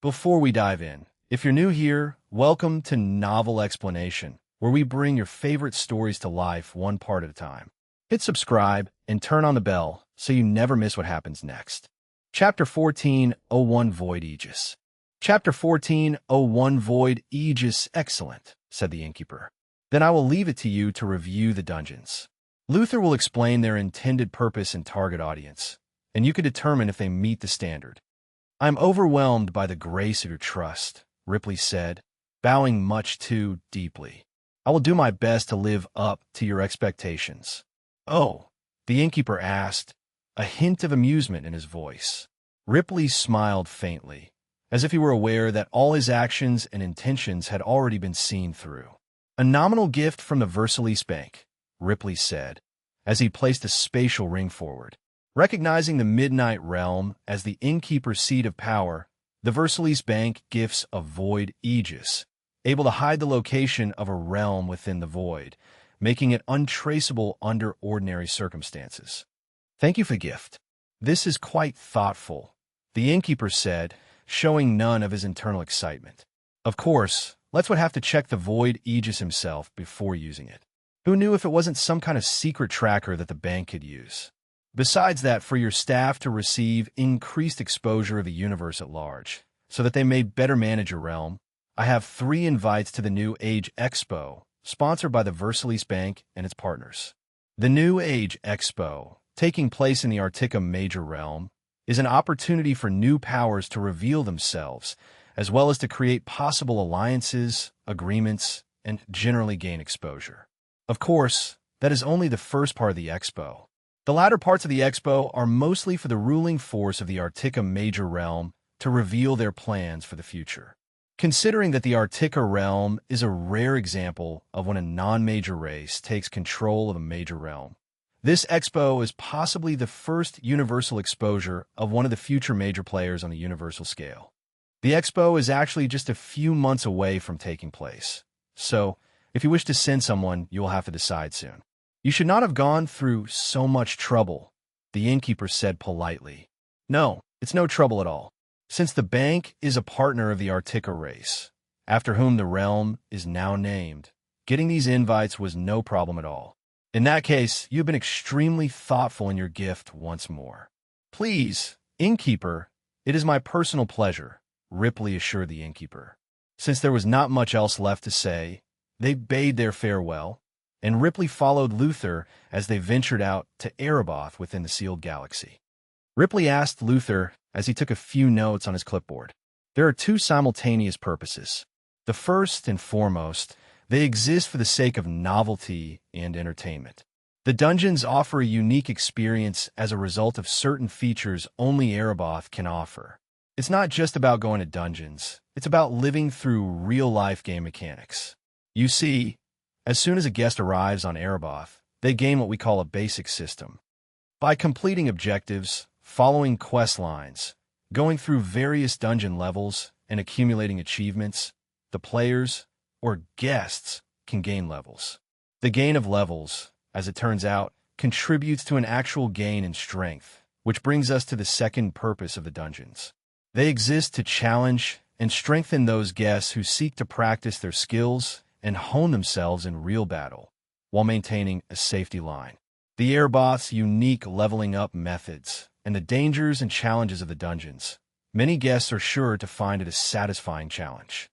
Before we dive in, if you're new here, welcome to Novel Explanation, where we bring your favorite stories to life one part at a time. Hit subscribe and turn on the bell so you never miss what happens next. Chapter 14:01 Void Aegis. Chapter 14:01 Void Aegis. Excellent, said the innkeeper. Then I will leave it to you to review the dungeons. Luther will explain their intended purpose and target audience, and you can determine if they meet the standard. I'm overwhelmed by the grace of your trust, Ripley said, bowing much too deeply. I will do my best to live up to your expectations. Oh, the innkeeper asked, a hint of amusement in his voice. Ripley smiled faintly, as if he were aware that all his actions and intentions had already been seen through. A nominal gift from the Versailles Bank, Ripley said, as he placed a spatial ring forward. Recognizing the Midnight Realm as the innkeeper's seat of power, the Versailles Bank gifts a Void Aegis, able to hide the location of a realm within the void, making it untraceable under ordinary circumstances. Thank you for the gift. This is quite thoughtful, the innkeeper said, showing none of his internal excitement. Of course, Lex would have to check the Void Aegis himself before using it. Who knew if it wasn't some kind of secret tracker that the bank could use? Besides that, for your staff to receive increased exposure of the universe at large, so that they may better manage your realm, I have 3 invites to the New Age Expo, sponsored by the Versailles Bank and its partners. The New Age Expo, taking place in the Artica Major Realm, is an opportunity for new powers to reveal themselves, as well as to create possible alliances, agreements, and generally gain exposure. Of course, that is only the first part of the expo. The latter parts of the expo are mostly for the ruling force of the Artica Major Realm to reveal their plans for the future. Considering that the Artica Realm is a rare example of when a non-major race takes control of a major realm, this expo is possibly the first universal exposure of one of the future major players on the universal scale. The expo is actually just a few months away from taking place, so if you wish to send someone, you will have to decide soon. You should not have gone through so much trouble, the innkeeper said politely. No, it's no trouble at all, since the bank is a partner of the Artica race, after whom the realm is now named. Getting these invites was no problem at all. In that case, you've been extremely thoughtful in your gift once more. Please, innkeeper, it is my personal pleasure, Ripley assured the innkeeper. Since there was not much else left to say, they bade their farewell, and Ripley followed Luther as they ventured out to Erebos within the sealed galaxy. Ripley asked Luther as he took a few notes on his clipboard. There are 2 simultaneous purposes. The first and foremost, they exist for the sake of novelty and entertainment. The dungeons offer a unique experience as a result of certain features only Erebos can offer. It's not just about going to dungeons, it's about living through real-life game mechanics. You see, as soon as a guest arrives on Erebos, they gain what we call a basic system. By completing objectives, following quest lines, going through various dungeon levels, and accumulating achievements, the players, or guests, can gain levels. The gain of levels, as it turns out, contributes to an actual gain in strength, which brings us to the second purpose of the dungeons. They exist to challenge and strengthen those guests who seek to practice their skills and hone themselves in real battle, while maintaining a safety line. The Erebos' unique leveling up methods, and the dangers and challenges of the dungeons, many guests are sure to find it a satisfying challenge.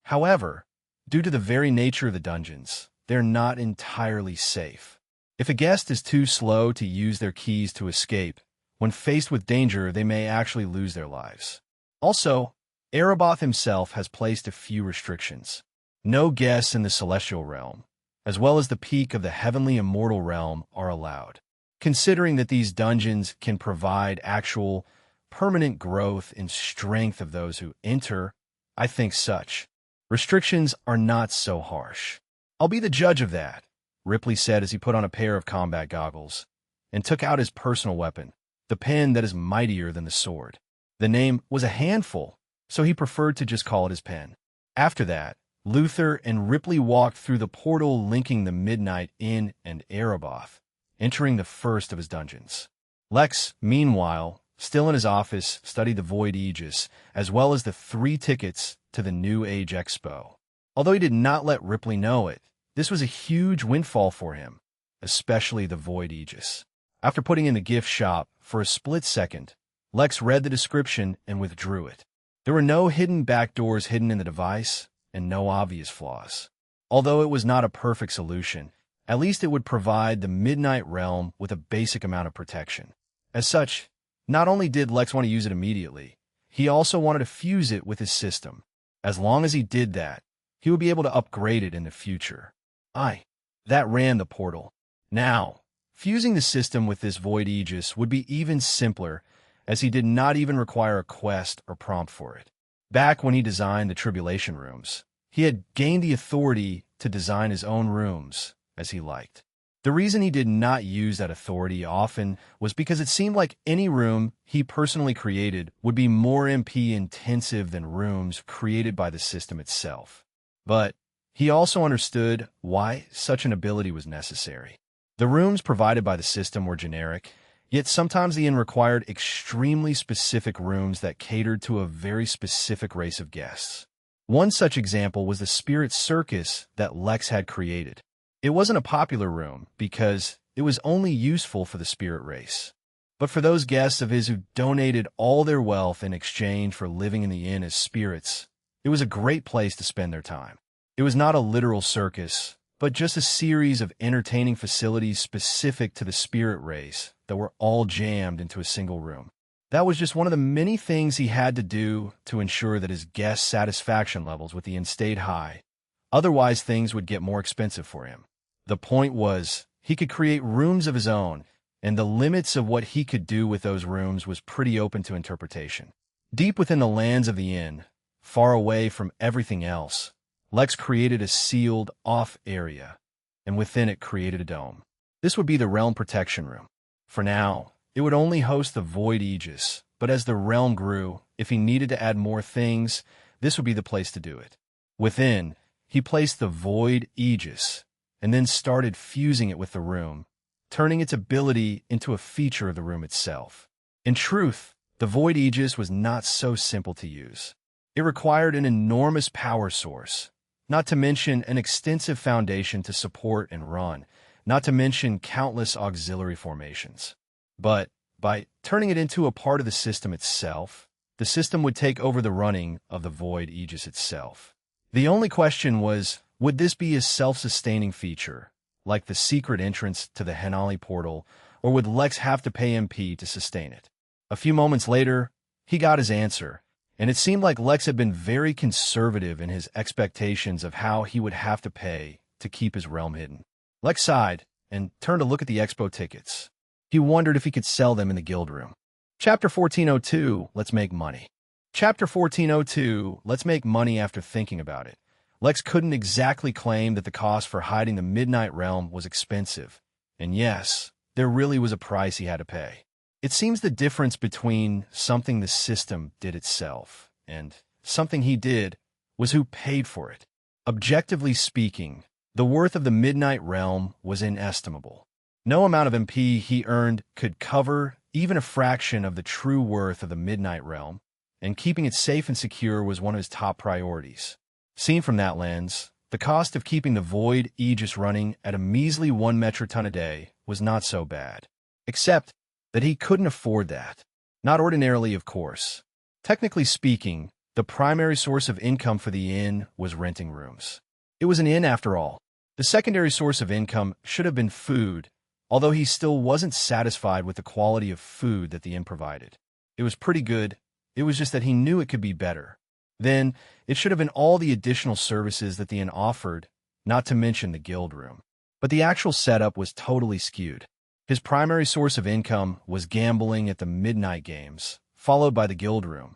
However, due to the very nature of the dungeons, they're not entirely safe. If a guest is too slow to use their keys to escape, when faced with danger, they may actually lose their lives. Also, Erebos himself has placed a few restrictions. No guests in the celestial realm, as well as the peak of the heavenly immortal realm, are allowed. Considering that these dungeons can provide actual, permanent growth in strength of those who enter, I think such restrictions are not so harsh. I'll be the judge of that, Ripley said as he put on a pair of combat goggles and took out his personal weapon, the pen that is mightier than the sword. The name was a handful, so he preferred to just call it his pen. After that, Luther and Ripley walked through the portal linking the Midnight Inn and Erebos, entering the first of his dungeons. Lex, meanwhile, still in his office, studied the Void Aegis, as well as the 3 tickets to the New Age Expo. Although he did not let Ripley know it, this was a huge windfall for him, especially the Void Aegis. After putting in the gift shop for a split second, Lex read the description and withdrew it. There were no hidden backdoors hidden in the device, and no obvious flaws. Although it was not a perfect solution, at least it would provide the Midnight Realm with a basic amount of protection. As such, not only did Lex want to use it immediately, he also wanted to fuse it with his system. As long as he did that, he would be able to upgrade it in the future. That ran the portal. Now, fusing the system with this Void Aegis would be even simpler, as he did not even require a quest or prompt for it. Back when he designed the Tribulation Rooms, he had gained the authority to design his own rooms as he liked. The reason he did not use that authority often was because it seemed like any room he personally created would be more MP intensive than rooms created by the system itself. But he also understood why such an ability was necessary. The rooms provided by the system were generic, yet sometimes the inn required extremely specific rooms that catered to a very specific race of guests. One such example was the Spirit Circus that Lex had created. It wasn't a popular room because it was only useful for the spirit race. But for those guests of his who donated all their wealth in exchange for living in the inn as spirits, it was a great place to spend their time. It was not a literal circus, but just a series of entertaining facilities specific to the spirit race that were all jammed into a single room. That was just one of the many things he had to do to ensure that his guests' satisfaction levels with the inn stayed high. Otherwise, things would get more expensive for him. The point was, he could create rooms of his own, and the limits of what he could do with those rooms was pretty open to interpretation. Deep within the lands of the inn, far away from everything else, Lex created a sealed-off area, and within it created a dome. This would be the Realm Protection Room. For now, it would only host the Void Aegis, but as the realm grew, if he needed to add more things, this would be the place to do it. Within, he placed the Void Aegis, and then started fusing it with the room, turning its ability into a feature of the room itself. In truth, the Void Aegis was not so simple to use. It required an enormous power source, not to mention an extensive foundation to support and run, not to mention countless auxiliary formations. But by turning it into a part of the system itself, the system would take over the running of the Void Aegis itself. The only question was, would this be a self-sustaining feature, like the secret entrance to the Henali portal, or would Lex have to pay MP to sustain it? A few moments later, he got his answer, and it seemed like Lex had been very conservative in his expectations of how he would have to pay to keep his realm hidden. Lex sighed and turned to look at the expo tickets. He wondered if he could sell them in the guild room. Chapter 1402, Let's Make Money. Chapter 1402, Let's Make Money. After thinking about it, Lex couldn't exactly claim that the cost for hiding the Midnight Realm was expensive. And yes, there really was a price he had to pay. It seems the difference between something the system did itself and something he did was who paid for it. Objectively speaking, the worth of the Midnight Realm was inestimable. No amount of MP he earned could cover even a fraction of the true worth of the Midnight Realm, and keeping it safe and secure was one of his top priorities. Seen from that lens, the cost of keeping the Void Aegis running at a measly 1 metric ton a day was not so bad. Except that he couldn't afford that. Not ordinarily, of course. Technically speaking, the primary source of income for the inn was renting rooms. It was an inn after all. The secondary source of income should have been food, although he still wasn't satisfied with the quality of food that the inn provided. It was pretty good, it was just that he knew it could be better. Then, it should have been all the additional services that the inn offered, not to mention the guild room. But the actual setup was totally skewed. His primary source of income was gambling at the midnight games, followed by the guild room,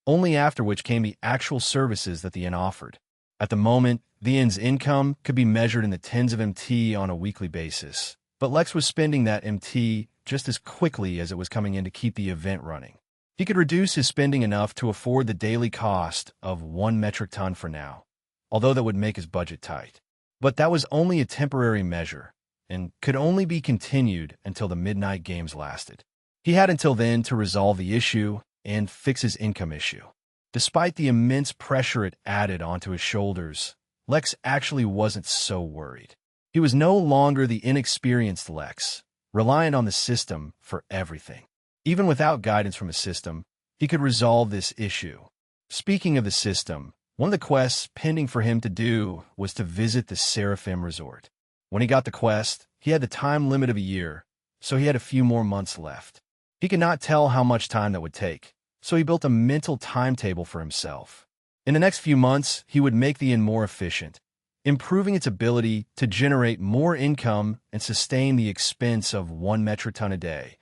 only after which came the actual services that the inn offered. At the moment, the inn's income could be measured in the tens of MT on a weekly basis, but Lex was spending that MT just as quickly as it was coming in to keep the event running. He could reduce his spending enough to afford the daily cost of 1 metric ton for now, although that would make his budget tight. But that was only a temporary measure, and could only be continued until the midnight games lasted. He had until then to resolve the issue and fix his income issue. Despite the immense pressure it added onto his shoulders, Lex actually wasn't so worried. He was no longer the inexperienced Lex, reliant on the system for everything. Even without guidance from a system, he could resolve this issue. Speaking of the system, one of the quests pending for him to do was to visit the Seraphim Resort. When he got the quest, he had the time limit of a year, so he had a few more months left. He could not tell how much time that would take, so he built a mental timetable for himself. In the next few months, he would make the inn more efficient, improving its ability to generate more income and sustain the expense of 1 metric ton a day,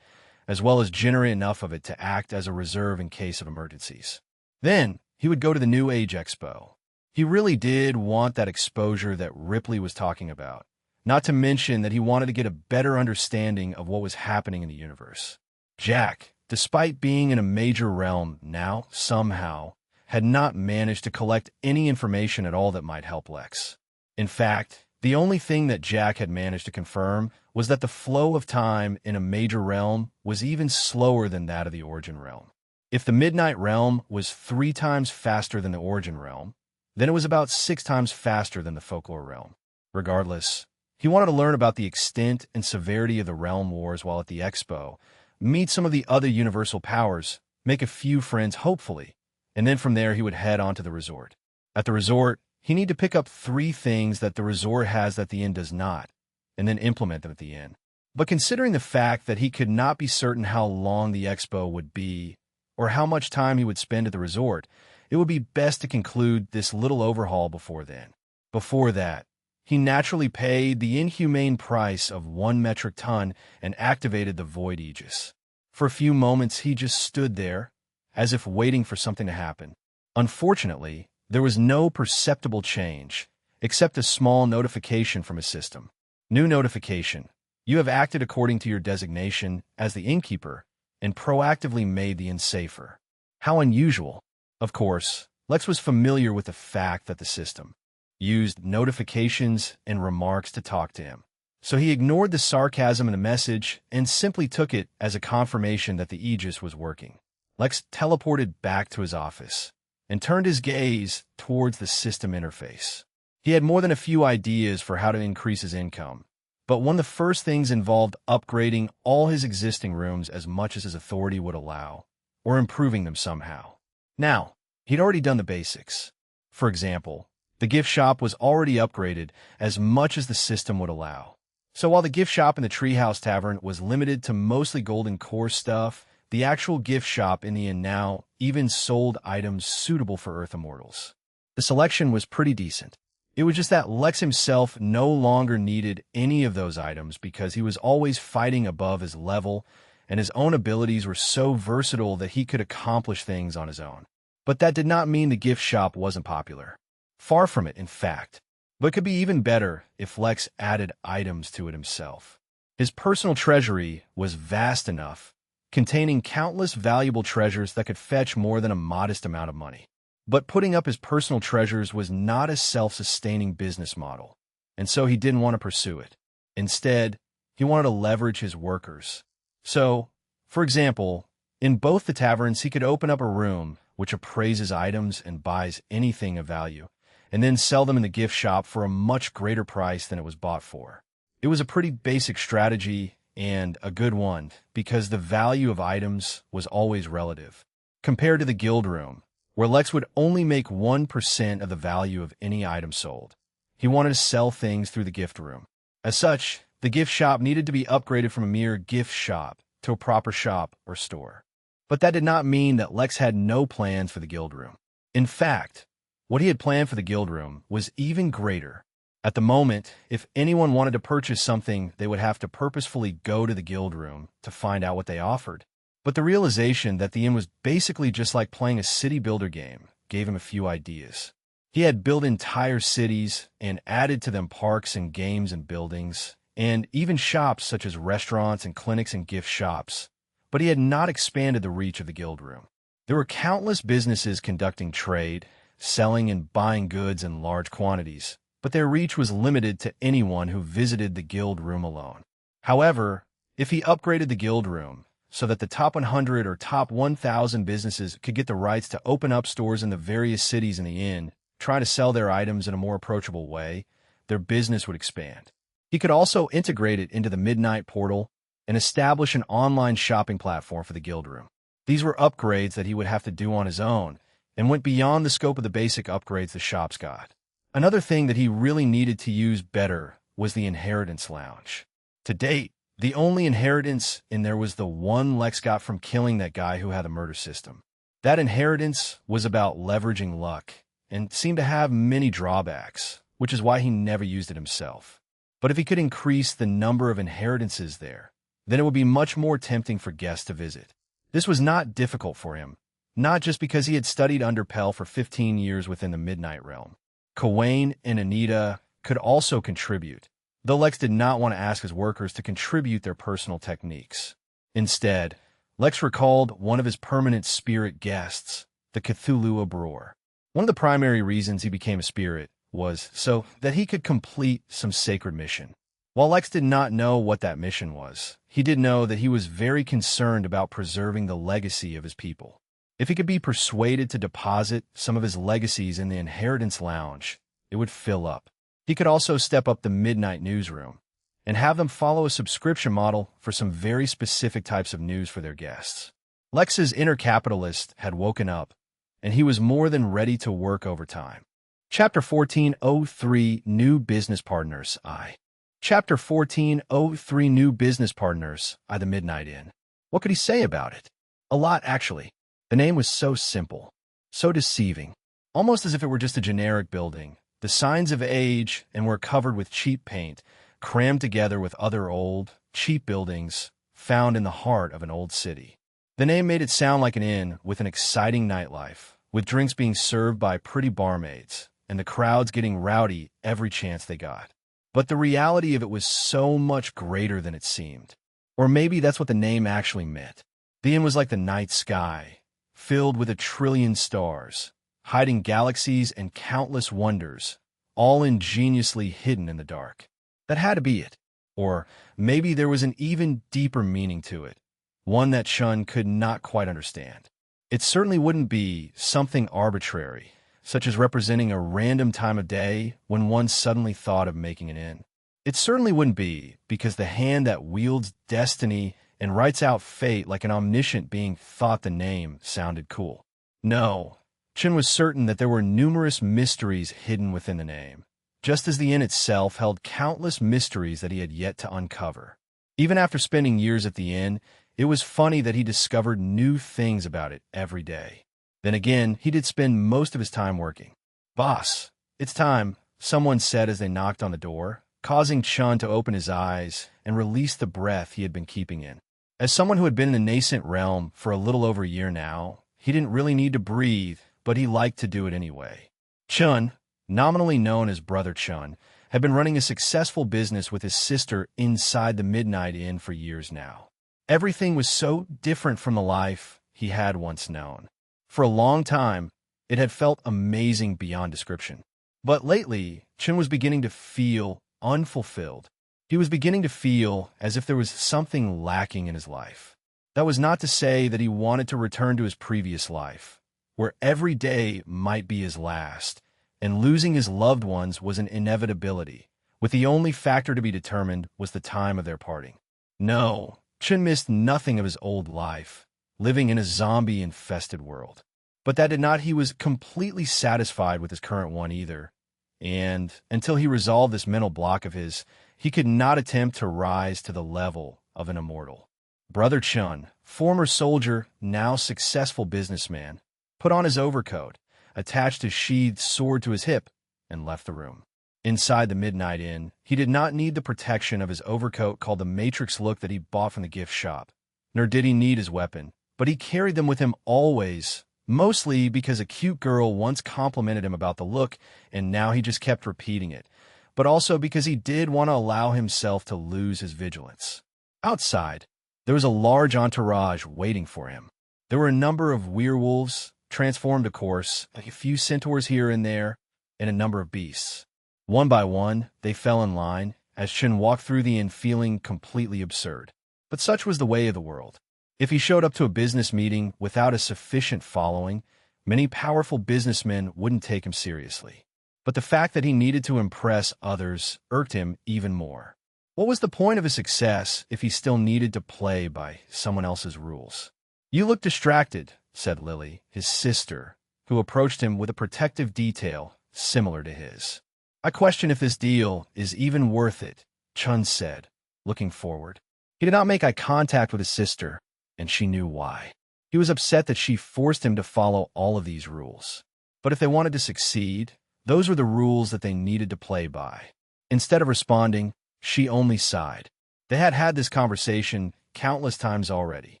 as well as generate enough of it to act as a reserve in case of emergencies. Then, he would go to the New Age Expo. He really did want that exposure that Ripley was talking about, not to mention that he wanted to get a better understanding of what was happening in the universe. Jack, despite being in a major realm now, somehow, had not managed to collect any information at all that might help Lex. In fact, the only thing that Jack had managed to confirm was that the flow of time in a major realm was even slower than that of the Origin realm. If the Midnight realm was 3 times faster than the Origin realm, then it was about 6 times faster than the Folklore realm. Regardless, he wanted to learn about the extent and severity of the realm wars while at the expo, meet some of the other universal powers, make a few friends hopefully, and then from there he would head on to the resort. At the resort, he needed to pick up 3 things that the resort has that the inn does not, and then implement them at the inn. But considering the fact that he could not be certain how long the expo would be, or how much time he would spend at the resort, it would be best to conclude this little overhaul before then. Before that, he naturally paid the inhumane price of 1 metric ton and activated the Void Aegis. For a few moments he just stood there, as if waiting for something to happen. Unfortunately, there was no perceptible change, except a small notification from his system. New notification. You have acted according to your designation as the innkeeper and proactively made the inn safer. How unusual. Of course, Lex was familiar with the fact that the system used notifications and remarks to talk to him. So he ignored the sarcasm in the message and simply took it as a confirmation that the Aegis was working. Lex teleported back to his office and turned his gaze towards the system interface. He had more than a few ideas for how to increase his income, but one of the first things involved upgrading all his existing rooms as much as his authority would allow, or improving them somehow. Now, he'd already done the basics. For example, the gift shop was already upgraded as much as the system would allow. So while the gift shop in the Treehouse Tavern was limited to mostly golden core stuff, the actual gift shop in the inn now even sold items suitable for Earth Immortals. The selection was pretty decent. It was just that Lex himself no longer needed any of those items because he was always fighting above his level, and his own abilities were so versatile that he could accomplish things on his own. But that did not mean the gift shop wasn't popular. Far from it, in fact. But it could be even better if Lex added items to it himself. His personal treasury was vast enough, containing countless valuable treasures that could fetch more than a modest amount of money. But putting up his personal treasures was not a self-sustaining business model, and so he didn't want to pursue it. Instead, he wanted to leverage his workers. So, for example, in both the taverns he could open up a room which appraises items and buys anything of value, and then sell them in the gift shop for a much greater price than it was bought for. It was a pretty basic strategy, and a good one, because the value of items was always relative. Compared to the guild room, where Lex would only make 1% of the value of any item sold, he wanted to sell things through the gift room. As such, the gift shop needed to be upgraded from a mere gift shop to a proper shop or store. But that did not mean that Lex had no plans for the guild room. In fact, what he had planned for the guild room was even greater. At the moment, if anyone wanted to purchase something, they would have to purposefully go to the guild room to find out what they offered. But the realization that the inn was basically just like playing a city builder game gave him a few ideas. He had built entire cities and added to them parks and games and buildings, and even shops such as restaurants and clinics and gift shops. But he had not expanded the reach of the guild room. There were countless businesses conducting trade, selling and buying goods in large quantities, but their reach was limited to anyone who visited the guild room alone. However, if he upgraded the guild room so that the top 100 or top 1,000 businesses could get the rights to open up stores in the various cities in the inn, trying to sell their items in a more approachable way. Their business would expand. He could also integrate it into the Midnight Portal and establish an online shopping platform for the guild room. These were upgrades that he would have to do on his own and went beyond the scope of the basic upgrades the shops got. Another thing that he really needed to use better was the inheritance lounge. To date, the only inheritance in there was the one Lex got from killing that guy who had a murder system. That inheritance was about leveraging luck and seemed to have many drawbacks, which is why he never used it himself. But if he could increase the number of inheritances there, then it would be much more tempting for guests to visit. This was not difficult for him, not just because he had studied under Pell for 15 years within the Midnight Realm. Kawain and Anita could also contribute, though Lex did not want to ask his workers to contribute their personal techniques. Instead, Lex recalled one of his permanent spirit guests, the Cthulhu Bror. One of the primary reasons he became a spirit was so that he could complete some sacred mission. While Lex did not know what that mission was, he did know that he was very concerned about preserving the legacy of his people. If he could be persuaded to deposit some of his legacies in the inheritance lounge, it would fill up. He could also step up the Midnight Newsroom and have them follow a subscription model for some very specific types of news for their guests. Lex's inner capitalist had woken up, and he was more than ready to work overtime. Chapter 1403 New Business Partners I. Chapter 1403 New Business Partners I. The Midnight Inn. What could he say about it? A lot, actually. The name was so simple, so deceiving, almost as if it were just a generic building. The signs of age and were covered with cheap paint, crammed together with other old, cheap buildings found in the heart of an old city. The name made it sound like an inn with an exciting nightlife, with drinks being served by pretty barmaids, and the crowds getting rowdy every chance they got. But the reality of it was so much greater than it seemed. Or maybe that's what the name actually meant. The inn was like the night sky, filled with 1 trillion stars, hiding galaxies and countless wonders, all ingeniously hidden in the dark. That had to be it. Or maybe there was an even deeper meaning to it, one that Chun could not quite understand. It certainly wouldn't be something arbitrary, such as representing a random time of day when one suddenly thought of making an inn. It certainly wouldn't be because the hand that wields destiny and writes out fate like an omniscient being thought the name sounded cool. No, Chin was certain that there were numerous mysteries hidden within the name, just as the inn itself held countless mysteries that he had yet to uncover. Even after spending years at the inn, it was funny that he discovered new things about it every day. Then again, he did spend most of his time working. "Boss, it's time," someone said as they knocked on the door, causing Chun to open his eyes and release the breath he had been keeping in. As someone who had been in the nascent realm for a little over a year now, he didn't really need to breathe, but he liked to do it anyway. Chun, nominally known as Brother Chun, had been running a successful business with his sister inside the Midnight Inn for years now. Everything was so different from the life he had once known. For a long time, it had felt amazing beyond description. But lately, Chun was beginning to feel unfulfilled. He was beginning to feel as if there was something lacking in his life. That was not to say that he wanted to return to his previous life, where every day might be his last, and losing his loved ones was an inevitability, with the only factor to be determined was the time of their parting. No, Chun missed nothing of his old life, living in a zombie-infested world. But that did not he was completely satisfied with his current one either, and until he resolved this mental block of his, he could not attempt to rise to the level of an immortal. Brother Chun, former soldier, now successful businessman, put on his overcoat, attached his sheathed sword to his hip, and left the room. Inside the Midnight Inn, he did not need the protection of his overcoat called the Matrix look that he bought from the gift shop, nor did he need his weapon, but he carried them with him always, mostly because a cute girl once complimented him about the look, and now he just kept repeating it, but also because he did want to allow himself to lose his vigilance. Outside, there was a large entourage waiting for him. There were a number of werewolves, transformed of course, a few centaurs here and there, and a number of beasts. One by one, they fell in line, as Chin walked through the inn feeling completely absurd. But such was the way of the world. If he showed up to a business meeting without a sufficient following, many powerful businessmen wouldn't take him seriously. But the fact that he needed to impress others irked him even more. What was the point of his success if he still needed to play by someone else's rules? "You look distracted," said Lily, his sister, who approached him with a protective detail similar to his. "I question if this deal is even worth it," Chun said, looking forward. He did not make eye contact with his sister, and she knew why. He was upset that she forced him to follow all of these rules. But if they wanted to succeed, those were the rules that they needed to play by. Instead of responding, she only sighed. They had had this conversation countless times already.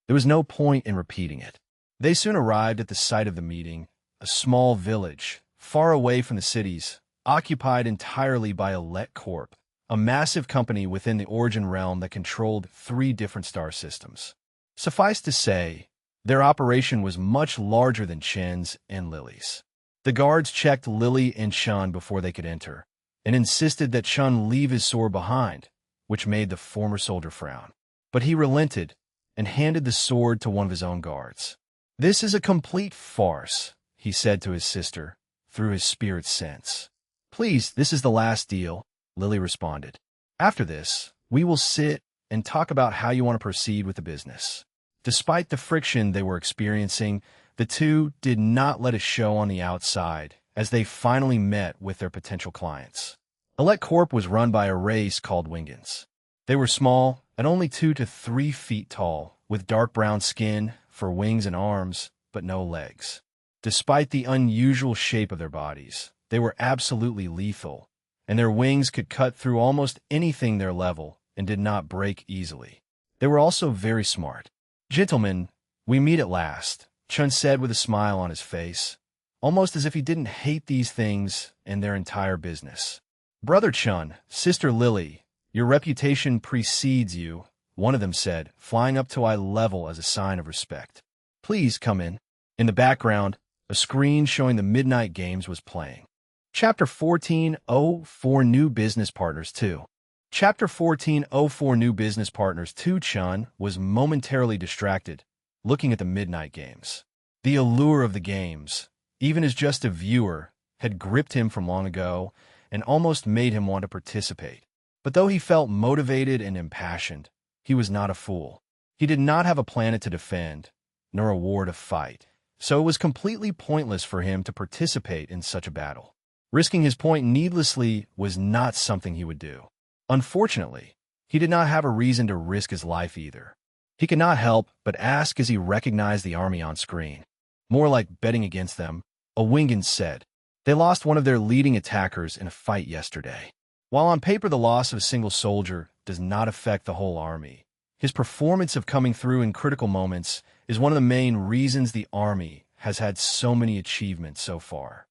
There was no point in repeating it. They soon arrived at the site of the meeting, a small village, far away from the cities, occupied entirely by Let Corp, a massive company within the Origin realm that controlled 3 different star systems. Suffice to say, their operation was much larger than Chen's and Lily's. The guards checked Lily and Chun before they could enter, and insisted that Chun leave his sword behind, which made the former soldier frown. But he relented and handed the sword to one of his own guards. "This is a complete farce," he said to his sister, through his spirit sense. "Please, this is the last deal," Lily responded. "After this, we will sit and talk about how you want to proceed with the business." Despite the friction they were experiencing, the two did not let it show on the outside as they finally met with their potential clients. Elect Corp was run by a race called Wingans. They were small, at only 2 to 3 feet tall, with dark brown skin for wings and arms, but no legs. Despite the unusual shape of their bodies, they were absolutely lethal, and their wings could cut through almost anything their level and did not break easily. They were also very smart. "Gentlemen, we meet at last," Chun said with a smile on his face, almost as if he didn't hate these things and their entire business. "Brother Chun, Sister Lily, your reputation precedes you," one of them said, flying up to eye level as a sign of respect. "Please come in." In the background, a screen showing the Midnight Games was playing. Chapter 1404 New Business Partners 2. Chapter 1404 New Business Partners 2. Chun was momentarily distracted, looking at the Midnight Games. The allure of the games, even as just a viewer, had gripped him from long ago and almost made him want to participate. But though he felt motivated and impassioned, he was not a fool. He did not have a planet to defend, nor a war to fight, so it was completely pointless for him to participate in such a battle. Risking his point needlessly was not something he would do. Unfortunately, he did not have a reason to risk his life either. He could not help but ask as he recognized the army on screen. "More like betting against them," a Wingan said. "They lost one of their leading attackers in a fight yesterday." While on paper the loss of a single soldier does not affect the whole army, his performance of coming through in critical moments is one of the main reasons the army has had so many achievements so far.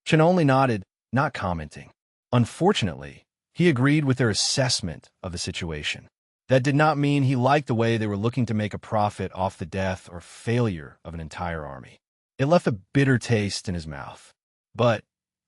Chen only nodded, not commenting. Unfortunately, he agreed with their assessment of the situation. That did not mean he liked the way they were looking to make a profit off the death or failure of an entire army. It left a bitter taste in his mouth. But,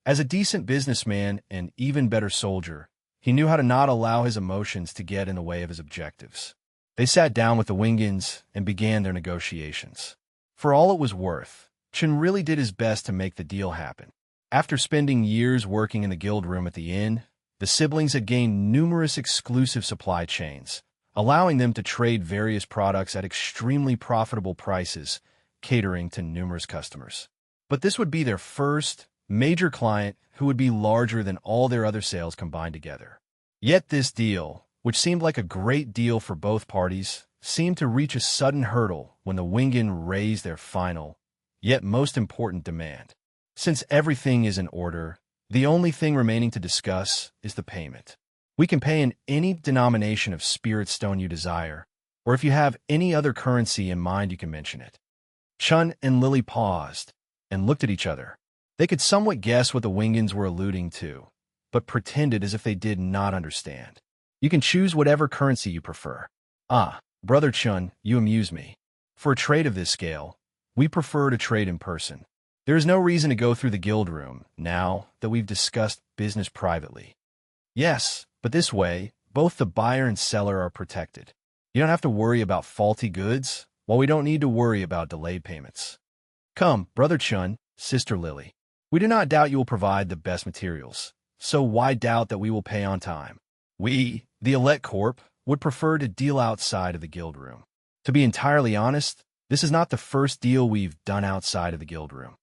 as a decent businessman and even better soldier, he knew how to not allow his emotions to get in the way of his objectives. They sat down with the Wingans and began their negotiations. For all it was worth, Chen really did his best to make the deal happen. After spending years working in the guild room at the inn, the siblings had gained numerous exclusive supply chains, allowing them to trade various products at extremely profitable prices, catering to numerous customers. But this would be their first major client who would be larger than all their other sales combined together. Yet this deal, which seemed like a great deal for both parties, seemed to reach a sudden hurdle when the Wingan raised their final, yet most important demand. Since everything is in order, the only thing remaining to discuss is the payment. We can pay in any denomination of spirit stone you desire, or if you have any other currency in mind you can mention it. Chun and Lily paused and looked at each other. They could somewhat guess what the Wingans were alluding to, but pretended as if they did not understand. "You can choose whatever currency you prefer." "Ah, Brother Chun, you amuse me. For a trade of this scale, we prefer to trade in person. There is no reason to go through the guild room now that we've discussed business privately." "Yes, but this way, both the buyer and seller are protected. You don't have to worry about faulty goods, while we don't need to worry about delayed payments. Come, Brother Chun, Sister Lily. We do not doubt you will provide the best materials, so why doubt that we will pay on time? We, the Elect Corp, would prefer to deal outside of the guild room. To be entirely honest, this is not the first deal we've done outside of the guild room.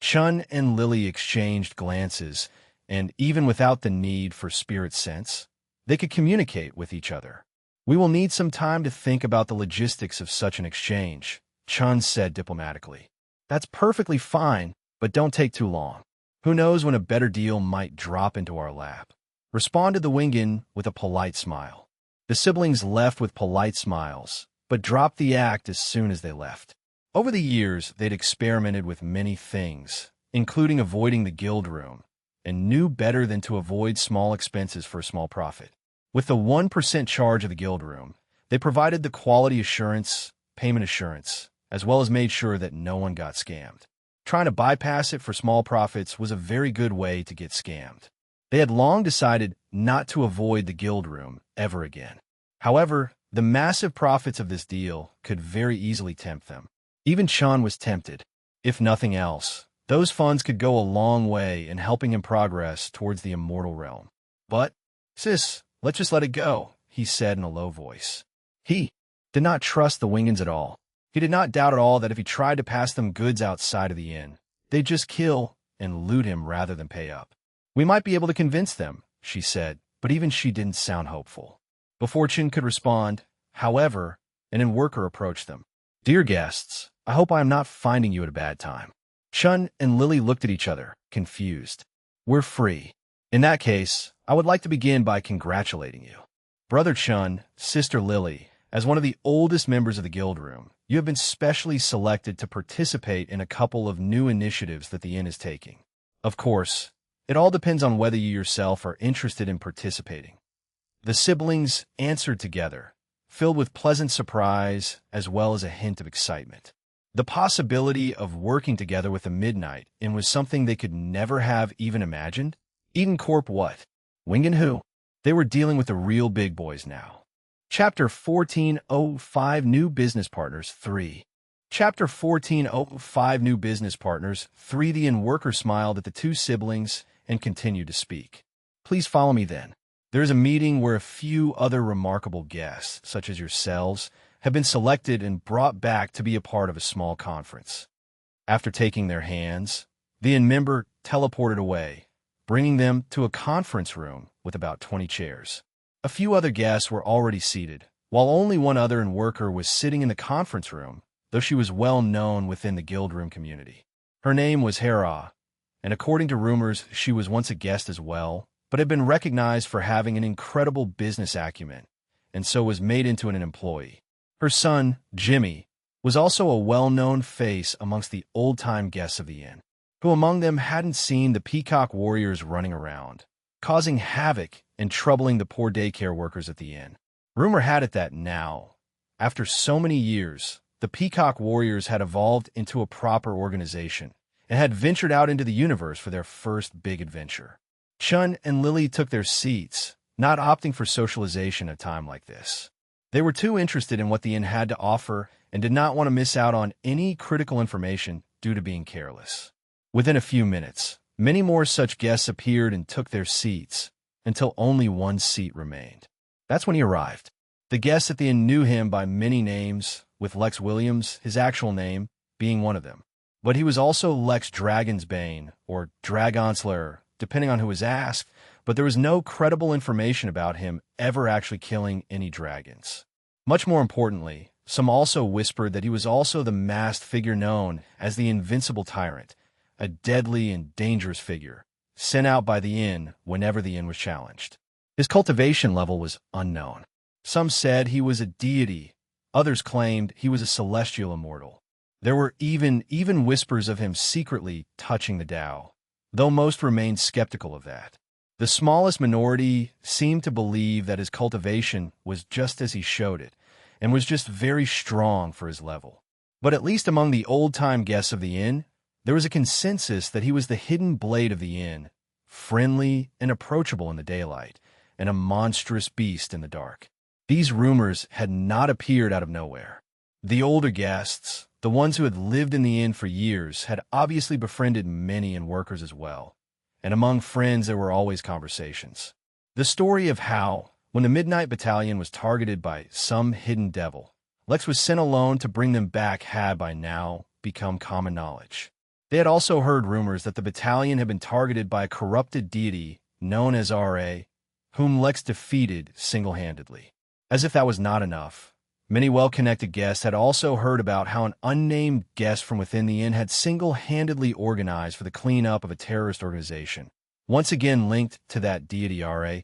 Chun and Lily exchanged glances, and even without the need for spirit sense, they could communicate with each other. We will need some time to think about the logistics of such an exchange, Chun said diplomatically. That's perfectly fine, but don't take too long. Who knows when a better deal might drop into our lap? Responded the Wingen with a polite smile. The siblings left with polite smiles, but dropped the act as soon as they left. Over the years, they'd experimented with many things, including avoiding the guild room, and knew better than to avoid small expenses for a small profit. With the 1% charge of the guild room, they provided the quality assurance, payment assurance, as well as made sure that no one got scammed. Trying to bypass it for small profits was a very good way to get scammed. They had long decided not to avoid the guild room ever again. However, the massive profits of this deal could very easily tempt them. Even Chun was tempted. If nothing else, those funds could go a long way in helping him progress towards the immortal realm. But, sis, let's just let it go, he said in a low voice. He did not trust the Wingens at all. He did not doubt at all that if he tried to pass them goods outside of the inn, they'd just kill and loot him rather than pay up. We might be able to convince them, she said, but even she didn't sound hopeful. Before Chin could respond, however, an in-worker approached them. Dear guests, I hope I am not finding you at a bad time. Chun and Lily looked at each other, confused. We're free. In that case, I would like to begin by congratulating you. Brother Chun, Sister Lily, as one of the oldest members of the guild room, you have been specially selected to participate in a couple of new initiatives that the inn is taking. Of course, it all depends on whether you yourself are interested in participating. The siblings answered together, filled with pleasant surprise as well as a hint of excitement. The possibility of working together with the Midnight Inn was something they could never have even imagined. Eden Corp what? Wingen who? They were dealing with the real big boys now. Chapter 1405 New Business Partners 3. Chapter 1405 New Business Partners 3. The in-worker smiled at the two siblings and continued to speak. Please follow me then. There is a meeting where a few other remarkable guests, such as yourselves, have been selected and brought back to be a part of a small conference. After taking their hands, the in-member teleported away, bringing them to a conference room with about 20 chairs. A few other guests were already seated, while only one other in-worker was sitting in the conference room, though she was well known within the guild room community. Her name was Hera, and according to rumors, she was once a guest as well, but had been recognized for having an incredible business acumen, and so was made into an employee. Her son, Jimmy, was also a well-known face amongst the old-time guests of the inn, who among them hadn't seen the peacock warriors running around, causing havoc and troubling the poor daycare workers at the inn. Rumor had it that now, after so many years, the peacock warriors had evolved into a proper organization and had ventured out into the universe for their first big adventure. Chun and Lily took their seats, not opting for socialization at a time like this. They were too interested in what the inn had to offer and did not want to miss out on any critical information due to being careless. Within a few minutes, many more such guests appeared and took their seats, until only one seat remained. That's when he arrived. The guests at the inn knew him by many names, with Lex Williams, his actual name, being one of them. But he was also Lex Dragonsbane, or Dragonsler, depending on who was asked, but there was no credible information about him ever actually killing any dragons. Much more importantly, some also whispered that he was also the masked figure known as the Invincible Tyrant, a deadly and dangerous figure, sent out by the inn whenever the inn was challenged. His cultivation level was unknown. Some said he was a deity, others claimed he was a celestial immortal. There were even whispers of him secretly touching the Tao, though most remained skeptical of that. The smallest minority seemed to believe that his cultivation was just as he showed it, and was just very strong for his level. But at least among the old-time guests of the inn, there was a consensus that he was the hidden blade of the inn, friendly and approachable in the daylight, and a monstrous beast in the dark. These rumors had not appeared out of nowhere. The older guests, the ones who had lived in the inn for years, had obviously befriended many inn workers as well, and among friends there were always conversations. The story of how, when the Midnight Battalion was targeted by some hidden devil, Lex was sent alone to bring them back had by now become common knowledge. They had also heard rumors that the battalion had been targeted by a corrupted deity known as RA, whom Lex defeated single-handedly. As if that was not enough, many well-connected guests had also heard about how an unnamed guest from within the inn had single-handedly organized for the cleanup of a terrorist organization, once again linked to that deity RA,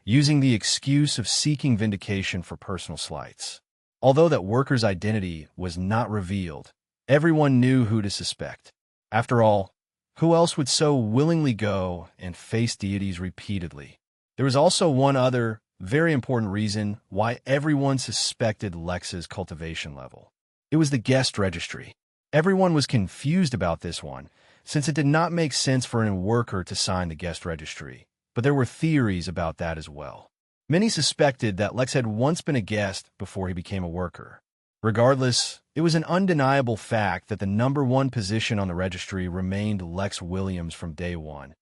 using the excuse of seeking vindication for personal slights. Although that worker's identity was not revealed, everyone knew who to suspect. After all, who else would so willingly go and face deities repeatedly? There was also one other, very important reason why everyone suspected Lex's cultivation level. It was the guest registry. Everyone was confused about this one, since it did not make sense for a worker to sign the guest registry, but there were theories about that as well. Many suspected that Lex had once been a guest before he became a worker. Regardless, it was an undeniable fact that the #1 position on the registry remained Lex Williams from day one.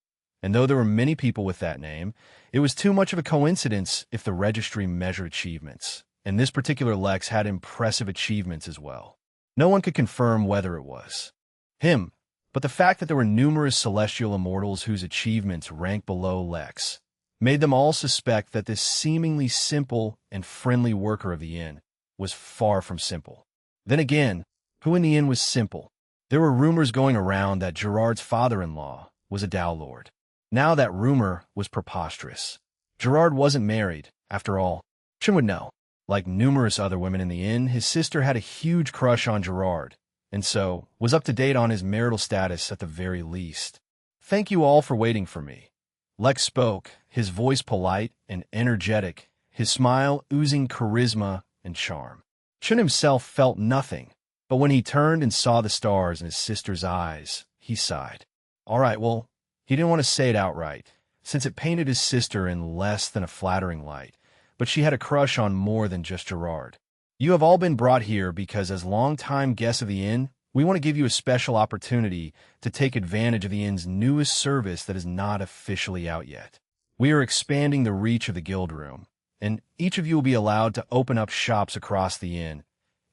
And though there were many people with that name, it was too much of a coincidence if the registry measured achievements, and this particular Lex had impressive achievements as well. No one could confirm whether it was him, but the fact that there were numerous celestial immortals whose achievements ranked below Lex made them all suspect that this seemingly simple and friendly worker of the inn was far from simple. Then again, who in the inn was simple? There were rumors going around that Gerard's father-in-law was a Dow Lord. Now that rumor was preposterous. Gerard wasn't married, after all. Chin would know. Like numerous other women in the inn, his sister had a huge crush on Gerard, and so was up to date on his marital status at the very least. "Thank you all for waiting for me." Lex spoke, his voice polite and energetic, his smile oozing charisma and charm. Chin himself felt nothing, but when he turned and saw the stars in his sister's eyes, he sighed. All right, well, he didn't want to say it outright, since it painted his sister in less than a flattering light, but she had a crush on more than just Gerard. "You have all been brought here because as long-time guests of the inn, we want to give you a special opportunity to take advantage of the inn's newest service that is not officially out yet. We are expanding the reach of the guild room, and each of you will be allowed to open up shops across the inn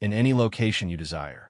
in any location you desire.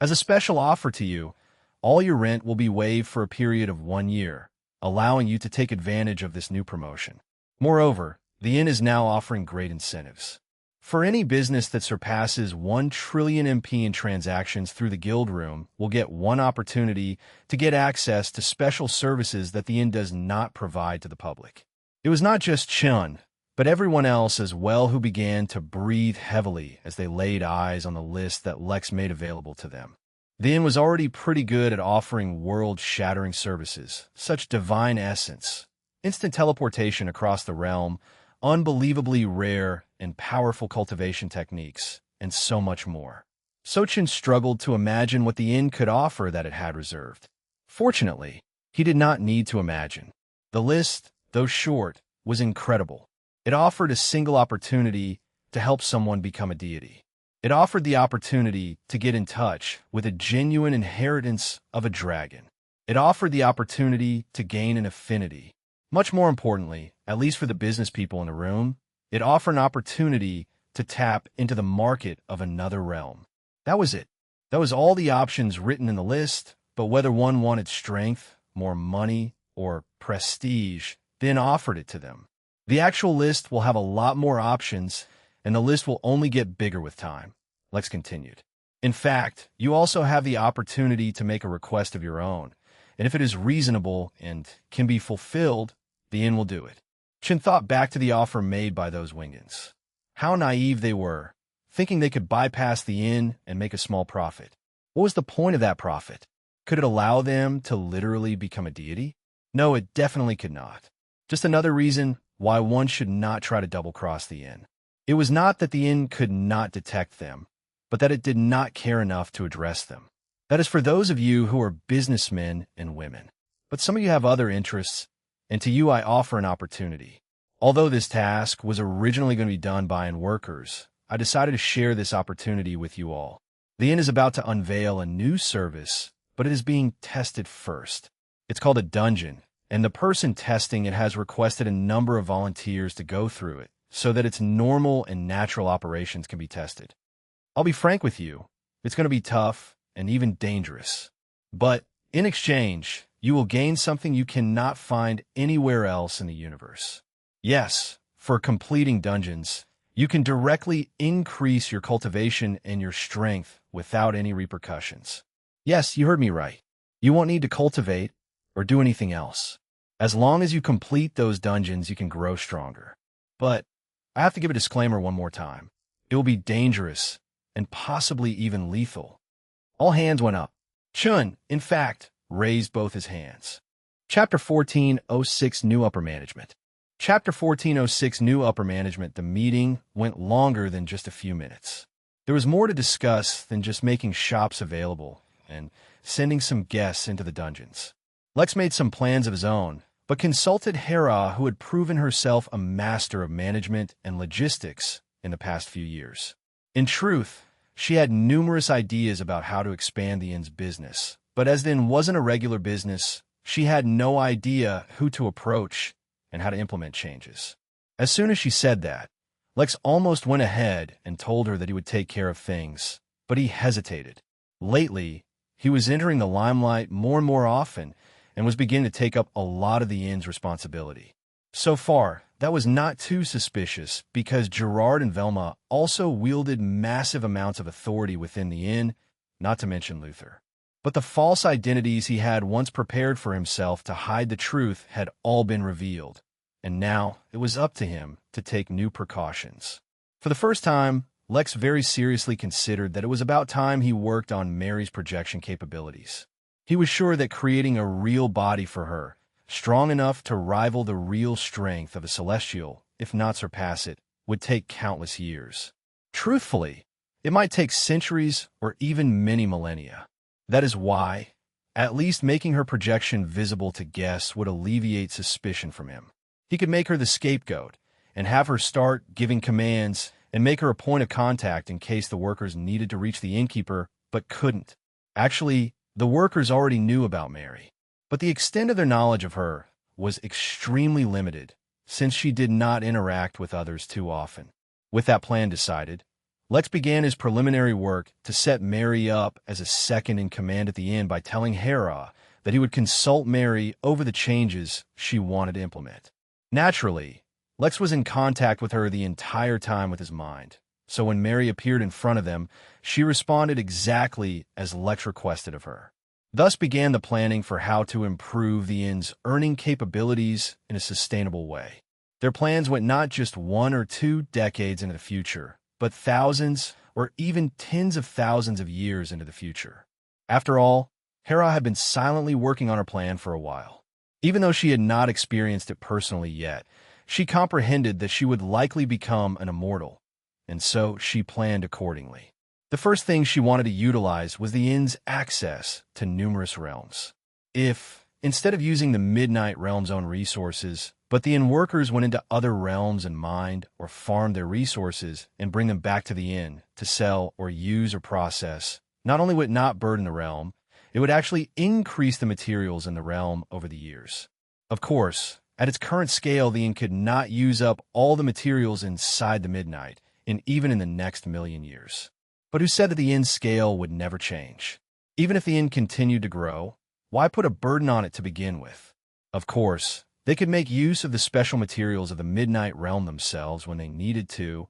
As a special offer to you, all your rent will be waived for a period of 1 year, allowing you to take advantage of this new promotion. Moreover, the inn is now offering great incentives. For any business that surpasses 1 trillion MP in transactions through the guild room will get one opportunity to get access to special services that the inn does not provide to the public." It was not just Chun, but everyone else as well who began to breathe heavily as they laid eyes on the list that Lex made available to them. The inn was already pretty good at offering world-shattering services, such divine essence, instant teleportation across the realm, unbelievably rare and powerful cultivation techniques, and so much more. Sochin struggled to imagine what the inn could offer that it had reserved. Fortunately, he did not need to imagine. The list, though short, was incredible. It offered a single opportunity to help someone become a deity. It offered the opportunity to get in touch with a genuine inheritance of a dragon. It offered the opportunity to gain an affinity. Much more importantly, at least for the business people in the room, it offered an opportunity to tap into the market of another realm. That was it. That was all the options written in the list, but whether one wanted strength, more money, or prestige, then offered it to them. The actual list will have a lot more options, and the list will only get bigger with time, Lex continued. In fact, you also have the opportunity to make a request of your own, and if it is reasonable and can be fulfilled, the inn will do it. Chin thought back to the offer made by those Wingans. How naive they were, thinking they could bypass the inn and make a small profit. What was the point of that profit? Could it allow them to literally become a deity? No, it definitely could not. Just another reason why one should not try to double-cross the inn. It was not that the inn could not detect them, but that it did not care enough to address them. That is for those of you who are businessmen and women. But some of you have other interests, and to you I offer an opportunity. Although this task was originally going to be done by workers, I decided to share this opportunity with you all. The inn is about to unveil a new service, but it is being tested first. It's called a dungeon, and the person testing it has requested a number of volunteers to go through it so that its normal and natural operations can be tested. I'll be frank with you, it's going to be tough and even dangerous. But in exchange, you will gain something you cannot find anywhere else in the universe. Yes, for completing dungeons, you can directly increase your cultivation and your strength without any repercussions. Yes, you heard me right. You won't need to cultivate or do anything else. As long as you complete those dungeons, you can grow stronger. But I have to give a disclaimer one more time. It will be dangerous and possibly even lethal. All hands went up. Chun, in fact, raised both his hands. Chapter 1406 New Upper Management. Chapter 1406 New Upper Management. The meeting went longer than just a few minutes. There was more to discuss than just making shops available and sending some guests into the dungeons. Lex made some plans of his own, but consulted Hera, who had proven herself a master of management and logistics in the past few years. In truth, she had numerous ideas about how to expand the inn's business, but as the inn wasn't a regular business, she had no idea who to approach and how to implement changes. As soon as she said that, Lex almost went ahead and told her that he would take care of things, but he hesitated. Lately, he was entering the limelight more and more often and was beginning to take up a lot of the inn's responsibility. So far, that was not too suspicious because Gerard and Velma also wielded massive amounts of authority within the inn, not to mention Luther. But the false identities he had once prepared for himself to hide the truth had all been revealed, and now it was up to him to take new precautions. For the first time, Lex very seriously considered that it was about time he worked on Mary's projection capabilities. He was sure that creating a real body for her, strong enough to rival the real strength of a celestial, if not surpass it, would take countless years. Truthfully, it might take centuries or even many millennia. That is why, at least making her projection visible to guests would alleviate suspicion from him. He could make her the scapegoat and have her start giving commands and make her a point of contact in case the workers needed to reach the innkeeper but couldn't. Actually, the workers already knew about Mary, but the extent of their knowledge of her was extremely limited since she did not interact with others too often. With that plan decided, Lex began his preliminary work to set Mary up as a second in command at the inn by telling Hera that he would consult Mary over the changes she wanted to implement. Naturally, Lex was in contact with her the entire time with his mind, so when Mary appeared in front of them, she responded exactly as Lex requested of her. Thus began the planning for how to improve the inn's earning capabilities in a sustainable way. Their plans went not just 1 or 2 decades into the future, but thousands or even tens of thousands of years into the future. After all, Hera had been silently working on her plan for a while. Even though she had not experienced it personally yet, she comprehended that she would likely become an immortal, and so she planned accordingly. The first thing she wanted to utilize was the inn's access to numerous realms. If, instead of using the Midnight Realm's own resources, but the inn workers went into other realms and mined or farmed their resources and bring them back to the inn to sell or use or process, not only would it not burden the realm, it would actually increase the materials in the realm over the years. Of course, at its current scale, the inn could not use up all the materials inside the Midnight, and even in the next million years. But who said that the inn's scale would never change? Even if the inn continued to grow, why put a burden on it to begin with? Of course, they could make use of the special materials of the Midnight Realm themselves when they needed to,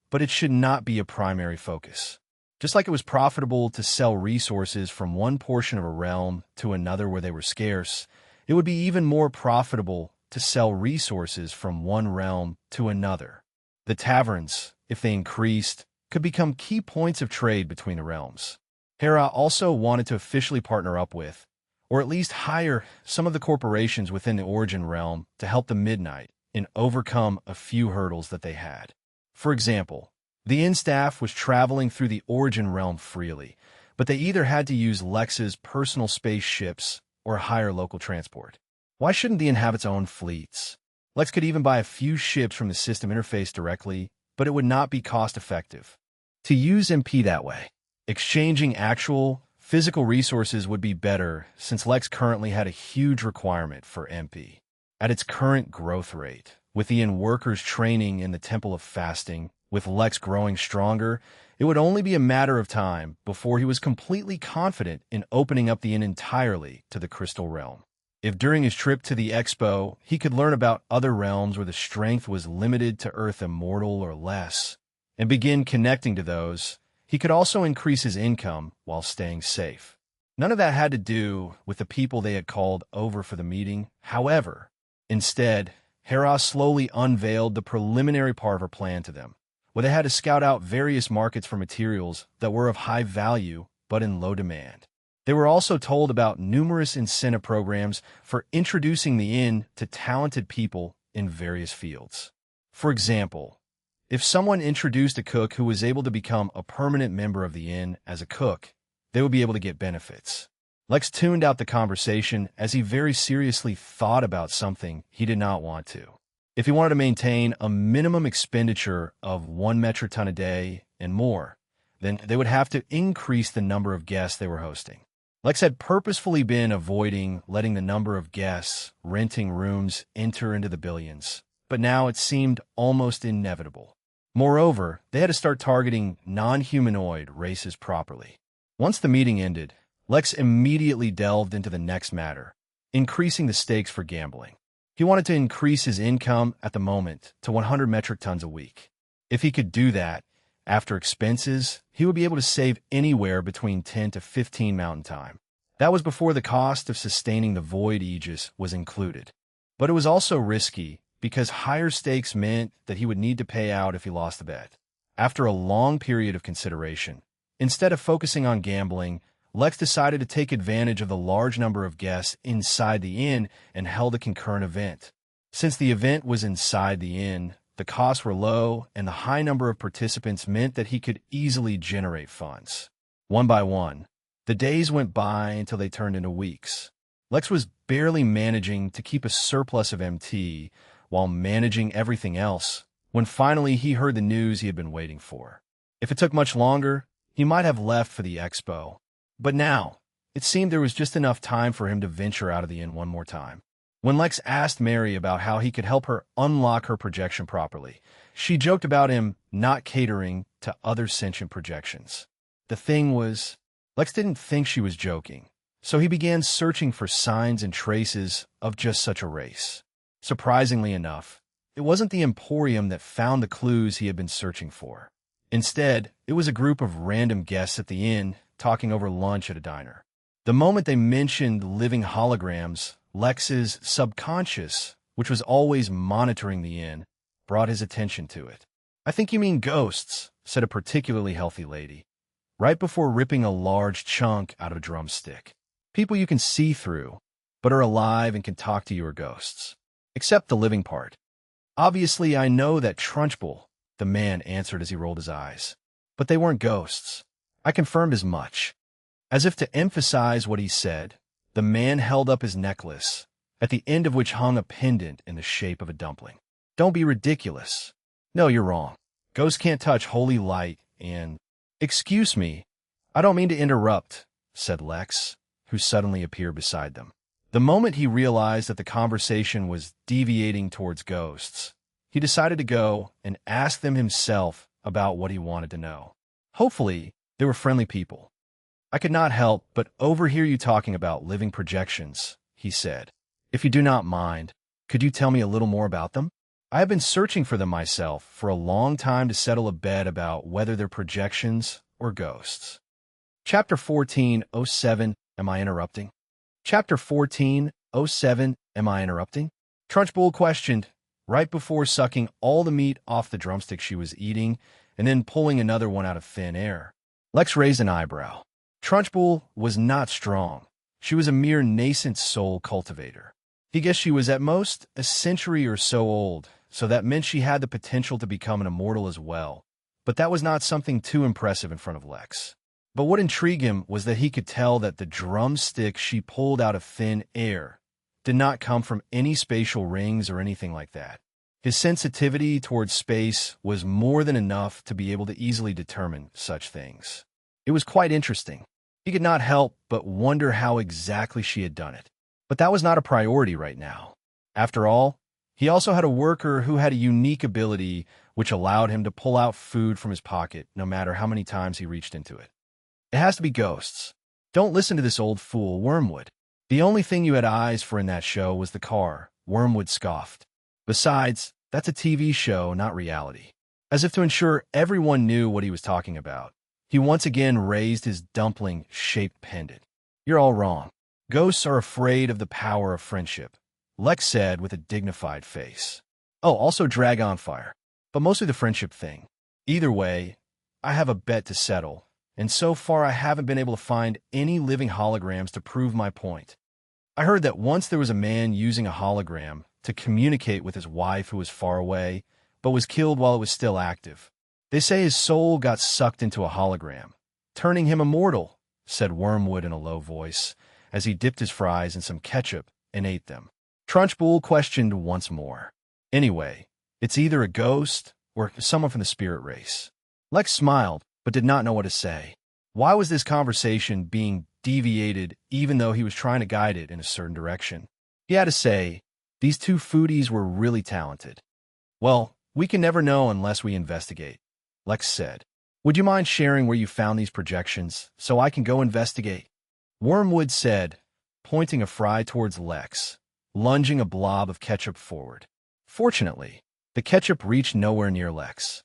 but it should not be a primary focus. Just like it was profitable to sell resources from one portion of a realm to another where they were scarce, it would be even more profitable to sell resources from one realm to another. The taverns, if they increased, could become key points of trade between the realms. Hera also wanted to officially partner up with, or at least hire some of the corporations within the Origin realm to help the Midnight and overcome a few hurdles that they had. For example, the inn staff was traveling through the Origin realm freely, but they either had to use Lex's personal space ships or hire local transport. Why shouldn't the inn have its own fleets? Lex could even buy a few ships from the system interface directly, but it would not be cost-effective to use MP that way. Exchanging actual, physical resources would be better since Lex currently had a huge requirement for MP. At its current growth rate, with the inn workers training in the Temple of Fasting, with Lex growing stronger, it would only be a matter of time before he was completely confident in opening up the inn entirely to the Crystal Realm. If during his trip to the Expo, he could learn about other realms where the strength was limited to Earth Immortal or less, and begin connecting to those, he could also increase his income while staying safe. None of that had to do with the people they had called over for the meeting. However, instead, Hera slowly unveiled the preliminary part of her plan to them, where they had to scout out various markets for materials that were of high value but in low demand. They were also told about numerous incentive programs for introducing the inn to talented people in various fields. For example, if someone introduced a cook who was able to become a permanent member of the inn as a cook, they would be able to get benefits. Lex tuned out the conversation as he very seriously thought about something he did not want to. If he wanted to maintain a minimum expenditure of 1 metric ton a day and more, then they would have to increase the number of guests they were hosting. Lex had purposefully been avoiding letting the number of guests renting rooms enter into the billions, but now it seemed almost inevitable. Moreover, they had to start targeting non-humanoid races properly. Once the meeting ended, Lex immediately delved into the next matter, increasing the stakes for gambling. He wanted to increase his income at the moment to 100 metric tons a week. If he could do that, after expenses, he would be able to save anywhere between 10 to 15 mountain time. That was before the cost of sustaining the Void Aegis was included. But it was also risky because higher stakes meant that he would need to pay out if he lost the bet. After a long period of consideration, instead of focusing on gambling, Lex decided to take advantage of the large number of guests inside the inn and held a concurrent event. Since the event was inside the inn, the costs were low, and the high number of participants meant that he could easily generate funds. One by one, the days went by until they turned into weeks. Lex was barely managing to keep a surplus of MT while managing everything else, when finally he heard the news he had been waiting for. If it took much longer, he might have left for the expo. But now, it seemed there was just enough time for him to venture out of the inn one more time. When Lex asked Mary about how he could help her unlock her projection properly, she joked about him not catering to other sentient projections. The thing was, Lex didn't think she was joking, so he began searching for signs and traces of just such a race. Surprisingly enough, it wasn't the Emporium that found the clues he had been searching for. Instead, it was a group of random guests at the inn talking over lunch at a diner. The moment they mentioned living holograms, Lex's subconscious, which was always monitoring the inn, brought his attention to it. "I think you mean ghosts," said a particularly healthy lady, right before ripping a large chunk out of a drumstick. "People you can see through, but are alive and can talk to you are ghosts. Except the living part." "Obviously, I know that, Trunchbull," the man answered as he rolled his eyes. "But they weren't ghosts. I confirmed as much." As if to emphasize what he said, the man held up his necklace, at the end of which hung a pendant in the shape of a dumpling. "Don't be ridiculous." "No, you're wrong. Ghosts can't touch holy light and—" "Excuse me, I don't mean to interrupt," said Lex, who suddenly appeared beside them. The moment he realized that the conversation was deviating towards ghosts, he decided to go and ask them himself about what he wanted to know. Hopefully, they were friendly people. "I could not help but overhear you talking about living projections," he said. "If you do not mind, could you tell me a little more about them? I have been searching for them myself for a long time to settle a bet about whether they're projections or ghosts." Chapter 14:07 Am I interrupting? Chapter 14:07 Am I interrupting? Trunchbull questioned, right before sucking all the meat off the drumstick she was eating and then pulling another one out of thin air. Lex raised an eyebrow. Trunchbull was not strong. She was a mere nascent soul cultivator. He guessed she was at most a century or so old, so that meant she had the potential to become an immortal as well. But that was not something too impressive in front of Lex. But what intrigued him was that he could tell that the drumstick she pulled out of thin air did not come from any spatial rings or anything like that. His sensitivity towards space was more than enough to be able to easily determine such things. It was quite interesting. He could not help but wonder how exactly she had done it. But that was not a priority right now. After all, he also had a worker who had a unique ability which allowed him to pull out food from his pocket no matter how many times he reached into it. It has to be ghosts. Don't listen to this old fool, Wormwood. The only thing you had eyes for in that show was the car, Wormwood scoffed. Besides, that's a TV show, not reality. As if to ensure everyone knew what he was talking about, he once again raised his dumpling-shaped pendant. You're all wrong. Ghosts are afraid of the power of friendship, Lex said with a dignified face. Oh, also Dragon Fire, but mostly the friendship thing. Either way, I have a bet to settle, and so far I haven't been able to find any living holograms to prove my point. I heard that once there was a man using a hologram to communicate with his wife who was far away, but was killed while it was still active. They say his soul got sucked into a hologram, turning him immortal, said Wormwood in a low voice, as he dipped his fries in some ketchup and ate them. Trunchbull questioned once more. Anyway, it's either a ghost or someone from the spirit race. Lex smiled, but did not know what to say. Why was this conversation being deviated even though he was trying to guide it in a certain direction? He had to say, these two foodies were really talented. Well, we can never know unless we investigate, Lex said. Would you mind sharing where you found these projections so I can go investigate? Wormwood said, pointing a fry towards Lex, lunging a blob of ketchup forward. Fortunately, the ketchup reached nowhere near Lex.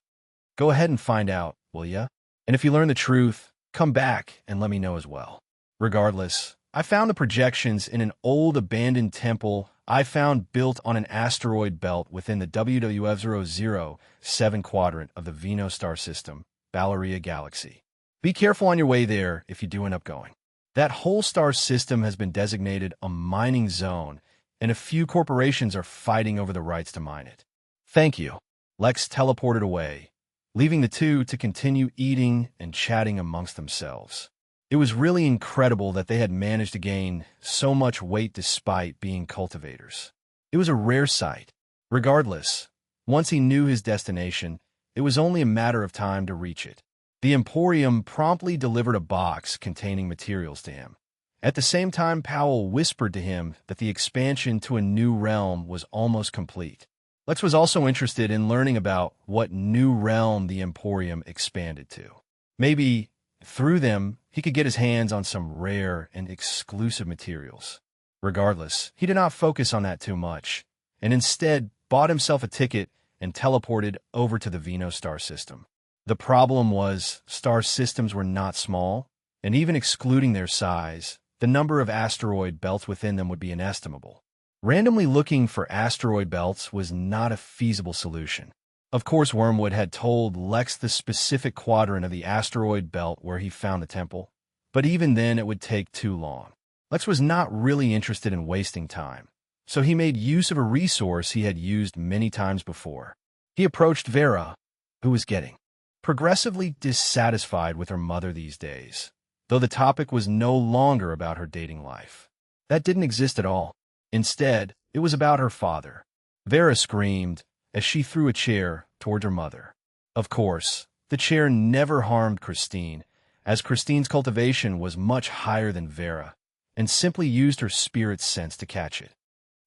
Go ahead and find out, will ya? And if you learn the truth, come back and let me know as well. Regardless, I found the projections in an old abandoned temple I found built on an asteroid belt within the WWF-007 quadrant of the Vino star system, Balleria Galaxy. Be careful on your way there if you do end up going. That whole star system has been designated a mining zone, and a few corporations are fighting over the rights to mine it. Thank you. Lex teleported away, leaving the two to continue eating and chatting amongst themselves. It was really incredible that they had managed to gain so much weight despite being cultivators. It was a rare sight. Regardless, once he knew his destination, it was only a matter of time to reach it. The Emporium promptly delivered a box containing materials to him. At the same time, Powell whispered to him that the expansion to a new realm was almost complete. Lex was also interested in learning about what new realm the Emporium expanded to. Maybe, through them, he could get his hands on some rare and exclusive materials. Regardless, he did not focus on that too much, and instead bought himself a ticket and teleported over to the Vino star system. The problem was, star systems were not small, and even excluding their size, the number of asteroid belts within them would be inestimable. Randomly looking for asteroid belts was not a feasible solution. Of course, Wormwood had told Lex the specific quadrant of the asteroid belt where he found the temple, but even then it would take too long. Lex was not really interested in wasting time, so he made use of a resource he had used many times before. He approached Vera, who was getting progressively dissatisfied with her mother these days, though the topic was no longer about her dating life. That didn't exist at all. Instead, it was about her father. Vera screamed as she threw a chair toward her mother. Of course, the chair never harmed Christine, as Christine's cultivation was much higher than Vera, and simply used her spirit sense to catch it.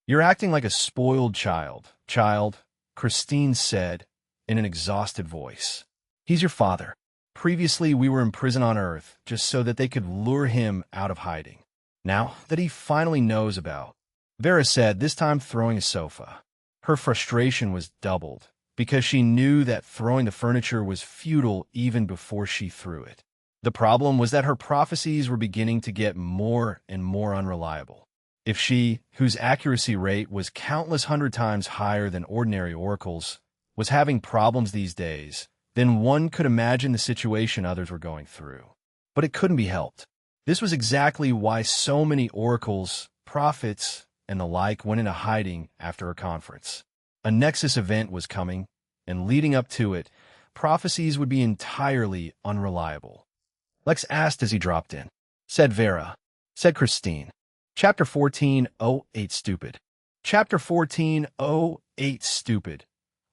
You're acting like a spoiled child, Christine said in an exhausted voice. He's your father. Previously, we were in prison on Earth just so that they could lure him out of hiding. Now that he finally knows about, Vera said, this time throwing a sofa. Her frustration was doubled, because she knew that throwing the furniture was futile even before she threw it. The problem was that her prophecies were beginning to get more and more unreliable. If she, whose accuracy rate was countless hundred times higher than ordinary oracles, was having problems these days, then one could imagine the situation others were going through. But it couldn't be helped. This was exactly why so many oracles, prophets, and the like went into hiding after a conference. A Nexus event was coming, and leading up to it, prophecies would be entirely unreliable. Lex asked as he dropped in. Said Vera. Said Christine. Chapter 1408 Stupid. Chapter 1408 Stupid.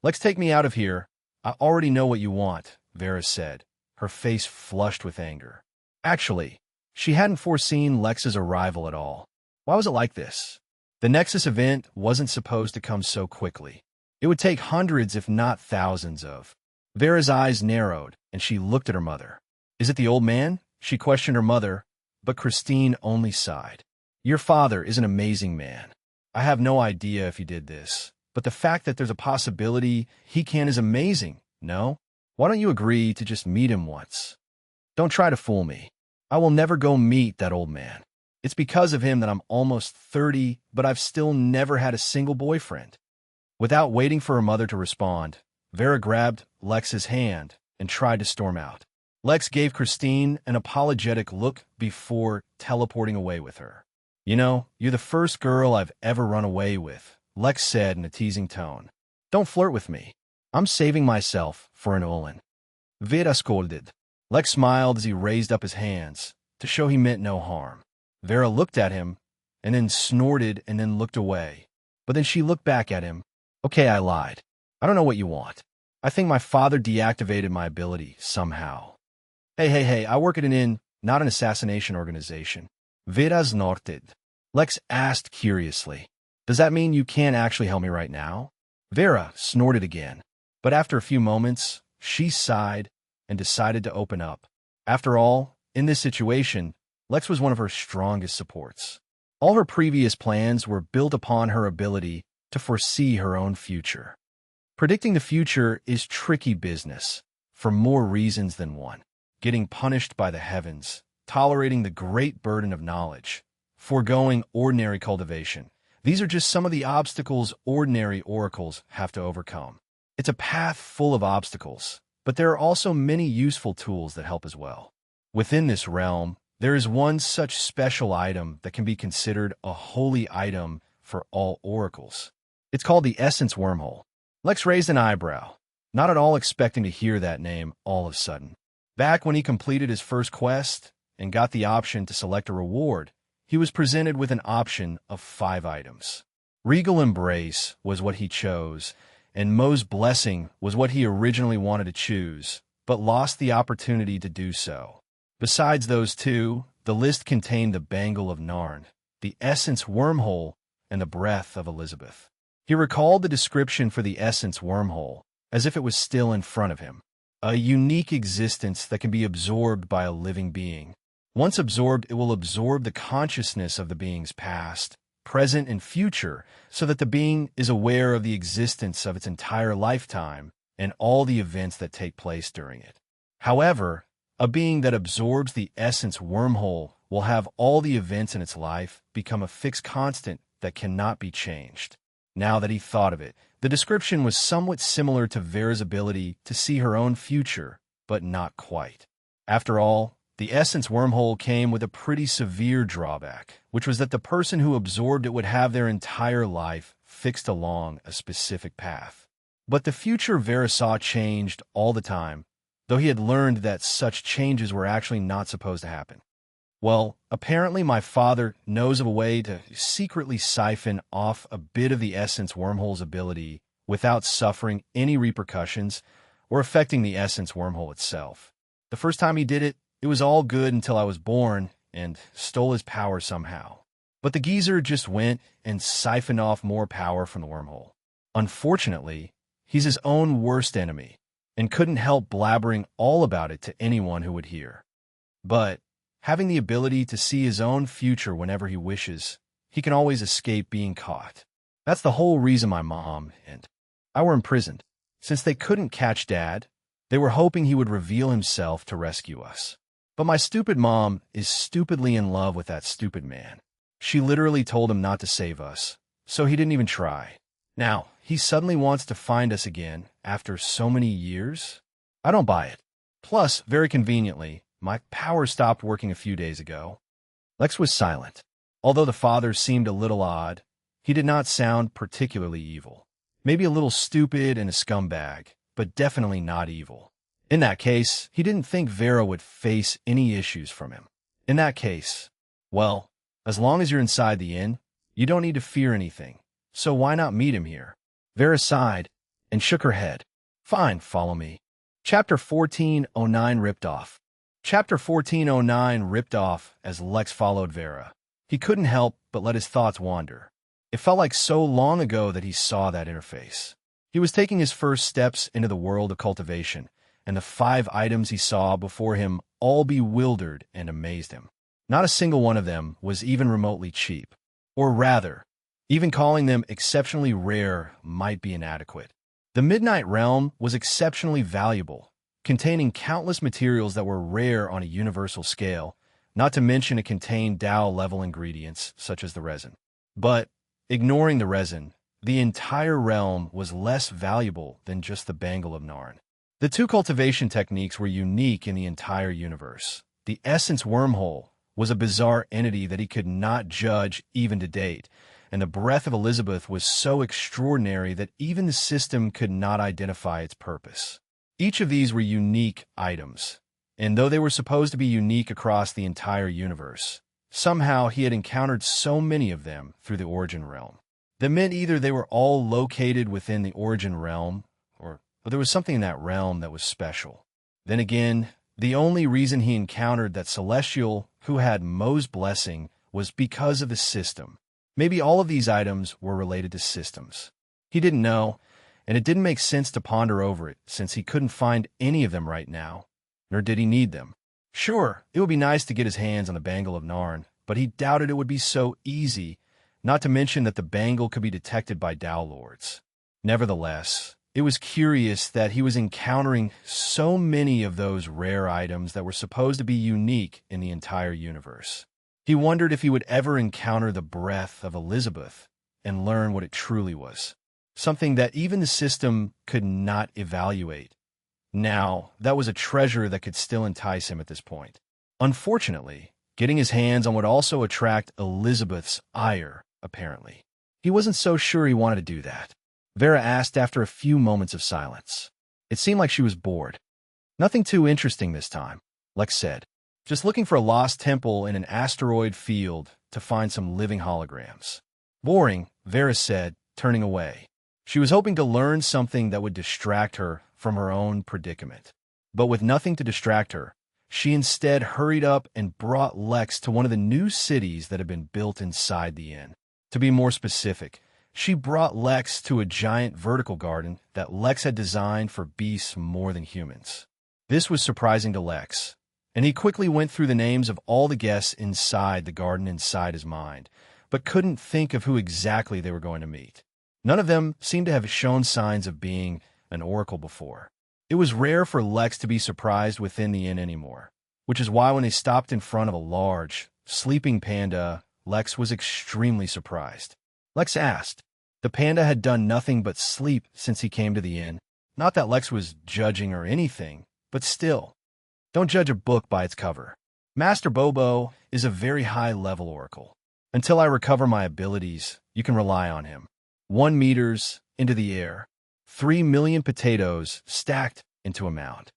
Lex, take me out of here. I already know what you want, Vera said, her face flushed with anger. Actually, she hadn't foreseen Lex's arrival at all. Why was it like this? The Nexus event wasn't supposed to come so quickly. It would take hundreds, if not thousands of. Vera's eyes narrowed, and she looked at her mother. Is it the old man? She questioned her mother, but Christine only sighed. Your father is an amazing man. I have no idea if he did this, but the fact that there's a possibility he can is amazing, no? Why don't you agree to just meet him once? Don't try to fool me. I will never go meet that old man. It's because of him that I'm almost 30, but I've still never had a single boyfriend. Without waiting for her mother to respond, Vera grabbed Lex's hand and tried to storm out. Lex gave Christine an apologetic look before teleporting away with her. You know, you're the first girl I've ever run away with, Lex said in a teasing tone. Don't flirt with me. I'm saving myself for an Olin. Vera scolded. Lex smiled as he raised up his hands to show he meant no harm. Vera looked at him and then snorted and then looked away. But then she looked back at him. Okay, I lied. I don't know what you want. I think my father deactivated my ability somehow. Hey, I work at an inn, not an assassination organization. Vera snorted. Lex asked curiously. Does that mean you can't actually help me right now? Vera snorted again. But after a few moments, she sighed and decided to open up. After all, in this situation, Lex was one of her strongest supports. All her previous plans were built upon her ability to foresee her own future. Predicting the future is tricky business, for more reasons than one. Getting punished by the heavens, tolerating the great burden of knowledge, foregoing ordinary cultivation. These are just some of the obstacles ordinary oracles have to overcome. It's a path full of obstacles, but there are also many useful tools that help as well. Within this realm, there is one such special item that can be considered a holy item for all oracles. It's called the Essence Wormhole. Lex raised an eyebrow, not at all expecting to hear that name all of a sudden. Back when he completed his first quest and got the option to select a reward, he was presented with an option of 5 items. Regal Embrace was what he chose, and Mo's Blessing was what he originally wanted to choose, but lost the opportunity to do so. Besides those two, the list contained the Bangle of Narn, the Essence Wormhole, and the Breath of Elizabeth. He recalled the description for the Essence Wormhole as if it was still in front of him. A unique existence that can be absorbed by a living being. Once absorbed, it will absorb the consciousness of the being's past, present, and future, so that the being is aware of the existence of its entire lifetime and all the events that take place during it. However, a being that absorbs the Essence Wormhole will have all the events in its life become a fixed constant that cannot be changed. Now that he thought of it, the description was somewhat similar to Vera's ability to see her own future, but not quite. After all, the Essence Wormhole came with a pretty severe drawback, which was that the person who absorbed it would have their entire life fixed along a specific path. But the future Vera saw changed all the time, though he had learned that such changes were actually not supposed to happen. Well, apparently my father knows of a way to secretly siphon off a bit of the Essence Wormhole's ability without suffering any repercussions or affecting the Essence Wormhole itself. The first time he did it, it was all good until I was born and stole his power somehow. But the geezer just went and siphoned off more power from the wormhole. Unfortunately, he's his own worst enemy and couldn't help blabbering all about it to anyone who would hear. But having the ability to see his own future whenever he wishes, he can always escape being caught. That's the whole reason my mom and I were imprisoned. Since they couldn't catch Dad, they were hoping he would reveal himself to rescue us. But my stupid mom is stupidly in love with that stupid man. She literally told him not to save us, so he didn't even try. Now, he suddenly wants to find us again after so many years? I don't buy it. Plus, very conveniently, my power stopped working a few days ago. Lex was silent. Although the father seemed a little odd, he did not sound particularly evil. Maybe a little stupid and a scumbag, but definitely not evil. In that case, he didn't think Vera would face any issues from him. In that case, well, As long as you're inside the inn, you don't need to fear anything. So why not meet him here? Vera sighed and shook her head. Fine, follow me. Chapter 1409 Ripped Off. Chapter 1409 ripped off as Lex followed Vera. He couldn't help but let his thoughts wander. It felt like so long ago that he saw that interface. He was taking his first steps into the world of cultivation, and the 5 items he saw before him all bewildered and amazed him. Not a single one of them was even remotely cheap. Or rather, even calling them exceptionally rare might be inadequate. The Midnight Realm was exceptionally valuable, containing countless materials that were rare on a universal scale, not to mention it contained Tao-level ingredients, such as the resin. But, ignoring the resin, the entire realm was less valuable than just the Bangle of Narn. The 2 cultivation techniques were unique in the entire universe. The Essence Wormhole was a bizarre entity that he could not judge even to date, and the Breath of Elizabeth was so extraordinary that even the system could not identify its purpose. Each of these were unique items, and though they were supposed to be unique across the entire universe, somehow he had encountered so many of them through the Origin Realm. That meant either they were all located within the Origin Realm, or there was something in that realm that was special. Then again, the only reason he encountered that Celestial who had Mo's blessing was because of the system. Maybe all of these items were related to systems. He didn't know, and it didn't make sense to ponder over it since he couldn't find any of them right now, nor did he need them. Sure, it would be nice to get his hands on the Bangle of Narn, but he doubted it would be so easy, not to mention that the bangle could be detected by Tao Lords. Nevertheless, it was curious that he was encountering so many of those rare items that were supposed to be unique in the entire universe. He wondered if he would ever encounter the Breath of Elizabeth and learn what it truly was, something that even the system could not evaluate. Now, that was a treasure that could still entice him at this point. Unfortunately, getting his hands on would also attract Elizabeth's ire, apparently. He wasn't so sure he wanted to do that. Vera asked after a few moments of silence. It seemed like she was bored. Nothing too interesting this time, Lex said. Just looking for a lost temple in an asteroid field to find some living holograms. Boring, Vera said, turning away. She was hoping to learn something that would distract her from her own predicament. But with nothing to distract her, she instead hurried up and brought Lex to one of the new cities that had been built inside the inn. To be more specific, she brought Lex to a giant vertical garden that Lex had designed for beasts more than humans. This was surprising to Lex, and he quickly went through the names of all the guests inside the garden inside his mind, but couldn't think of who exactly they were going to meet. None of them seemed to have shown signs of being an oracle before. It was rare for Lex to be surprised within the inn anymore, which is why when they stopped in front of a large, sleeping panda, Lex was extremely surprised. Lex asked. The panda had done nothing but sleep since he came to the inn. Not that Lex was judging or anything, but still. Don't judge a book by its cover. Master Bobo is a very high-level oracle. Until I recover my abilities, you can rely on him. 1 meters into the air. 3 million potatoes stacked into a mound.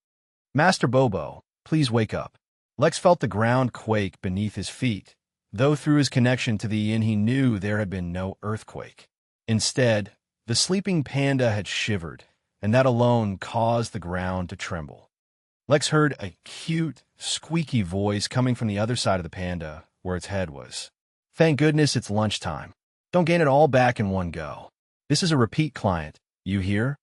Master Bobo, please wake up. Lex felt the ground quake beneath his feet, though through his connection to the inn he knew there had been no earthquake. Instead, the sleeping panda had shivered, and that alone caused the ground to tremble. Lex heard a cute, squeaky voice coming from the other side of the panda, where its head was. Thank goodness it's lunchtime. Don't gain it all back in one go. This is a repeat client, you hear?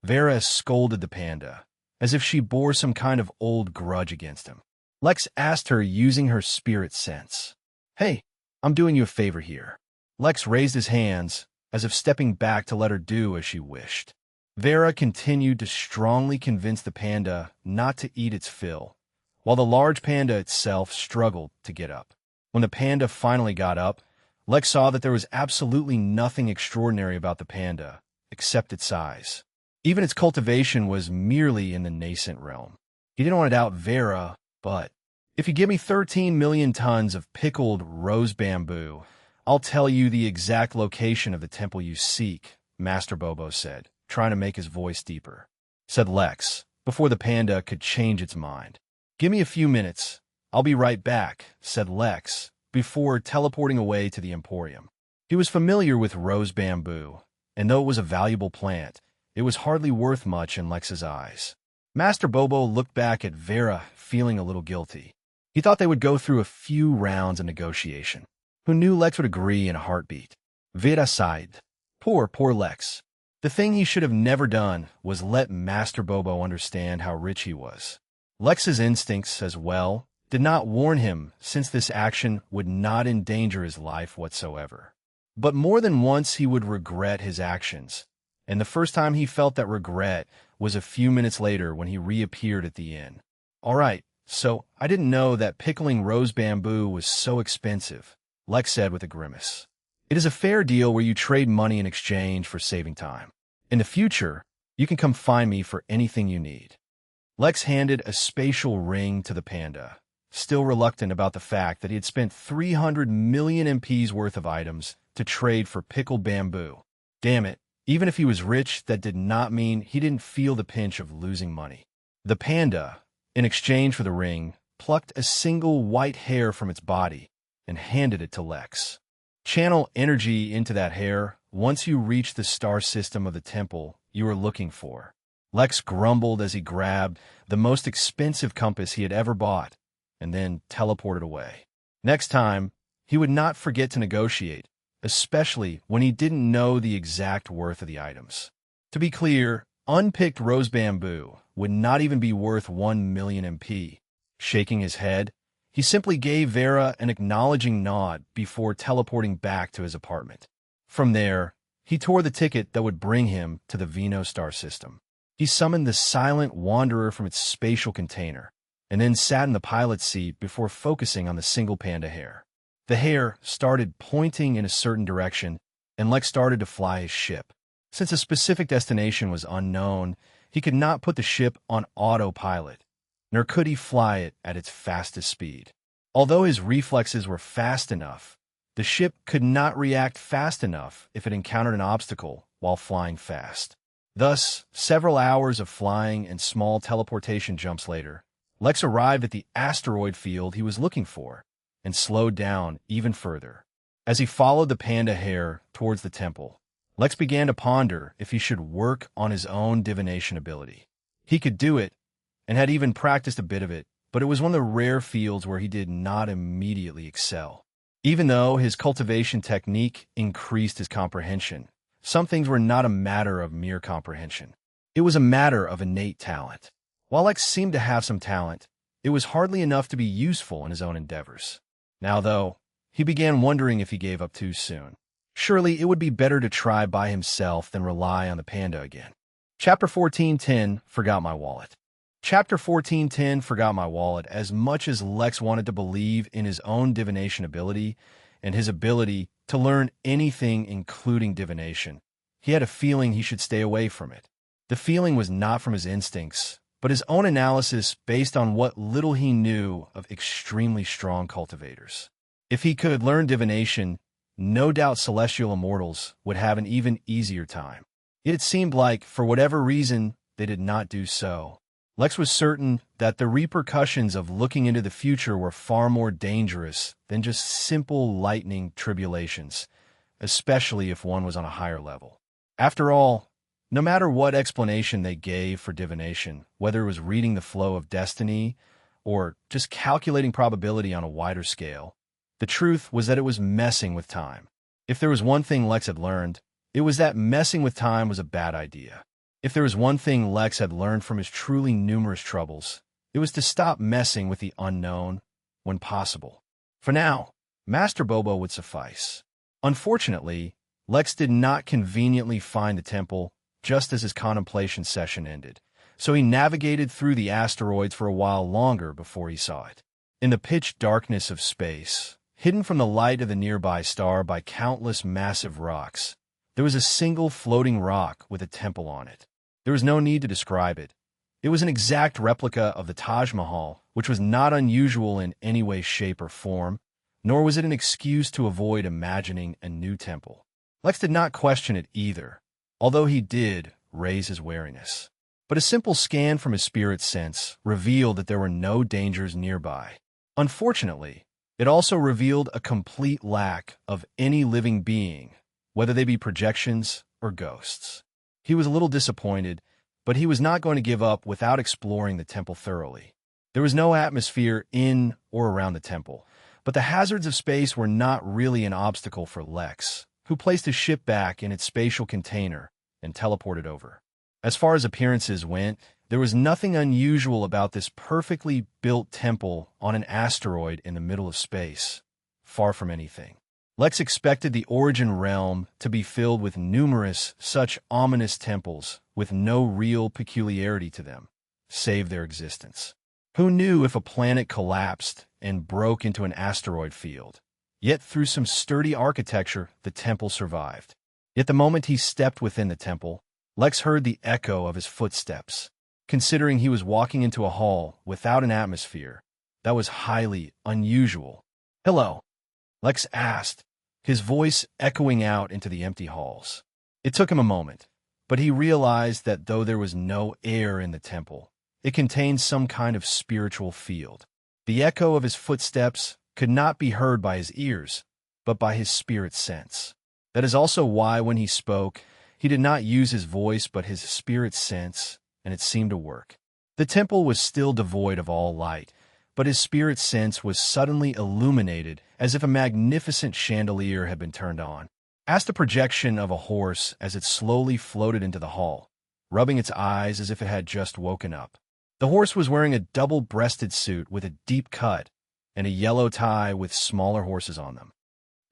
Vera scolded the panda, as if she bore some kind of old grudge against him. Lex asked her using her spirit sense. Hey, I'm doing you a favor here. Lex raised his hands, as if stepping back to let her do as she wished. Vera continued to strongly convince the panda not to eat its fill, while the large panda itself struggled to get up. When the panda finally got up, Lex saw that there was absolutely nothing extraordinary about the panda, except its size. Even its cultivation was merely in the nascent realm. He didn't want to doubt Vera, but if you give me 13 million tons of pickled rose bamboo, I'll tell you the exact location of the temple you seek, Master Bobo said, trying to make his voice deeper. Said Lex, before the panda could change its mind. Give me a few minutes. I'll be right back, said Lex, before teleporting away to the Emporium. He was familiar with rose bamboo, and though it was a valuable plant, it was hardly worth much in Lex's eyes. Master Bobo looked back at Vera, feeling a little guilty. He thought they would go through a few rounds of negotiation. Who knew Lex would agree in a heartbeat? Vera sighed. Poor Lex. The thing he should have never done was let Master Bobo understand how rich he was. Lex's instincts, as well, did not warn him, since this action would not endanger his life whatsoever. But more than once he would regret his actions, and the first time he felt that regret was a few minutes later when he reappeared at the inn. All right, so I didn't know that pickling rose bamboo was so expensive, Lex said with a grimace. It is a fair deal where you trade money in exchange for saving time. In the future, you can come find me for anything you need. Lex handed a spatial ring to the panda, still reluctant about the fact that he had spent 300 million MPs worth of items to trade for pickled bamboo. Damn it, even if he was rich, that did not mean he didn't feel the pinch of losing money. The panda, in exchange for the ring, plucked a single white hair from its body and handed it to Lex. Channel energy into that hair once you reach the star system of the temple you were looking for. Lex grumbled as he grabbed the most expensive compass he had ever bought and then teleported away. Next time, he would not forget to negotiate, especially when he didn't know the exact worth of the items. To be clear, unpicked rose bamboo would not even be worth 1 million MP. Shaking his head, he simply gave Vera an acknowledging nod before teleporting back to his apartment. From there, he tore the ticket that would bring him to the Vino star system. He summoned the silent wanderer from its spatial container, and then sat in the pilot's seat before focusing on the single panda hair. The hair started pointing in a certain direction, and Lex started to fly his ship. Since a specific destination was unknown, he could not put the ship on autopilot, nor could he fly it at its fastest speed. Although his reflexes were fast enough, the ship could not react fast enough if it encountered an obstacle while flying fast. Thus, several hours of flying and small teleportation jumps later, Lex arrived at the asteroid field he was looking for and slowed down even further. As he followed the panda hair towards the temple, Lex began to ponder if he should work on his own divination ability. He could do it, and had even practiced a bit of it, but it was one of the rare fields where he did not immediately excel. Even though his cultivation technique increased his comprehension, some things were not a matter of mere comprehension. It was a matter of innate talent. While Lex seemed to have some talent, it was hardly enough to be useful in his own endeavors. Now, though, he began wondering if he gave up too soon. Surely it would be better to try by himself than rely on the panda again. Chapter 14:10 Forgot My Wallet. Chapter 14:10 Forgot My Wallet. As much as Lex wanted to believe in his own divination ability and his ability to learn anything including divination, he had a feeling he should stay away from it. The feeling was not from his instincts, but his own analysis based on what little he knew of extremely strong cultivators. If he could learn divination, no doubt celestial immortals would have an even easier time. Yet it seemed like, for whatever reason, they did not do so. Lex was certain that the repercussions of looking into the future were far more dangerous than just simple lightning tribulations, especially if one was on a higher level. After all, no matter what explanation they gave for divination, whether it was reading the flow of destiny or just calculating probability on a wider scale, the truth was that it was messing with time. If there was one thing Lex had learned, it was that messing with time was a bad idea. If there was one thing Lex had learned from his truly numerous troubles, it was to stop messing with the unknown when possible. For now, Master Bobo would suffice. Unfortunately, Lex did not conveniently find the temple just as his contemplation session ended, so he navigated through the asteroids for a while longer before he saw it. In the pitch darkness of space, hidden from the light of the nearby star by countless massive rocks, there was a single floating rock with a temple on it. There was no need to describe it. It was an exact replica of the Taj Mahal, which was not unusual in any way, shape, or form, nor was it an excuse to avoid imagining a new temple. Lex did not question it either, although he did raise his wariness. But a simple scan from his spirit sense revealed that there were no dangers nearby. Unfortunately, It also revealed a complete lack of any living being, whether they be projections or ghosts. He was a little disappointed, but he was not going to give up without exploring the temple thoroughly. There was no atmosphere in or around the temple, but the hazards of space were not really an obstacle for Lex, who placed his ship back in its spatial container and teleported over. As far as appearances went, there was nothing unusual about this perfectly built temple on an asteroid in the middle of space. Far from anything. Lex expected the Origin realm to be filled with numerous such ominous temples with no real peculiarity to them, save their existence. Who knew if a planet collapsed and broke into an asteroid field? Yet through some sturdy architecture, the temple survived. Yet the moment he stepped within the temple, Lex heard the echo of his footsteps. Considering he was walking into a hall without an atmosphere, that was highly unusual. "Hello?" Lex asked, his voice echoing out into the empty halls. It took him a moment, but he realized that though there was no air in the temple, it contained some kind of spiritual field. The echo of his footsteps could not be heard by his ears, but by his spirit sense. That is also why when he spoke, he did not use his voice but his spirit sense, and it seemed to work. The temple was still devoid of all light, but his spirit sense was suddenly illuminated as if a magnificent chandelier had been turned on. Asked the projection of a horse as it slowly floated into the hall, rubbing its eyes as if it had just woken up. The horse was wearing a double-breasted suit with a deep cut and a yellow tie with smaller horses on them.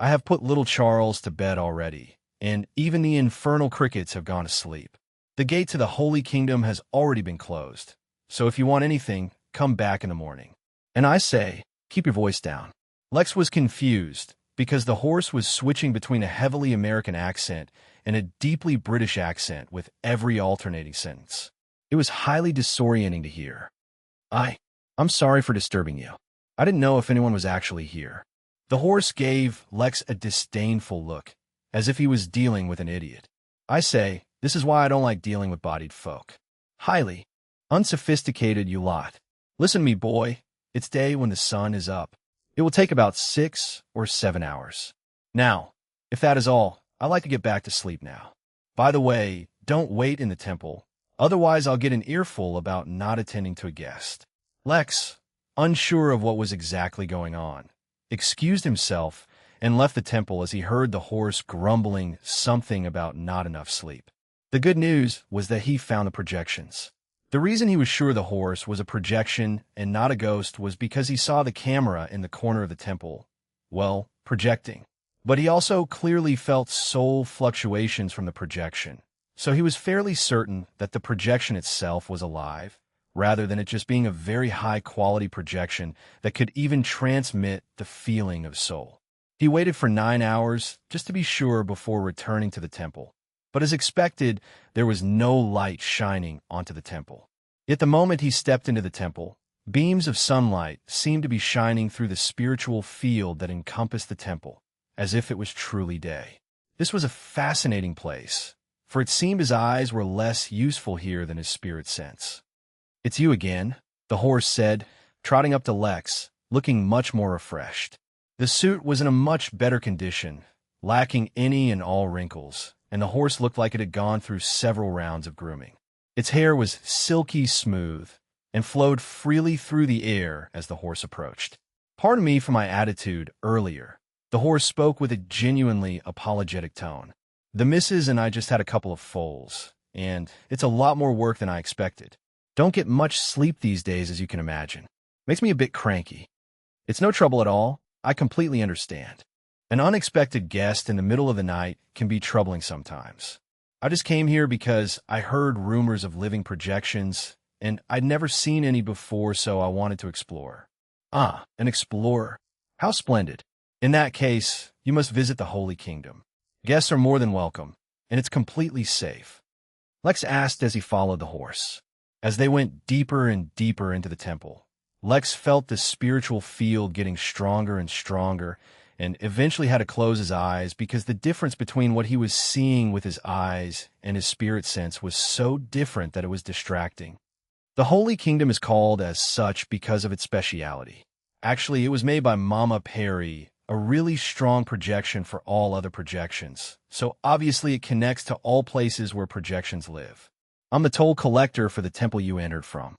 "I have put little Charles to bed already, and even the infernal crickets have gone to sleep. The gate to the Holy Kingdom has already been closed, so if you want anything, come back in the morning. And I say, keep your voice down." Lex was confused because the horse was switching between a heavily American accent and a deeply British accent with every alternating sentence. It was highly disorienting to hear. I'm sorry for disturbing you. I didn't know if anyone was actually here." The horse gave Lex a disdainful look, as if he was dealing with an idiot. "I say, this is why I don't like dealing with bodied folk. Highly unsophisticated you lot. Listen me, boy, it's day when the sun is up. It will take about 6 or 7 hours. Now, if that is all, I'd like to get back to sleep now. By the way, don't wait in the temple, otherwise I'll get an earful about not attending to a guest." Lex, unsure of what was exactly going on, excused himself and left the temple as he heard the horse grumbling something about not enough sleep. The good news was that he found the projections. The reason he was sure the horse was a projection and not a ghost was because he saw the camera in the corner of the temple, well, projecting. But he also clearly felt soul fluctuations from the projection, so he was fairly certain that the projection itself was alive, rather than it just being a very high-quality projection that could even transmit the feeling of soul. He waited for 9 hours just to be sure before returning to the temple. But as expected, there was no light shining onto the temple. Yet the moment he stepped into the temple, beams of sunlight seemed to be shining through the spiritual field that encompassed the temple, as if it was truly day. This was a fascinating place, for it seemed his eyes were less useful here than his spirit sense. "It's you again," the horse said, trotting up to Lex, looking much more refreshed. The suit was in a much better condition, lacking any and all wrinkles, and the horse looked like it had gone through several rounds of grooming. Its hair was silky smooth and flowed freely through the air as the horse approached. "Pardon me for my attitude earlier." The horse spoke with a genuinely apologetic tone. "The missus and I just had a couple of foals, and it's a lot more work than I expected. Don't get much sleep these days, as you can imagine. Makes me a bit cranky. It's no trouble at all. I completely understand. An unexpected guest in the middle of the night can be troubling sometimes. I just came here because I heard rumors of living projections, and I'd never seen any before, so I wanted to explore." "Ah, an explorer. How splendid. In that case, you must visit the Holy Kingdom. Guests are more than welcome, and it's completely safe," Lex asked as he followed the horse. As they went deeper and deeper into the temple, Lex felt the spiritual field getting stronger and stronger, and eventually had to close his eyes because the difference between what he was seeing with his eyes and his spirit sense was so different that it was distracting. The Holy Kingdom is called as such because of its speciality. Actually, it was made by Mama Perry, a really strong projection for all other projections. So obviously it connects to all places where projections live. I'm the toll collector for the temple you entered from.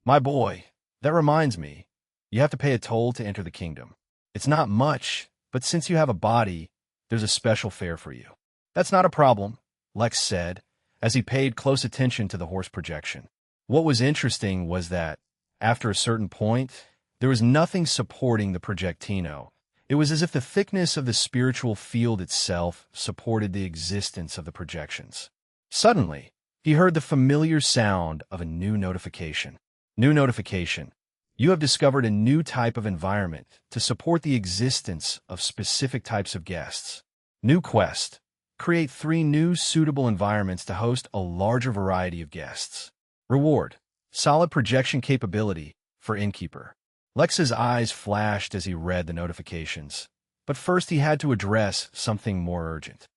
My boy, that reminds me, you have to pay a toll to enter the kingdom. It's not much, but since you have a body, there's a special fare for you. That's not a problem, Lex said, as he paid close attention to the horse projection. What was interesting was that, after a certain point, there was nothing supporting the projectino. It was as if the thickness of the spiritual field itself supported the existence of the projections. Suddenly, he heard the familiar sound of a new notification. New notification. You have discovered a new type of environment to support the existence of specific types of guests. New quest. Create 3 new suitable environments to host a larger variety of guests. Reward. Solid projection capability for Innkeeper. Lex's eyes flashed as he read the notifications, but first he had to address something more urgent.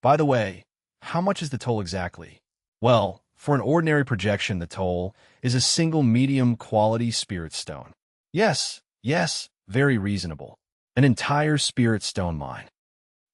By the way, how much is the toll exactly? Well, for an ordinary projection, the toll is a single medium quality spirit stone. Yes, very reasonable. An entire spirit stone mine.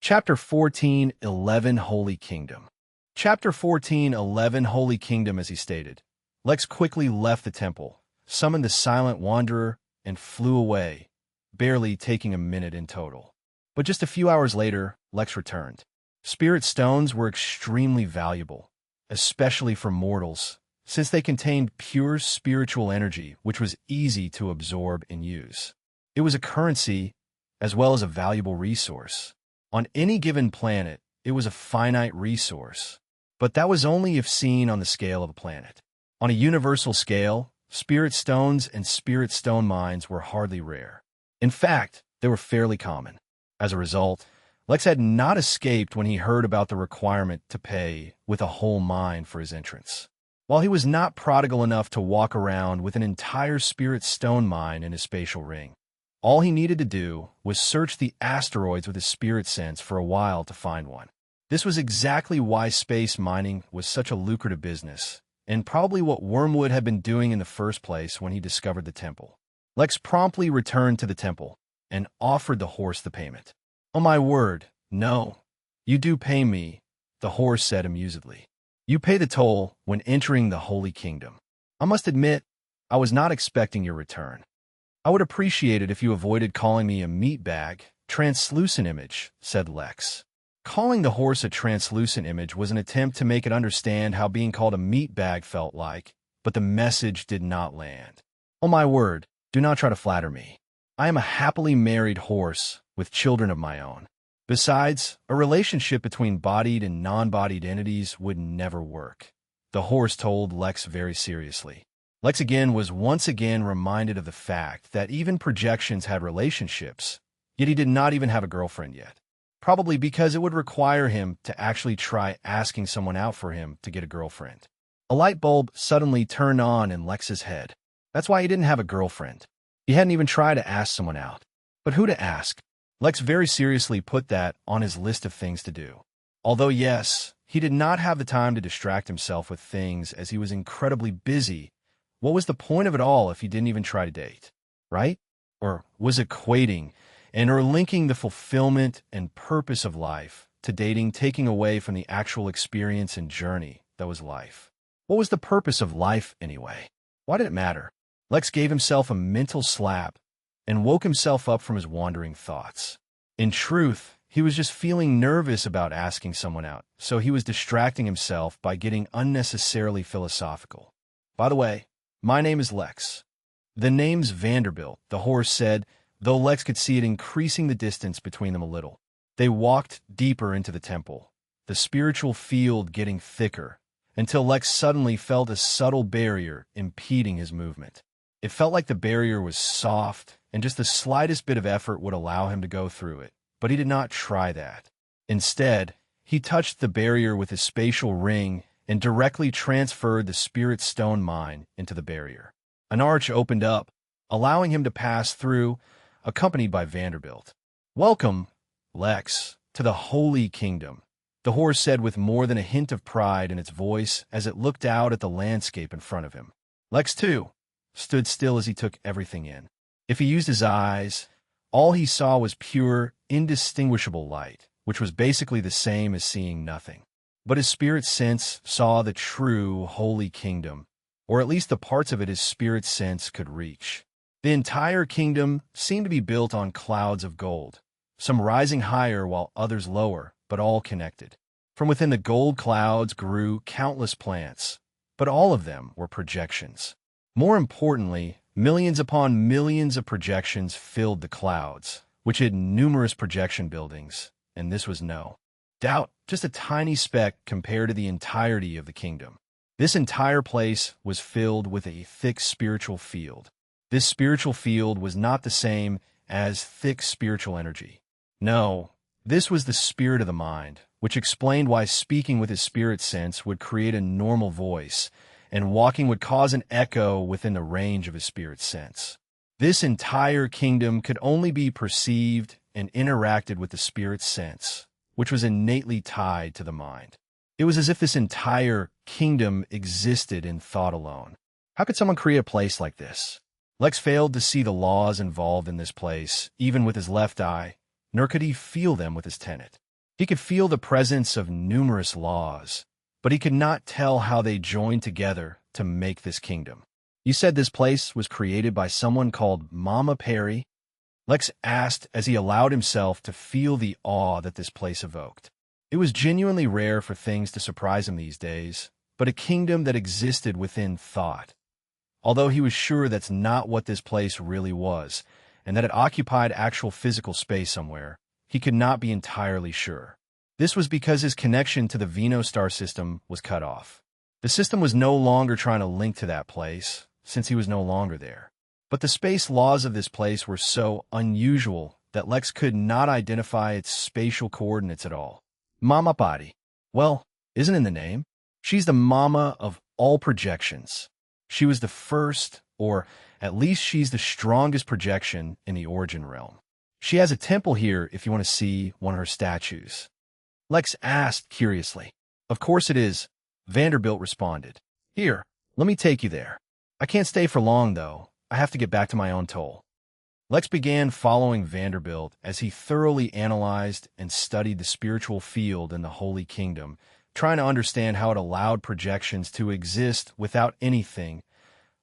Chapter 14:11 Holy Kingdom. Chapter 14:11 Holy Kingdom, as he stated. Lex quickly left the temple, summoned the Silent Wanderer, and flew away, barely taking a minute in total. But just a few hours later, Lex returned. Spirit stones were extremely valuable, especially for mortals, since they contained pure spiritual energy which was easy to absorb and use. It was a currency as well as a valuable resource. On any given planet, it was a finite resource, but that was only if seen on the scale of a planet. On a universal scale, spirit stones and spirit stone mines were hardly rare. In fact, they were fairly common. As a result, Lex had not escaped when he heard about the requirement to pay with a whole mine for his entrance. While he was not prodigal enough to walk around with an entire spirit stone mine in his spatial ring, all he needed to do was search the asteroids with his spirit sense for a while to find one. This was exactly why space mining was such a lucrative business, and probably what Wormwood had been doing in the first place when he discovered the temple. Lex promptly returned to the temple and offered the horse the payment. "Oh my word, no. You do pay me," the horse said amusedly. "You pay the toll when entering the Holy Kingdom. I must admit, I was not expecting your return. I would appreciate it if you avoided calling me a meatbag, translucent image," said Lex. Calling the horse a translucent image was an attempt to make it understand how being called a meatbag felt like, but the message did not land. "Oh my word, do not try to flatter me. I am a happily married horse with children of my own. Besides, a relationship between bodied and non-bodied entities would never work," the horse told Lex very seriously. Lex was once again reminded of the fact that even projections had relationships, yet he did not even have a girlfriend yet. Probably because it would require him to actually try asking someone out for him to get a girlfriend. A light bulb suddenly turned on in Lex's head. That's why he didn't have a girlfriend. He hadn't even tried to ask someone out. But who to ask? Lex very seriously put that on his list of things to do. Although yes, he did not have the time to distract himself with things as he was incredibly busy, what was the point of it all if he didn't even try to date? Right? Or was equating or linking the fulfillment and purpose of life to dating, taking away from the actual experience and journey that was life? What was the purpose of life anyway? Why did it matter? Lex gave himself a mental slap and woke himself up from his wandering thoughts. In truth, he was just feeling nervous about asking someone out, so he was distracting himself by getting unnecessarily philosophical. "By the way, my name is Lex." "The name's Vanderbilt," the horse said, though Lex could see it increasing the distance between them a little. They walked deeper into the temple, the spiritual field getting thicker, until Lex suddenly felt a subtle barrier impeding his movement. It felt like the barrier was soft, and just the slightest bit of effort would allow him to go through it, but he did not try that. Instead, he touched the barrier with his spatial ring and directly transferred the spirit stone mine into the barrier. An arch opened up, allowing him to pass through, accompanied by Vanderbilt. "Welcome, Lex, to the Holy Kingdom," the horse said with more than a hint of pride in its voice as it looked out at the landscape in front of him. Lex, too, stood still as he took everything in. If he used his eyes, all he saw was pure, indistinguishable light, which was basically the same as seeing nothing. But his spirit sense saw the true holy kingdom, or at least the parts of it his spirit sense could reach. The entire kingdom seemed to be built on clouds of gold, some rising higher while others lower, but all connected. From within the gold clouds grew countless plants, but all of them were projections. More importantly, millions upon millions of projections filled the clouds, which hid numerous projection buildings, and this was no doubt just a tiny speck compared to the entirety of the kingdom. This entire place was filled with a thick spiritual field. This spiritual field was not the same as thick spiritual energy. No, this was the spirit of the mind, which explained why speaking with his spirit sense would create a normal voice, and walking would cause an echo within the range of his spirit sense. This entire kingdom could only be perceived and interacted with the spirit sense, which was innately tied to the mind. It was as if this entire kingdom existed in thought alone. How could someone create a place like this? Lex failed to see the laws involved in this place, even with his left eye, nor could he feel them with his tenet. He could feel the presence of numerous laws, but he could not tell how they joined together to make this kingdom. You said this place was created by someone called Mama Perry? Lex asked as he allowed himself to feel the awe that this place evoked. It was genuinely rare for things to surprise him these days, but a kingdom that existed within thought. Although he was sure that's not what this place really was, and that it occupied actual physical space somewhere, he could not be entirely sure. This was because his connection to the Venus star system was cut off. The system was no longer trying to link to that place, since he was no longer there. But the space laws of this place were so unusual that Lex could not identify its spatial coordinates at all. Mama Pari. Well, isn't in the name? She's the mama of all projections. She was the first, or at least she's the strongest projection in the origin realm. She has a temple here if you want to see one of her statues. Lex asked curiously. Of course it is, Vanderbilt responded. Here, let me take you there. I can't stay for long, though. I have to get back to my own toll. Lex began following Vanderbilt as he thoroughly analyzed and studied the spiritual field in the Holy Kingdom, trying to understand how it allowed projections to exist without anything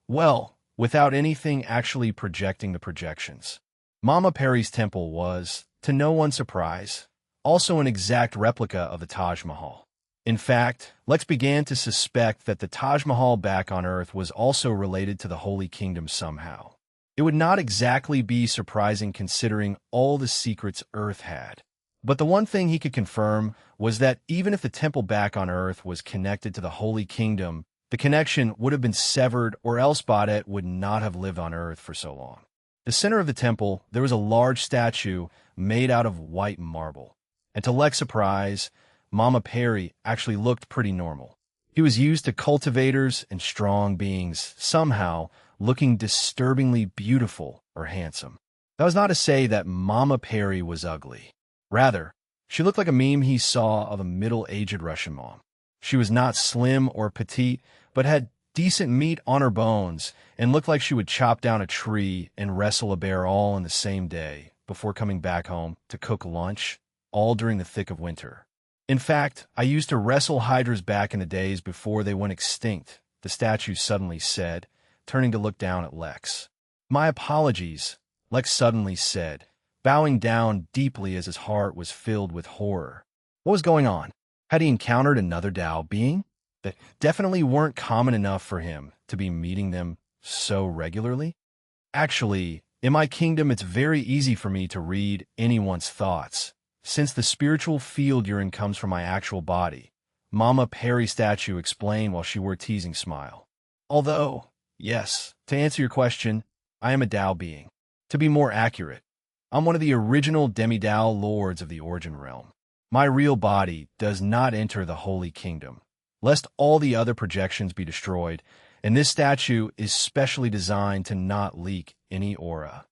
actually projecting the projections. Mama Perry's temple was, to no one's surprise, also an exact replica of the Taj Mahal. In fact, Lex began to suspect that the Taj Mahal back on Earth was also related to the Holy Kingdom somehow. It would not exactly be surprising considering all the secrets Earth had. But the one thing he could confirm was that even if the temple back on Earth was connected to the Holy Kingdom, the connection would have been severed or else Baudet would not have lived on Earth for so long. The center of the temple, there was a large statue made out of white marble. And to Lex's surprise, Mama Perry actually looked pretty normal. He was used to cultivators and strong beings, somehow looking disturbingly beautiful or handsome. That was not to say that Mama Perry was ugly. Rather, she looked like a meme he saw of a middle-aged Russian mom. She was not slim or petite, but had decent meat on her bones and looked like she would chop down a tree and wrestle a bear all in the same day before coming back home to cook lunch, all during the thick of winter. In fact, I used to wrestle hydras back in the days before they went extinct, the statue suddenly said, turning to look down at Lex. My apologies, Lex suddenly said, bowing down deeply as his heart was filled with horror. What was going on? Had he encountered another Tao being? That definitely weren't common enough for him to be meeting them so regularly? Actually, in my kingdom it's very easy for me to read anyone's thoughts, since the spiritual field you're in comes from my actual body, Mama Perry statue explained while she wore a teasing smile. Although, yes, to answer your question, I am a Tao being. To be more accurate, I'm one of the original demi-Tao lords of the origin realm. My real body does not enter the Holy Kingdom, lest all the other projections be destroyed, and this statue is specially designed to not leak any aura.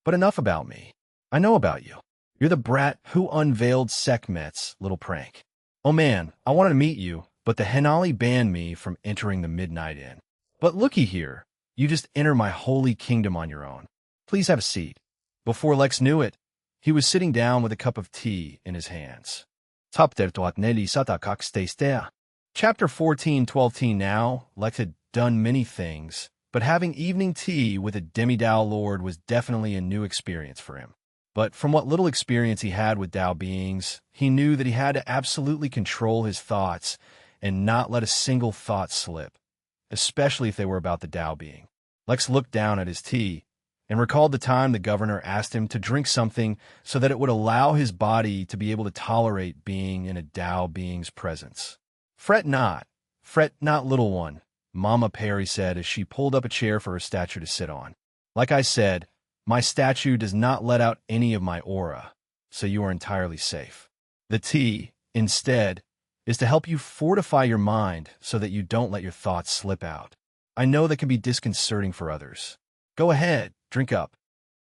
But enough about me. I know about you. You're the brat who unveiled Sekhmet's little prank. Oh man, I wanted to meet you, but the Henali banned me from entering the Midnight Inn. But looky here, you just enter my Holy Kingdom on your own. Please have a seat. Before Lex knew it, he was sitting down with a cup of tea in his hands. Chapter 14:12. Now, Lex had done many things, but having evening tea with a demi-Dao lord was definitely a new experience for him. But from what little experience he had with Dao beings, he knew that he had to absolutely control his thoughts and not let a single thought slip, especially if they were about the Dao being. Lex looked down at his tea and recalled the time the governor asked him to drink something so that it would allow his body to be able to tolerate being in a Dao being's presence. Fret not, little one," Mama Perry said as she pulled up a chair for her statue to sit on. "Like I said, my statue does not let out any of my aura, so you are entirely safe. The tea, instead, is to help you fortify your mind so that you don't let your thoughts slip out. I know that can be disconcerting for others. Go ahead, drink up."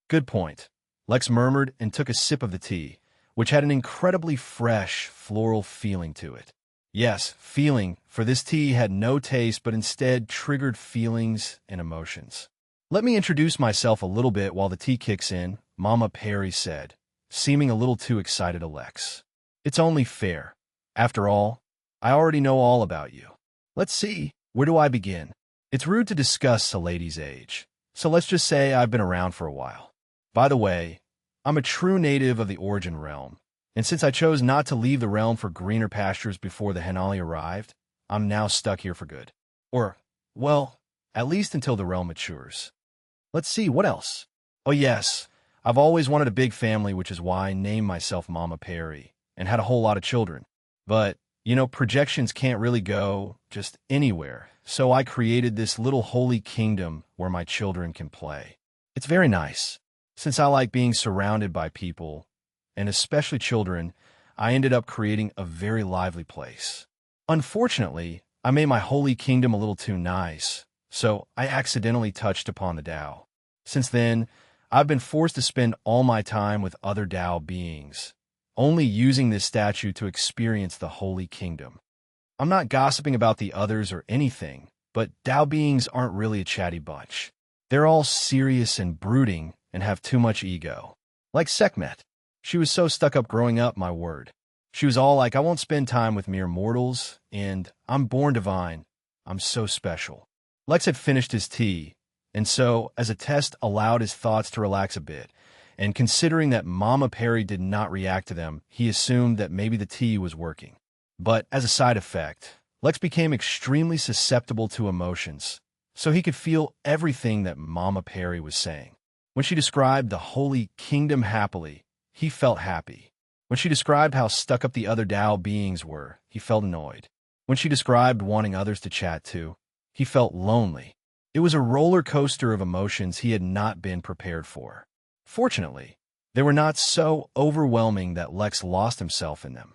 "Good point," Lex murmured and took a sip of the tea, which had an incredibly fresh, floral feeling to it. Yes, feeling, for this tea had no taste but instead triggered feelings and emotions. "Let me introduce myself a little bit while the tea kicks in," Mama Perry said, seeming a little too excited to Lex. "It's only fair. After all, I already know all about you. Let's see, where do I begin? It's rude to discuss a lady's age, so let's just say I've been around for a while. By the way, I'm a true native of the Origin Realm, and since I chose not to leave the realm for greener pastures before the Henali arrived, I'm now stuck here for good. Or, well, at least until the realm matures. Let's see, what else? Oh yes, I've always wanted a big family, which is why I named myself Mama Perry, and had a whole lot of children. But, projections can't really go just anywhere, so I created this little holy kingdom where my children can play. It's very nice. Since I like being surrounded by people, and especially children, I ended up creating a very lively place. Unfortunately, I made my holy kingdom a little too nice, so I accidentally touched upon the Tao. Since then, I've been forced to spend all my time with other Tao beings, only using this statue to experience the holy kingdom. I'm not gossiping about the others or anything, but Tao beings aren't really a chatty bunch. They're all serious and brooding and have too much ego. Like Sekhmet. She was so stuck up growing up, my word. She was all like, I won't spend time with mere mortals, and I'm born divine. I'm so special. Lex had finished his tea, and so, as a test, allowed his thoughts to relax a bit, and considering that Mama Perry did not react to them, he assumed that maybe the tea was working. But as a side effect, Lex became extremely susceptible to emotions, so he could feel everything that Mama Perry was saying. When she described the holy kingdom happily, he felt happy. When she described how stuck up the other Tao beings were, he felt annoyed. When she described wanting others to chat to, he felt lonely. It was a roller coaster of emotions he had not been prepared for. Fortunately, they were not so overwhelming that Lex lost himself in them.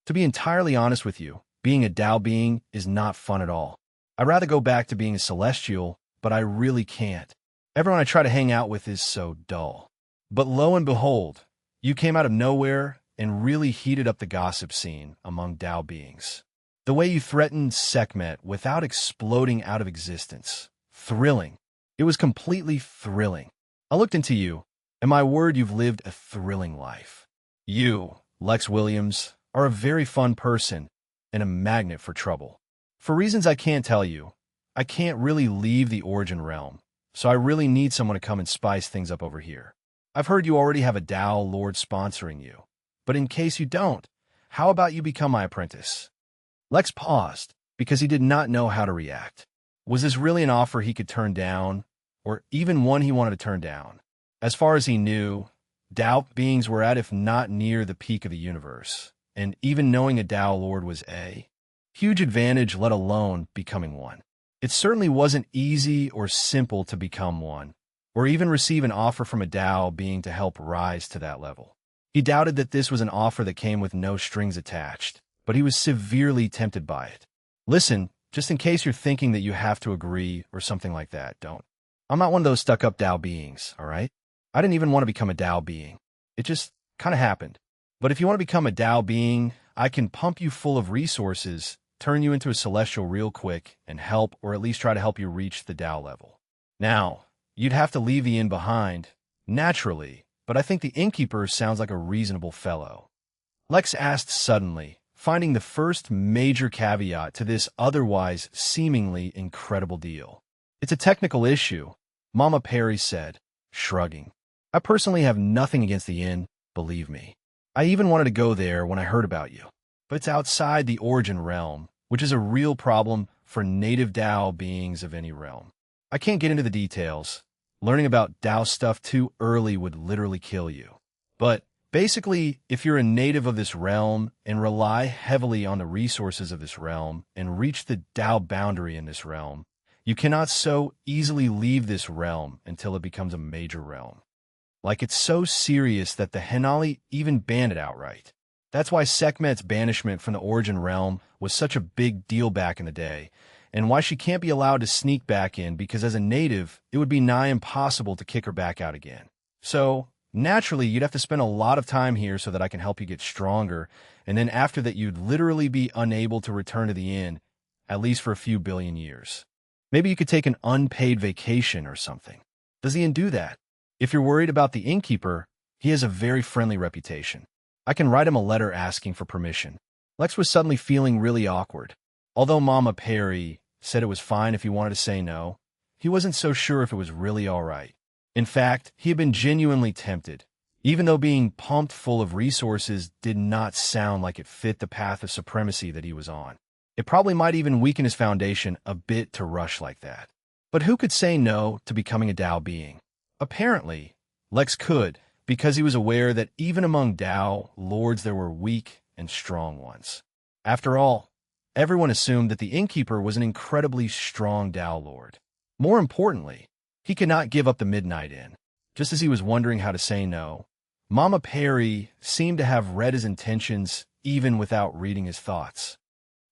To be entirely honest with you, being a Tao being is not fun at all. I'd rather go back to being a celestial, but I really can't. Everyone I try to hang out with is so dull. But lo and behold, you came out of nowhere and really heated up the gossip scene among Tao beings. The way you threatened Sekhmet without exploding out of existence. Thrilling. It was completely thrilling. I looked into you, and my word, you've lived a thrilling life. You, Lex Williams, are a very fun person and a magnet for trouble. For reasons I can't tell you, I can't really leave the Origin Realm, so I really need someone to come and spice things up over here. I've heard you already have a Tao Lord sponsoring you, but in case you don't, how about you become my apprentice? Lex paused, because he did not know how to react. Was this really an offer he could turn down, or even one he wanted to turn down? As far as he knew, Tao beings were at, if not near, the peak of the universe, and even knowing a Tao Lord was a huge advantage, let alone becoming one. It certainly wasn't easy or simple to become one, or even receive an offer from a Tao being to help rise to that level. He doubted that this was an offer that came with no strings attached, but he was severely tempted by it. Listen, just in case you're thinking that you have to agree or something like that, don't. I'm not one of those stuck-up Tao beings, all right? I didn't even want to become a Tao being. It just kind of happened. But if you want to become a Tao being, I can pump you full of resources, turn you into a celestial real quick, and help, or at least try to help you reach the Tao level. Now, you'd have to leave the inn behind, Naturally, but I think the innkeeper sounds like a reasonable fellow. Lex asked suddenly, finding the first major caveat to this otherwise seemingly incredible deal. It's a technical issue, Mama Perry said, shrugging. I personally have nothing against the inn, believe me. I even wanted to go there when I heard about you. But it's outside the origin realm, which is a real problem for native Dao beings of any realm. I can't get into the details. Learning about Dao stuff too early would literally kill you. But basically, if you're a native of this realm and rely heavily on the resources of this realm and reach the Dao boundary in this realm, you cannot so easily leave this realm until it becomes a major realm. Like, it's so serious that the Henali even banned it outright. That's why Sekhmet's banishment from the origin realm was such a big deal back in the day, and why she can't be allowed to sneak back in, because as a native, it would be nigh impossible to kick her back out again. So, naturally, you'd have to spend a lot of time here so that I can help you get stronger, and then after that you'd literally be unable to return to the inn, at least for a few billion years. Maybe you could take an unpaid vacation or something. Does the inn do that? If you're worried about the innkeeper, he has a very friendly reputation. I can write him a letter asking for permission. Lex was suddenly feeling really awkward. Although Mama Perry said it was fine if he wanted to say no, he wasn't so sure if it was really all right. In fact, he had been genuinely tempted, even though being pumped full of resources did not sound like it fit the path of supremacy that he was on. It probably might even weaken his foundation a bit to rush like that. But who could say no to becoming a Dao being? Apparently, Lex could, because he was aware that even among Dao lords there were weak and strong ones. After all, everyone assumed that the innkeeper was an incredibly strong Dao lord. More importantly, he could not give up the Midnight Inn. Just as he was wondering how to say no, Mama Perry seemed to have read his intentions even without reading his thoughts.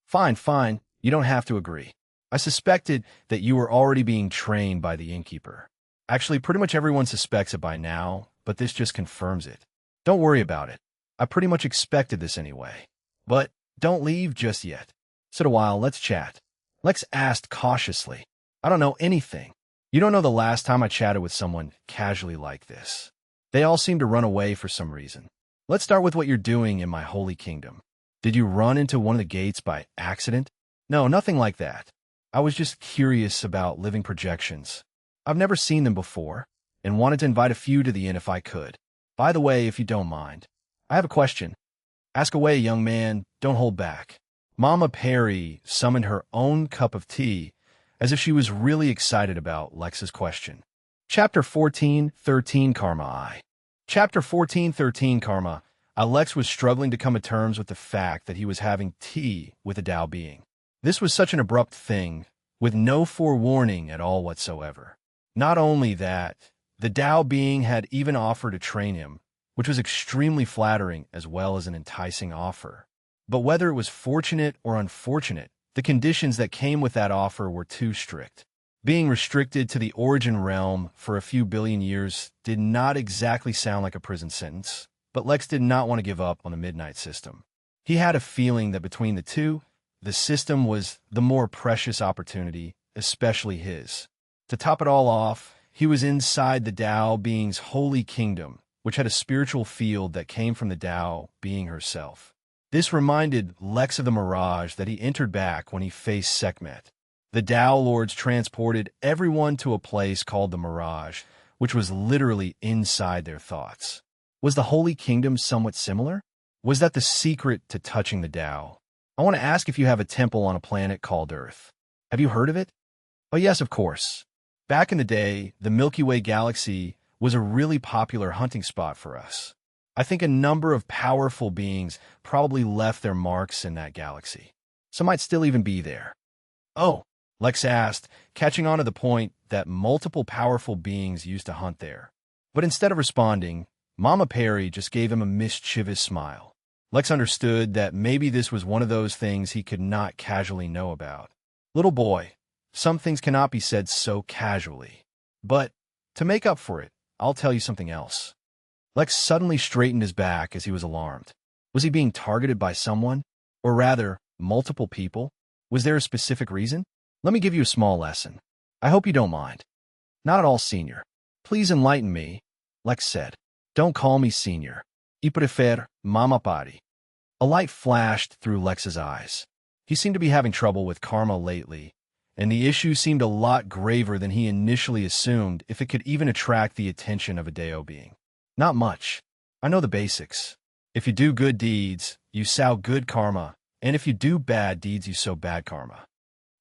Fine, you don't have to agree. I suspected that you were already being trained by the innkeeper. Actually, pretty much everyone suspects it by now, but this just confirms it. Don't worry about it. I pretty much expected this anyway. But don't leave just yet. Sit a while, let's chat. Lex asked cautiously. I don't know anything. You don't know the last time I chatted with someone casually like this. They all seem to run away for some reason. Let's start with what you're doing in my holy kingdom. Did you run into one of the gates by accident? No, nothing like that. I was just curious about living projections. I've never seen them before, and wanted to invite a few to the inn if I could. By the way, if you don't mind, I have a question. Ask away, young man. Don't hold back. Mama Perry summoned her own cup of tea, as if she was really excited about Lex's question. Chapter 14:13 Karma I. Chapter 14:13 Karma. Lex was struggling to come to terms with the fact that he was having tea with a Dao being. This was such an abrupt thing, with no forewarning at all whatsoever. Not only that, the Dao being had even offered to train him, which was extremely flattering as well as an enticing offer. But whether it was fortunate or unfortunate, the conditions that came with that offer were too strict. Being restricted to the origin realm for a few billion years did not exactly sound like a prison sentence, but Lex did not want to give up on the Midnight System. He had a feeling that between the two, the system was the more precious opportunity, especially his. To top it all off, he was inside the Dao being's holy kingdom, which had a spiritual field that came from the Dao being herself. This reminded Lex of the mirage that he entered back when he faced Sekhmet. The Dao lords transported everyone to a place called the Mirage, which was literally inside their thoughts. Was the Holy Kingdom somewhat similar? Was that the secret to touching the Dao? I want to ask if you have a temple on a planet called Earth. Have you heard of it? Oh yes, of course. Back in the day, the Milky Way galaxy was a really popular hunting spot for us. I think a number of powerful beings probably left their marks in that galaxy. Some might still even be there. Oh, Lex asked, catching on to the point that multiple powerful beings used to hunt there. But instead of responding, Mama Perry just gave him a mischievous smile. Lex understood that maybe this was one of those things he could not casually know about. Little boy, some things cannot be said so casually. But to make up for it, I'll tell you something else. Lex suddenly straightened his back as he was alarmed. Was he being targeted by someone? Or rather, multiple people? Was there a specific reason? Let me give you a small lesson. I hope you don't mind. Not at all, Senior. Please enlighten me. Lex said. Don't call me senior. Y prefer mama pari. A light flashed through Lex's eyes. He seemed to be having trouble with karma lately, and the issue seemed a lot graver than he initially assumed if it could even attract the attention of a Deo being. Not much. I know the basics. If you do good deeds, you sow good karma, and if you do bad deeds, you sow bad karma.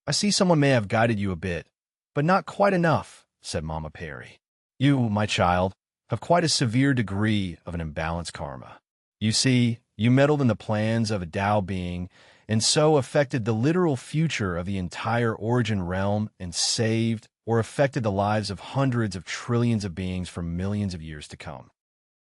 I see someone may have guided you a bit, but not quite enough, said Mama Perry. You, my child, have quite a severe degree of an imbalanced karma. You see, you meddled in the plans of a Tao being, and so affected the literal future of the entire origin realm and saved or affected the lives of hundreds of trillions of beings for millions of years to come.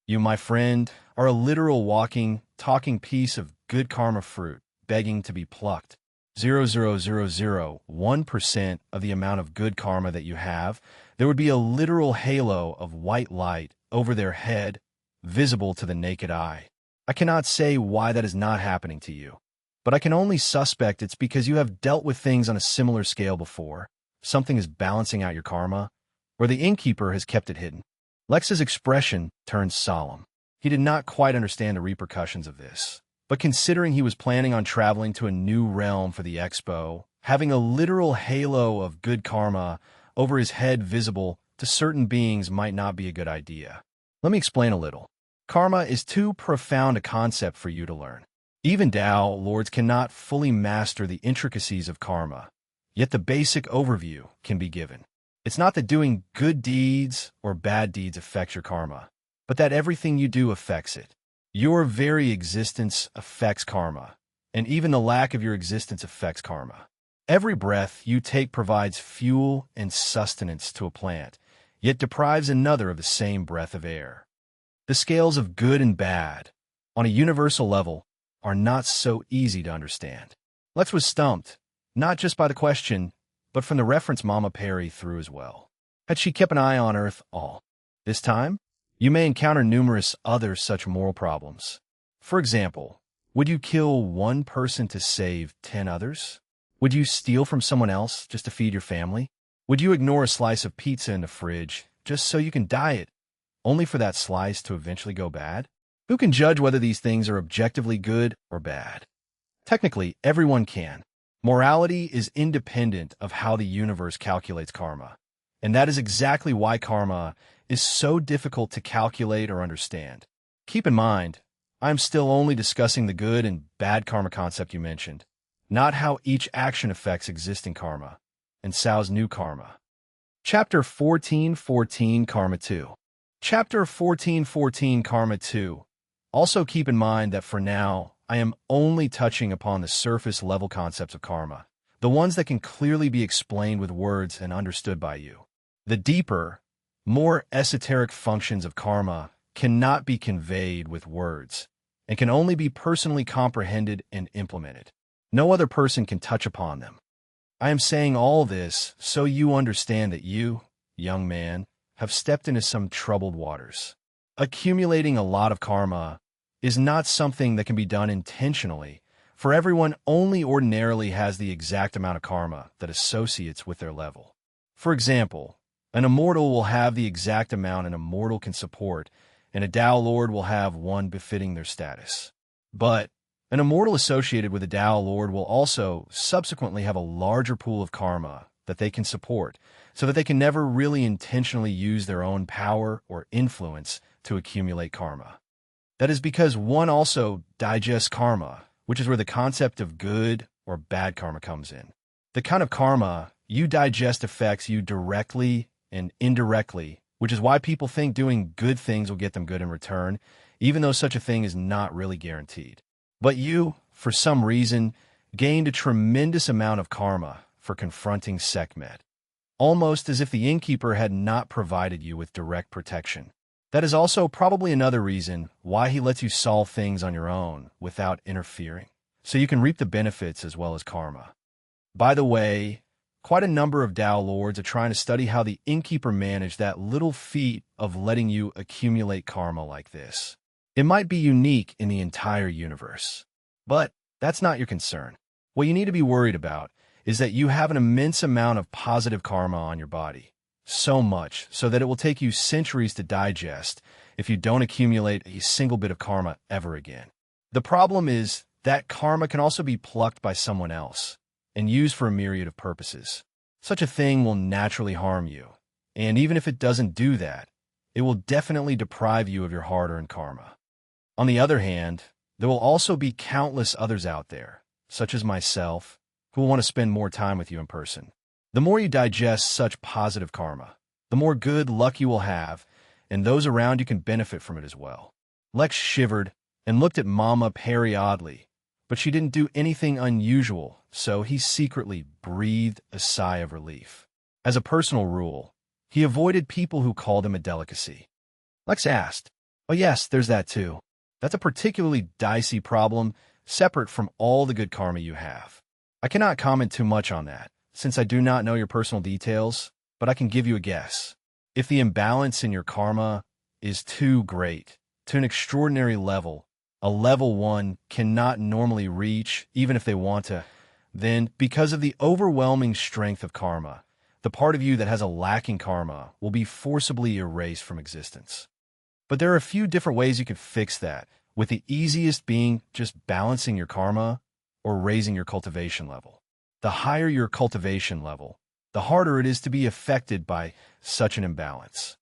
You, my friend, are a literal walking, talking piece of good karma fruit, begging to be plucked. 0.0001% of the amount of good karma that you have, there would be a literal halo of white light over their head, visible to the naked eye. I cannot say why that is not happening to you, but I can only suspect it's because you have dealt with things on a similar scale before. Something is balancing out your karma, or the innkeeper has kept it hidden. Lex's expression turned solemn. He did not quite understand the repercussions of this, but considering he was planning on traveling to a new realm for the expo, having a literal halo of good karma over his head visible to certain beings might not be a good idea. Let me explain a little. Karma is too profound a concept for you to learn. Even Tao lords cannot fully master the intricacies of karma, yet the basic overview can be given. It's not that doing good deeds or bad deeds affects your karma, but that everything you do affects it. Your very existence affects karma, and even the lack of your existence affects karma. Every breath you take provides fuel and sustenance to a plant, yet deprives another of the same breath of air. The scales of good and bad, on a universal level, are not so easy to understand. Lex was stumped, not just by the question, but from the reference Mama Perry threw as well. Had she kept an eye on Earth all this time? You may encounter numerous other such moral problems. For example, would you kill one person to save 10 others? Would you steal from someone else just to feed your family? Would you ignore a slice of pizza in the fridge just so you can diet, only for that slice to eventually go bad? Who can judge whether these things are objectively good or bad? Technically, everyone can. Morality is independent of how the universe calculates karma, and that is exactly why karma is so difficult to calculate or understand. Keep in mind, I am still only discussing the good and bad karma concept you mentioned, not how each action affects existing karma and sows new karma. Chapter 1414 Karma 2. Chapter 1414 Karma 2. Also keep in mind that for now, I am only touching upon the surface level concepts of karma, the ones that can clearly be explained with words and understood by you. The deeper, more esoteric functions of karma cannot be conveyed with words and can only be personally comprehended and implemented. No other person can touch upon them. I am saying all this so you understand that you, young man, have stepped into some troubled waters. Accumulating a lot of karma is not something that can be done intentionally, for everyone only ordinarily has the exact amount of karma that associates with their level. For example, an immortal will have the exact amount an immortal can support, and a Tao Lord will have one befitting their status. But an immortal associated with a Tao Lord will also subsequently have a larger pool of karma that they can support, so that they can never really intentionally use their own power or influence to accumulate karma. That is because one also digests karma, which is where the concept of good or bad karma comes in. The kind of karma you digest affects you directly and indirectly, which is why people think doing good things will get them good in return, even though such a thing is not really guaranteed. But you, for some reason, gained a tremendous amount of karma for confronting Sekhmet, almost as if the innkeeper had not provided you with direct protection. That is also probably another reason why he lets you solve things on your own without interfering, so you can reap the benefits as well as karma. By the way, quite a number of Tao Lords are trying to study how the innkeeper managed that little feat of letting you accumulate karma like this. It might be unique in the entire universe, but that's not your concern. What you need to be worried about is that you have an immense amount of positive karma on your body, so much so that it will take you centuries to digest if you don't accumulate a single bit of karma ever again. The problem is that karma can also be plucked by someone else and used for a myriad of purposes. Such a thing will naturally harm you, and even if it doesn't do that, it will definitely deprive you of your hard-earned karma. On the other hand, there will also be countless others out there, such as myself, who will want to spend more time with you in person. The more you digest such positive karma, the more good luck you will have, and those around you can benefit from it as well. Lex shivered and looked at Mama Perry oddly, but she didn't do anything unusual, so he secretly breathed a sigh of relief. As a personal rule, he avoided people who called him a delicacy. Lex asked, "Oh yes, there's that too. That's a particularly dicey problem, separate from all the good karma you have. I cannot comment too much on that, since I do not know your personal details, but I can give you a guess. If the imbalance in your karma is too great, to an extraordinary level, a level one cannot normally reach, even if they want to, then, because of the overwhelming strength of karma, the part of you that has a lacking karma will be forcibly erased from existence. But there are a few different ways you can fix that, with the easiest being just balancing your karma or raising your cultivation level. The higher your cultivation level, the harder it is to be affected by such an imbalance.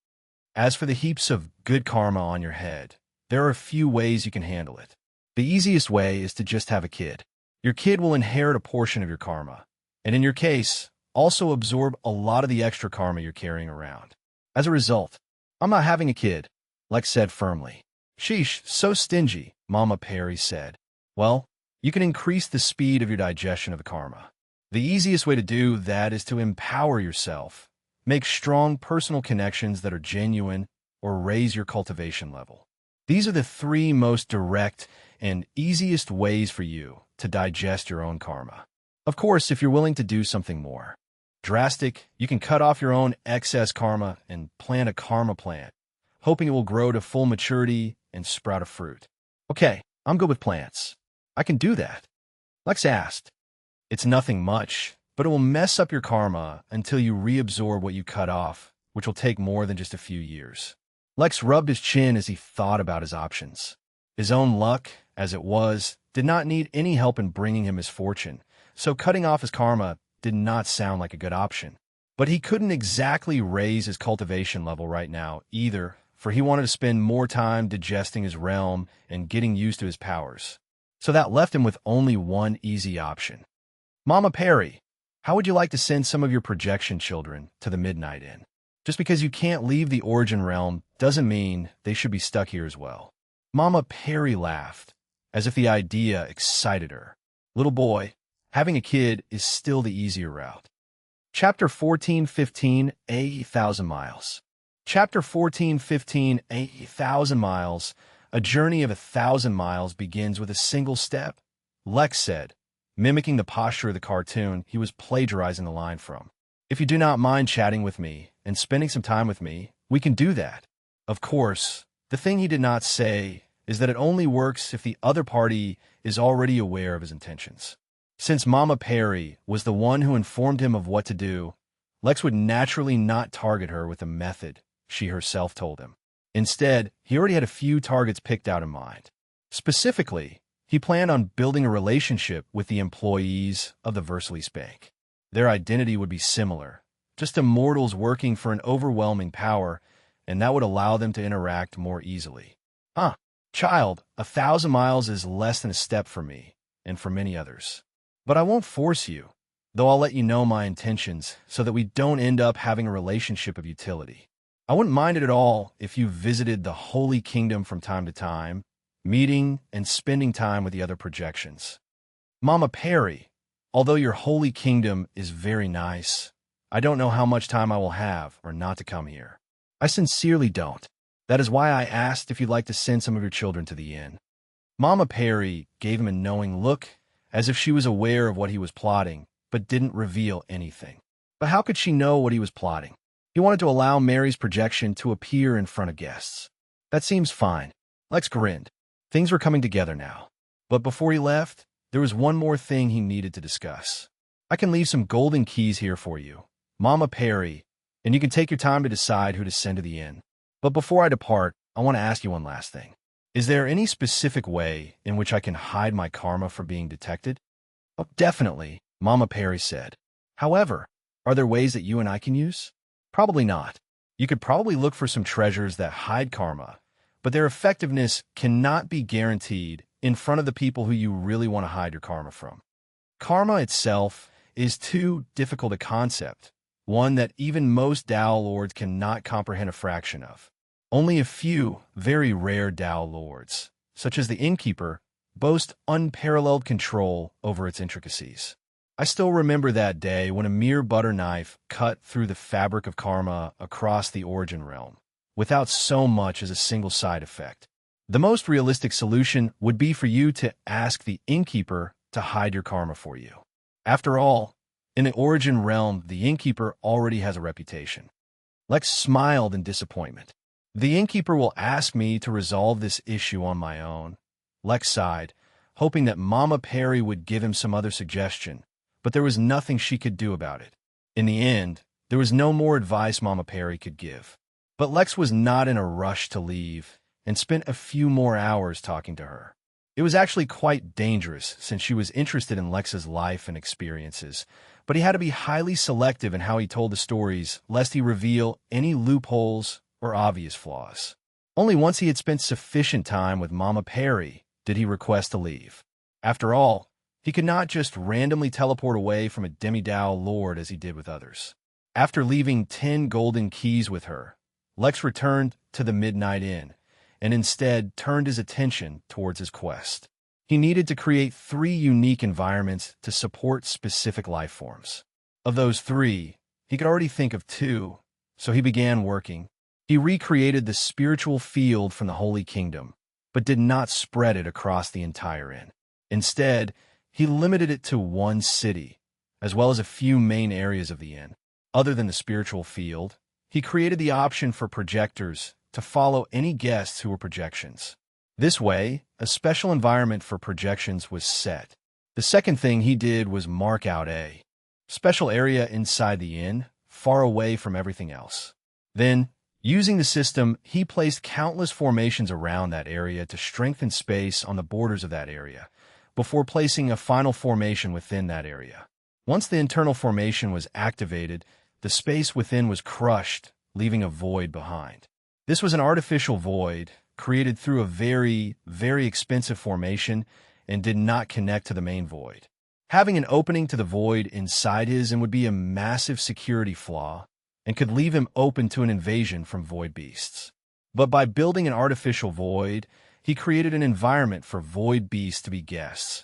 As for the heaps of good karma on your head, there are a few ways you can handle it. The easiest way is to just have a kid. Your kid will inherit a portion of your karma, and in your case, also absorb a lot of the extra karma you're carrying around. As a result, I'm not having a kid, Lex said firmly. Sheesh, so stingy, Mama Perry said. Well, you can increase the speed of your digestion of the karma. The easiest way to do that is to empower yourself, make strong personal connections that are genuine, or raise your cultivation level. These are the three most direct and easiest ways for you to digest your own karma. Of course, if you're willing to do something more drastic, you can cut off your own excess karma and plant a karma plant, hoping it will grow to full maturity and sprout a fruit. Okay, I'm good with plants. I can do that. Lex asked. It's nothing much, but it will mess up your karma until you reabsorb what you cut off, which will take more than just a few years. Lex rubbed his chin as he thought about his options. His own luck, as it was, did not need any help in bringing him his fortune, so cutting off his karma did not sound like a good option. But he couldn't exactly raise his cultivation level right now either, for he wanted to spend more time digesting his realm and getting used to his powers. So that left him with only one easy option. Mama Perry, how would you like to send some of your projection children to the Midnight Inn? Just because you can't leave the origin realm doesn't mean they should be stuck here as well. Mama Perry laughed, as if the idea excited her. Little boy, having a kid is still the easier route. Chapter 14:15, 8,000 miles. Chapter 14:15, 8,000 miles. A journey of 1,000 miles begins with a single step, Lex said, mimicking the posture of the cartoon he was plagiarizing the line from. If you do not mind chatting with me and spending some time with me, we can do that. Of course, the thing he did not say is that it only works if the other party is already aware of his intentions. Since Mama Perry was the one who informed him of what to do, Lex would naturally not target her with a method she herself told him. Instead, he already had a few targets picked out in mind. Specifically, he planned on building a relationship with the employees of the Versailles Bank. Their identity would be similar, just immortals working for an overwhelming power, and that would allow them to interact more easily. Child, 1,000 miles is less than a step for me, and for many others. But I won't force you, though I'll let you know my intentions so that we don't end up having a relationship of utility. I wouldn't mind it at all if you visited the Holy Kingdom from time to time, meeting and spending time with the other projections. Mama Perry, although your Holy Kingdom is very nice, I don't know how much time I will have or not to come here. I sincerely don't. That is why I asked if you'd like to send some of your children to the inn. Mama Perry gave him a knowing look, as if she was aware of what he was plotting, but didn't reveal anything. But how could she know what he was plotting? He wanted to allow Mary's projection to appear in front of guests. That seems fine. Lex grinned. Things were coming together now. But before he left, there was one more thing he needed to discuss. I can leave some golden keys here for you. Mama Perry and you can take your time to decide who to send to the inn. But before I depart, I want to ask you one last thing. Is there any specific way in which I can hide my karma from being detected? Oh, definitely, Mama Perry said. However, are there ways that you and I can use? Probably not. You could probably look for some treasures that hide karma, but their effectiveness cannot be guaranteed in front of the people who you really want to hide your karma from. Karma itself is too difficult a concept, one that even most Tao lords cannot comprehend a fraction of. Only a few very rare Tao lords, such as the innkeeper, boast unparalleled control over its intricacies. I still remember that day when a mere butter knife cut through the fabric of karma across the origin realm, without so much as a single side effect. The most realistic solution would be for you to ask the innkeeper to hide your karma for you. After all, in the origin realm, the innkeeper already has a reputation. Lex smiled in disappointment. The innkeeper will ask me to resolve this issue on my own. Lex sighed, hoping that Mama Perry would give him some other suggestion, but there was nothing she could do about it. In the end, there was no more advice Mama Perry could give. But Lex was not in a rush to leave and spent a few more hours talking to her. It was actually quite dangerous since she was interested in Lex's life and experiences, but he had to be highly selective in how he told the stories lest he reveal any loopholes or obvious flaws. Only once he had spent sufficient time with Mama Perry did he request to leave. After all, he could not just randomly teleport away from a demi-Dao lord as he did with others. After leaving 10 golden keys with her, Lex returned to the Midnight Inn and instead turned his attention towards his quest. He needed to create 3 unique environments to support specific life forms. Of those 3, he could already think of 2, so he began working. He recreated the spiritual field from the Holy Kingdom, but did not spread it across the entire inn. Instead, he limited it to 1 city, as well as a few main areas of the inn. Other than the spiritual field, he created the option for projectors to follow any guests who were projections. This way, a special environment for projections was set. The second thing he did was mark out a special area inside the inn, far away from everything else. Then, using the system, he placed countless formations around that area to strengthen space on the borders of that area, before placing a final formation within that area. Once the internal formation was activated, the space within was crushed, leaving a void behind. This was an artificial void, created through a very, very expensive formation, and did not connect to the main void. Having an opening to the void inside his inn would be a massive security flaw, and could leave him open to an invasion from void beasts. But by building an artificial void, he created an environment for void beasts to be guests.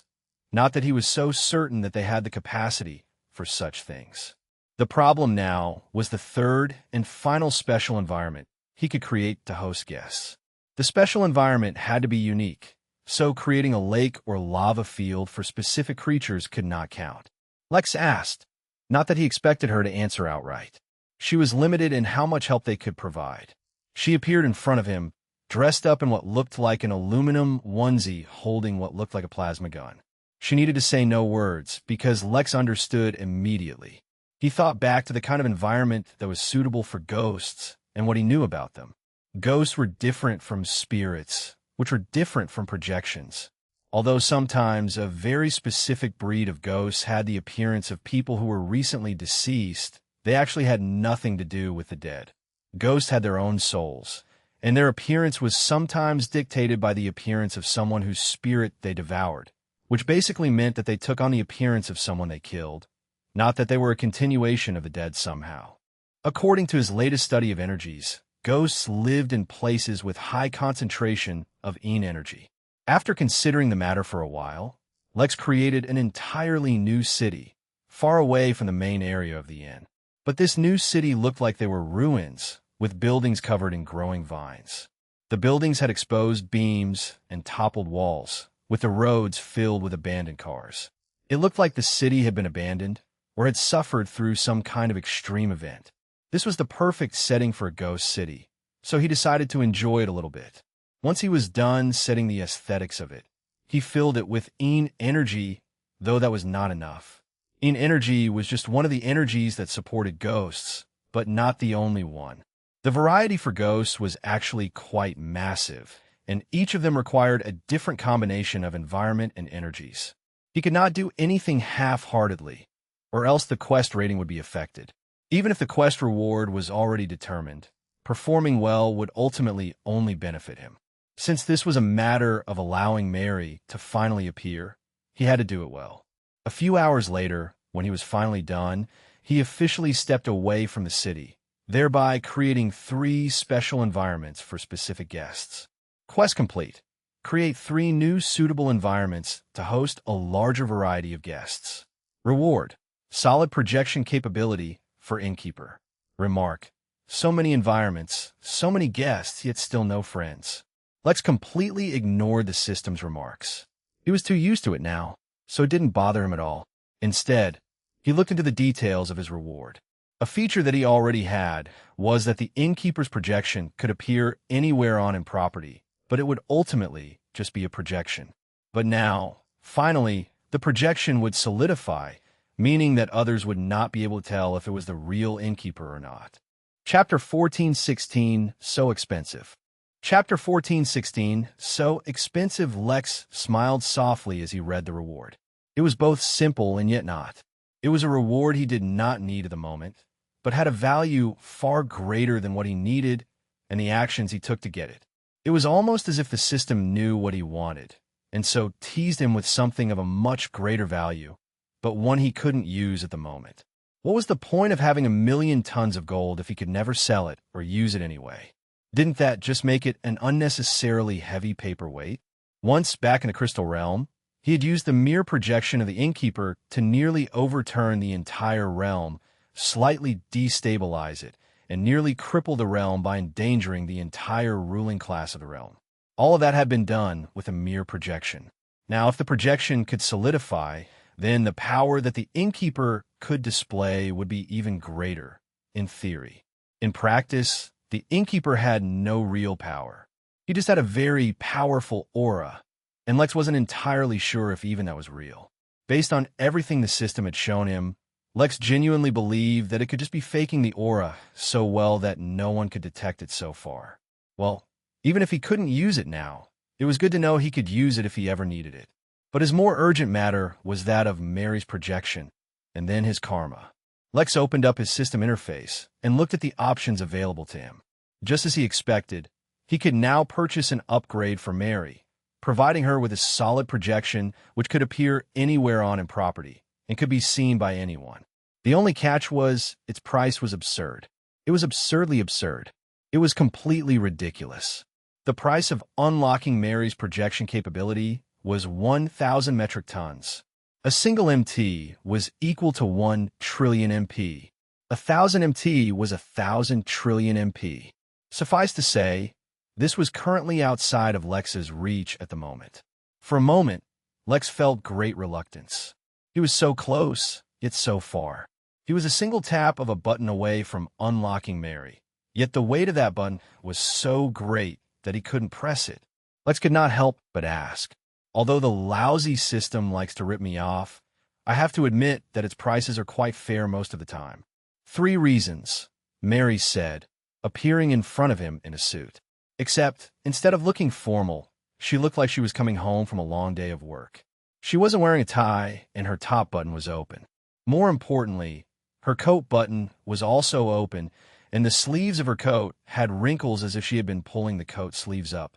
Not that he was so certain that they had the capacity for such things. The problem now was the third and final special environment he could create to host guests. The special environment had to be unique, so creating a lake or lava field for specific creatures could not count. Lex asked, not that he expected her to answer outright. She was limited in how much help they could provide. She appeared in front of him, dressed up in what looked like an aluminum onesie holding what looked like a plasma gun. She needed to say no words, because Lex understood immediately. He thought back to the kind of environment that was suitable for ghosts and what he knew about them. Ghosts were different from spirits, which were different from projections. Although sometimes a very specific breed of ghosts had the appearance of people who were recently deceased, they actually had nothing to do with the dead. Ghosts had their own souls, and their appearance was sometimes dictated by the appearance of someone whose spirit they devoured, which basically meant that they took on the appearance of someone they killed, not that they were a continuation of the dead somehow. According to his latest study of energies, ghosts lived in places with high concentration of yin energy. After considering the matter for a while, Lex created an entirely new city, far away from the main area of the inn. But this new city looked like they were ruins, with buildings covered in growing vines. The buildings had exposed beams and toppled walls, with the roads filled with abandoned cars. It looked like the city had been abandoned, or had suffered through some kind of extreme event. This was the perfect setting for a ghost city, so he decided to enjoy it a little bit. Once he was done setting the aesthetics of it, he filled it with yin energy, though that was not enough. Yin energy was just one of the energies that supported ghosts, but not the only one. The variety for ghosts was actually quite massive, and each of them required a different combination of environment and energies. He could not do anything half-heartedly, or else the quest rating would be affected. Even if the quest reward was already determined, performing well would ultimately only benefit him. Since this was a matter of allowing Mary to finally appear, he had to do it well. A few hours later, when he was finally done, he officially stepped away from the city, thereby creating 3 special environments for specific guests. Quest complete. Create 3 new suitable environments to host a larger variety of guests. Reward. Solid projection capability for Innkeeper. Remark. So many environments, so many guests, yet still no friends. Lex completely ignored the system's remarks. He was too used to it now, so it didn't bother him at all. Instead, he looked into the details of his reward. A feature that he already had was that the Innkeeper's projection could appear anywhere on in property, but it would ultimately just be a projection. But now, finally, the projection would solidify, meaning that others would not be able to tell if it was the real Innkeeper or not. Chapter 14:16, So Expensive. Chapter 14:16, So Expensive. Lex smiled softly as he read the reward. It was both simple and yet not. It was a reward he did not need at the moment, but had a value far greater than what he needed and the actions he took to get it. It was almost as if the system knew what he wanted, and so teased him with something of a much greater value, but one he couldn't use at the moment. What was the point of having 1,000,000 tons of gold if he could never sell it or use it anyway? Didn't that just make it an unnecessarily heavy paperweight? Once back in the Crystal Realm, he had used the mere projection of the Innkeeper to nearly overturn the entire realm, slightly destabilize it, and nearly cripple the realm by endangering the entire ruling class of the realm. All of that had been done with a mere projection. Now, if the projection could solidify, then the power that the Innkeeper could display would be even greater, in theory. In practice, the Innkeeper had no real power. He just had a very powerful aura, and Lex wasn't entirely sure if even that was real. Based on everything the system had shown him, Lex genuinely believed that it could just be faking the aura so well that no one could detect it so far. Well, even if he couldn't use it now, it was good to know he could use it if he ever needed it. But his more urgent matter was that of Mary's projection, and then his karma. Lex opened up his system interface and looked at the options available to him. Just as he expected, he could now purchase an upgrade for Mary, providing her with a solid projection which could appear anywhere on in property and could be seen by anyone. The only catch was its price was absurd. It was absurdly absurd. It was completely ridiculous. The price of unlocking Mary's projection capability was 1,000 metric tons. A single MT was equal to 1 trillion MP. 1,000 MT was 1,000 trillion MP. Suffice to say, this was currently outside of Lex's reach at the moment. For a moment, Lex felt great reluctance. He was so close, yet so far. He was a single tap of a button away from unlocking Mary, yet the weight of that button was so great that he couldn't press it. Lex could not help but ask, although the lousy system likes to rip me off, I have to admit that its prices are quite fair most of the time. 3 reasons, Mary said, appearing in front of him in a suit. Except, instead of looking formal, she looked like she was coming home from a long day of work. She wasn't wearing a tie, and her top button was open. More importantly, her coat button was also open, and the sleeves of her coat had wrinkles as if she had been pulling the coat sleeves up.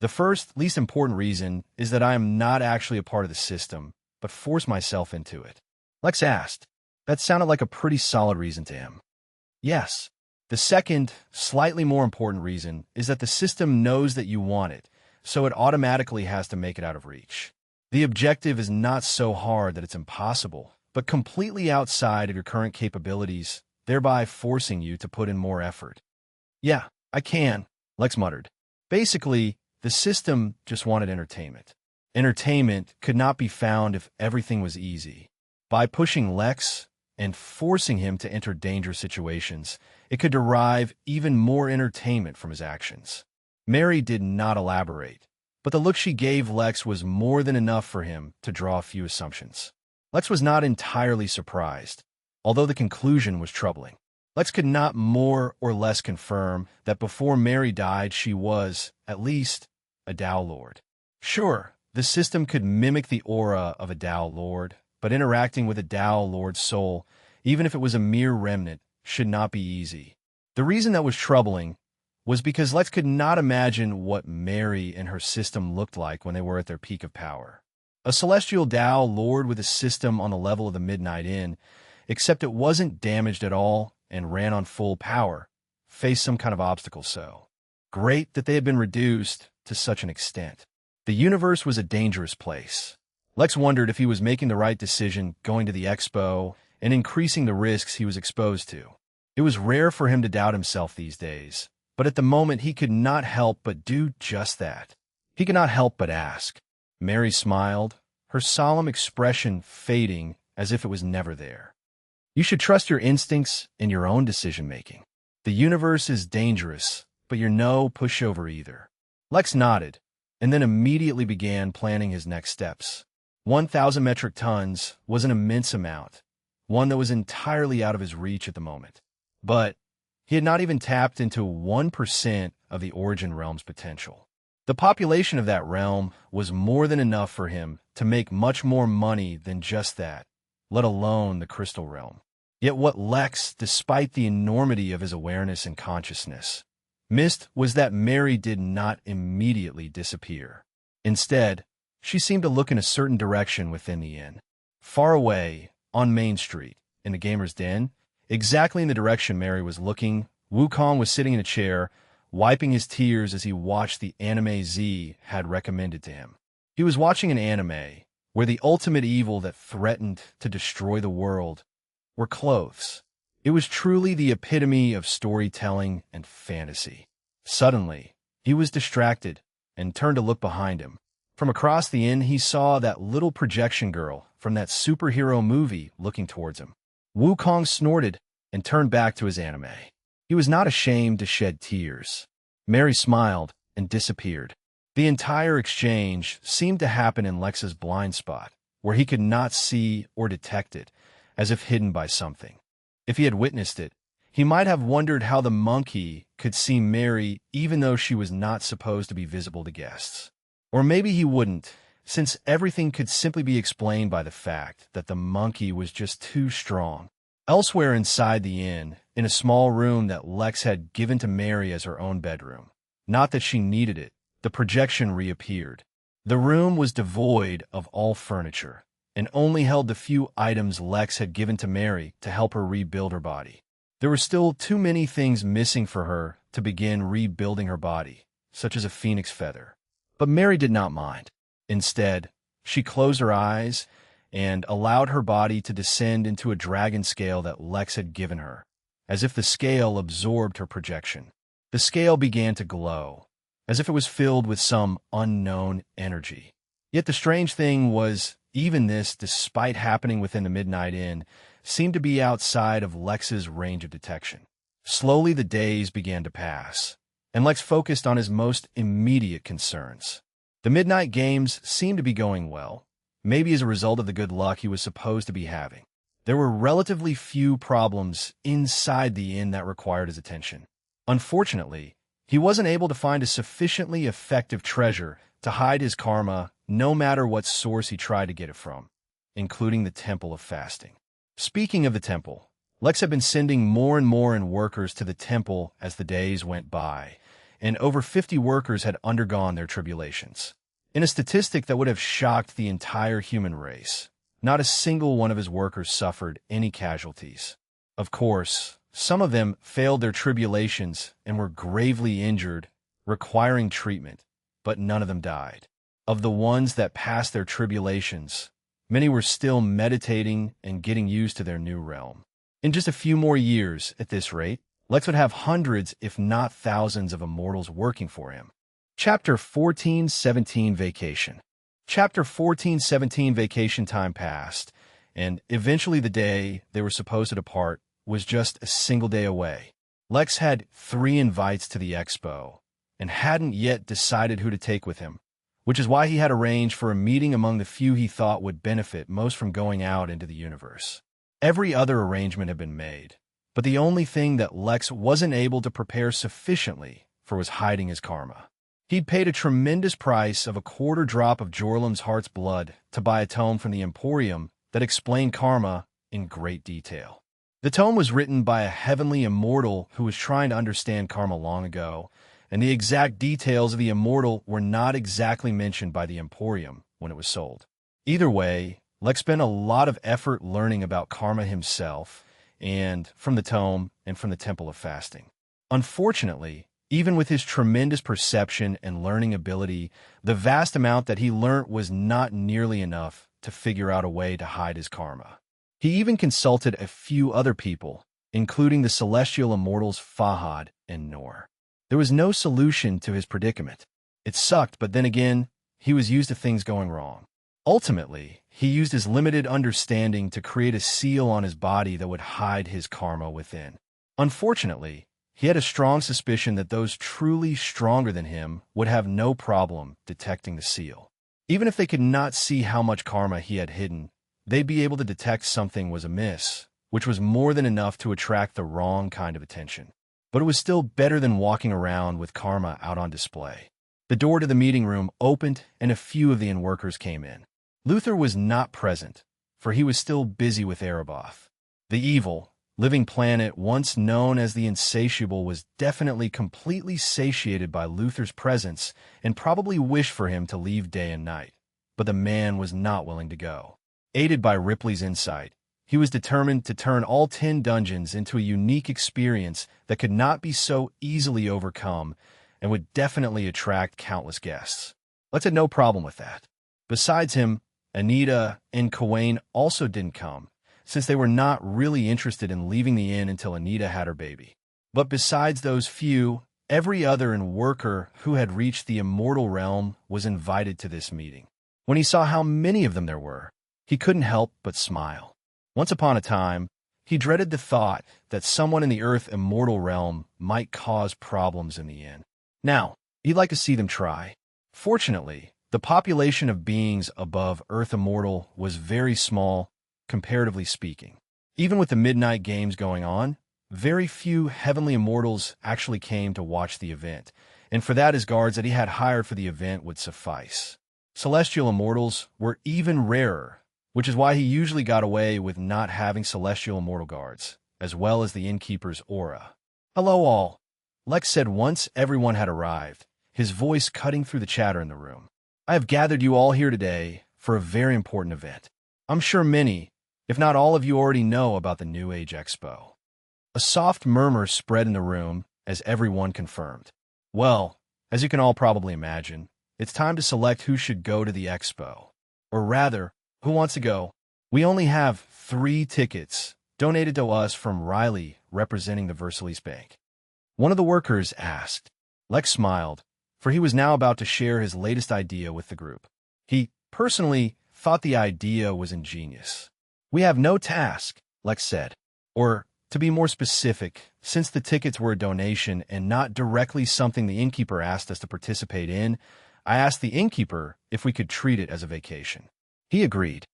The first, least important reason is that I am not actually a part of the system, but force myself into it. Lex asked. That sounded like a pretty solid reason to him. Yes. The second, slightly more important reason is that the system knows that you want it, so it automatically has to make it out of reach. The objective is not so hard that it's impossible, but completely outside of your current capabilities, thereby forcing you to put in more effort. Yeah, I can, Lex muttered. Basically, the system just wanted entertainment. Entertainment could not be found if everything was easy. By pushing Lex and forcing him to enter dangerous situations, it could derive even more entertainment from his actions. Mary did not elaborate, but the look she gave Lex was more than enough for him to draw a few assumptions. Lex was not entirely surprised, although the conclusion was troubling. Lex could not more or less confirm that before Mary died, she was, at least, a Tao Lord. Sure, the system could mimic the aura of a Tao Lord, but interacting with a Tao Lord's soul, even if it was a mere remnant, should not be easy. The reason that was troubling was because Lex could not imagine what Mary and her system looked like when they were at their peak of power. A celestial Tao Lord with a system on the level of the Midnight Inn, except it wasn't damaged at all and ran on full power, faced some kind of obstacle so great that they had been reduced to such an extent. The universe was a dangerous place. Lex wondered if he was making the right decision going to the expo and increasing the risks he was exposed to. It was rare for him to doubt himself these days, but at the moment he could not help but do just that. He could not help but ask. Mary smiled, her solemn expression fading as if it was never there. You should trust your instincts in your own decision-making. The universe is dangerous, but you're no pushover either. Lex nodded, and then immediately began planning his next steps. 1,000 metric tons was an immense amount, one that was entirely out of his reach at the moment. But he had not even tapped into 1% of the Origin Realm's potential. The population of that realm was more than enough for him to make much more money than just that, let alone the Crystal Realm. Yet what Lex, despite the enormity of his awareness and consciousness, missed was that Mary did not immediately disappear. Instead, she seemed to look in a certain direction within the inn. Far away, on Main Street, in the Gamer's Den, exactly in the direction Mary was looking, Wukong was sitting in a chair, wiping his tears as he watched the anime Z had recommended to him. He was watching an anime where the ultimate evil that threatened to destroy the world were clothes. It was truly the epitome of storytelling and fantasy. Suddenly, he was distracted and turned to look behind him. From across the inn, he saw that little projection girl from that superhero movie looking towards him. Wukong snorted and turned back to his anime. He was not ashamed to shed tears. Mary smiled and disappeared. The entire exchange seemed to happen in Lex's blind spot, where he could not see or detect it, as if hidden by something. If he had witnessed it, he might have wondered how the monkey could see Mary even though she was not supposed to be visible to guests. Or maybe he wouldn't, since everything could simply be explained by the fact that the monkey was just too strong. Elsewhere inside the inn, in a small room that Lex had given to Mary as her own bedroom, not that she needed it, the projection reappeared. The room was devoid of all furniture, and only held the few items Lex had given to Mary to help her rebuild her body. There were still too many things missing for her to begin rebuilding her body, such as a phoenix feather. But Mary did not mind. Instead, she closed her eyes and allowed her body to descend into a dragon scale that Lex had given her, as if the scale absorbed her projection. The scale began to glow, as if it was filled with some unknown energy. Yet the strange thing was, even this, despite happening within the Midnight Inn, seemed to be outside of Lex's range of detection. Slowly the days began to pass, and Lex focused on his most immediate concerns. The Midnight Games seemed to be going well, maybe as a result of the good luck he was supposed to be having. There were relatively few problems inside the inn that required his attention. Unfortunately, he wasn't able to find a sufficiently effective treasure to hide his karma no matter what source he tried to get it from, including the Temple of Fasting. Speaking of the temple, Lex had been sending more and more workers to the temple as the days went by, and over 50 workers had undergone their tribulations. In a statistic that would have shocked the entire human race, not a single one of his workers suffered any casualties. Of course, some of them failed their tribulations and were gravely injured, requiring treatment, but none of them died. Of the ones that passed their tribulations, many were still meditating and getting used to their new realm. In just a few more years, at this rate, Lex would have hundreds, if not thousands, of immortals working for him. Chapter 14-17 Vacation. Chapter 14-17 Vacation time passed, and eventually the day they were supposed to depart was just a single day away. Lex had 3 invites to the expo, and hadn't yet decided who to take with him, which is why he had arranged for a meeting among the few he thought would benefit most from going out into the universe. Every other arrangement had been made, But the only thing that Lex wasn't able to prepare sufficiently for was hiding his karma. He'd paid a tremendous price of a quarter drop of Jorlem's heart's blood to buy a tome from the Emporium that explained karma in great detail. The tome was written by a heavenly immortal who was trying to understand karma long ago, and the exact details of the immortal were not exactly mentioned by the Emporium when it was sold. Either way, Lex spent a lot of effort learning about karma himself, and from the tome and from the Temple of Fasting. Unfortunately, even with his tremendous perception and learning ability, the vast amount that he learnt was not nearly enough to figure out a way to hide his karma. He even consulted a few other people, including the celestial immortals Fahad and Noor. There was no solution to his predicament. It sucked, but then again, he was used to things going wrong. Ultimately, he used his limited understanding to create a seal on his body that would hide his karma within. Unfortunately, he had a strong suspicion that those truly stronger than him would have no problem detecting the seal. Even if they could not see how much karma he had hidden, they'd be able to detect something was amiss, which was more than enough to attract the wrong kind of attention. But it was still better than walking around with karma out on display. The door to the meeting room opened and a few of the in-workers came in. Luther was not present, for he was still busy with Erebos. The evil, living planet once known as the Insatiable was definitely completely satiated by Luther's presence and probably wished for him to leave day and night. But the man was not willing to go. Aided by Ripley's insight, he was determined to turn all 10 dungeons into a unique experience that could not be so easily overcome and would definitely attract countless guests. Lex had no problem with that. Besides him, Anita and Kawain also didn't come, since they were not really interested in leaving the inn until Anita had her baby. But besides those few, every other worker who had reached the immortal realm was invited to this meeting. When he saw how many of them there were, he couldn't help but smile. Once upon a time, he dreaded the thought that someone in the Earth immortal realm might cause problems in the inn. Now, he'd like to see them try. Fortunately, the population of beings above Earth immortal was very small, comparatively speaking. Even with the midnight games going on, very few heavenly immortals actually came to watch the event, and for that his guards that he had hired for the event would suffice. Celestial immortals were even rarer, which is why he usually got away with not having celestial immortal guards, as well as the innkeeper's aura. "Hello all," Lex said once everyone had arrived, his voice cutting through the chatter in the room. "I have gathered you all here today for a very important event. I'm sure many, if not all of you already know about the New Age Expo." A soft murmur spread in the room as everyone confirmed. "Well, as you can all probably imagine, it's time to select who should go to the expo. Or rather, who wants to go? We only have 3 tickets, donated to us from Riley, representing the Versailles Bank." One of the workers asked. Lex smiled, for he was now about to share his latest idea with the group. He, personally, thought the idea was ingenious. "We have no task," Lex said. Or, to be more specific, since the tickets were a donation and not directly something the innkeeper asked us to participate in, I asked the innkeeper if we could treat it as a vacation. He agreed.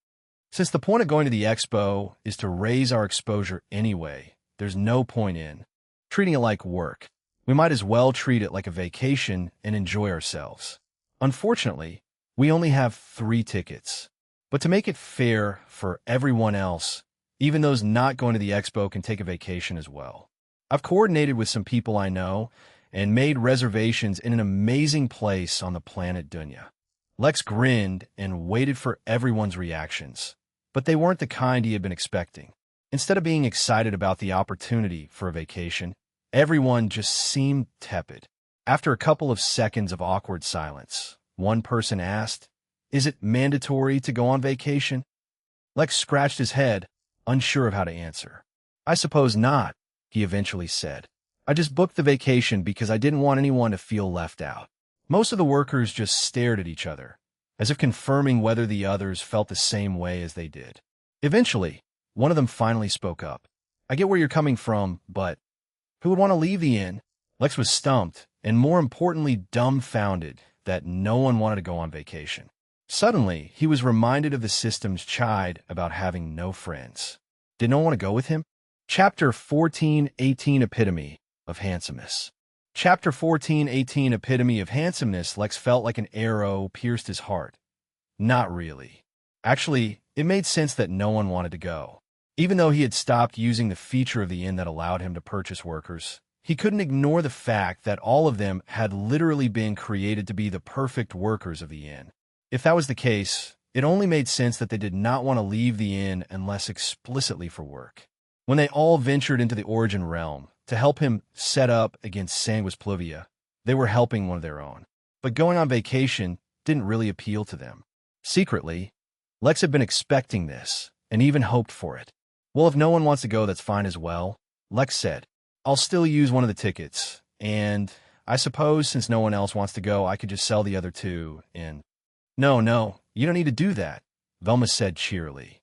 Since the point of going to the expo is to raise our exposure anyway, there's no point in treating it like work. We might as well treat it like a vacation and enjoy ourselves. Unfortunately, we only have 3 tickets. But to make it fair for everyone else, even those not going to the expo can take a vacation as well. I've coordinated with some people I know and made reservations in an amazing place on the planet Dunya. Lex grinned and waited for everyone's reactions, but they weren't the kind he had been expecting. Instead of being excited about the opportunity for a vacation, everyone just seemed tepid. After a couple of seconds of awkward silence, one person asked, "Is it mandatory to go on vacation?" Lex scratched his head, unsure of how to answer. "I suppose not," he eventually said. "I just booked the vacation because I didn't want anyone to feel left out." Most of the workers just stared at each other, as if confirming whether the others felt the same way as they did. Eventually, one of them finally spoke up. "I get where you're coming from, but who would want to leave the inn?" Lex was stumped, and more importantly dumbfounded, that no one wanted to go on vacation. Suddenly, he was reminded of the system's chide about having no friends. Did no one want to go with him? Chapter 14:18 Epitome of Handsomeness. Chapter 14:18 Epitome of Handsomeness. Lex felt like an arrow pierced his heart. Not really. Actually, it made sense that no one wanted to go. Even though he had stopped using the feature of the inn that allowed him to purchase workers, he couldn't ignore the fact that all of them had literally been created to be the perfect workers of the inn. If that was the case, it only made sense that they did not want to leave the inn unless explicitly for work. When they all ventured into the Origin Realm to help him set up against Sanguis Pluvia, they were helping one of their own. But going on vacation didn't really appeal to them. Secretly, Lex had been expecting this and even hoped for it. Well, if no one wants to go, that's fine as well, Lex said. I'll still use one of the tickets, and I suppose since no one else wants to go, I could just sell the other two and... No, you don't need to do that, Velma said cheerily.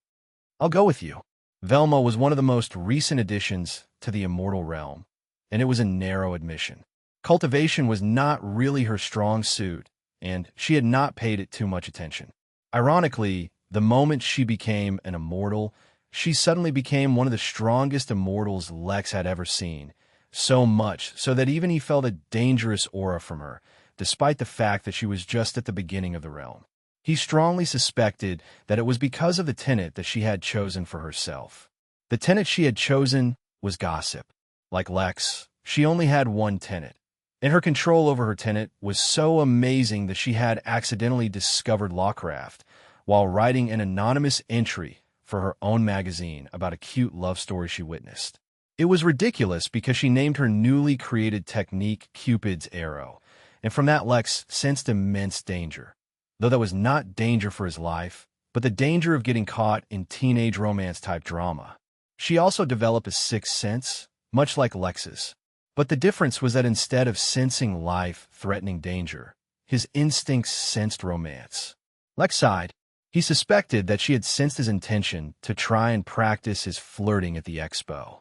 I'll go with you. Velma was one of the most recent additions to the immortal realm, and it was a narrow admission. Cultivation was not really her strong suit, and she had not paid it too much attention. Ironically, the moment she became an immortal, she suddenly became one of the strongest immortals Lex had ever seen, so much so that even he felt a dangerous aura from her, despite the fact that she was just at the beginning of the realm. He strongly suspected that it was because of the tenet that she had chosen for herself. The tenet she had chosen was gossip. Like Lex, she only had one tenet, and her control over her tenet was so amazing that she had accidentally discovered lawcraft while writing an anonymous entry for her own magazine about a cute love story she witnessed. It was ridiculous because she named her newly created technique Cupid's Arrow, and from that Lex sensed immense danger. Though that was not danger for his life, but the danger of getting caught in teenage romance-type drama. She also developed a sixth sense, much like Lex's. But the difference was that instead of sensing life-threatening danger, his instincts sensed romance. Lex sighed. He suspected that she had sensed his intention to try and practice his flirting at the expo.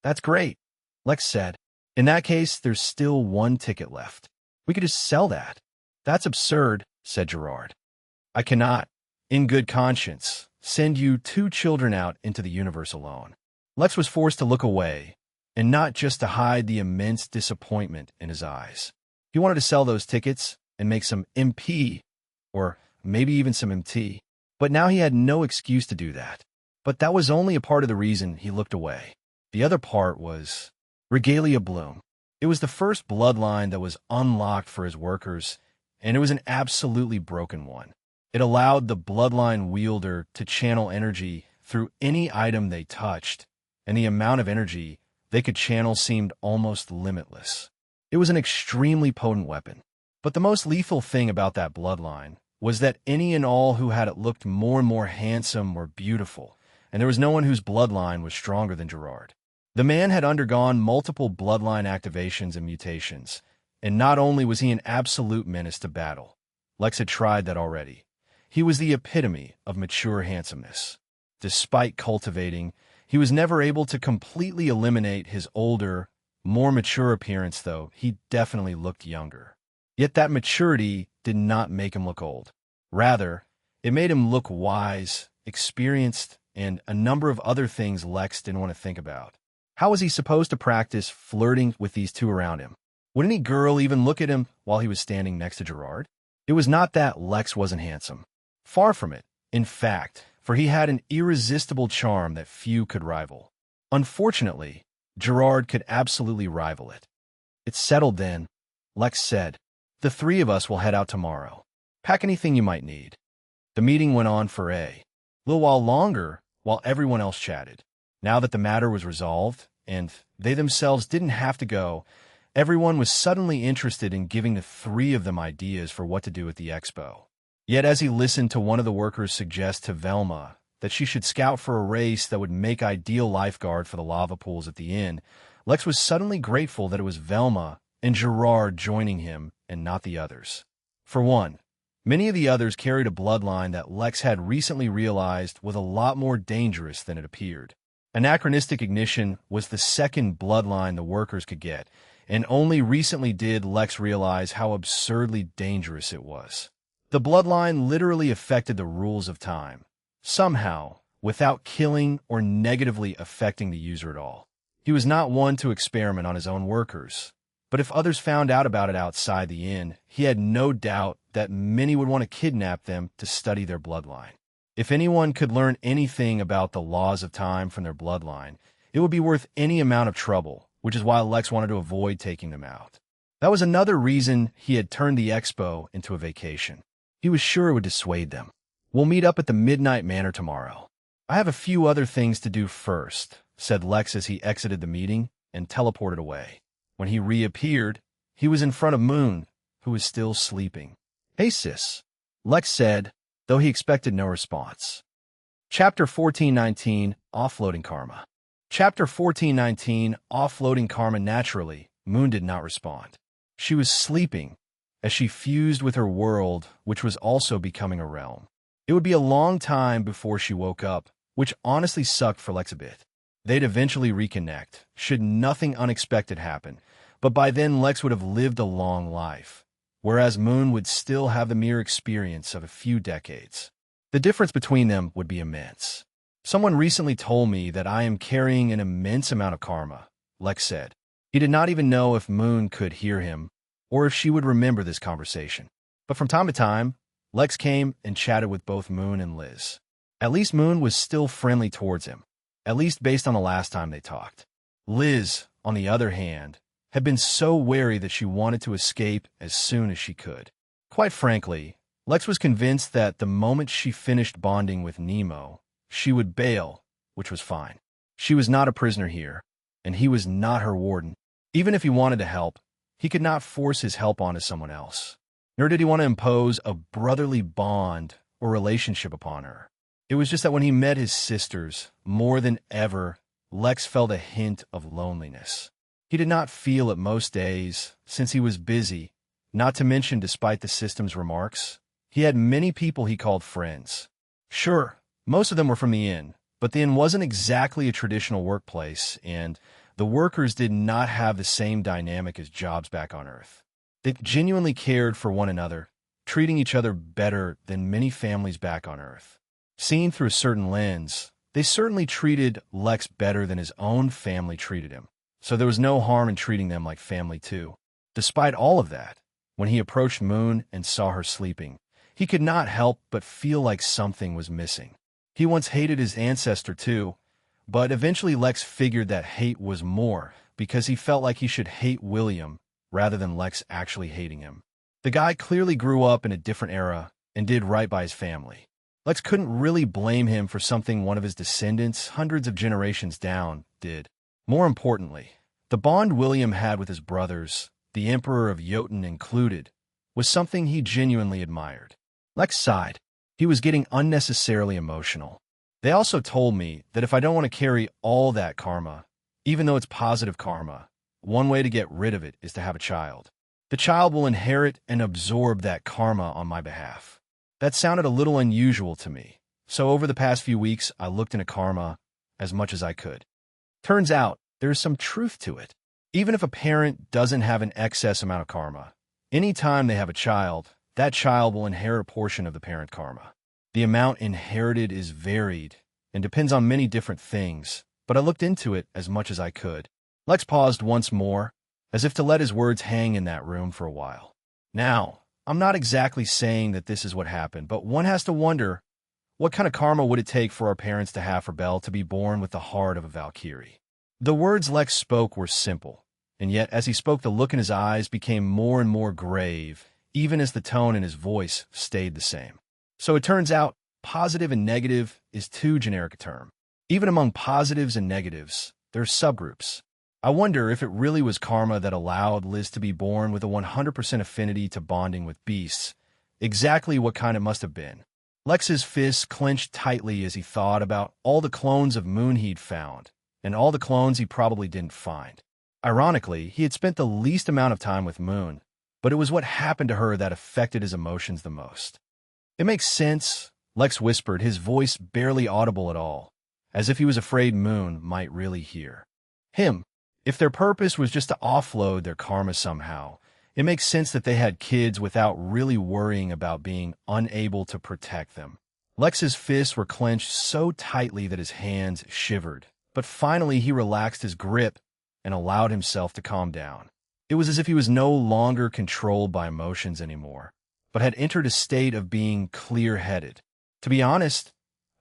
That's great, Lex said. In that case, there's still one ticket left. We could just sell that. That's absurd, said Gerard. I cannot, in good conscience, send you two children out into the universe alone. Lex was forced to look away, and not just to hide the immense disappointment in his eyes. He wanted to sell those tickets and make some MP, or maybe even some MT, but now he had no excuse to do that. But that was only a part of the reason he looked away. The other part was Regalia Bloom. It was the first bloodline that was unlocked for his workers, and it was an absolutely broken one. It allowed the bloodline wielder to channel energy through any item they touched, and the amount of energy they could channel seemed almost limitless. It was an extremely potent weapon. But the most lethal thing about that bloodline was that any and all who had it looked more and more handsome or beautiful, and there was no one whose bloodline was stronger than Gerard. The man had undergone multiple bloodline activations and mutations, and not only was he an absolute menace to battle, Lex had tried that already. He was the epitome of mature handsomeness. Despite cultivating, he was never able to completely eliminate his older, more mature appearance, though he definitely looked younger. Yet that maturity did not make him look old. Rather, it made him look wise, experienced, and a number of other things Lex didn't want to think about. How was he supposed to practice flirting with these two around him? Would any girl even look at him while he was standing next to Gerard? It was not that Lex wasn't handsome. Far from it, in fact, for he had an irresistible charm that few could rival. Unfortunately, Gerard could absolutely rival it. It's settled then, Lex said. The three of us will head out tomorrow. Pack anything you might need. The meeting went on for a little while longer while everyone else chatted. Now that the matter was resolved, and they themselves didn't have to go, everyone was suddenly interested in giving the three of them ideas for what to do at the expo. Yet as he listened to one of the workers suggest to Velma that she should scout for a race that would make ideal lifeguard for the lava pools at the inn, Lex was suddenly grateful that it was Velma and Gerard joining him and not the others. For one, many of the others carried a bloodline that Lex had recently realized was a lot more dangerous than it appeared. Anachronistic ignition was the second bloodline the workers could get, and only recently did Lex realize how absurdly dangerous it was. The bloodline literally affected the rules of time. Somehow, without killing or negatively affecting the user at all. He was not one to experiment on his own workers, but if others found out about it outside the inn, he had no doubt that many would want to kidnap them to study their bloodline. If anyone could learn anything about the laws of time from their bloodline, it would be worth any amount of trouble, which is why Lex wanted to avoid taking them out. That was another reason he had turned the expo into a vacation. He was sure it would dissuade them. "We'll meet up at the Midnight Manor tomorrow. I have a few other things to do first," said Lex as he exited the meeting and teleported away. When he reappeared, he was in front of Moon, who was still sleeping. "Hey, sis," Lex said, though he expected no response. Chapter 1419, Offloading Karma. Chapter 1419, Offloading Karma. Naturally, Moon did not respond. She was sleeping, as she fused with her world, which was also becoming a realm. It would be a long time before she woke up, which honestly sucked for Lex a bit. They'd eventually reconnect, should nothing unexpected happen, but by then Lex would have lived a long life, whereas Moon would still have the mere experience of a few decades. The difference between them would be immense. "Someone recently told me that I am carrying an immense amount of karma," Lex said. He did not even know if Moon could hear him, or if she would remember this conversation. But from time to time, Lex came and chatted with both Moon and Liz. At least Moon was still friendly towards him, at least based on the last time they talked. Liz, on the other hand, had been so wary that she wanted to escape as soon as she could. Quite frankly, Lex was convinced that the moment she finished bonding with Nemo, she would bail, which was fine. She was not a prisoner here, and he was not her warden. Even if he wanted to help, he could not force his help onto someone else. Nor did he want to impose a brotherly bond or relationship upon her. It was just that when he met his sisters, more than ever, Lex felt a hint of loneliness. He did not feel it most days, since he was busy, not to mention despite the system's remarks, he had many people he called friends. Sure, most of them were from the inn, but the inn wasn't exactly a traditional workplace, and the workers did not have the same dynamic as jobs back on Earth. They genuinely cared for one another, treating each other better than many families back on Earth. Seen through a certain lens, they certainly treated Lex better than his own family treated him, so there was no harm in treating them like family too. Despite all of that, when he approached Moon and saw her sleeping, he could not help but feel like something was missing. He once hated his ancestor too, but eventually Lex figured that hate was more because he felt like he should hate William rather than Lex actually hating him. The guy clearly grew up in a different era and did right by his family. Lex couldn't really blame him for something one of his descendants, hundreds of generations down, did. More importantly, the bond William had with his brothers, the Emperor of Jotun included, was something he genuinely admired. Lex sighed. He was getting unnecessarily emotional. "They also told me that if I don't want to carry all that karma, even though it's positive karma, one way to get rid of it is to have a child. The child will inherit and absorb that karma on my behalf." That sounded a little unusual to me, so over the past few weeks I looked into karma as much as I could. Turns out there's some truth to it. Even if a parent doesn't have an excess amount of karma, any time they have a child, that child will inherit a portion of the parent karma. The amount inherited is varied and depends on many different things, but I looked into it as much as I could. Lex paused once more, as if to let his words hang in that room for a while. Now, I'm not exactly saying that this is what happened, but one has to wonder, what kind of karma would it take for our parents to have for Belle to be born with the heart of a Valkyrie? The words Lex spoke were simple, and yet as he spoke the look in his eyes became more and more grave, even as the tone in his voice stayed the same. So it turns out, positive and negative is too generic a term. Even among positives and negatives, there are subgroups. I wonder if it really was karma that allowed Liz to be born with a 100% affinity to bonding with beasts, exactly what kind it must have been. Lex's fists clenched tightly as he thought about all the clones of Moon he'd found, and all the clones he probably didn't find. Ironically, he had spent the least amount of time with Moon, but it was what happened to her that affected his emotions the most. "It makes sense," Lex whispered, his voice barely audible at all, as if he was afraid Moon might really hear him. If their purpose was just to offload their karma somehow, it makes sense that they had kids without really worrying about being unable to protect them. Lex's fists were clenched so tightly that his hands shivered, but finally he relaxed his grip and allowed himself to calm down. It was as if he was no longer controlled by emotions anymore, but had entered a state of being clear-headed. To be honest,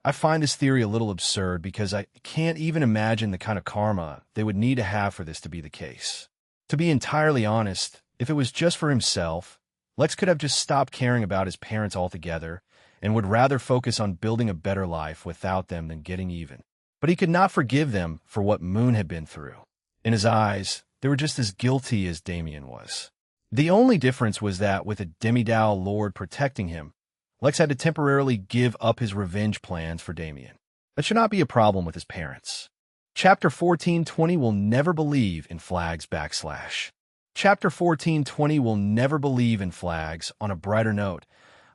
I find this theory a little absurd because I can't even imagine the kind of karma they would need to have for this to be the case. To be entirely honest, if it was just for himself, Lex could have just stopped caring about his parents altogether and would rather focus on building a better life without them than getting even. But he could not forgive them for what Moon had been through. In his eyes, they were just as guilty as Damien was. The only difference was that with a Demidao Lord protecting him, Lex had to temporarily give up his revenge plans for Damien. That should not be a problem with his parents. Chapter 1420 will never believe in flags / Chapter 1420 will never believe in flags. On a brighter note,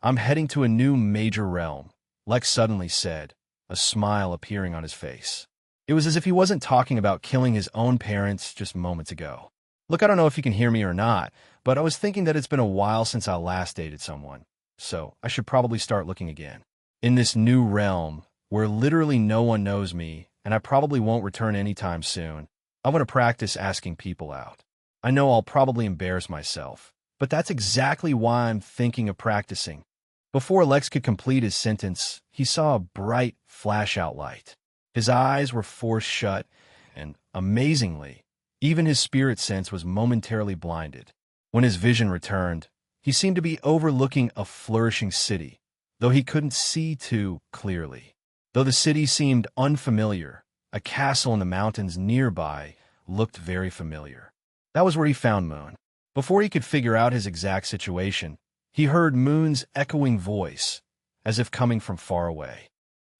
I'm heading to a new major realm, Lex suddenly said, a smile appearing on his face. It was as if he wasn't talking about killing his own parents just moments ago. Look, I don't know if you can hear me or not, but I was thinking that it's been a while since I last dated someone, so I should probably start looking again. In this new realm, where literally no one knows me, and I probably won't return anytime soon, I want to practice asking people out. I know I'll probably embarrass myself, but that's exactly why I'm thinking of practicing. Before Lex could complete his sentence, he saw a bright flash-out light. His eyes were forced shut, and, amazingly, even his spirit sense was momentarily blinded. When his vision returned, he seemed to be overlooking a flourishing city, though he couldn't see too clearly. Though the city seemed unfamiliar, a castle in the mountains nearby looked very familiar. That was where he found Moon. Before he could figure out his exact situation, he heard Moon's echoing voice, as if coming from far away.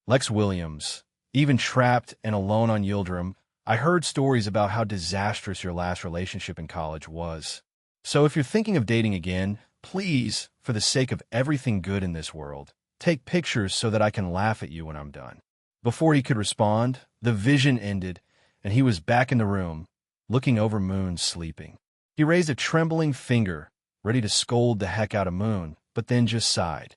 Lex Williams, even trapped and alone on Yildirim, I heard stories about how disastrous your last relationship in college was. So if you're thinking of dating again, please, for the sake of everything good in this world, take pictures so that I can laugh at you when I'm done. Before he could respond, the vision ended, and he was back in the room, looking over Moon sleeping. He raised a trembling finger, ready to scold the heck out of Moon, but then just sighed.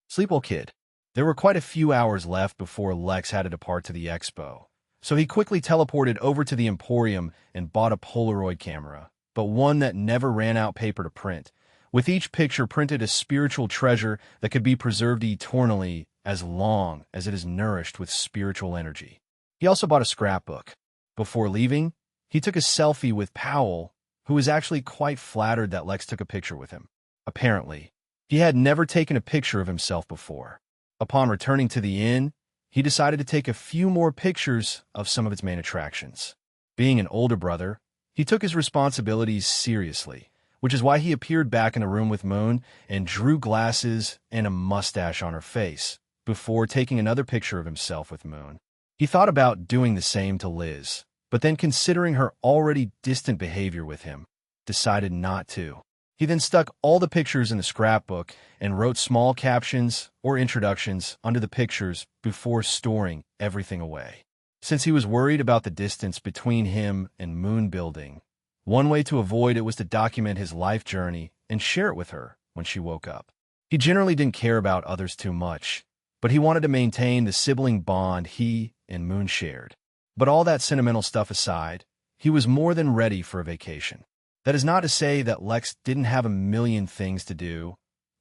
Sleep well, kid. There were quite a few hours left before Lex had to depart to the expo, so he quickly teleported over to the Emporium and bought a Polaroid camera, but one that never ran out paper to print, with each picture printed a spiritual treasure that could be preserved eternally as long as it is nourished with spiritual energy. He also bought a scrapbook. Before leaving, he took a selfie with Powell, who was actually quite flattered that Lex took a picture with him. Apparently, he had never taken a picture of himself before. Upon returning to the inn, he decided to take a few more pictures of some of its main attractions. Being an older brother, he took his responsibilities seriously, which is why he appeared back in the room with Moon and drew glasses and a mustache on her face before taking another picture of himself with Moon. He thought about doing the same to Liz, but then considering her already distant behavior with him, decided not to. He then stuck all the pictures in the scrapbook and wrote small captions or introductions under the pictures before storing everything away. Since he was worried about the distance between him and Moon Building, one way to avoid it was to document his life journey and share it with her when she woke up. He generally didn't care about others too much, but he wanted to maintain the sibling bond he and Moon shared. But all that sentimental stuff aside, he was more than ready for a vacation. That is not to say that Lex didn't have a million things to do,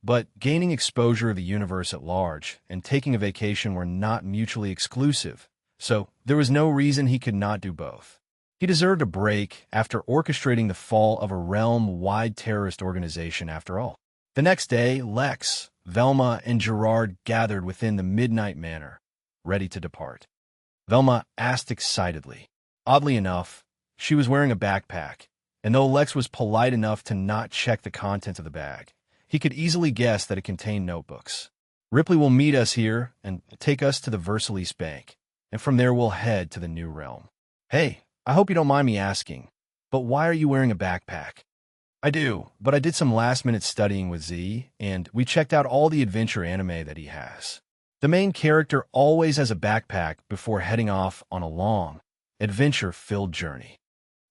but gaining exposure of the universe at large and taking a vacation were not mutually exclusive, so there was no reason he could not do both. He deserved a break after orchestrating the fall of a realm-wide terrorist organization after all. The next day, Lex, Velma, and Gerard gathered within the Midnight Manor, ready to depart. Velma asked excitedly. Oddly enough, she was wearing a backpack, and though Lex was polite enough to not check the contents of the bag, he could easily guess that it contained notebooks. Ripley will meet us here and take us to the Versailles Bank, and from there we'll head to the new realm. Hey, I hope you don't mind me asking, but why are you wearing a backpack? I do, but I did some last-minute studying with Z, and we checked out all the adventure anime that he has. The main character always has a backpack before heading off on a long, adventure-filled journey.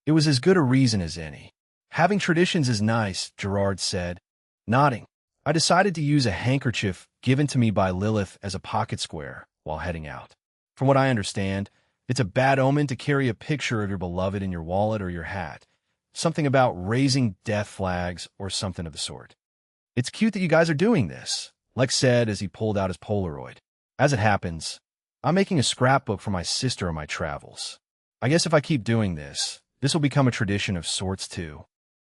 It was as good a reason as any. Having traditions is nice, Gerard said, nodding. I decided to use a handkerchief given to me by Lilith as a pocket square while heading out. From what I understand, it's a bad omen to carry a picture of your beloved in your wallet or your hat. Something about raising death flags or something of the sort. It's cute that you guys are doing this, Lex said as he pulled out his Polaroid. As it happens, I'm making a scrapbook for my sister on my travels. I guess if I keep doing this will become a tradition of sorts too.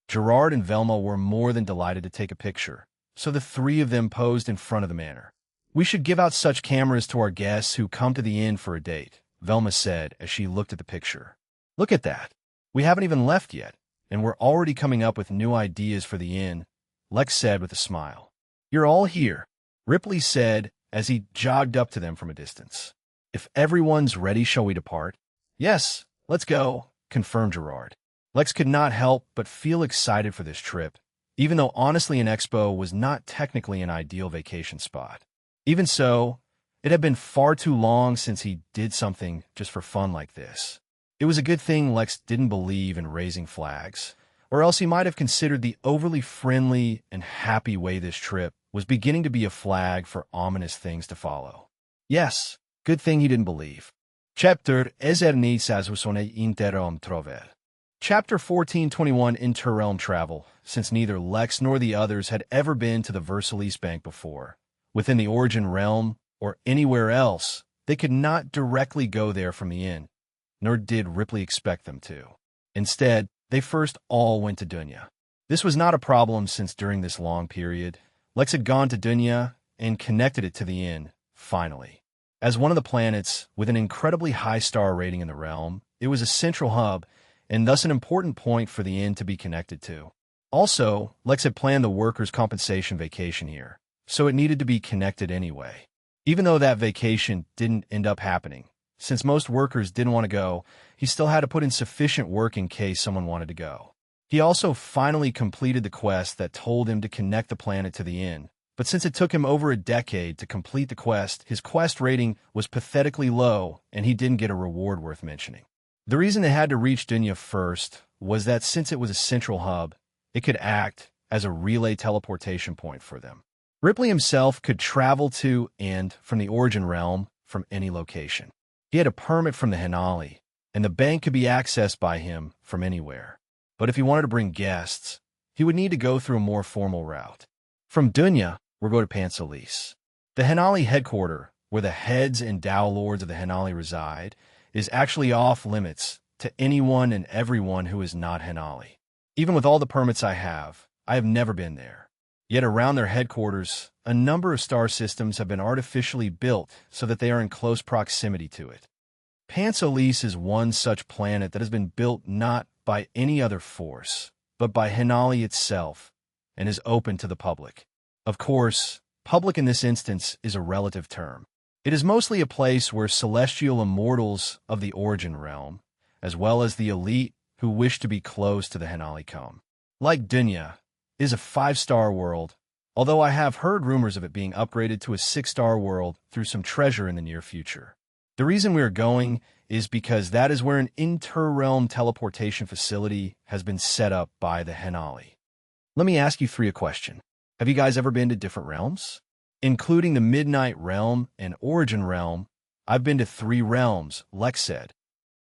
Gerard and Velma were more than delighted to take a picture, so the three of them posed in front of the manor. We should give out such cameras to our guests who come to the inn for a date, Velma said as she looked at the picture. Look at that. We haven't even left yet, and we're already coming up with new ideas for the inn, Lex said with a smile. You're all here, Ripley said as he jogged up to them from a distance. If everyone's ready, shall we depart? Yes, let's go, confirmed Gerard. Lex could not help but feel excited for this trip, even though honestly an expo was not technically an ideal vacation spot. Even so, it had been far too long since he did something just for fun like this. It was a good thing Lex didn't believe in raising flags, or else he might have considered the overly friendly and happy way this trip was beginning to be a flag for ominous things to follow. Yes, good thing he didn't believe. Chapter Interrealm Trover. Chapter 1421 Interrealm Travel, since neither Lex nor the others had ever been to the Versailles Bank before. Within the Origin Realm, or anywhere else, they could not directly go there from the inn, nor did Ripley expect them to. Instead, they first all went to Dunya. This was not a problem since during this long period, Lex had gone to Dunya and connected it to the inn, finally. As one of the planets with an incredibly high star rating in the realm, it was a central hub and thus an important point for the inn to be connected to. Also, Lex had planned the workers' compensation vacation here, so it needed to be connected anyway. Even though that vacation didn't end up happening, since most workers didn't want to go, he still had to put in sufficient work in case someone wanted to go. He also finally completed the quest that told him to connect the planet to the inn, but since it took him over a decade to complete the quest, his quest rating was pathetically low and he didn't get a reward worth mentioning. The reason they had to reach Dunya first was that since it was a central hub, it could act as a relay teleportation point for them. Ripley himself could travel to and from the Origin Realm from any location. He had a permit from the Hinali, and the bank could be accessed by him from anywhere. But if he wanted to bring guests, he would need to go through a more formal route. From Dunya, we'll go to Pansolis. The Hinali headquarters, where the heads and Dao Lords of the Hinali reside, is actually off limits to anyone and everyone who is not Hinali. Even with all the permits I have never been there. Yet around their headquarters, a number of star systems have been artificially built so that they are in close proximity to it. Pansolis is one such planet that has been built not by any other force, but by Hinali itself, and is open to the public. Of course, public in this instance is a relative term. It is mostly a place where celestial immortals of the Origin Realm, as well as the elite who wish to be close to the Hinali come. Like Dunya, it is a 5-star world, although I have heard rumors of it being upgraded to a 6-star world through some treasure in the near future. The reason we are going is because that is where an inter-realm teleportation facility has been set up by the Hinali. Let me ask you three a question. Have you guys ever been to different realms? Including the Midnight Realm and Origin Realm, I've been to 3 realms, Lex said.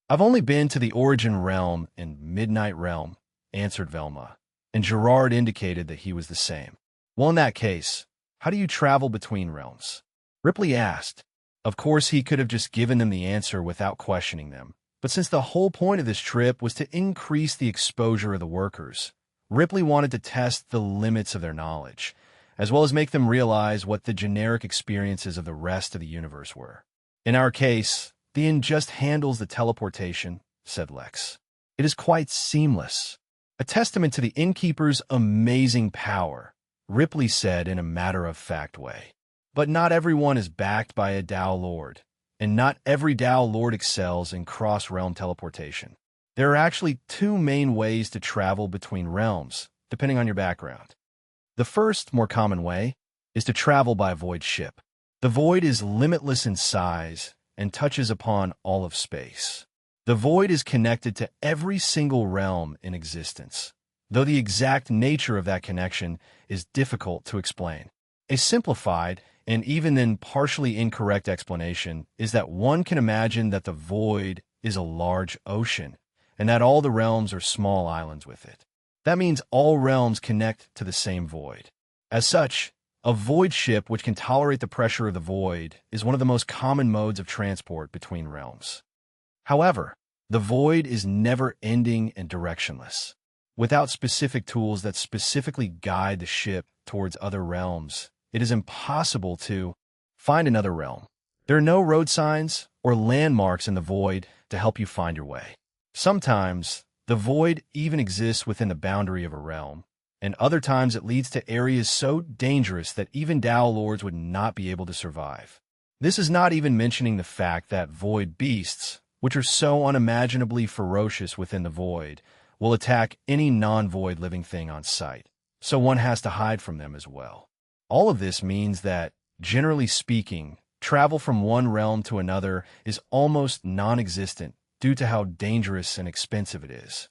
I've only been to the Origin Realm and Midnight Realm, answered Velma, and Gerard indicated that he was the same. Well, in that case, how do you travel between realms? Ripley asked. Of course, he could have just given them the answer without questioning them, but since the whole point of this trip was to increase the exposure of the workers, Ripley wanted to test the limits of their knowledge, as well as make them realize what the generic experiences of the rest of the universe were. In our case, the inn just handles the teleportation, said Lex. It is quite seamless. A testament to the innkeeper's amazing power, Ripley said in a matter-of-fact way. But not everyone is backed by a Dao Lord, and not every Dao Lord excels in cross-realm teleportation. There are actually 2 main ways to travel between realms, depending on your background. The first, more common way, is to travel by a void ship. The void is limitless in size and touches upon all of space. The void is connected to every single realm in existence, though the exact nature of that connection is difficult to explain. A simplified An even then partially incorrect explanation is that one can imagine that the void is a large ocean, and that all the realms are small islands with it. That means all realms connect to the same void. As such, a void ship which can tolerate the pressure of the void is one of the most common modes of transport between realms. However, the void is never-ending and directionless. Without specific tools that specifically guide the ship towards other realms, it is impossible to find another realm. There are no road signs or landmarks in the void to help you find your way. Sometimes, the void even exists within the boundary of a realm, and other times it leads to areas so dangerous that even Tao Lords would not be able to survive. This is not even mentioning the fact that void beasts, which are so unimaginably ferocious within the void, will attack any non-void living thing on sight, so one has to hide from them as well. All of this means that, generally speaking, travel from one realm to another is almost non-existent due to how dangerous and expensive it is.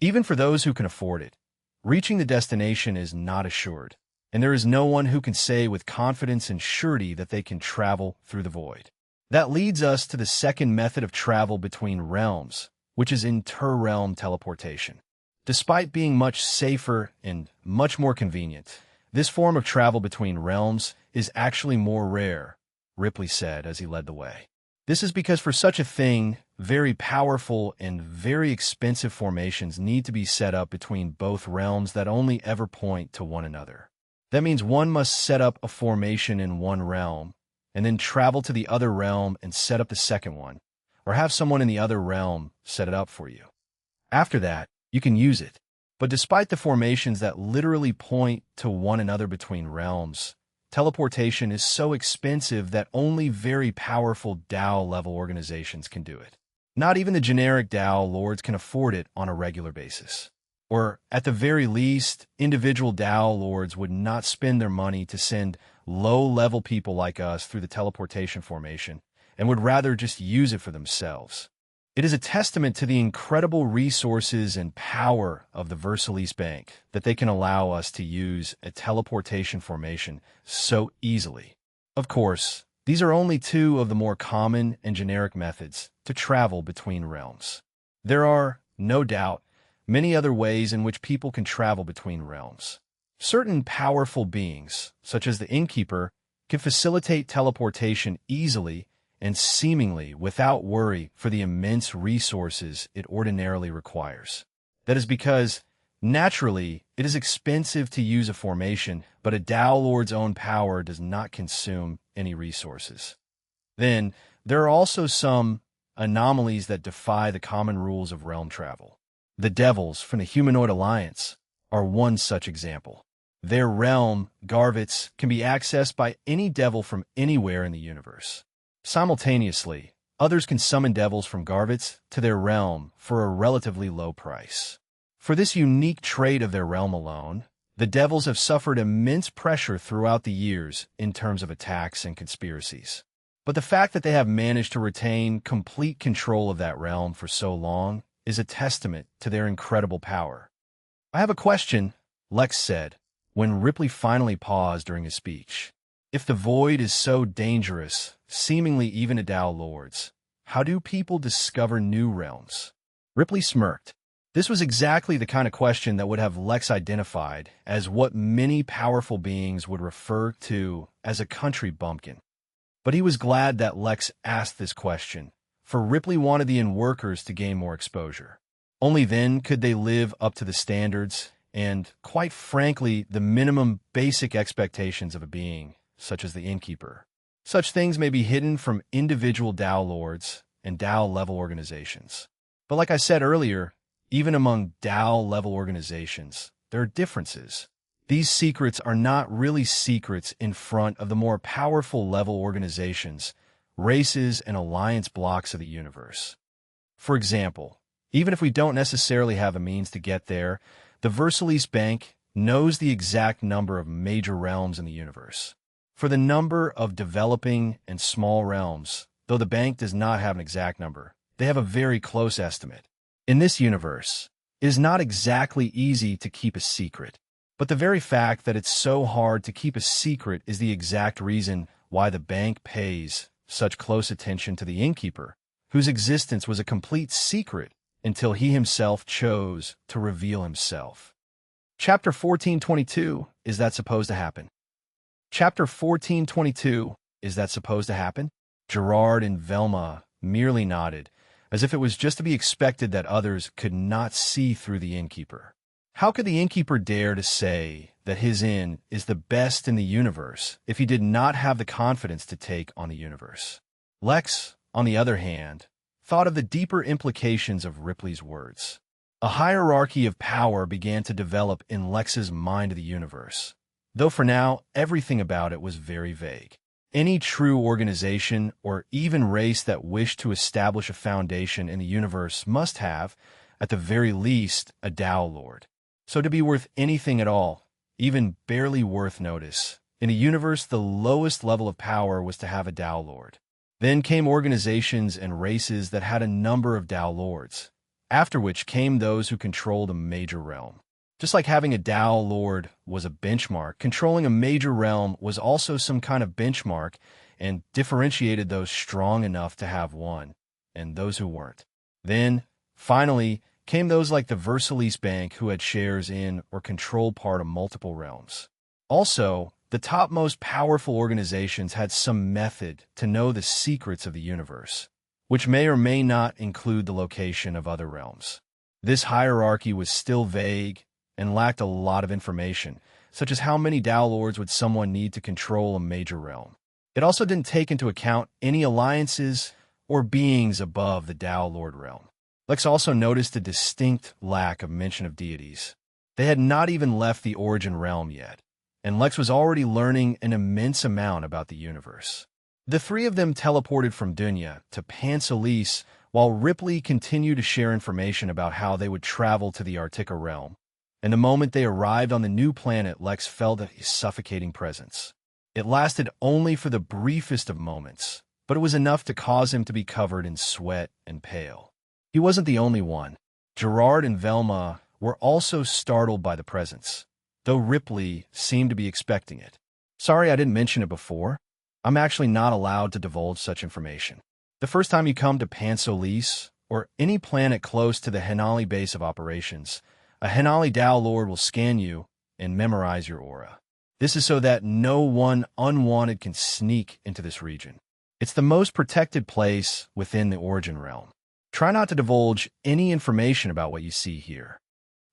Even for those who can afford it, reaching the destination is not assured, and there is no one who can say with confidence and surety that they can travel through the void. That leads us to the second method of travel between realms, which is inter-realm teleportation. Despite being much safer and much more convenient, this form of travel between realms is actually more rare, Ripley said as he led the way. This is because for such a thing, very powerful and very expensive formations need to be set up between both realms that only ever point to one another. That means one must set up a formation in one realm, and then travel to the other realm and set up the second one, or have someone in the other realm set it up for you. After that, you can use it. But despite the formations that literally point to one another between realms, teleportation is so expensive that only very powerful DAO-level organizations can do it. Not even the generic DAO lords can afford it on a regular basis. Or, at the very least, individual DAO lords would not spend their money to send low-level people like us through the teleportation formation, and would rather just use it for themselves. It is a testament to the incredible resources and power of the Versailles Bank that they can allow us to use a teleportation formation so easily. Of course, these are only two of the more common and generic methods to travel between realms. There are, no doubt, many other ways in which people can travel between realms. Certain powerful beings, such as the Innkeeper, can facilitate teleportation easily and seemingly without worry for the immense resources it ordinarily requires. That is because, naturally, it is expensive to use a formation, but a DAO Lord's own power does not consume any resources. Then, there are also some anomalies that defy the common rules of realm travel. The Devils from the Humanoid Alliance are one such example. Their realm, Garvitz, can be accessed by any devil from anywhere in the universe. Simultaneously, others can summon devils from Garvitz to their realm for a relatively low price. For this unique trait of their realm alone, the devils have suffered immense pressure throughout the years in terms of attacks and conspiracies. But the fact that they have managed to retain complete control of that realm for so long is a testament to their incredible power. "I have a question," Lex said, when Ripley finally paused during his speech. "If the void is so dangerous, seemingly even to DAO Lords, how do people discover new realms?" Ripley smirked. This was exactly the kind of question that would have Lex identified as what many powerful beings would refer to as a country bumpkin. But he was glad that Lex asked this question, for Ripley wanted the workers to gain more exposure. Only then could they live up to the standards and, quite frankly, the minimum basic expectations of a being, such as the Innkeeper. Such things may be hidden from individual DAO Lords and DAO-level organizations. But like I said earlier, even among DAO-level organizations, there are differences. These secrets are not really secrets in front of the more powerful level organizations, races, and alliance blocks of the universe. For example, even if we don't necessarily have a means to get there, the Versailles Bank knows the exact number of major realms in the universe. For the number of developing and small realms, though the bank does not have an exact number, they have a very close estimate. In this universe, it is not exactly easy to keep a secret. But the very fact that it's so hard to keep a secret is the exact reason why the bank pays such close attention to the innkeeper, whose existence was a complete secret until he himself chose to reveal himself. Chapter 1422, is that supposed to happen? Chapter 1422, is that supposed to happen? Gerard and Velma merely nodded, as if it was just to be expected that others could not see through the innkeeper. How could the innkeeper dare to say that his inn is the best in the universe if he did not have the confidence to take on the universe? Lex, on the other hand, thought of the deeper implications of Ripley's words. A hierarchy of power began to develop in Lex's mind of the universe, though for now everything about it was very vague. Any true organization or even race that wished to establish a foundation in the universe must have, at the very least, a Tao Lord. So to be worth anything at all, even barely worth notice, in a universe the lowest level of power was to have a Tao Lord. Then came organizations and races that had a number of Tao Lords, after which came those who controlled a major realm. Just like having a Tao Lord was a benchmark, controlling a major realm was also some kind of benchmark and differentiated those strong enough to have one, and those who weren't. Then, finally, came those like the Versailles Bank who had shares in or controlled part of multiple realms. Also, the top most powerful organizations had some method to know the secrets of the universe, which may or may not include the location of other realms. This hierarchy was still vague and lacked a lot of information, such as how many Tao Lords would someone need to control a major realm. It also didn't take into account any alliances or beings above the Tao Lord realm. Lex also noticed a distinct lack of mention of deities. They had not even left the origin realm yet, and Lex was already learning an immense amount about the universe. The three of them teleported from Dunya to Pansalis, while Ripley continued to share information about how they would travel to the Artica realm. And the moment they arrived on the new planet, Lex felt a suffocating presence. It lasted only for the briefest of moments, but it was enough to cause him to be covered in sweat and pale. He wasn't the only one. Gerard and Velma were also startled by the presence, though Ripley seemed to be expecting it. Sorry I didn't mention it before. I'm actually not allowed to divulge such information. The first time you come to Pansalis, or any planet close to the Henali base of operations, a Henali Tao Lord will scan you and memorize your aura. This is so that no one unwanted can sneak into this region. It's the most protected place within the origin realm. Try not to divulge any information about what you see here.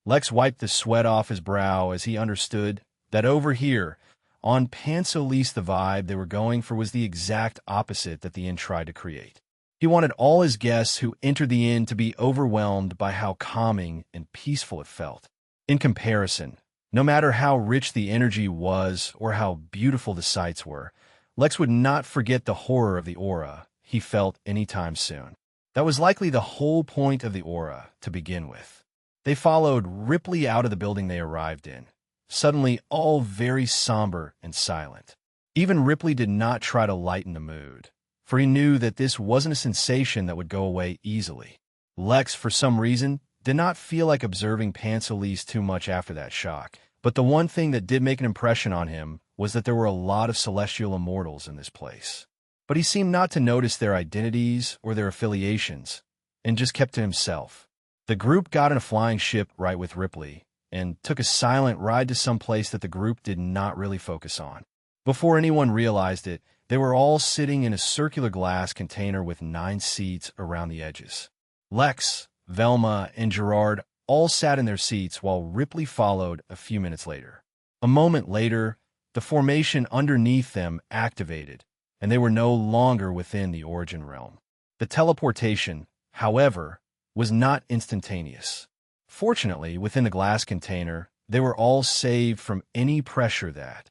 Lex wiped the sweat off his brow as he understood that over here, on Pansalis, the vibe they were going for was the exact opposite that the inn tried to create. He wanted all his guests who entered the inn to be overwhelmed by how calming and peaceful it felt. In comparison, no matter how rich the energy was or how beautiful the sights were, Lex would not forget the horror of the aura he felt anytime soon. That was likely the whole point of the aura to begin with. They followed Ripley out of the building they arrived in, suddenly all very somber and silent. Even Ripley did not try to lighten the mood, for he knew that this wasn't a sensation that would go away easily. Lex, for some reason, did not feel like observing Pansalis too much after that shock, but the one thing that did make an impression on him was that there were a lot of celestial immortals in this place. But he seemed not to notice their identities or their affiliations, and just kept to himself. The group got in a flying ship right with Ripley, and took a silent ride to some place that the group did not really focus on. Before anyone realized it, they were all sitting in a circular glass container with 9 seats around the edges. Lex, Velma, and Gerard all sat in their seats while Ripley followed a few minutes later. A moment later, the formation underneath them activated, and they were no longer within the origin realm. The teleportation, however, was not instantaneous. Fortunately, within the glass container, they were all saved from any pressure that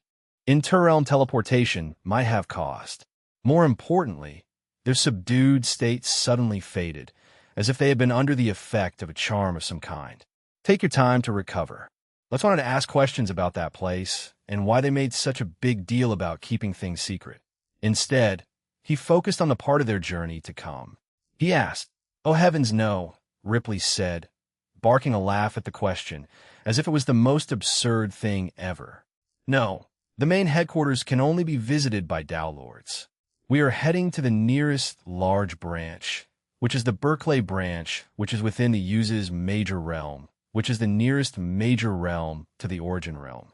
interrealm teleportation might have caused. More importantly, their subdued state suddenly faded, as if they had been under the effect of a charm of some kind. Take your time to recover. Lex wanted to ask questions about that place and why they made such a big deal about keeping things secret. Instead, he focused on the part of their journey to come. He asked, "Oh heavens no," Ripley said, barking a laugh at the question, as if it was the most absurd thing ever. No, the main headquarters can only be visited by Tao Lords. We are heading to the nearest large branch, which is the Berkeley branch, which is within the Use's major realm, which is the nearest major realm to the Origin realm.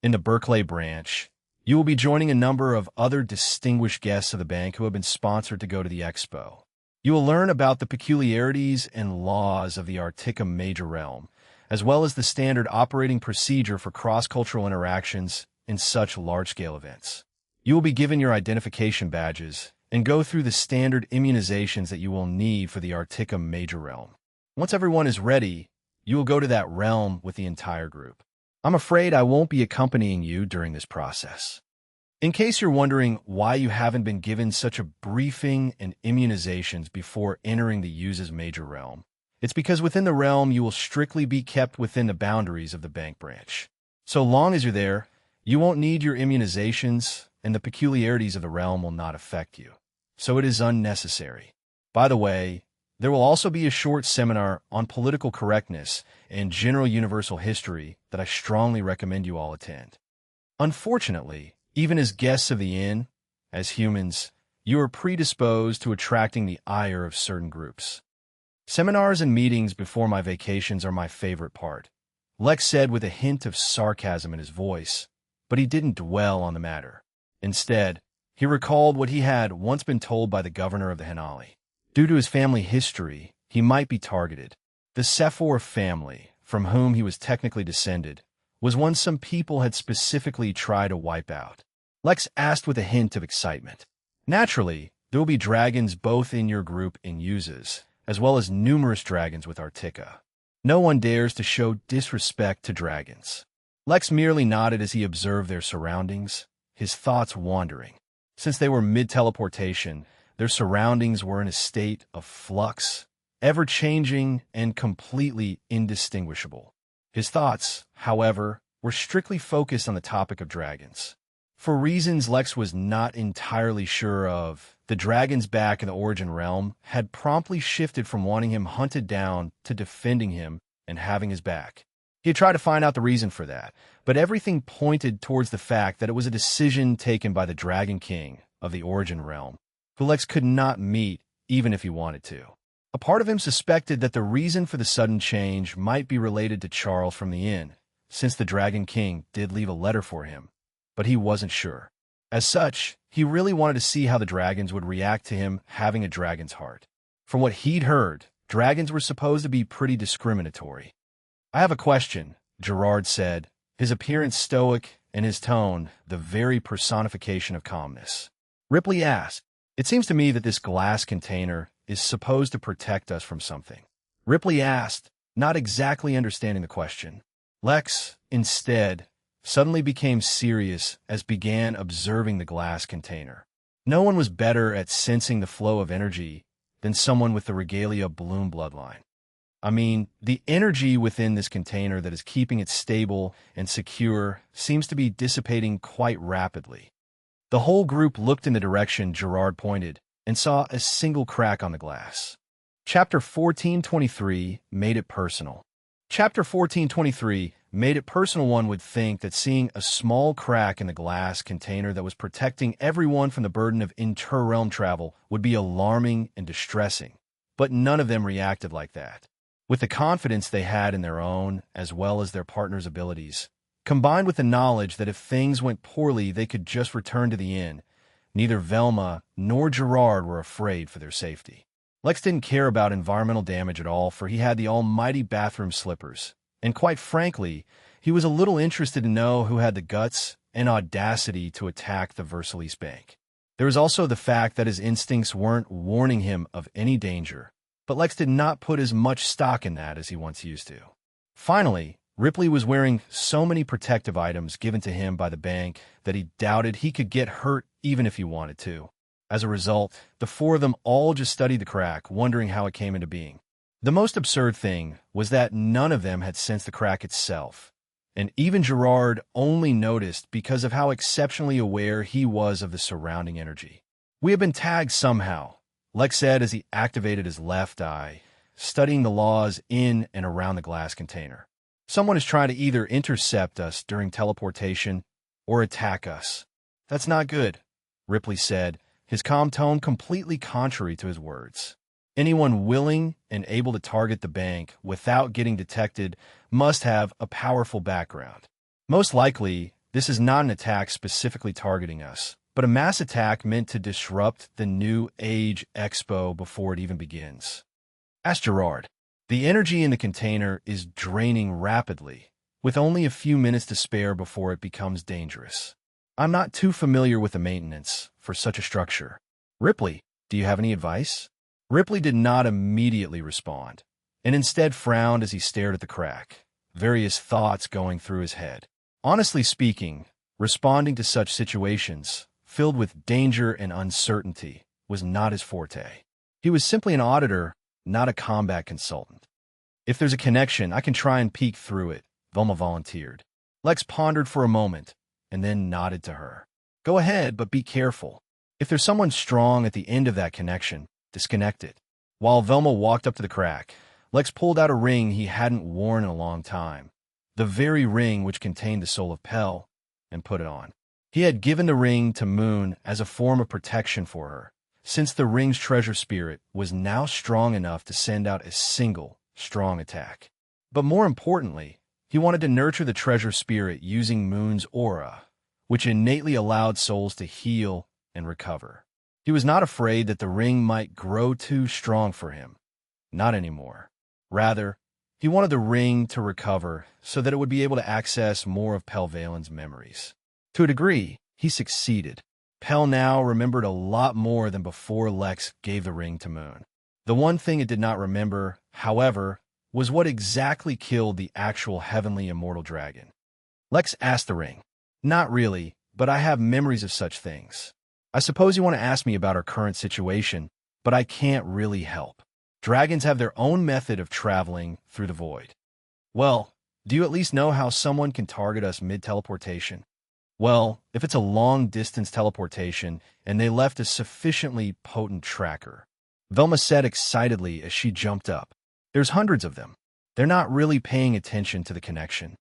In the Berkeley branch, you will be joining a number of other distinguished guests of the bank who have been sponsored to go to the expo. You will learn about the peculiarities and laws of the Arctica major realm, as well as the standard operating procedure for cross-cultural interactions in such large-scale events. You will be given your identification badges and go through the standard immunizations that you will need for the Arctica major realm. Once everyone is ready, you will go to that realm with the entire group. I'm afraid I won't be accompanying you during this process. In case you're wondering why you haven't been given such a briefing and immunizations before entering the Use's major realm, it's because within the realm you will strictly be kept within the boundaries of the bank branch. So long as you're there, you won't need your immunizations, and the peculiarities of the realm will not affect you. So it is unnecessary. By the way, there will also be a short seminar on political correctness and general universal history that I strongly recommend you all attend. Unfortunately, even as guests of the inn, as humans, you are predisposed to attracting the ire of certain groups. Seminars and meetings before my vacations are my favorite part, Lex said with a hint of sarcasm in his voice, but he didn't dwell on the matter. Instead, he recalled what he had once been told by the governor of the Hanali. Due to his family history, he might be targeted. The Sephor family, from whom he was technically descended, was one some people had specifically tried to wipe out. Lex asked with a hint of excitement. Naturally, there will be dragons both in your group and Uses, as well as numerous dragons with Arctica. No one dares to show disrespect to dragons. Lex merely nodded as he observed their surroundings, his thoughts wandering. Since they were mid-teleportation, their surroundings were in a state of flux, ever-changing and completely indistinguishable. His thoughts, however, were strictly focused on the topic of dragons. For reasons Lex was not entirely sure of, the dragons back in the Origin realm had promptly shifted from wanting him hunted down to defending him and having his back. He had tried to find out the reason for that, but everything pointed towards the fact that it was a decision taken by the Dragon King of the Origin realm, who Lex could not meet even if he wanted to. A part of him suspected that the reason for the sudden change might be related to Charles from the inn, since the Dragon King did leave a letter for him, but he wasn't sure. As such, he really wanted to see how the dragons would react to him having a dragon's heart. From what he'd heard, dragons were supposed to be pretty discriminatory. "I have a question," Gerard said, his appearance stoic and his tone the very personification of calmness. Ripley asked, "It seems to me that this glass container is supposed to protect us from something." Ripley asked, not exactly understanding the question. Lex, instead, suddenly became serious as began observing the glass container. No one was better at sensing the flow of energy than someone with the Regalia Bloom bloodline. I mean, the energy within this container that is keeping it stable and secure seems to be dissipating quite rapidly. The whole group looked in the direction Gerard pointed and saw a single crack on the glass. Chapter 1423 made it personal. Chapter 1423 made it personal. One would think that seeing a small crack in the glass container that was protecting everyone from the burden of inter-realm travel would be alarming and distressing, but none of them reacted like that. With the confidence they had in their own, as well as their partner's abilities, combined with the knowledge that if things went poorly they could just return to the inn, neither Velma nor Gerard were afraid for their safety. Lex didn't care about environmental damage at all, for he had the almighty bathroom slippers, and quite frankly, he was a little interested to know who had the guts and audacity to attack the Versailles Bank. There was also the fact that his instincts weren't warning him of any danger, but Lex did not put as much stock in that as he once used to. Finally, Ripley was wearing so many protective items given to him by the bank that he doubted he could get hurt even if he wanted to. As a result, the four of them all just studied the crack, wondering how it came into being. The most absurd thing was that none of them had sensed the crack itself, and even Gerard only noticed because of how exceptionally aware he was of the surrounding energy. "We have been tagged somehow," Lex said as he activated his left eye, studying the laws in and around the glass container. Someone is trying to either intercept us during teleportation or attack us. That's not good, Ripley said, his calm tone completely contrary to his words. Anyone willing and able to target the bank without getting detected must have a powerful background. Most likely, this is not an attack specifically targeting us, but a mass attack meant to disrupt the New Age Expo before it even begins. Ask Gerard. The energy in the container is draining rapidly, with only a few minutes to spare before it becomes dangerous. I'm not too familiar with the maintenance for such a structure. Ripley, do you have any advice? Ripley did not immediately respond, and instead frowned as he stared at the crack, various thoughts going through his head. Honestly speaking, responding to such situations, filled with danger and uncertainty, was not his forte. He was simply an auditor, not a combat consultant. If there's a connection, I can try and peek through it, Velma volunteered. Lex pondered for a moment, and then nodded to her. Go ahead, but be careful. If there's someone strong at the end of that connection, disconnect it. While Velma walked up to the crack, Lex pulled out a ring he hadn't worn in a long time, the very ring which contained the soul of Pell, and put it on. He had given the ring to Moon as a form of protection for her, since the ring's treasure spirit was now strong enough to send out a single, strong attack. But more importantly, he wanted to nurture the treasure spirit using Moon's aura, which innately allowed souls to heal and recover. He was not afraid that the ring might grow too strong for him. Not anymore. Rather, he wanted the ring to recover so that it would be able to access more of Pelvalin's memories. To a degree, he succeeded. Pell now remembered a lot more than before Lex gave the ring to Moon. The one thing it did not remember, however, was what exactly killed the actual heavenly immortal dragon. Lex asked the ring. Not really, but I have memories of such things. I suppose you want to ask me about our current situation, but I can't really help. Dragons have their own method of traveling through the void. Well, do you at least know how someone can target us mid-teleportation? Well, if it's a long-distance teleportation and they left a sufficiently potent tracker, Velma said excitedly as she jumped up. There's hundreds of them. They're not really paying attention to the connection.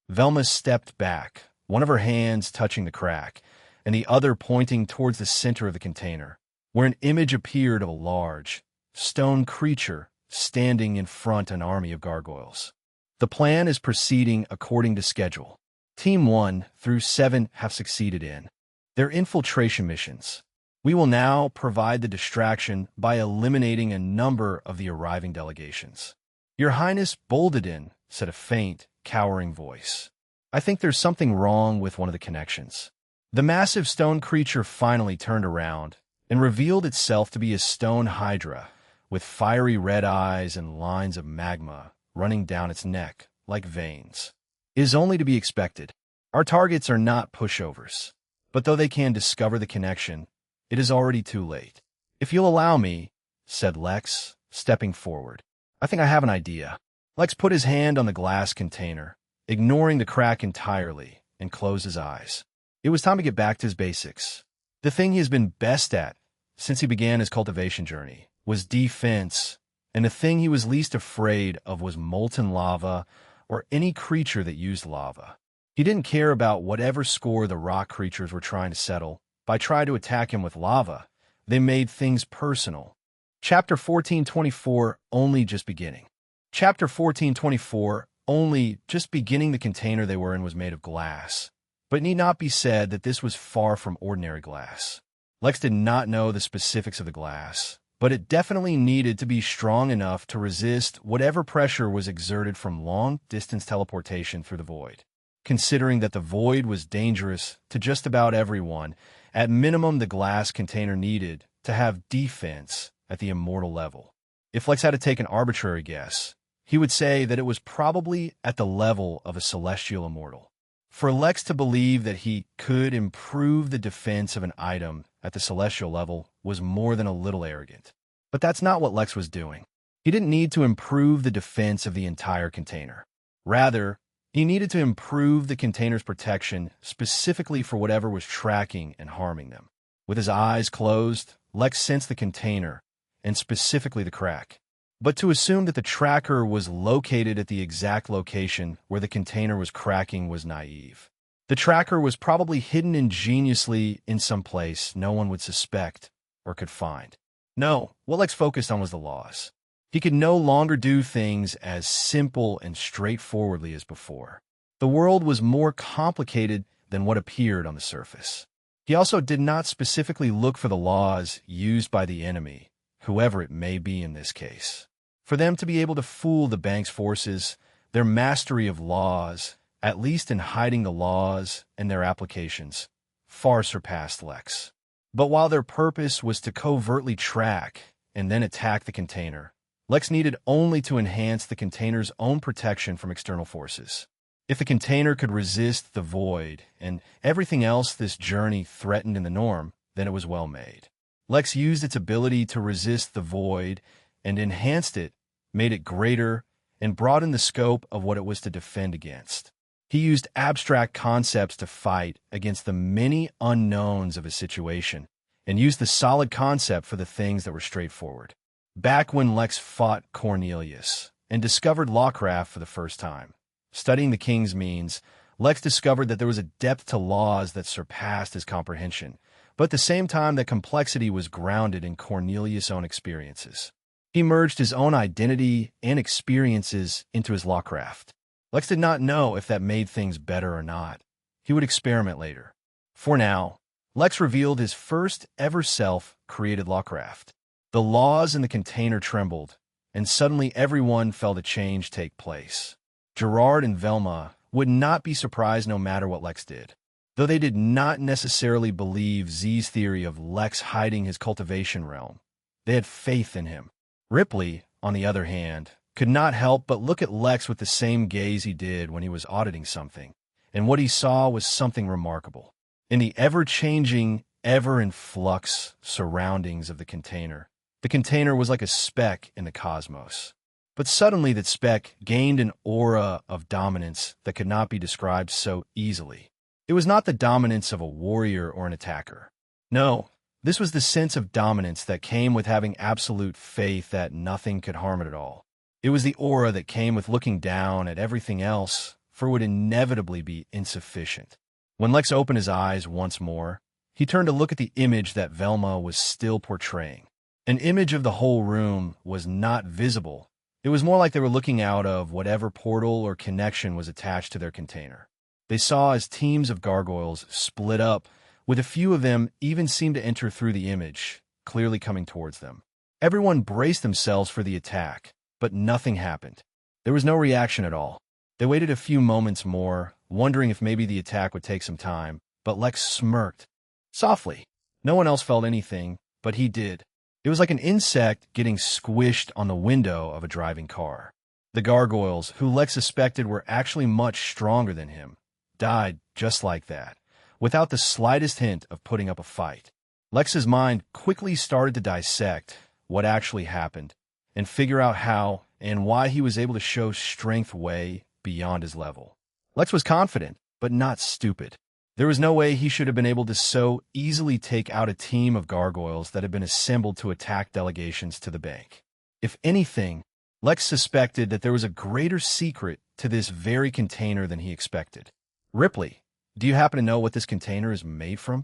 Velma stepped back, one of her hands touching the crack, and the other pointing towards the center of the container, where an image appeared of a large, stone creature standing in front of an army of gargoyles. The plan is proceeding according to schedule. Team 1 through 7 have succeeded in their infiltration missions. We will now provide the distraction by eliminating a number of the arriving delegations. Your Highness Boldedin, said a faint, cowering voice. I think there's something wrong with one of the connections. The massive stone creature finally turned around and revealed itself to be a stone hydra with fiery red eyes and lines of magma running down its neck like veins. It is only to be expected. Our targets are not pushovers, but though they can discover the connection, it is already too late. If you'll allow me, said Lex, stepping forward. I think I have an idea. Lex put his hand on the glass container, ignoring the crack entirely, and closed his eyes. It was time to get back to his basics. The thing he has been best at since he began his cultivation journey was defense, and the thing he was least afraid of was molten lava or any creature that used lava. He didn't care about whatever score the rock creatures were trying to settle. By trying to attack him with lava, they made things personal. Chapter 1424, only just beginning. Chapter 1424, only just beginning. The container they were in was made of glass. But it need not be said that this was far from ordinary glass. Lex did not know the specifics of the glass, but it definitely needed to be strong enough to resist whatever pressure was exerted from long-distance teleportation through the void. Considering that the void was dangerous to just about everyone, at minimum the glass container needed to have defense at the immortal level. If Lex had to take an arbitrary guess, he would say that it was probably at the level of a celestial immortal. For Lex to believe that he could improve the defense of an item at the celestial level was more than a little arrogant. But that's not what Lex was doing. He didn't need to improve the defense of the entire container. Rather, he needed to improve the container's protection specifically for whatever was tracking and harming them. With his eyes closed, Lex sensed the container, and specifically the crack. But to assume that the tracker was located at the exact location where the container was cracking was naive. The tracker was probably hidden ingeniously in some place no one would suspect or could find. No, what Lex focused on was the laws. He could no longer do things as simple and straightforwardly as before. The world was more complicated than what appeared on the surface. He also did not specifically look for the laws used by the enemy, whoever it may be in this case. For them to be able to fool the bank's forces, their mastery of laws, at least in hiding the laws and their applications, far surpassed Lex. But while their purpose was to covertly track and then attack the container, Lex needed only to enhance the container's own protection from external forces. If the container could resist the void and everything else this journey threatened in the norm, then it was well made. Lex used its ability to resist the void and enhanced it, made it greater, and broadened the scope of what it was to defend against. He used abstract concepts to fight against the many unknowns of a situation, and used the solid concept for the things that were straightforward. Back when Lex fought Cornelius and discovered lawcraft for the first time, studying the king's means, Lex discovered that there was a depth to laws that surpassed his comprehension, but at the same time that complexity was grounded in Cornelius' own experiences. He merged his own identity and experiences into his lawcraft. Lex did not know if that made things better or not. He would experiment later. For now, Lex revealed his first ever self-created lawcraft. The laws in the container trembled, and suddenly everyone felt a change take place. Gerard and Velma would not be surprised no matter what Lex did. Though they did not necessarily believe Z's theory of Lex hiding his cultivation realm, they had faith in him. Ripley, on the other hand, could not help but look at Lex with the same gaze he did when he was auditing something, and what he saw was something remarkable. In the ever-changing, ever-in-flux surroundings of the container was like a speck in the cosmos. But suddenly that speck gained an aura of dominance that could not be described so easily. It was not the dominance of a warrior or an attacker. No, this was the sense of dominance that came with having absolute faith that nothing could harm it at all. It was the aura that came with looking down at everything else, for it would inevitably be insufficient. When Lex opened his eyes once more, he turned to look at the image that Velma was still portraying. An image of the whole room was not visible. It was more like they were looking out of whatever portal or connection was attached to their container. They saw as teams of gargoyles split up, with a few of them even seemed to enter through the image, clearly coming towards them. Everyone braced themselves for the attack, but nothing happened. There was no reaction at all. They waited a few moments more, wondering if maybe the attack would take some time, but Lex smirked. Softly. No one else felt anything, but he did. It was like an insect getting squished on the window of a driving car. The gargoyles, who Lex suspected were actually much stronger than him, died just like that, without the slightest hint of putting up a fight. Lex's mind quickly started to dissect what actually happened and figure out how and why he was able to show strength way beyond his level. Lex was confident, but not stupid. There was no way he should have been able to so easily take out a team of gargoyles that had been assembled to attack delegations to the bank. If anything, Lex suspected that there was a greater secret to this very container than he expected. Ripley, do you happen to know what this container is made from?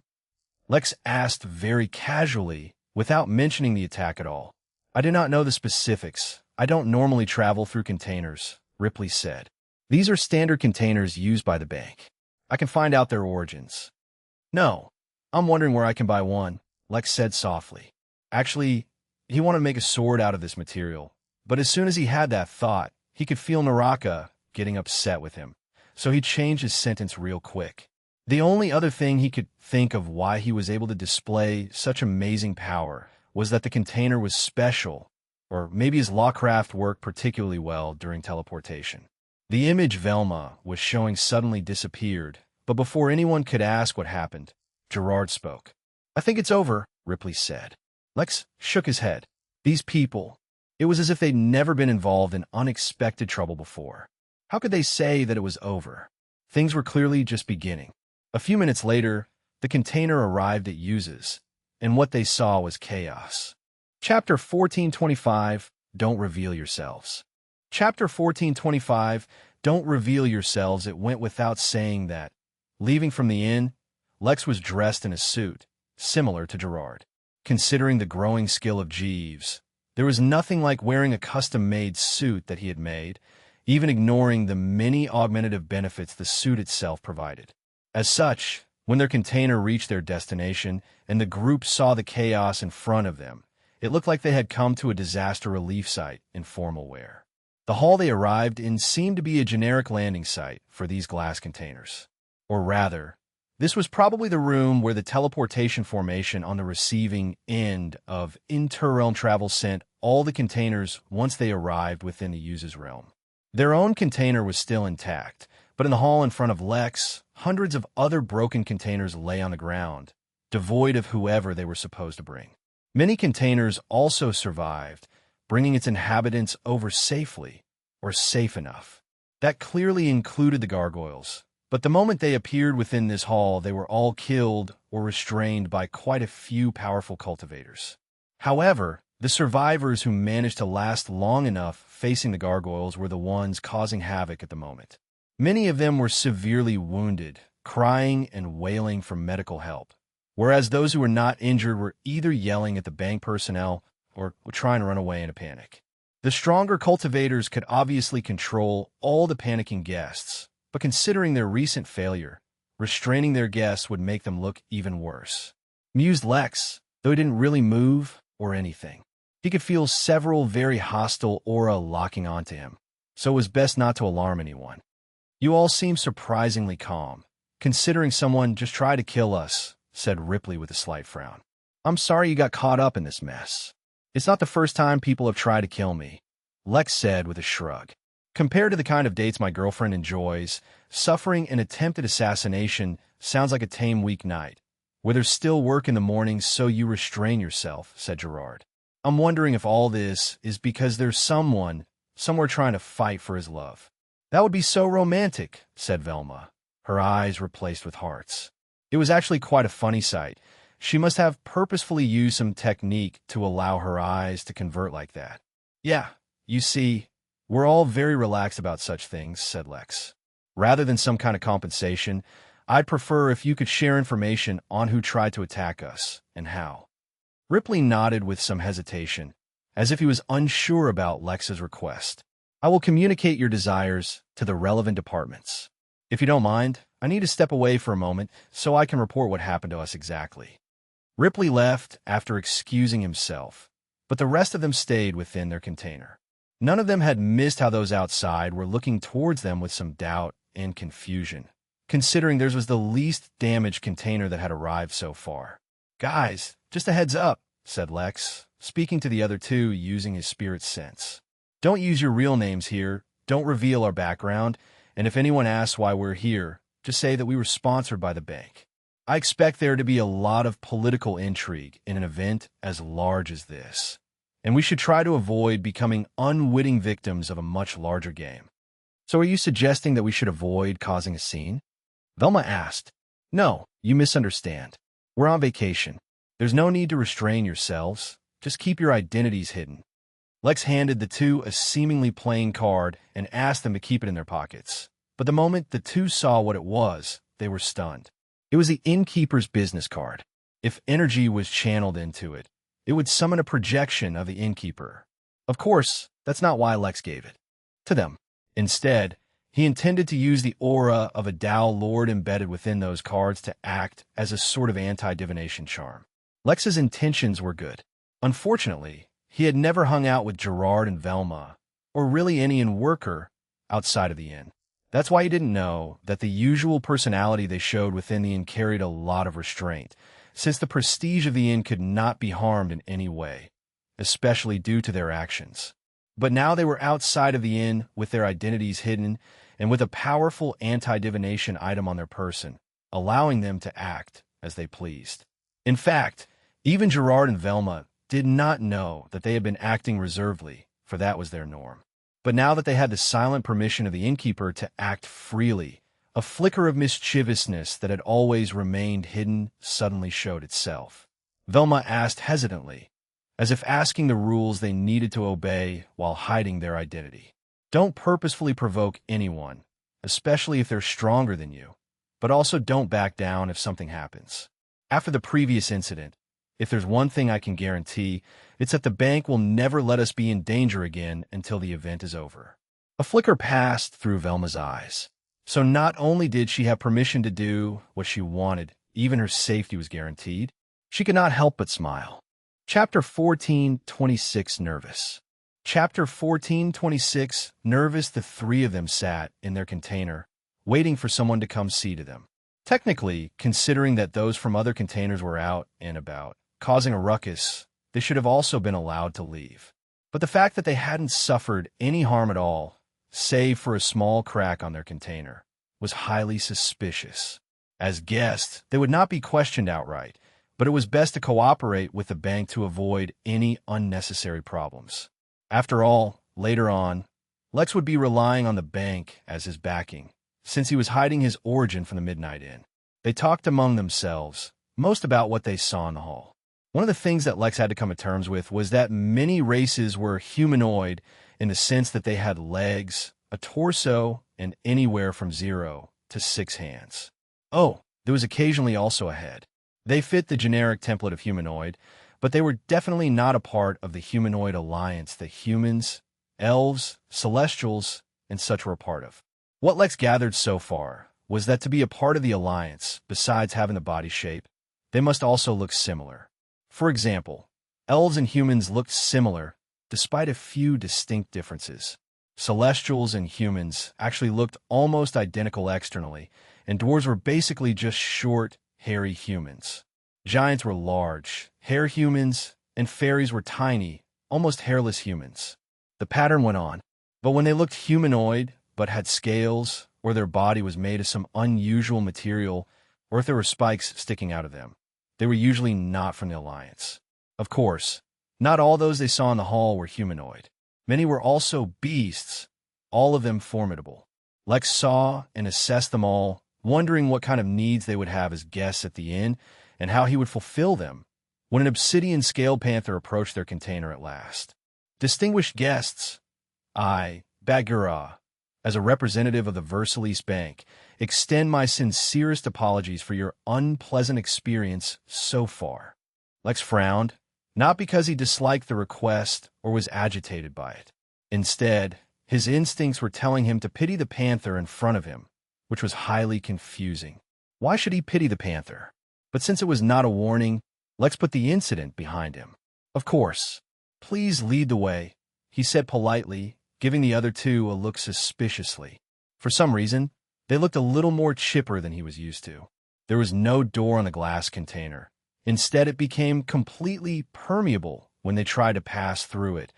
Lex asked very casually, without mentioning the attack at all. I do not know the specifics. I don't normally travel through containers, Ripley said. These are standard containers used by the bank. I can find out their origins. No, I'm wondering where I can buy one, Lex said softly. Actually, he wanted to make a sword out of this material, but as soon as he had that thought, he could feel Naraka getting upset with him, so he changed his sentence real quick. The only other thing he could think of why he was able to display such amazing power was that the container was special, or maybe his lawcraft worked particularly well during teleportation. The image Velma was showing suddenly disappeared, but before anyone could ask what happened, Gerard spoke. I think it's over, Ripley said. Lex shook his head. These people, it was as if they'd never been involved in unexpected trouble before. How could they say that it was over? Things were clearly just beginning. A few minutes later, the container arrived at Uses, and what they saw was chaos. Chapter 1425, Don't reveal yourselves. Chapter 1425, Don't reveal yourselves. It went without saying that, leaving from the inn, Lex was dressed in a suit, similar to Gerard. Considering the growing skill of Jeeves, there was nothing like wearing a custom-made suit that he had made, even ignoring the many augmentative benefits the suit itself provided. As such, when their container reached their destination and the group saw the chaos in front of them, it looked like they had come to a disaster relief site in formal wear. The hall they arrived in seemed to be a generic landing site for these glass containers. Or rather, this was probably the room where the teleportation formation on the receiving end of interrealm travel sent all the containers once they arrived within the user's realm. Their own container was still intact, but in the hall in front of Lex, hundreds of other broken containers lay on the ground, devoid of whoever they were supposed to bring. Many containers also survived, bringing its inhabitants over safely, or safe enough. That clearly included the gargoyles, but the moment they appeared within this hall, they were all killed or restrained by quite a few powerful cultivators. However, the survivors who managed to last long enough facing the gargoyles were the ones causing havoc at the moment. Many of them were severely wounded, crying and wailing for medical help, whereas those who were not injured were either yelling at the bank personnel or trying to run away in a panic. The stronger cultivators could obviously control all the panicking guests, but considering their recent failure, restraining their guests would make them look even worse. Mused Lex, though he didn't really move or anything. He could feel several very hostile aura locking onto him, so it was best not to alarm anyone. You all seem surprisingly calm, considering someone just tried to kill us, said Ripley with a slight frown. I'm sorry you got caught up in this mess. It's not the first time people have tried to kill me, Lex said with a shrug. Compared to the kind of dates my girlfriend enjoys, suffering an attempted assassination sounds like a tame weeknight, where there's still work in the mornings so you restrain yourself, said Gerard. I'm wondering if all this is because there's someone somewhere trying to fight for his love. That would be so romantic, said Velma, her eyes replaced with hearts. It was actually quite a funny sight. She must have purposefully used some technique to allow her eyes to convert like that. Yeah, you see, we're all very relaxed about such things, said Lex. Rather than some kind of compensation, I'd prefer if you could share information on who tried to attack us and how. Ripley nodded with some hesitation, as if he was unsure about Lex's request. I will communicate your desires to the relevant departments. If you don't mind, I need to step away for a moment so I can report what happened to us exactly. Ripley left after excusing himself, but the rest of them stayed within their container. None of them had missed how those outside were looking towards them with some doubt and confusion, considering theirs was the least damaged container that had arrived so far. Guys, just a heads up, said Lex, speaking to the other two using his spirit sense. Don't use your real names here, don't reveal our background, and if anyone asks why we're here, just say that we were sponsored by the bank. I expect there to be a lot of political intrigue in an event as large as this, and we should try to avoid becoming unwitting victims of a much larger game. So are you suggesting that we should avoid causing a scene? Velma asked. No, you misunderstand. We're on vacation. There's no need to restrain yourselves. Just keep your identities hidden. Lex handed the two a seemingly plain card and asked them to keep it in their pockets. But the moment the two saw what it was, they were stunned. It was the innkeeper's business card. If energy was channeled into it, it would summon a projection of the innkeeper. Of course, that's not why Lex gave it to them. Instead, he intended to use the aura of a Tao Lord embedded within those cards to act as a sort of anti-divination charm. Lex's intentions were good. Unfortunately, he had never hung out with Gerard and Velma, or really any in-worker outside of the inn. That's why he didn't know that the usual personality they showed within the inn carried a lot of restraint, since the prestige of the inn could not be harmed in any way, especially due to their actions. But now they were outside of the inn with their identities hidden and with a powerful anti-divination item on their person, allowing them to act as they pleased. In fact, even Gerard and Velma did not know that they had been acting reservedly, for that was their norm. But now that they had the silent permission of the innkeeper to act freely, a flicker of mischievousness that had always remained hidden suddenly showed itself. Velma asked hesitantly, as if asking the rules they needed to obey while hiding their identity. Don't purposefully provoke anyone, especially if they're stronger than you, but also don't back down if something happens. After the previous incident, if there's one thing I can guarantee, it's that the bank will never let us be in danger again until the event is over. A flicker passed through Velma's eyes. So not only did she have permission to do what she wanted, even her safety was guaranteed. She could not help but smile. Chapter 14:26 Nervous. Chapter 14:26 Nervous. The three of them sat in their container, waiting for someone to come see to them. Technically, considering that those from other containers were out and about, causing a ruckus, they should have also been allowed to leave. But the fact that they hadn't suffered any harm at all, save for a small crack on their container, was highly suspicious. As guests, they would not be questioned outright, but it was best to cooperate with the bank to avoid any unnecessary problems. After all, later on, Lex would be relying on the bank as his backing, since he was hiding his origin from the Midnight Inn. They talked among themselves, most about what they saw in the hall. One of the things that Lex had to come to terms with was that many races were humanoid in the sense that they had legs, a torso, and anywhere from 0 to 6 hands. Oh, there was occasionally also a head. They fit the generic template of humanoid, but they were definitely not a part of the humanoid alliance that humans, elves, celestials, and such were a part of. What Lex gathered so far was that to be a part of the alliance, besides having the body shape, they must also look similar. For example, elves and humans looked similar, despite a few distinct differences. Celestials and humans actually looked almost identical externally, and dwarves were basically just short, hairy humans. Giants were large, hair humans, and fairies were tiny, almost hairless humans. The pattern went on, but when they looked humanoid but had scales, or their body was made of some unusual material, or if there were spikes sticking out of them, they were usually not from the Alliance. Of course, not all those they saw in the hall were humanoid. Many were also beasts, all of them formidable. Lex saw and assessed them all, wondering what kind of needs they would have as guests at the inn and how he would fulfill them, when an obsidian scaled panther approached their container at last. Distinguished guests, I, Bagheera, as a representative of the Versailles Bank, extend my sincerest apologies for your unpleasant experience so far. Lex frowned, not because he disliked the request or was agitated by it. Instead, his instincts were telling him to pity the panther in front of him, which was highly confusing. Why should he pity the panther? But since it was not a warning, Lex put the incident behind him. Of course. Please lead the way, he said politely, giving the other two a look suspiciously. For some reason, they looked a little more chipper than he was used to. There was no door on the glass container. Instead, it became completely permeable when they tried to pass through it,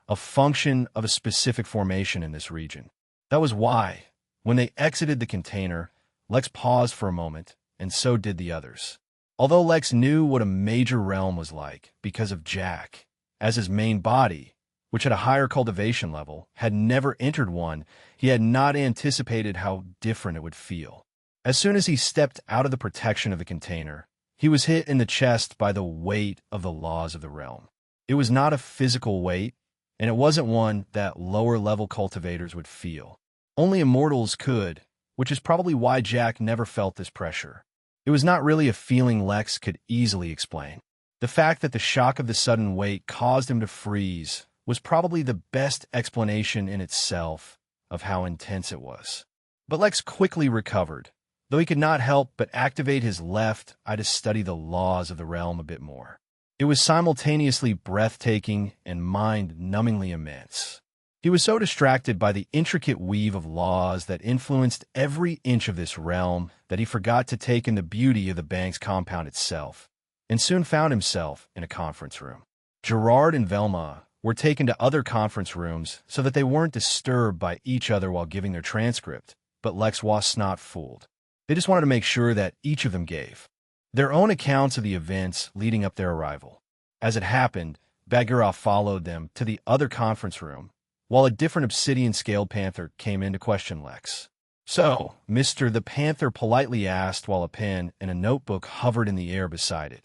a function of a specific formation in this region. That was why, when they exited the container, Lex paused for a moment, and so did the others. Although Lex knew what a major realm was like because of Jack, as his main body, which had a higher cultivation level, had never entered one, he had not anticipated how different it would feel. As soon as he stepped out of the protection of the container, he was hit in the chest by the weight of the laws of the realm. It was not a physical weight, and it wasn't one that lower-level cultivators would feel. Only immortals could, which is probably why Jack never felt this pressure. It was not really a feeling Lex could easily explain. The fact that the shock of the sudden weight caused him to freeze was probably the best explanation in itself of how intense it was. But Lex quickly recovered, though he could not help but activate his left eye to study the laws of the realm a bit more. It was simultaneously breathtaking and mind-numbingly immense. He was so distracted by the intricate weave of laws that influenced every inch of this realm that he forgot to take in the beauty of the bank's compound itself, and soon found himself in a conference room. Gerard and Velma were taken to other conference rooms so that they weren't disturbed by each other while giving their transcript, but Lex was not fooled. They just wanted to make sure that each of them gave their own accounts of the events leading up their arrival. As it happened, Bagheera followed them to the other conference room, while a different obsidian-scaled panther came in to question Lex. "So, Mr. the Panther politely asked while a pen and a notebook hovered in the air beside it,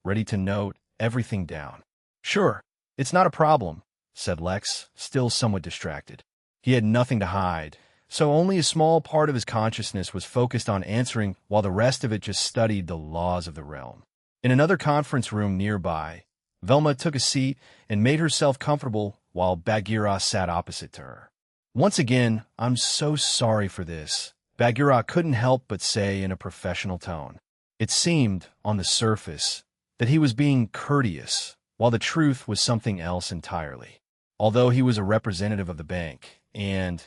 ready to note everything down. Sure, it's not a problem, said Lex, still somewhat distracted. He had nothing to hide, so only a small part of his consciousness was focused on answering while the rest of it just studied the laws of the realm. In another conference room nearby, Velma took a seat and made herself comfortable while Bagheera sat opposite to her. Once again, I'm so sorry for this, Bagheera couldn't help but say in a professional tone. It seemed, on the surface, that he was being courteous, while the truth was something else entirely. Although he was a representative of the bank, and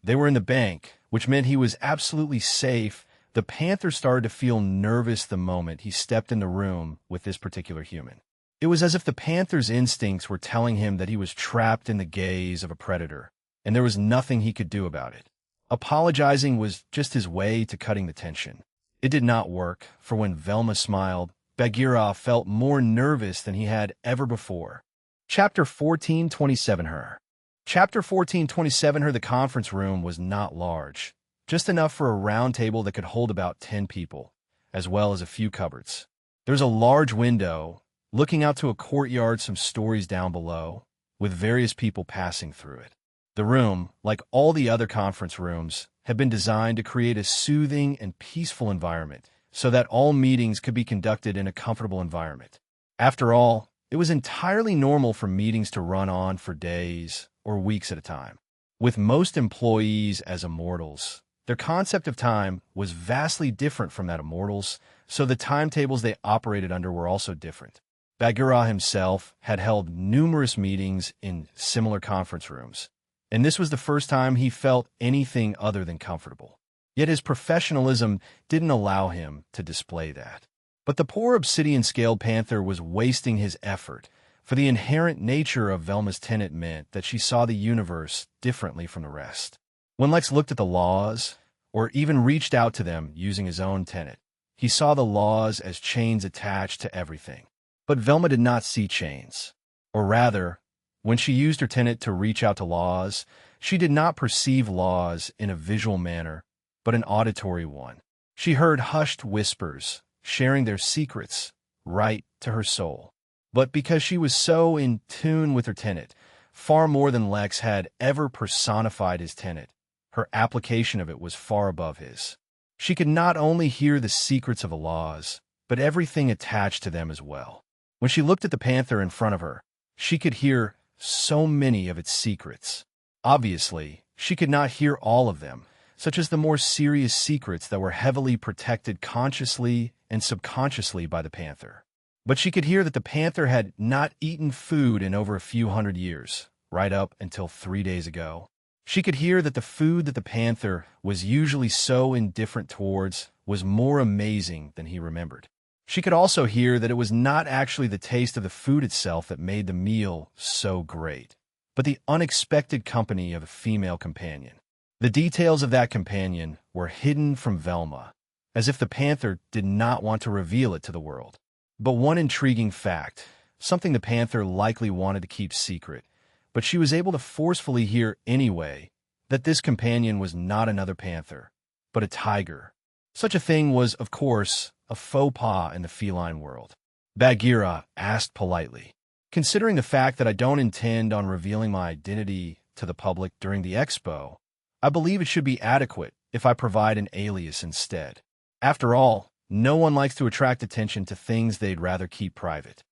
they were in the bank, which meant he was absolutely safe, the Panther started to feel nervous the moment he stepped in the room with this particular human. It was as if the Panther's instincts were telling him that he was trapped in the gaze of a predator, and there was nothing he could do about it. Apologizing was just his way to cutting the tension. It did not work, for when Velma smiled, Bagheera felt more nervous than he had ever before. Chapter 1427 Her. Chapter 1427 Her. The conference room was not large, just enough for a round table that could hold about 10 people, as well as a few cupboards. There's a large window, looking out to a courtyard some stories down below, with various people passing through it. The room, like all the other conference rooms, had been designed to create a soothing and peaceful environment so that all meetings could be conducted in a comfortable environment. After all, it was entirely normal for meetings to run on for days or weeks at a time. With most employees as immortals, their concept of time was vastly different from that of mortals, so the timetables they operated under were also different. Bagheera himself had held numerous meetings in similar conference rooms, and this was the first time he felt anything other than comfortable. Yet his professionalism didn't allow him to display that. But the poor obsidian-scaled panther was wasting his effort, for the inherent nature of Velma's tenet meant that she saw the universe differently from the rest. When Lex looked at the laws, or even reached out to them using his own tenet, he saw the laws as chains attached to everything. But Velma did not see chains. Or rather, when she used her tenet to reach out to laws, she did not perceive laws in a visual manner, but an auditory one. She heard hushed whispers, sharing their secrets, right to her soul. But because she was so in tune with her tenet, far more than Lex had ever personified his tenet, her application of it was far above his. She could not only hear the secrets of the laws, but everything attached to them as well. When she looked at the panther in front of her, she could hear so many of its secrets. Obviously, she could not hear all of them, such as the more serious secrets that were heavily protected consciously and subconsciously by the panther. But she could hear that the panther had not eaten food in over a few hundred years, right up until 3 days ago. She could hear that the food that the panther was usually so indifferent towards was more amazing than he remembered. She could also hear that it was not actually the taste of the food itself that made the meal so great, but the unexpected company of a female companion. The details of that companion were hidden from Velma, as if the panther did not want to reveal it to the world. But one intriguing fact, something the panther likely wanted to keep secret, but she was able to forcefully hear anyway, that this companion was not another panther, but a tiger. Such a thing was, of course, a faux pas in the feline world. Bagheera asked politely, "Considering the fact that I don't intend on revealing my identity to the public during the expo, I believe it should be adequate if I provide an alias instead. After all, no one likes to attract attention to things they'd rather keep private."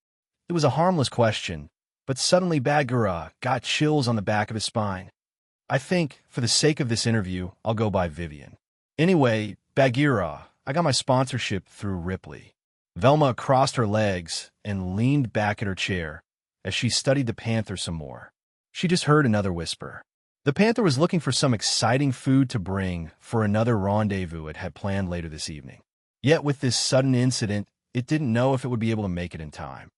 It was a harmless question, but suddenly Bagheera got chills on the back of his spine. "I think, for the sake of this interview, I'll go by Vivian. Anyway, Bagheera, I got my sponsorship through Ripley." Velma crossed her legs and leaned back in her chair as she studied the panther some more. She just heard another whisper. The panther was looking for some exciting food to bring for another rendezvous it had planned later this evening. Yet with this sudden incident, it didn't know if it would be able to make it in time.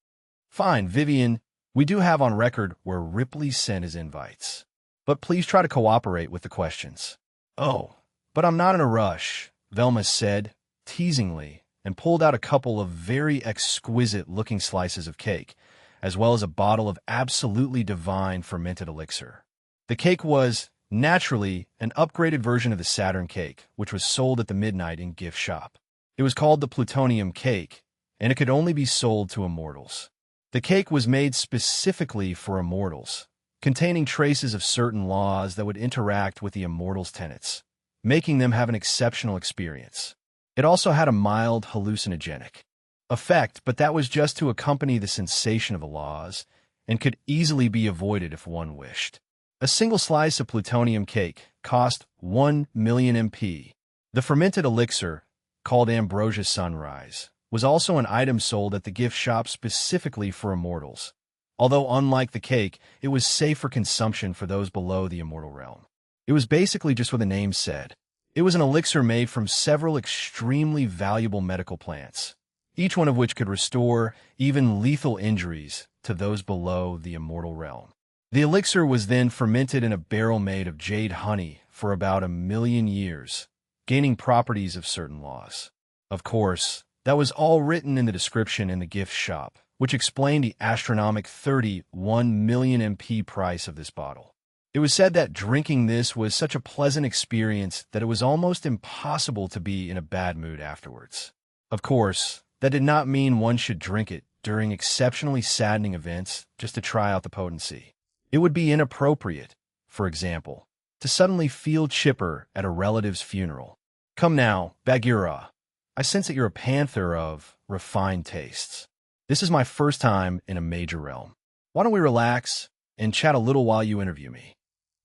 "Fine, Vivian, we do have on record where Ripley sent his invites. But please try to cooperate with the questions." "Oh, but I'm not in a rush," Velma said, teasingly, and pulled out a couple of very exquisite-looking slices of cake, as well as a bottle of absolutely divine fermented elixir. The cake was, naturally, an upgraded version of the Saturn cake, which was sold at the Midnight in gift shop. It was called the plutonium cake, and it could only be sold to immortals. The cake was made specifically for immortals, containing traces of certain laws that would interact with the immortals' tenets, making them have an exceptional experience. It also had a mild hallucinogenic effect, but that was just to accompany the sensation of the laws and could easily be avoided if one wished. A single slice of plutonium cake cost 1 million MP. The fermented elixir, called Ambrosia Sunrise, was also an item sold at the gift shop specifically for immortals. Although unlike the cake, it was safe for consumption for those below the immortal realm. It was basically just what the name said. It was an elixir made from several extremely valuable medical plants, each one of which could restore even lethal injuries to those below the immortal realm. The elixir was then fermented in a barrel made of jade honey for about 1 million years, gaining properties of certain laws. Of course, that was all written in the description in the gift shop, which explained the astronomical 31 million MP price of this bottle. It was said that drinking this was such a pleasant experience that it was almost impossible to be in a bad mood afterwards. Of course, that did not mean one should drink it during exceptionally saddening events just to try out the potency. It would be inappropriate, for example, to suddenly feel chipper at a relative's funeral. Come now, Bagheera. I sense that you're a panther of refined tastes. This is my first time in a major realm. Why don't we relax and chat a little while you interview me?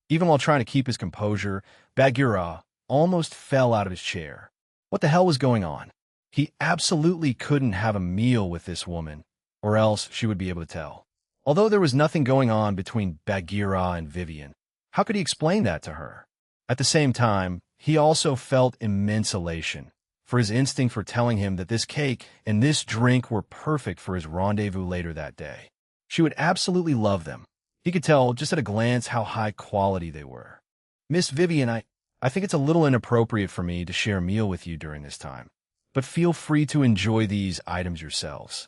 Even while trying to keep his composure, Bagheera almost fell out of his chair. What the hell was going on? He absolutely couldn't have a meal with this woman, or else she would be able to tell. Although there was nothing going on between Bagheera and Vivian, how could he explain that to her? At the same time, he also felt immense elation, for his instinct for telling him that this cake and this drink were perfect for his rendezvous later that day. She would absolutely love them. He could tell just at a glance how high quality they were. Miss Vivian, I think it's a little inappropriate for me to share a meal with you during this time, but feel free to enjoy these items yourselves.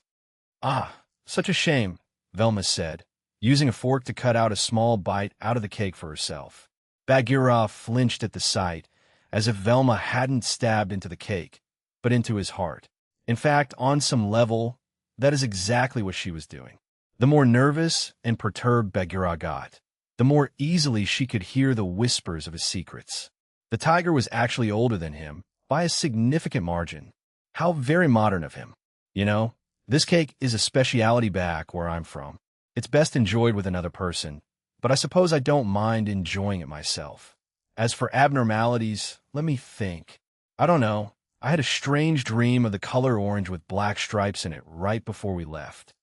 Ah, such a shame, Velma said, using a fork to cut out a small bite out of the cake for herself. Bagheera flinched at the sight, as if Velma hadn't stabbed into the cake, but into his heart. In fact, on some level, that is exactly what she was doing. The more nervous and perturbed Bagheera got, the more easily she could hear the whispers of his secrets. The tiger was actually older than him, by a significant margin. How very modern of him. You know, this cake is a speciality back where I'm from. It's best enjoyed with another person, but I suppose I don't mind enjoying it myself. As for abnormalities, let me think. I don't know. I had a strange dream of the color orange with black stripes in it right before we left.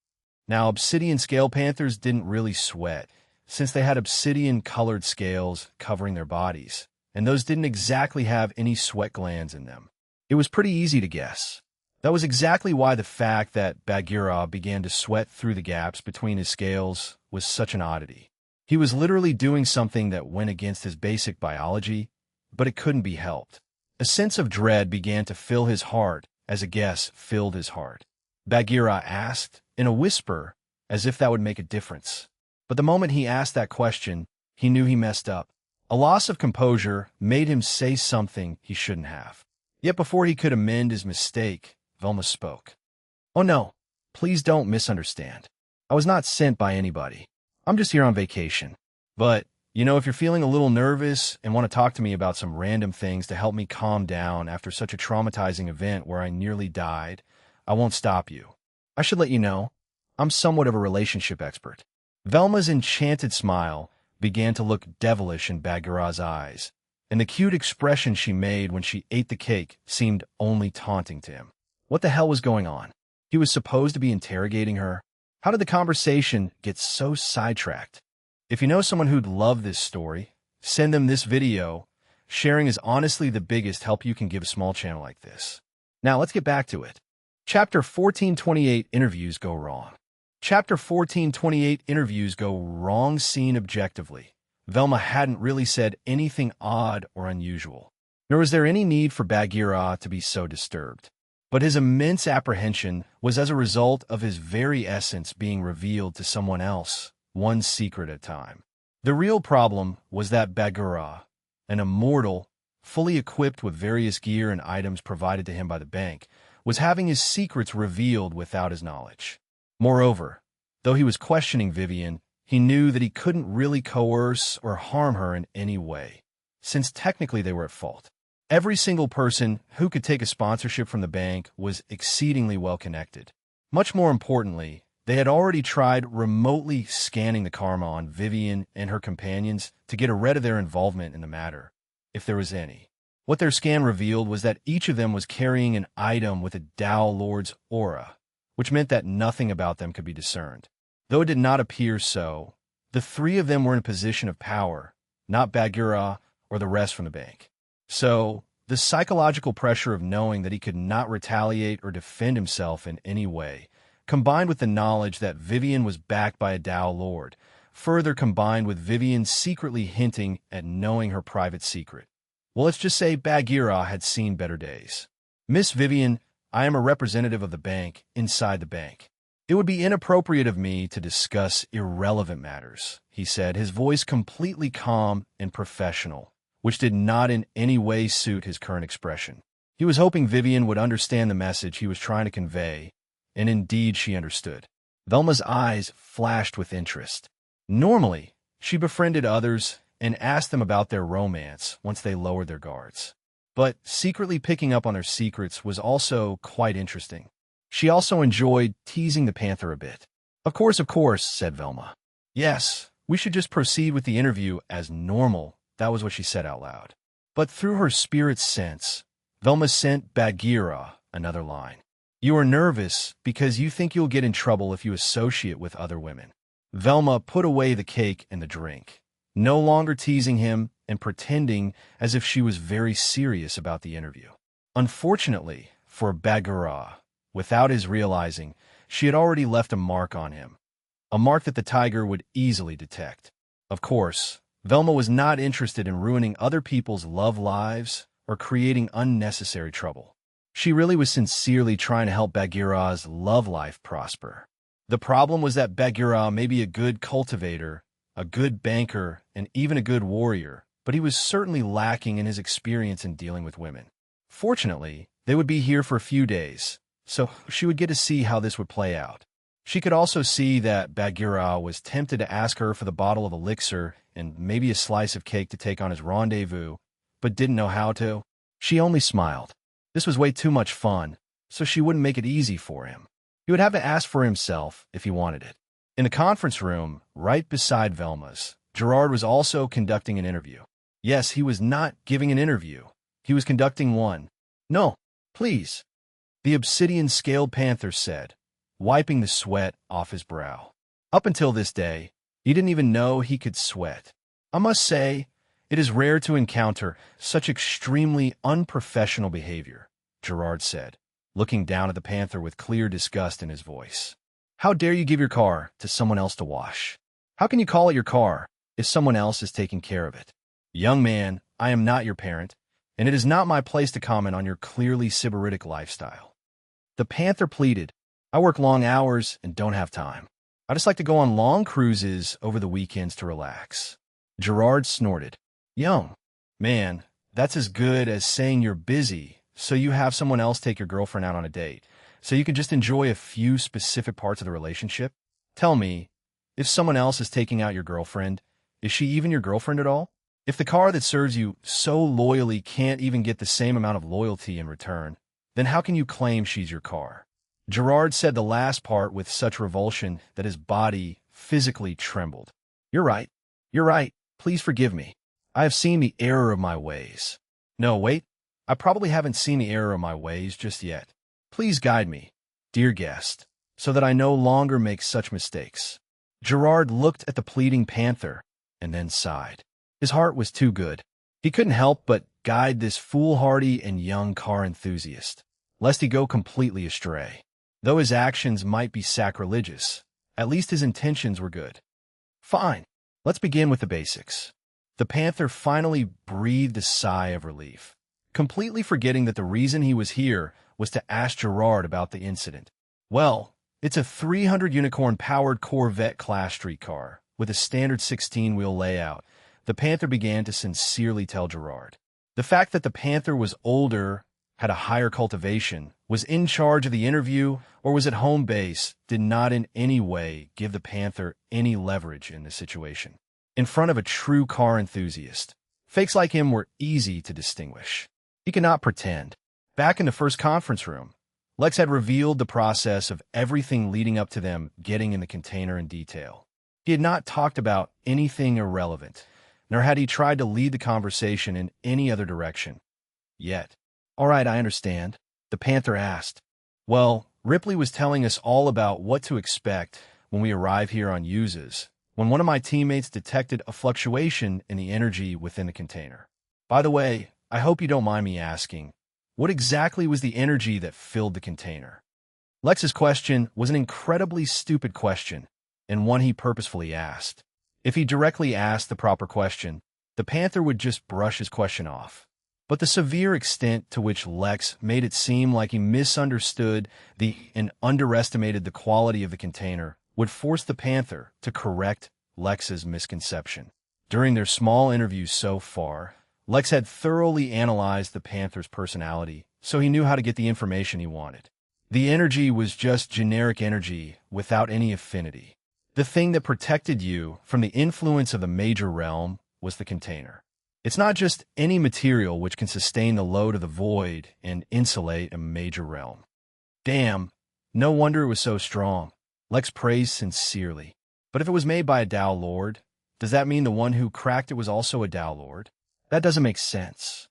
Now, obsidian scale panthers didn't really sweat, since they had obsidian-colored scales covering their bodies, and those didn't exactly have any sweat glands in them. It was pretty easy to guess. That was exactly why the fact that Bagheera began to sweat through the gaps between his scales was such an oddity. He was literally doing something that went against his basic biology, but it couldn't be helped. A sense of dread began to fill his heart as a guess filled his heart. Bagheera asked, in a whisper, as if that would make a difference. But the moment he asked that question, he knew he messed up. A loss of composure made him say something he shouldn't have. Yet before he could amend his mistake, Velma spoke. Oh no, please don't misunderstand. I was not sent by anybody. I'm just here on vacation. But, if you're feeling a little nervous and want to talk to me about some random things to help me calm down after such a traumatizing event where I nearly died, I won't stop you. I should let you know, I'm somewhat of a relationship expert. Velma's enchanted smile began to look devilish in Bagheera's eyes, and the cute expression she made when she ate the cake seemed only taunting to him. What the hell was going on? He was supposed to be interrogating her? How did the conversation get so sidetracked? If you know someone who'd love this story, send them this video. Sharing is honestly the biggest help you can give a small channel like this. Now let's get back to it. Chapter 1428 Interviews Go Wrong. Chapter 1428 Interviews Go Wrong. Seen objectively, Velma hadn't really said anything odd or unusual, nor was there any need for Bagheera to be so disturbed. But his immense apprehension was as a result of his very essence being revealed to someone else, one secret at a time. The real problem was that Bagheera, an immortal, fully equipped with various gear and items provided to him by the bank, was having his secrets revealed without his knowledge. Moreover, Though he was questioning Vivian, he knew that he couldn't really coerce or harm her in any way, since technically they were at fault. Every single person who could take a sponsorship from the bank was exceedingly well connected. Much more importantly, they had already tried remotely scanning the karma on Vivian and her companions to get a read of their involvement in the matter, if there was any. What their scan revealed was that each of them was carrying an item with a Tao Lord's aura, which meant that nothing about them could be discerned. Though it did not appear so, the three of them were in a position of power, not Bagheera or the rest from the bank. So, the psychological pressure of knowing that he could not retaliate or defend himself in any way, combined with the knowledge that Vivian was backed by a Tao Lord, further combined with Vivian secretly hinting at knowing her private secret. Well, let's just say Bagheera had seen better days. Miss Vivian, I am a representative of the bank inside the bank. It would be inappropriate of me to discuss irrelevant matters, he said, his voice completely calm and professional, which did not in any way suit his current expression. He was hoping Vivian would understand the message he was trying to convey, and indeed she understood. Velma's eyes flashed with interest. Normally, she befriended others and asked them about their romance once they lowered their guards. But secretly picking up on their secrets was also quite interesting. She also enjoyed teasing the panther a bit. Of course, said Velma. Yes, we should just proceed with the interview as normal. That was what she said out loud. But through her spirit sense, Velma sent Bagheera another line. You are nervous because you think you'll get in trouble if you associate with other women. Velma put away the cake and the drink, no longer teasing him and pretending as if she was very serious about the interview. Unfortunately for Bagheera, without his realizing, she had already left a mark on him, a mark that the tiger would easily detect. Of course, Velma was not interested in ruining other people's love lives or creating unnecessary trouble. She really was sincerely trying to help Bagheera's love life prosper. The problem was that Bagheera may be a good cultivator, a good banker, and even a good warrior, but he was certainly lacking in his experience in dealing with women. Fortunately, they would be here for a few days, so she would get to see how this would play out. She could also see that Bagheera was tempted to ask her for the bottle of elixir and maybe a slice of cake to take on his rendezvous, but didn't know how to. She only smiled. This was way too much fun, so she wouldn't make it easy for him. He would have to ask for himself if he wanted it. In the conference room, right beside Velma's, Gerard was also conducting an interview. Yes, he was not giving an interview. He was conducting one. No, please, the obsidian-scaled panther said, wiping the sweat off his brow. Up until this day, he didn't even know he could sweat. I must say, it is rare to encounter such extremely unprofessional behavior, Gerard said, looking down at the panther with clear disgust in his voice. How dare you give your car to someone else to wash? How can you call it your car if someone else is taking care of it? Young man, I am not your parent, and it is not my place to comment on your clearly sybaritic lifestyle. The panther pleaded, I work long hours and don't have time. I just like to go on long cruises over the weekends to relax. Gerard snorted. Young man, that's as good as saying you're busy, so you have someone else take your girlfriend out on a date, so you can just enjoy a few specific parts of the relationship? Tell me, if someone else is taking out your girlfriend, is she even your girlfriend at all? If the car that serves you so loyally can't even get the same amount of loyalty in return, then how can you claim she's your car? Gerard said the last part with such revulsion that his body physically trembled. You're right. Please forgive me. I have seen the error of my ways. No, wait. I probably haven't seen the error of my ways just yet. Please guide me, dear guest, so that I no longer make such mistakes. Gerard looked at the pleading panther and then sighed. His heart was too good. He couldn't help but guide this foolhardy and young car enthusiast, lest he go completely astray. Though his actions might be sacrilegious, at least his intentions were good. Fine, let's begin with the basics. The panther finally breathed a sigh of relief, completely forgetting that the reason he was here was to ask Gerard about the incident. Well, it's a 300-unicorn-powered Corvette-class streetcar with a standard 16-wheel layout, the panther began to sincerely tell Gerard. The fact that the panther was older had a higher cultivation, was in charge of the interview, or was at home base, did not in any way give the Panther any leverage in this situation. In front of a true car enthusiast, fakes like him were easy to distinguish. He could not pretend. Back in the first conference room, Lex had revealed the process of everything leading up to them getting in the container in detail. He had not talked about anything irrelevant, nor had he tried to lead the conversation in any other direction. Yet. "All right, I understand," the Panther asked. "Well, Ripley was telling us all about what to expect when we arrive here on Uzes, when one of my teammates detected a fluctuation in the energy within the container. By the way, I hope you don't mind me asking, what exactly was the energy that filled the container?" Lex's question was an incredibly stupid question, and one he purposefully asked. If he directly asked the proper question, the Panther would just brush his question off. But the severe extent to which Lex made it seem like he misunderstood and underestimated the quality of the container would force the Panther to correct Lex's misconception. During their small interviews so far, Lex had thoroughly analyzed the Panther's personality, so he knew how to get the information he wanted. The energy was just generic energy without any affinity. The thing that protected you from the influence of the major realm was the container. It's not just any material which can sustain the load of the void and insulate a major realm. Damn, no wonder it was so strong. Lex praised sincerely. But if it was made by a Tao Lord, does that mean the one who cracked it was also a Tao Lord? That doesn't make sense.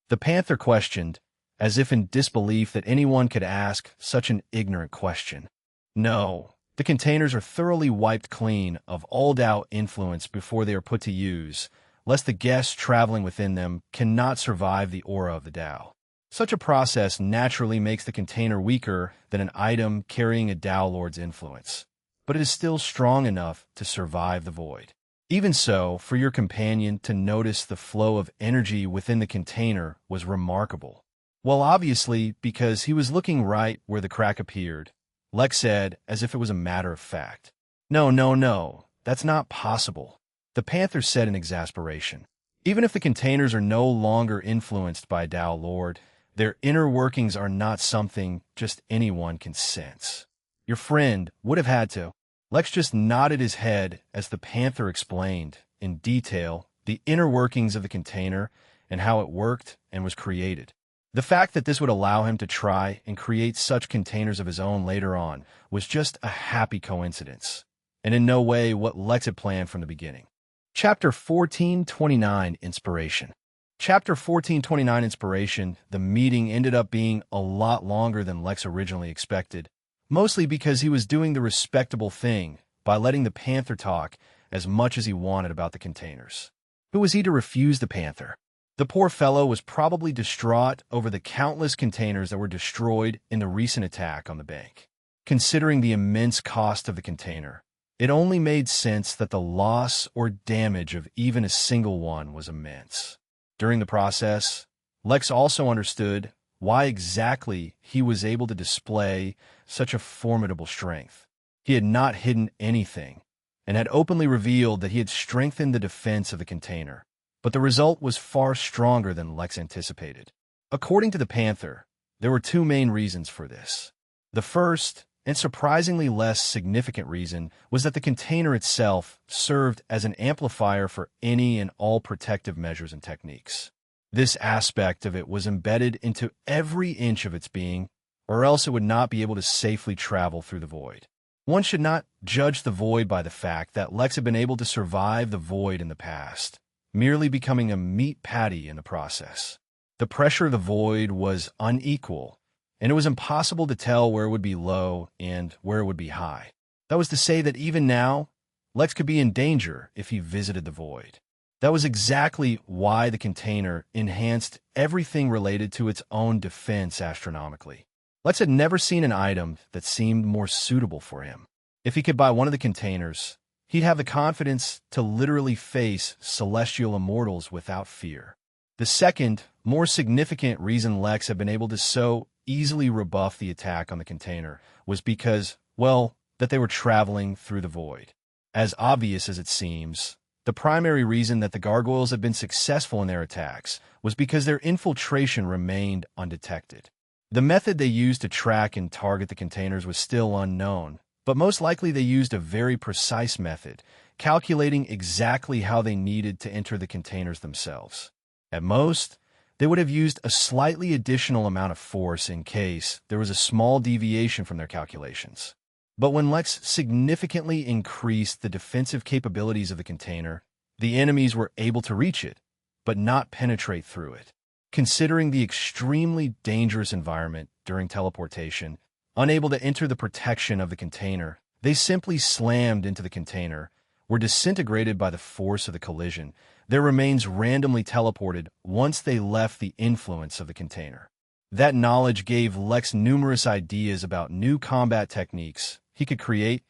The Panther questioned, as if in disbelief that anyone could ask such an ignorant question. No, the containers are thoroughly wiped clean of all Tao influence before they are put to use, lest the guests traveling within them cannot survive the aura of the Tao. Such a process naturally makes the container weaker than an item carrying a Tao Lord's influence, but it is still strong enough to survive the void. Even so, for your companion to notice the flow of energy within the container was remarkable. Well, obviously, because he was looking right where the crack appeared, Lex said, as if it was a matter of fact. No, that's not possible," the Panther said in exasperation. "Even if the containers are no longer influenced by Tao Lord, their inner workings are not something just anyone can sense. Your friend would have had to." Lex just nodded his head as the Panther explained, in detail, the inner workings of the container and how it worked and was created. The fact that this would allow him to try and create such containers of his own later on was just a happy coincidence, and in no way what Lex had planned from the beginning. Chapter 1429, Inspiration. Chapter 1429, Inspiration, the meeting ended up being a lot longer than Lex originally expected, mostly because he was doing the respectable thing by letting the Panther talk as much as he wanted about the containers. Who was he to refuse the Panther? The poor fellow was probably distraught over the countless containers that were destroyed in the recent attack on the bank. Considering the immense cost of the container, it only made sense that the loss or damage of even a single one was immense. During the process, Lex also understood why exactly he was able to display such a formidable strength. He had not hidden anything, and had openly revealed that he had strengthened the defense of the container. But the result was far stronger than Lex anticipated. According to the Panther, there were two main reasons for this. The first, and surprisingly less significant reason, was that the container itself served as an amplifier for any and all protective measures and techniques. This aspect of it was embedded into every inch of its being, or else it would not be able to safely travel through the void. One should not judge the void by the fact that Lex had been able to survive the void in the past, merely becoming a meat patty in the process. The pressure of the void was unequal, and it was impossible to tell where it would be low and where it would be high. That was to say that even now, Lex could be in danger if he visited the void. That was exactly why the container enhanced everything related to its own defense astronomically. Lex had never seen an item that seemed more suitable for him. If he could buy one of the containers, he'd have the confidence to literally face celestial immortals without fear. The second, more significant reason Lex had been able to so easily rebuff the attack on the container was because, well, that they were traveling through the void. As obvious as it seems, The primary reason that the gargoyles had been successful in their attacks was because their infiltration remained undetected. The method they used to track and target the containers was still unknown, but most likely they used a very precise method, calculating exactly how they needed to enter the containers themselves. At most, they would have used a slightly additional amount of force in case there was a small deviation from their calculations. But when Lex significantly increased the defensive capabilities of the container, the enemies were able to reach it, but not penetrate through it. Considering the extremely dangerous environment during teleportation, unable to enter the protection of the container, they simply slammed into the container, were disintegrated by the force of the collision, their remains randomly teleported once they left the influence of the container. That knowledge gave Lex numerous ideas about new combat techniques he could create,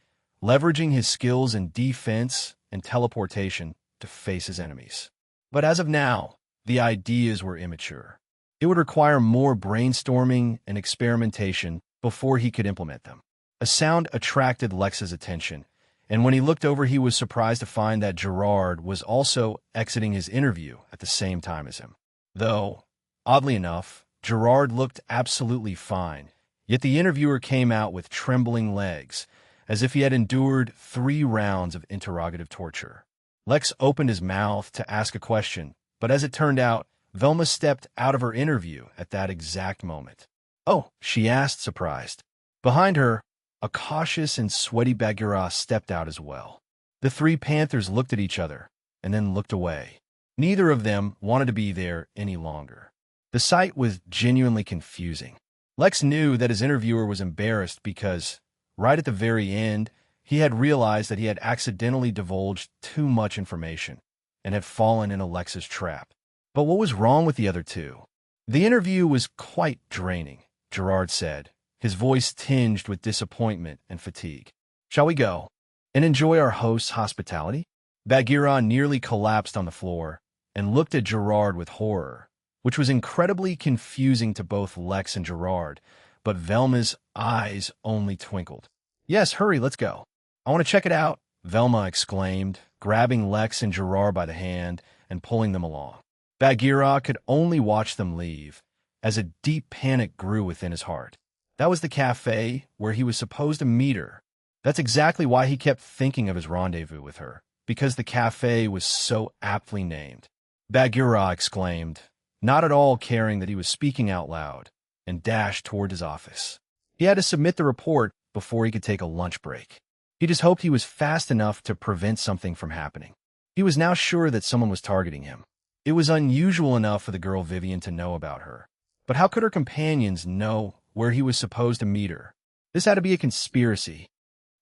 leveraging his skills in defense and teleportation to face his enemies. But as of now, the ideas were immature. It would require more brainstorming and experimentation before he could implement them. A sound attracted Lex's attention, and when he looked over, he was surprised to find that Gerard was also exiting his interview at the same time as him. Though, oddly enough, Gerard looked absolutely fine, yet the interviewer came out with trembling legs, as if he had endured 3 rounds of interrogative torture. Lex opened his mouth to ask a question, but as it turned out, Velma stepped out of her interview at that exact moment. "Oh," she asked, surprised. Behind her, a cautious and sweaty Bagheera stepped out as well. The 3 panthers looked at each other, and then looked away. Neither of them wanted to be there any longer. The sight was genuinely confusing. Lex knew that his interviewer was embarrassed because, right at the very end, he had realized that he had accidentally divulged too much information and had fallen into Lex's trap. But what was wrong with the other 2? "The interview was quite draining," Gerard said, his voice tinged with disappointment and fatigue. "Shall we go and enjoy our host's hospitality?" Bagheera nearly collapsed on the floor and looked at Gerard with horror, which was incredibly confusing to both Lex and Gerard, but Velma's eyes only twinkled. "Yes, hurry, let's go. I want to check it out," Velma exclaimed, grabbing Lex and Gerard by the hand and pulling them along. Bagheera could only watch them leave, as a deep panic grew within his heart. That was the cafe where he was supposed to meet her. That's exactly why he kept thinking of his rendezvous with her, because the cafe was so aptly named. Bagheera exclaimed, not at all caring that he was speaking out loud, and dashed toward his office. He had to submit the report before he could take a lunch break. He just hoped he was fast enough to prevent something from happening. He was now sure that someone was targeting him. It was unusual enough for the girl Vivian to know about her. But how could her companions know where he was supposed to meet her? This had to be a conspiracy.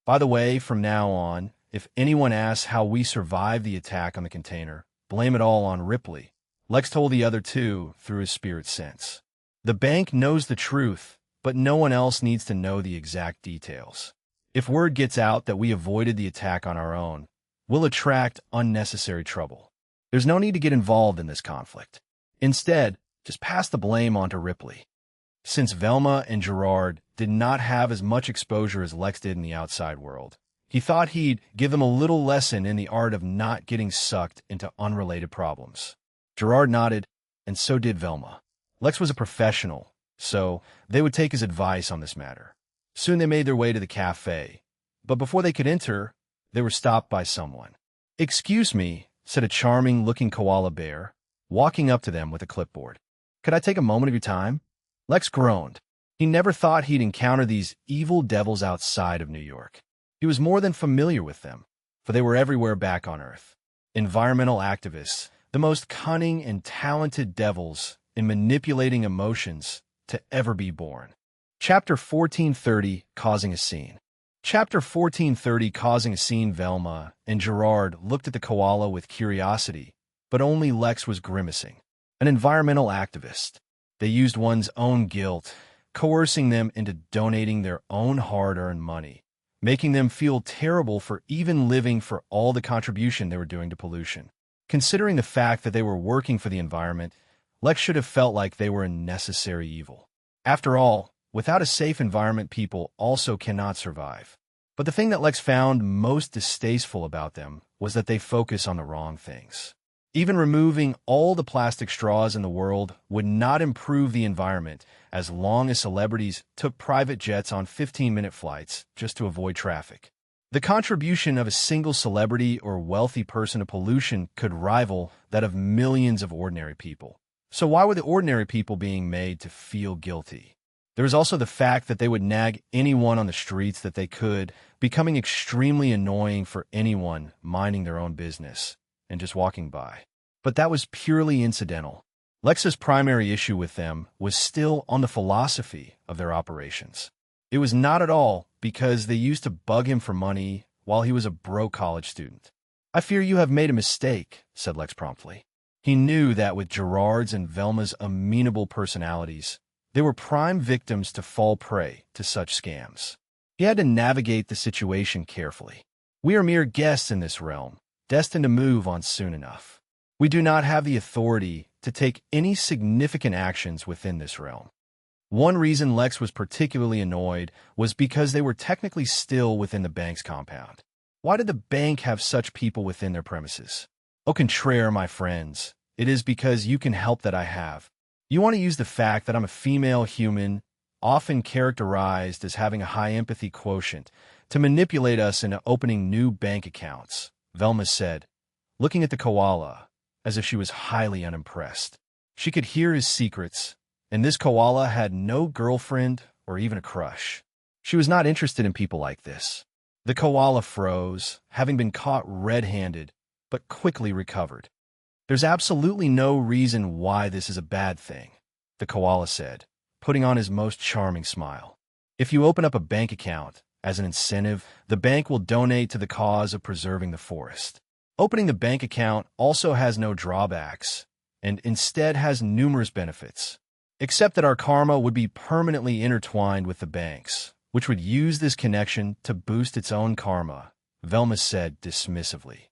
By the way, from now on, if anyone asks how we survived the attack on the container, blame it all on Ripley. Lex told the other 2 through his spirit sense. The bank knows the truth, but no one else needs to know the exact details. If word gets out that we avoided the attack on our own, we'll attract unnecessary trouble. There's no need to get involved in this conflict. Instead, just pass the blame on to Ripley. Since Velma and Gerard did not have as much exposure as Lex did in the outside world, he thought he'd give them a little lesson in the art of not getting sucked into unrelated problems. Gerard nodded, and so did Velma. Lex was a professional, so they would take his advice on this matter. Soon they made their way to the cafe, but before they could enter, they were stopped by someone. "Excuse me," said a charming-looking koala bear, walking up to them with a clipboard. "Could I take a moment of your time?" Lex groaned. He never thought he'd encounter these evil devils outside of New York. He was more than familiar with them, for they were everywhere back on Earth. Environmental activists, the most cunning and talented devils in manipulating emotions to ever be born. Chapter 1430, Causing a Scene. Chapter 1430, Causing a Scene. Velma and Gerard looked at the koala with curiosity, but only Lex was grimacing. An environmental activist. They used one's own guilt, coercing them into donating their own hard-earned money, making them feel terrible for even living for all the contribution they were doing to pollution. Considering the fact that they were working for the environment, Lex should have felt like they were a necessary evil. After all, without a safe environment, people also cannot survive. But the thing that Lex found most distasteful about them was that they focus on the wrong things. Even removing all the plastic straws in the world would not improve the environment as long as celebrities took private jets on 15-minute flights just to avoid traffic. The contribution of a single celebrity or wealthy person to pollution could rival that of millions of ordinary people. So why were the ordinary people being made to feel guilty? There was also the fact that they would nag anyone on the streets that they could, becoming extremely annoying for anyone minding their own business and just walking by. But that was purely incidental. Lex's primary issue with them was still on the philosophy of their operations. It was not at all because they used to bug him for money while he was a broke college student. "I fear you have made a mistake," said Lex promptly. He knew that with Gerard's and Velma's amenable personalities, they were prime victims to fall prey to such scams. He had to navigate the situation carefully. "We are mere guests in this realm, destined to move on soon enough. We do not have the authority to take any significant actions within this realm." One reason Lex was particularly annoyed was because they were technically still within the bank's compound. Why did the bank have such people within their premises? Au contraire, my friends, it is because you can help that I have. You want to use the fact that I'm a female human, often characterized as having a high empathy quotient, to manipulate us into opening new bank accounts, Velma said, looking at the koala as if she was highly unimpressed. She could hear his secrets, and this koala had no girlfriend or even a crush. She was not interested in people like this. The koala froze, having been caught red-handed, but quickly recovered. "There's absolutely no reason why this is a bad thing," the koala said, putting on his most charming smile. "If you open up a bank account, as an incentive, the bank will donate to the cause of preserving the forest. Opening the bank account also has no drawbacks, and instead has numerous benefits, except that our karma would be permanently intertwined with the bank's, which would use this connection to boost its own karma," Velma said dismissively.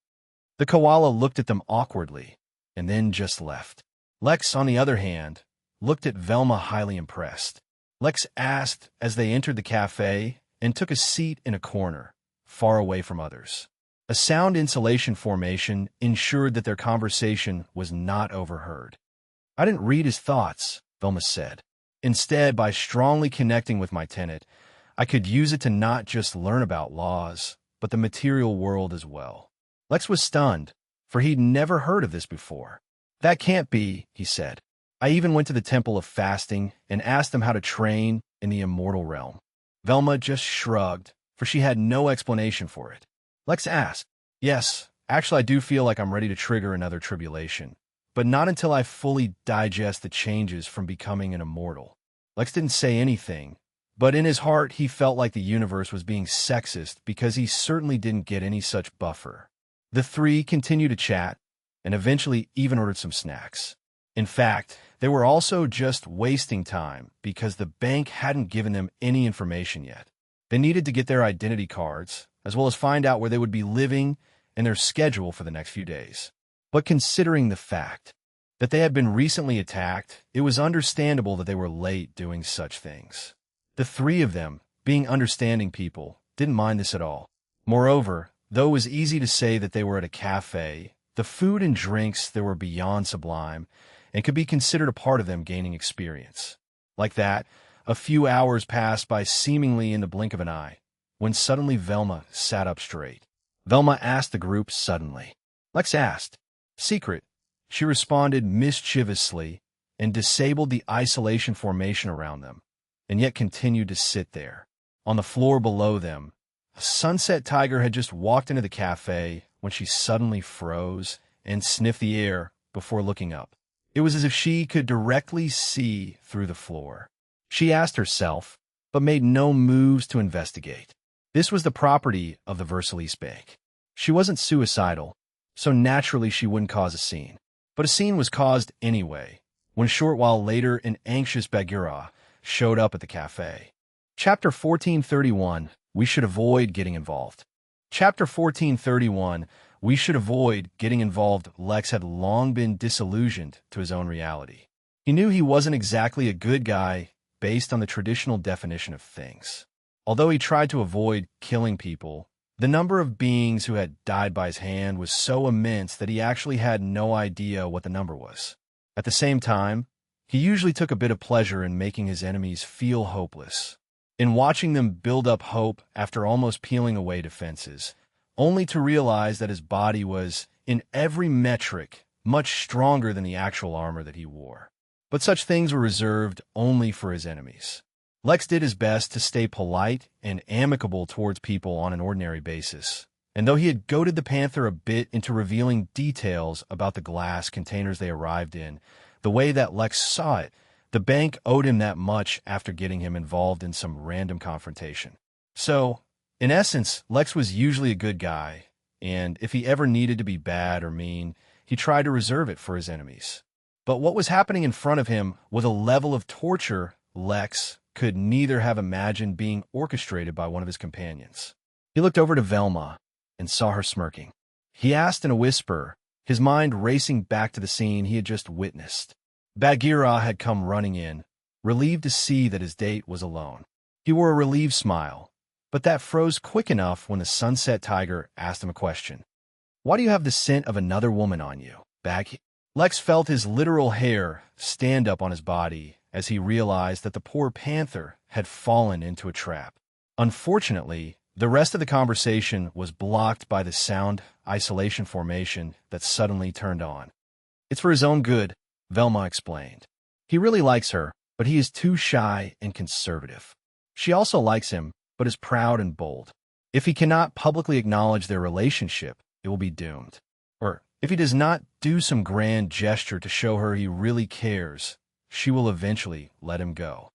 The koala looked at them awkwardly, and then just left. Lex, on the other hand, looked at Velma highly impressed. Lex asked as they entered the cafe and took a seat in a corner, far away from others. A sound insulation formation ensured that their conversation was not overheard. "I didn't read his thoughts," Velma said. "Instead, by strongly connecting with my tenant, I could use it to not just learn about laws, but the material world as well." Lex was stunned, for he'd never heard of this before. "That can't be," he said. "I even went to the Temple of Fasting and asked them how to train in the immortal realm." Velma just shrugged, for she had no explanation for it. Lex asked, "Yes, actually I do feel like I'm ready to trigger another tribulation, but not until I fully digest the changes from becoming an immortal." Lex didn't say anything, but in his heart he felt like the universe was being sexist because he certainly didn't get any such buffer. The three continued to chat, and eventually even ordered some snacks. In fact, they were also just wasting time because the bank hadn't given them any information yet. They needed to get their identity cards, as well as find out where they would be living and their schedule for the next few days. But considering the fact that they had been recently attacked, it was understandable that they were late doing such things. The three of them, being understanding people, didn't mind this at all. Moreover, though it was easy to say that they were at a cafe, the food and drinks there were beyond sublime and could be considered a part of them gaining experience. Like that, a few hours passed by seemingly in the blink of an eye, when suddenly Velma sat up straight. Velma asked the group suddenly. Lex asked. "Secret," she responded mischievously, and disabled the isolation formation around them, and yet continued to sit there. On the floor below them, a sunset tiger had just walked into the cafe when she suddenly froze and sniffed the air before looking up. It was as if she could directly see through the floor. She asked herself, but made no moves to investigate. This was the property of the Versailles Bank. She wasn't suicidal, so naturally she wouldn't cause a scene. But a scene was caused anyway, when a short while later an anxious Bagheera showed up at the cafe. Chapter 1431, We Should Avoid Getting Involved. Chapter 1431, We Should Avoid Getting Involved. Lex had long been disillusioned to his own reality. He knew he wasn't exactly a good guy based on the traditional definition of things. Although he tried to avoid killing people, the number of beings who had died by his hand was so immense that he actually had no idea what the number was. At the same time, he usually took a bit of pleasure in making his enemies feel hopeless, in watching them build up hope after almost peeling away defenses, only to realize that his body was, in every metric, much stronger than the actual armor that he wore. But such things were reserved only for his enemies. Lex did his best to stay polite and amicable towards people on an ordinary basis, and though he had goaded the Panther a bit into revealing details about the glass containers they arrived in, the way that Lex saw it, the bank owed him that much after getting him involved in some random confrontation. So, in essence, Lex was usually a good guy, and if he ever needed to be bad or mean, he tried to reserve it for his enemies. But what was happening in front of him was a level of torture Lex could neither have imagined being orchestrated by one of his companions. He looked over to Velma and saw her smirking. He asked in a whisper, his mind racing back to the scene he had just witnessed. Bagheera had come running in, relieved to see that his date was alone. He wore a relieved smile, but that froze quick enough when the Sunset Tiger asked him a question. "Why do you have the scent of another woman on you, Bag?" Lex felt his literal hair stand up on his body as he realized that the poor panther had fallen into a trap. Unfortunately, the rest of the conversation was blocked by the sound isolation formation that suddenly turned on. "It's for his own good," Velma explained. "He really likes her, but he is too shy and conservative. She also likes him, but is proud and bold. If he cannot publicly acknowledge their relationship, it will be doomed. Or, if he does not do some grand gesture to show her he really cares, she will eventually let him go.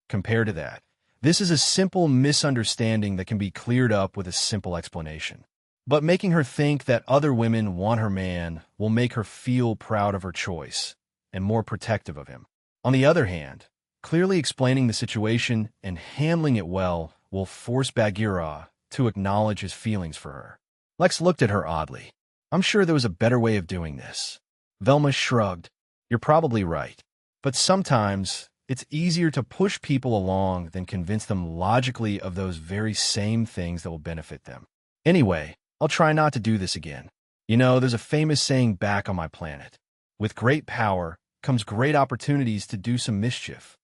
Compared to that, this is a simple misunderstanding that can be cleared up with a simple explanation. But making her think that other women want her man will make her feel proud of her choice and more protective of him. On the other hand, clearly explaining the situation and handling it well will force Bagheera to acknowledge his feelings for her." Lex looked at her oddly. "I'm sure there was a better way of doing this." Velma shrugged. "You're probably right. But sometimes it's easier to push people along than convince them logically of those very same things that will benefit them. Anyway, I'll try not to do this again. You know, there's a famous saying back on my planet. With great power comes great opportunities to do some mischief."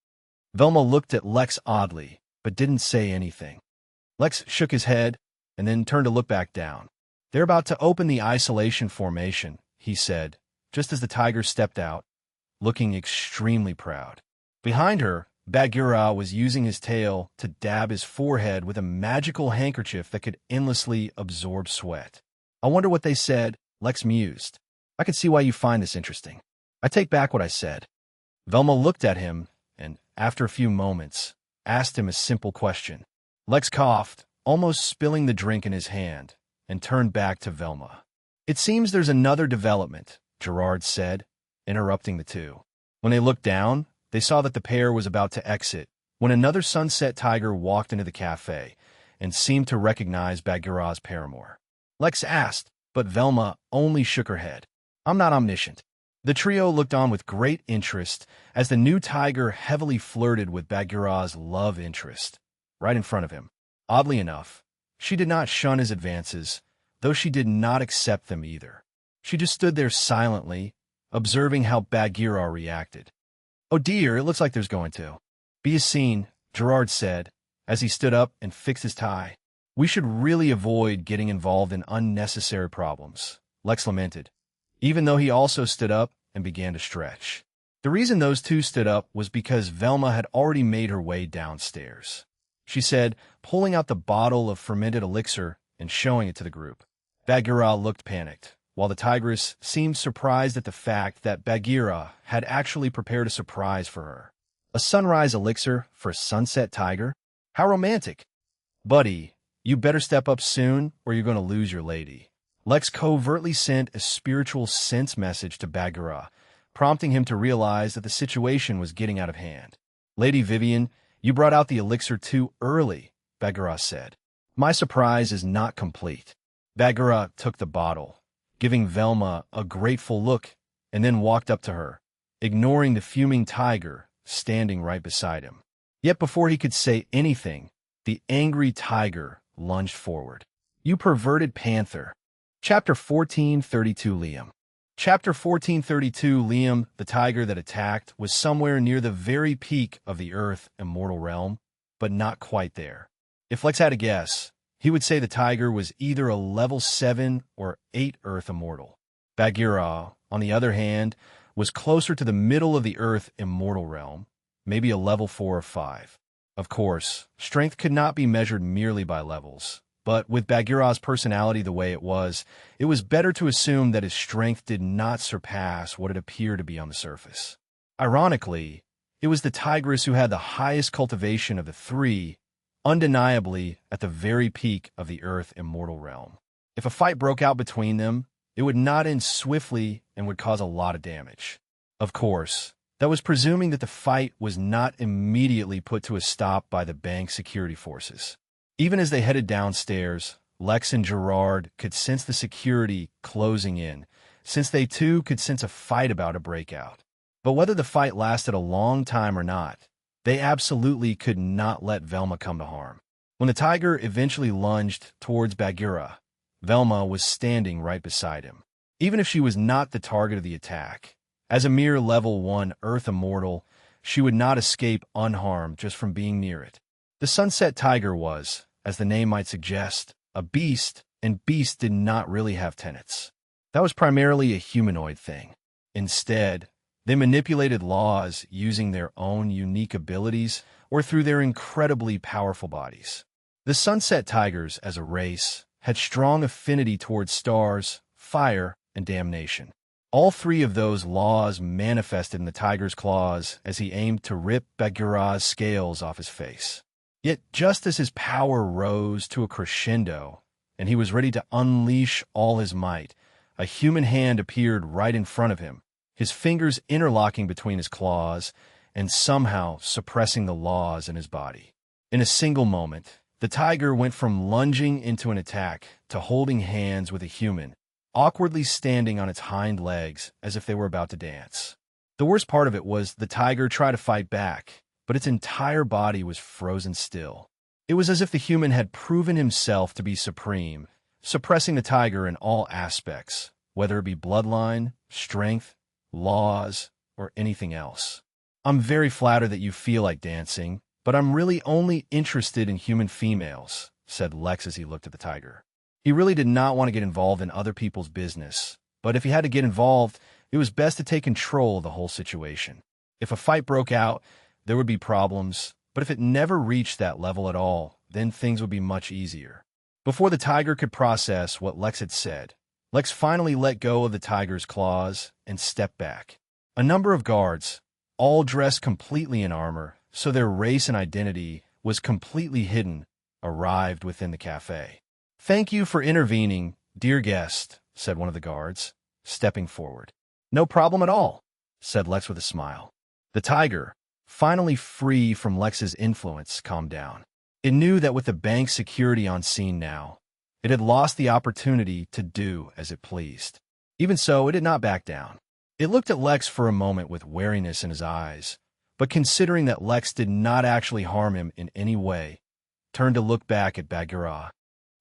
Velma looked at Lex oddly, but didn't say anything. Lex shook his head and then turned to look back down. "They're about to open the isolation formation," he said, just as the tiger stepped out, looking extremely proud. Behind her, Bagheera was using his tail to dab his forehead with a magical handkerchief that could endlessly absorb sweat. "I wonder what they said," Lex mused. "I could see why you find this interesting. I take back what I said." Velma looked at him and, after a few moments, asked him a simple question. Lex coughed, almost spilling the drink in his hand, and turned back to Velma. "It seems there's another development," Gerard said, interrupting the two. When they looked down, they saw that the pair was about to exit when another Sunset Tiger walked into the cafe and seemed to recognize Bagheera's paramour. Lex asked, but Velma only shook her head. "I'm not omniscient." The trio looked on with great interest as the new tiger heavily flirted with Bagheera's love interest, right in front of him. Oddly enough, she did not shun his advances, though she did not accept them either. She just stood there silently, observing how Bagheera reacted. "Oh dear, it looks like there's going to be a scene," Gerard said, as he stood up and fixed his tie. "We should really avoid getting involved in unnecessary problems," Lex lamented, even though he also stood up and began to stretch. The reason those two stood up was because Velma had already made her way downstairs. She said, pulling out the bottle of fermented elixir and showing it to the group. Bagheera looked panicked, while the tigress seemed surprised at the fact that Bagheera had actually prepared a surprise for her. A sunrise elixir for a sunset tiger? How romantic. "Buddy, you better step up soon or you're going to lose your lady." Lex covertly sent a spiritual sense message to Bagheera, prompting him to realize that the situation was getting out of hand. "Lady Vivian, you brought out the elixir too early," Bagheera said. "My surprise is not complete." Bagheera took the bottle, giving Velma a grateful look, and then walked up to her, ignoring the fuming tiger standing right beside him. Yet before he could say anything, The angry tiger lunged forward. "You perverted panther." Chapter 1432 Liam. Chapter 1432 Liam, the tiger that attacked, was somewhere near the very peak of the Earth immortal realm, but not quite there. If Lex had a guess, he would say the tiger was either a level 7 or 8 Earth immortal. Bagheera, on the other hand, was closer to the middle of the Earth immortal realm, maybe a level 4 or 5. Of course, strength could not be measured merely by levels, but with Bagheera's personality the way it was better to assume that his strength did not surpass what it appeared to be on the surface. Ironically, it was the tigress who had the highest cultivation of the three, undeniably at the very peak of the Earth immortal realm. If a fight broke out between them, it would not end swiftly and would cause a lot of damage. Of course, that was presuming that the fight was not immediately put to a stop by the bank security forces. Even as they headed downstairs, Lex and Gerard could sense the security closing in, since they too could sense a fight about to break out. But whether the fight lasted a long time or not, they absolutely could not let Velma come to harm. When the tiger eventually lunged towards Bagheera, Velma was standing right beside him. Even if she was not the target of the attack, as a mere level 1 Earth immortal, she would not escape unharmed just from being near it. The Sunset Tiger was, as the name might suggest, a beast, and beasts did not really have tenets. That was primarily a humanoid thing. Instead, they manipulated laws using their own unique abilities or through their incredibly powerful bodies. The Sunset Tigers, as a race, had strong affinity towards stars, fire, and damnation. All three of those laws manifested in the tiger's claws as he aimed to rip Bagheera's scales off his face. Yet just as his power rose to a crescendo, and he was ready to unleash all his might, a human hand appeared right in front of him, his fingers interlocking between his claws and somehow suppressing the laws in his body. In a single moment, the tiger went from lunging into an attack to holding hands with a human, awkwardly standing on its hind legs as if they were about to dance. The worst part of it was the tiger tried to fight back, but its entire body was frozen still. It was as if the human had proven himself to be supreme, suppressing the tiger in all aspects, whether it be bloodline, strength, laws, or anything else. "I'm very flattered that you feel like dancing, but I'm really only interested in human females," said Lex as he looked at the tiger. He really did not want to get involved in other people's business, but if he had to get involved, it was best to take control of the whole situation. If a fight broke out, there would be problems, but if it never reached that level at all, then things would be much easier. Before the tiger could process what Lex had said, Lex finally let go of the tiger's claws and stepped back. A number of guards, all dressed completely in armor, so their race and identity was completely hidden, arrived within the cafe. "Thank you for intervening, dear guest," said one of the guards, stepping forward. "No problem at all," said Lex with a smile. The tiger, finally free from Lex's influence, calmed down. It knew that with the bank security on scene now, it had lost the opportunity to do as it pleased. Even so, it did not back down. It looked at Lex for a moment with wariness in his eyes, but considering that Lex did not actually harm him in any way, turned to look back at Bagheera.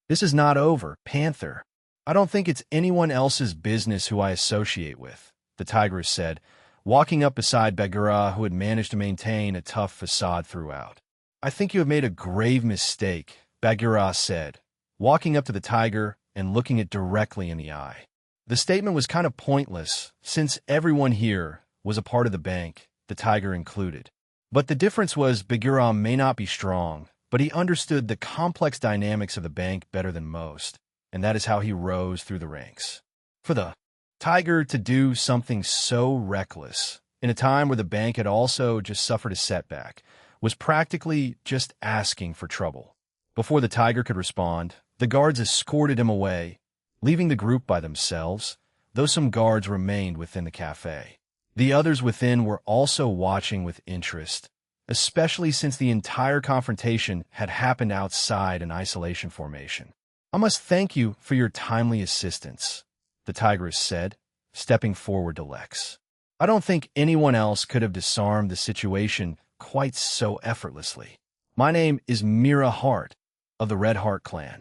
"This is not over, Panther. I don't think it's anyone else's business who I associate with," the tigress said, walking up beside Bagheera, who had managed to maintain a tough facade throughout. "I think you have made a grave mistake," Bagheera said, walking up to the tiger and looking it directly in the eye. The statement was kind of pointless, since everyone here was a part of the bank, the tiger included. But the difference was Bagheera may not be strong, but he understood the complex dynamics of the bank better than most, and that is how he rose through the ranks. For the tiger to do something so reckless, in a time where the bank had also just suffered a setback, was practically just asking for trouble. Before the tiger could respond, the guards escorted him away, leaving the group by themselves, though some guards remained within the cafe. The others within were also watching with interest, especially since the entire confrontation had happened outside an isolation formation. "I must thank you for your timely assistance," the tigress said, stepping forward to Lex. "I don't think anyone else could have disarmed the situation quite so effortlessly." My name is Mira Hart of the Red Heart clan.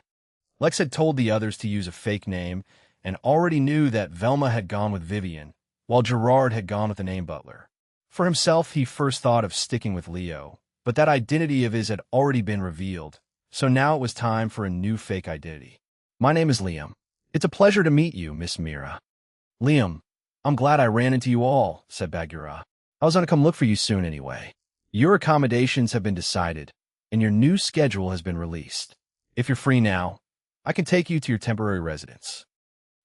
Lex had told the others to use a fake name and already knew that Velma had gone with Vivian, while Gerard had gone with the name Butler. For himself, he first thought of sticking with Leo, but that identity of his had already been revealed, so now it was time for a new fake identity. My name is Liam. It's a pleasure to meet you, Miss Mira. Liam, I'm glad I ran into you all, said Bagheera. I was going to come look for you soon anyway. Your accommodations have been decided, and your new schedule has been released. If you're free now, I can take you to your temporary residence.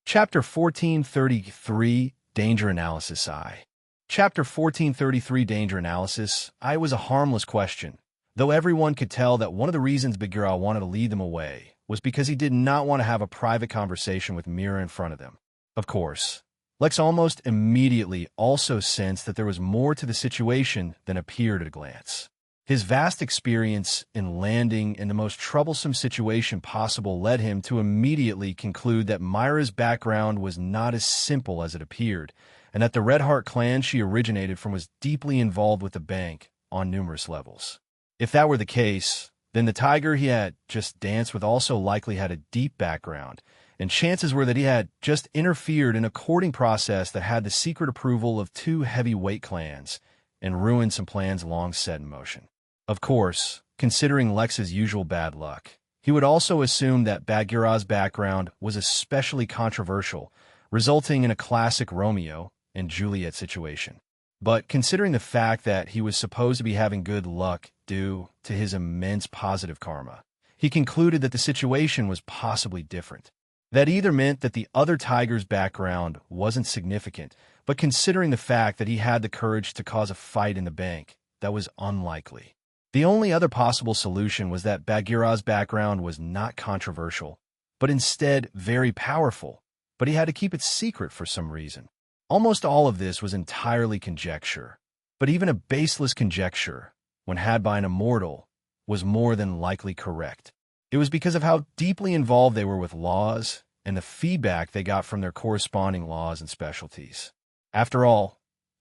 Chapter 1433, Danger Analysis I. Chapter 1433, Danger Analysis I was a harmless question, though everyone could tell that one of the reasons Bagheera wanted to lead them away was because he did not want to have a private conversation with Mira in front of them. Of course, Lex almost immediately also sensed that there was more to the situation than appeared at a glance. His vast experience in landing in the most troublesome situation possible led him to immediately conclude that Myra's background was not as simple as it appeared, and that the Red Heart clan she originated from was deeply involved with the bank on numerous levels. If that were the case, then the tiger he had just danced with also likely had a deep background, and chances were that he had just interfered in a courting process that had the secret approval of two heavyweight clans and ruined some plans long set in motion. Of course, considering Lex's usual bad luck, he would also assume that Bagheera's background was especially controversial, resulting in a classic Romeo and Juliet situation. But considering the fact that he was supposed to be having good luck due to his immense positive karma, he concluded that the situation was possibly different. That either meant that the other tiger's background wasn't significant, but considering the fact that he had the courage to cause a fight in the bank, that was unlikely. The only other possible solution was that Bagheera's background was not controversial, but instead very powerful, but he had to keep it secret for some reason. Almost all of this was entirely conjecture, but even a baseless conjecture, when had by an immortal, was more than likely correct. It was because of how deeply involved they were with laws and the feedback they got from their corresponding laws and specialties. After all,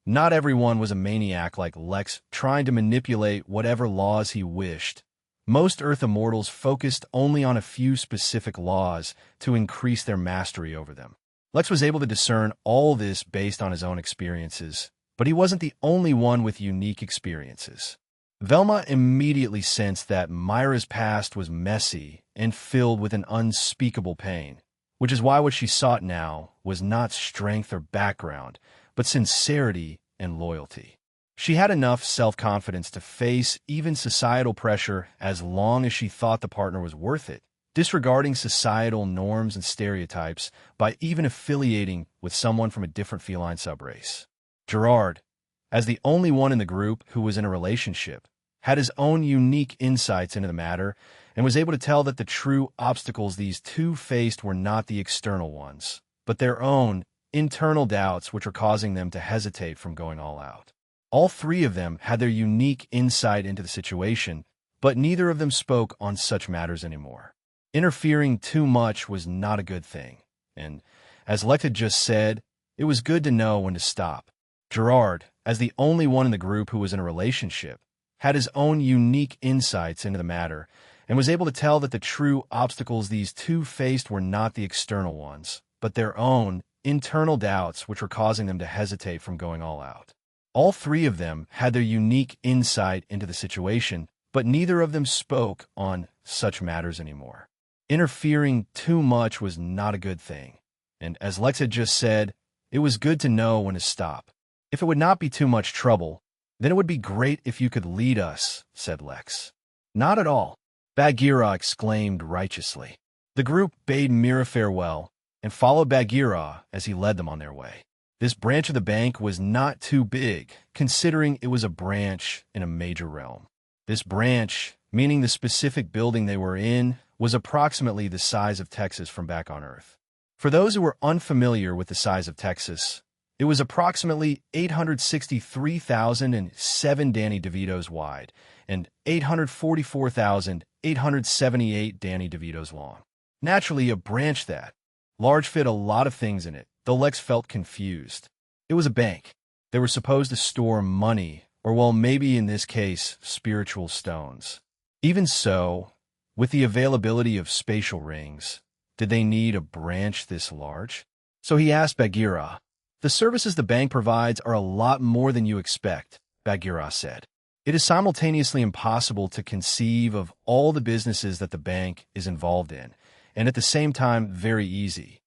not everyone was a maniac like Lex trying to manipulate whatever laws he wished. Most Earth immortals focused only on a few specific laws to increase their mastery over them. Lex was able to discern all this based on his own experiences, but he wasn't the only one with unique experiences. Velma immediately sensed that Myra's past was messy and filled with an unspeakable pain, which is why what she sought now was not strength or background, but sincerity and loyalty. She had enough self-confidence to face even societal pressure as long as she thought the partner was worth it, disregarding societal norms and stereotypes by even affiliating with someone from a different feline subrace. Gerard, as the only one in the group who was in a relationship, had his own unique insights into the matter and was able to tell that the true obstacles these two faced were not the external ones, but their own internal doubts which were causing them to hesitate from going all out. All three of them had their unique insight into the situation, but neither of them spoke on such matters anymore. Interfering too much was not a good thing, and, as Lex had just said, it was good to know when to stop. Gerard, as the only one in the group who was in a relationship, had his own unique insights into the matter and was able to tell that the true obstacles these two faced were not the external ones, but their own internal doubts which were causing them to hesitate from going all out. All three of them had their unique insight into the situation, but neither of them spoke on such matters anymore. Interfering too much was not a good thing, and as Lex had just said, it was good to know when to stop. If it would not be too much trouble, then it would be great if you could lead us, said Lex. Not at all, Bagheera exclaimed righteously. The group bade Mira farewell and followed Bagheera as he led them on their way. This branch of the bank was not too big, considering it was a branch in a major realm. This branch, meaning the specific building they were in, was approximately the size of Texas from back on Earth. For those who were unfamiliar with the size of Texas, it was approximately 863,007 Danny DeVitos wide and 844,878 Danny DeVitos long. Naturally, a branch that large fit a lot of things in it, though Lex felt confused. It was a bank. They were supposed to store money, or well, maybe in this case, spiritual stones. Even so, with the availability of spatial rings, did they need a branch this large? So he asked Bagheera. The services the bank provides are a lot more than you expect, Bagheera said. It is simultaneously impossible to conceive of all the businesses that the bank is involved in, and at the same time very easy.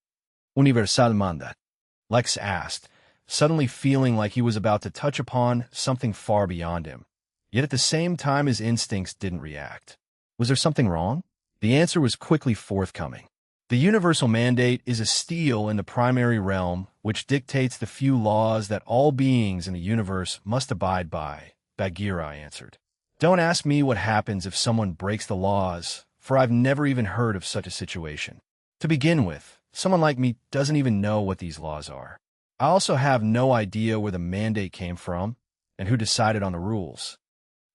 Universalmente? Lex asked, suddenly feeling like he was about to touch upon something far beyond him. Yet at the same time his instincts didn't react. Was there something wrong? The answer was quickly forthcoming. The universal mandate is a stele in the primary realm which dictates the few laws that all beings in the universe must abide by, Bagheera answered. Don't ask me what happens if someone breaks the laws, for I've never even heard of such a situation. To begin with, someone like me doesn't even know what these laws are. I also have no idea where the mandate came from and who decided on the rules.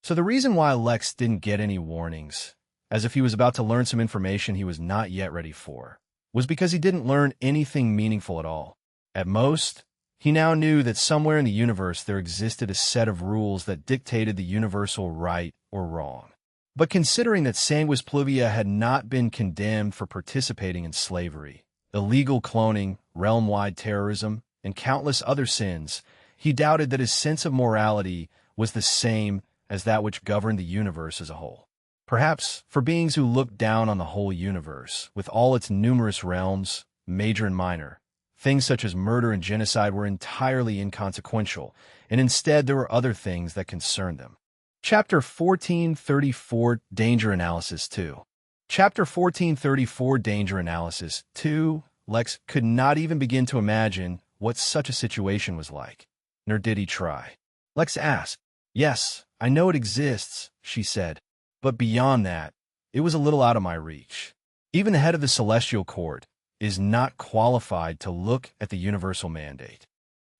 So the reason why Lex didn't get any warnings, as if he was about to learn some information he was not yet ready for, was because he didn't learn anything meaningful at all. At most, he now knew that somewhere in the universe there existed a set of rules that dictated the universal right or wrong. But considering that Sanguis Pluvia had not been condemned for participating in slavery, illegal cloning, realm-wide terrorism, and countless other sins, he doubted that his sense of morality was the same as that which governed the universe as a whole. Perhaps, for beings who looked down on the whole universe, with all its numerous realms, major and minor, things such as murder and genocide were entirely inconsequential, and instead there were other things that concerned them. Chapter 1434 Danger Analysis 2. Chapter 1434 Danger Analysis 2. Lex could not even begin to imagine what such a situation was like, nor did he try. Lex asked, "Yes, I know it exists," she said, "but beyond that, it was a little out of my reach. Even the head of the Celestial Court is not qualified to look at the universal mandate."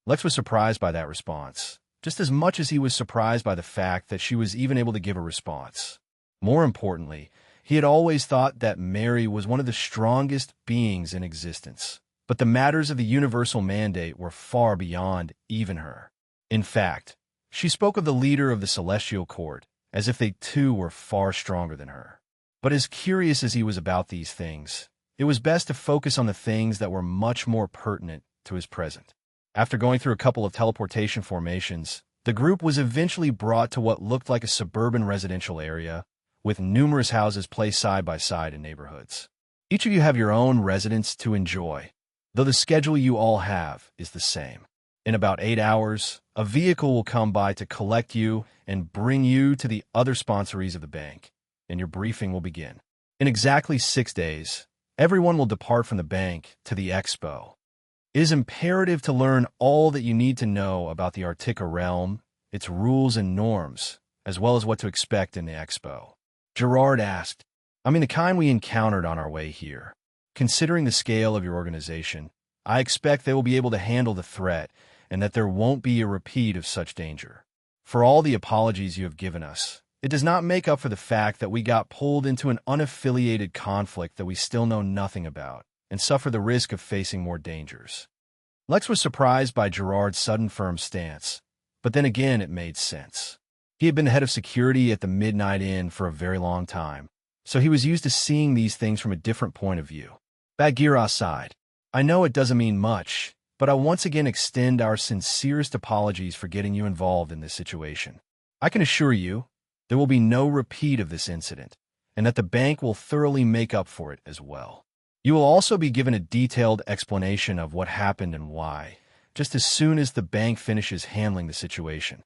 Lex was surprised by that response, just as much as he was surprised by the fact that she was even able to give a response. More importantly, he had always thought that Mary was one of the strongest beings in existence, but the matters of the universal mandate were far beyond even her. In fact, she spoke of the leader of the Celestial Court as if they too were far stronger than her. But as curious as he was about these things, it was best to focus on the things that were much more pertinent to his present. After going through a couple of teleportation formations, the group was eventually brought to what looked like a suburban residential area, with numerous houses placed side by side in neighborhoods. Each of you have your own residence to enjoy, though the schedule you all have is the same. In about 8 hours, a vehicle will come by to collect you and bring you to the other sponsorees of the bank, and your briefing will begin. In exactly 6 days, everyone will depart from the bank to the expo. It is imperative to learn all that you need to know about the Artica realm, its rules and norms, as well as what to expect in the expo. Gerard asked, "I mean the kind we encountered on our way here. Considering the scale of your organization, I expect they will be able to handle the threat and that there won't be a repeat of such danger. For all the apologies you have given us, it does not make up for the fact that we got pulled into an unaffiliated conflict that we still know nothing about, and suffer the risk of facing more dangers." Lex was surprised by Gerard's sudden firm stance, but then again it made sense. He had been the head of security at the Midnight Inn for a very long time, so he was used to seeing these things from a different point of view. Bagheera sighed. "I know it doesn't mean much, but I once again extend our sincerest apologies for getting you involved in this situation. I can assure you there will be no repeat of this incident, and that the bank will thoroughly make up for it as well. You will also be given a detailed explanation of what happened and why, just as soon as the bank finishes handling the situation.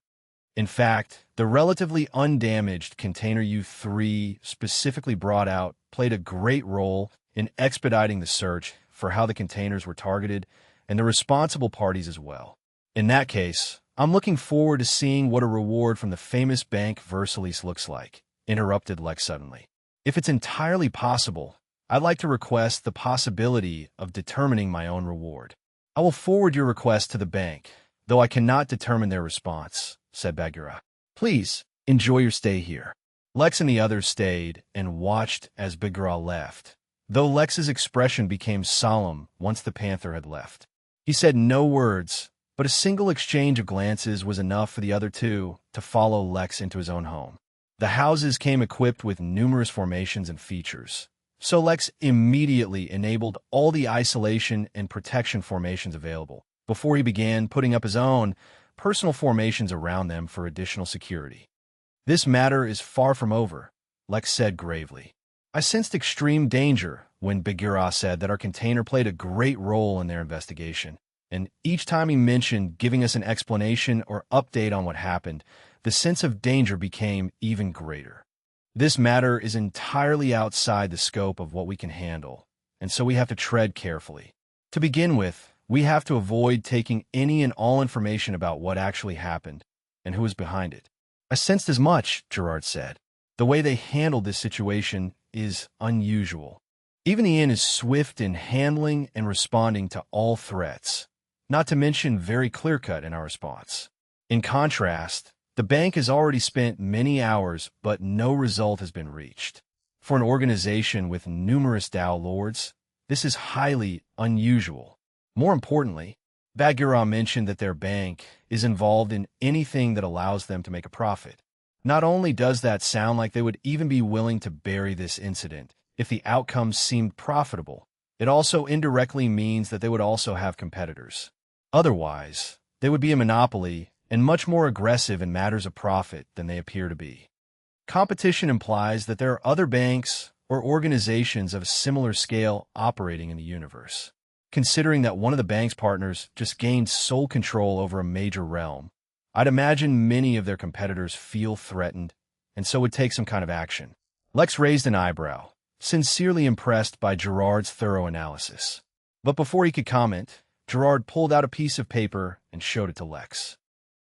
In fact, the relatively undamaged container you three specifically brought out played a great role in expediting the search for how the containers were targeted and the responsible parties as well. In that case, I'm looking forward to seeing what a reward from the famous bank Versailles looks like," interrupted Lex suddenly. "If it's entirely possible, I'd like to request the possibility of determining my own reward." "I will forward your request to the bank, though I cannot determine their response," said Bagheera. "Please, enjoy your stay here." Lex and the others stayed and watched as Bagheera left, though Lex's expression became solemn once the panther had left. He said no words, but a single exchange of glances was enough for the other two to follow Lex into his own home. The houses came equipped with numerous formations and features, so Lex immediately enabled all the isolation and protection formations available before he began putting up his own personal formations around them for additional security. "This matter is far from over," Lex said gravely. "I sensed extreme danger when Bagheera said that our container played a great role in their investigation, and each time he mentioned giving us an explanation or update on what happened, the sense of danger became even greater. This matter is entirely outside the scope of what we can handle, and so we have to tread carefully. To begin with, we have to avoid taking any and all information about what actually happened and who is behind it." "I sensed as much," Gerard said. "The way they handled this situation is unusual. Even the inn is swift in handling and responding to all threats, not to mention very clear-cut in our response. In contrast, the bank has already spent many hours, but no result has been reached. For an organization with numerous Tao lords, this is highly unusual. More importantly, Bagheera mentioned that their bank is involved in anything that allows them to make a profit. Not only does that sound like they would even be willing to bury this incident if the outcome seemed profitable, it also indirectly means that they would also have competitors. Otherwise, they would be a monopoly and much more aggressive in matters of profit than they appear to be. Competition implies that there are other banks or organizations of a similar scale operating in the universe. Considering that one of the bank's partners just gained sole control over a major realm, I'd imagine many of their competitors feel threatened and so would take some kind of action." Lex raised an eyebrow, sincerely impressed by Gerard's thorough analysis. But before he could comment, Gerard pulled out a piece of paper and showed it to Lex.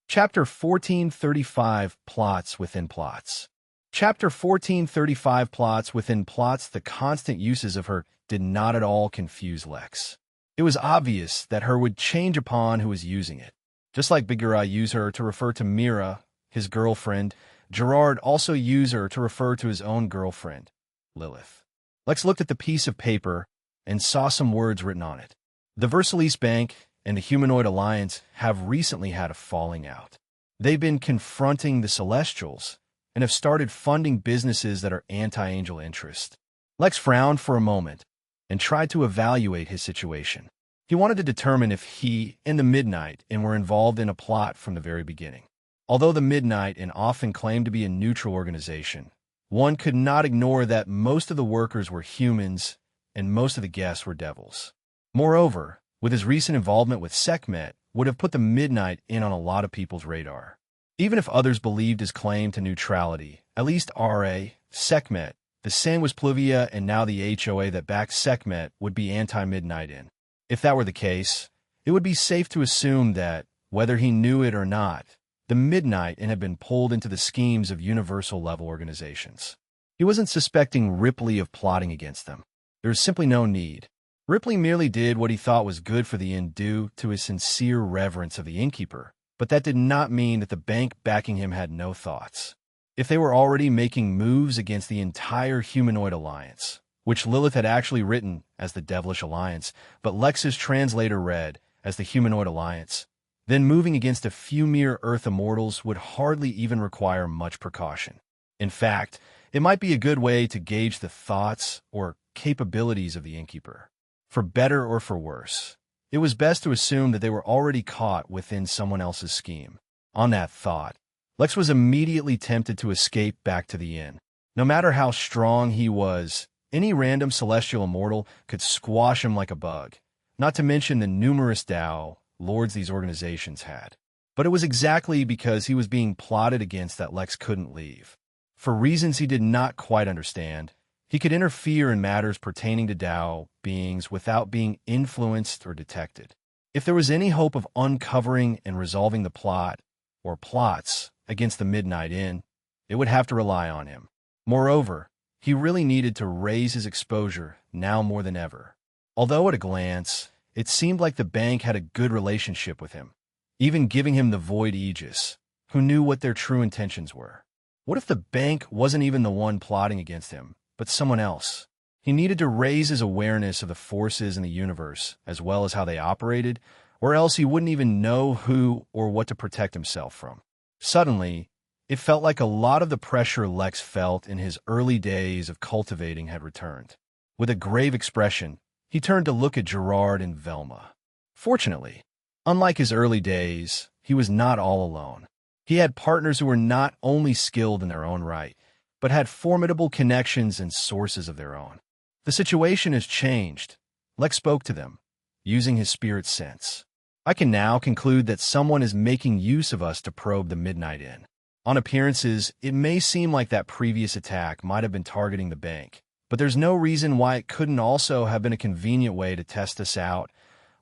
Chapter 1435, Plots Within Plots. Chapter 1435, Plots Within Plots. The constant uses of her did not at all confuse Lex. It was obvious that her would change upon who was using it. Just like Bagheera used her to refer to Mira, his girlfriend, Gerard also used her to refer to his own girlfriend, Lilith. Lex looked at the piece of paper and saw some words written on it. "The Versailles Bank and the Humanoid Alliance have recently had a falling out. They've been confronting the Celestials and have started funding businesses that are anti-angel interest." Lex frowned for a moment and tried to evaluate his situation. He wanted to determine if he and the Midnight Inn were involved in a plot from the very beginning. Although the Midnight Inn often claimed to be a neutral organization, one could not ignore that most of the workers were humans and most of the guests were devils. Moreover, with his recent involvement with Sekhmet, would have put the Midnight Inn on a lot of people's radar. Even if others believed his claim to neutrality, at least R.A., Sekhmet, the same was Pluvia, and now the HOA that backed Sekhmet would be anti-Midnight Inn. If that were the case, it would be safe to assume that, whether he knew it or not, the Midnight Inn had been pulled into the schemes of universal-level organizations. He wasn't suspecting Ripley of plotting against them. There was simply no need. Ripley merely did what he thought was good for the inn due to his sincere reverence of the innkeeper, but that did not mean that the bank backing him had no thoughts. If they were already making moves against the entire Humanoid Alliance, which Lilith had actually written as the Devilish Alliance, but Lex's translator read as the Humanoid Alliance, then moving against a few mere Earth immortals would hardly even require much precaution. In fact, it might be a good way to gauge the thoughts or capabilities of the innkeeper. For better or for worse, it was best to assume that they were already caught within someone else's scheme. On that thought, Lex was immediately tempted to escape back to the inn. No matter how strong he was, any random celestial immortal could squash him like a bug, not to mention the numerous Tao lords these organizations had. But it was exactly because he was being plotted against that Lex couldn't leave. For reasons he did not quite understand, he could interfere in matters pertaining to Tao beings without being influenced or detected. If there was any hope of uncovering and resolving the plot, or plots, against the Midnight Inn, it would have to rely on him. Moreover, he really needed to raise his exposure now more than ever. Although at a glance, it seemed like the bank had a good relationship with him, even giving him the Void Aegis, who knew what their true intentions were. What if the bank wasn't even the one plotting against him, but someone else? He needed to raise his awareness of the forces in the universe, as well as how they operated, or else he wouldn't even know who or what to protect himself from. Suddenly, It felt like a lot of the pressure Lex felt in his early days of cultivating had returned. With a grave expression, he turned to look at Gerard and Velma. Fortunately, unlike his early days, he was not all alone. He had partners who were not only skilled in their own right, but had formidable connections and sources of their own. The situation has changed. Lex spoke to them, using his spirit sense. I can now conclude that someone is making use of us to probe the Midnight Inn. On appearances, it may seem like that previous attack might have been targeting the bank, but there's no reason why it couldn't also have been a convenient way to test us out,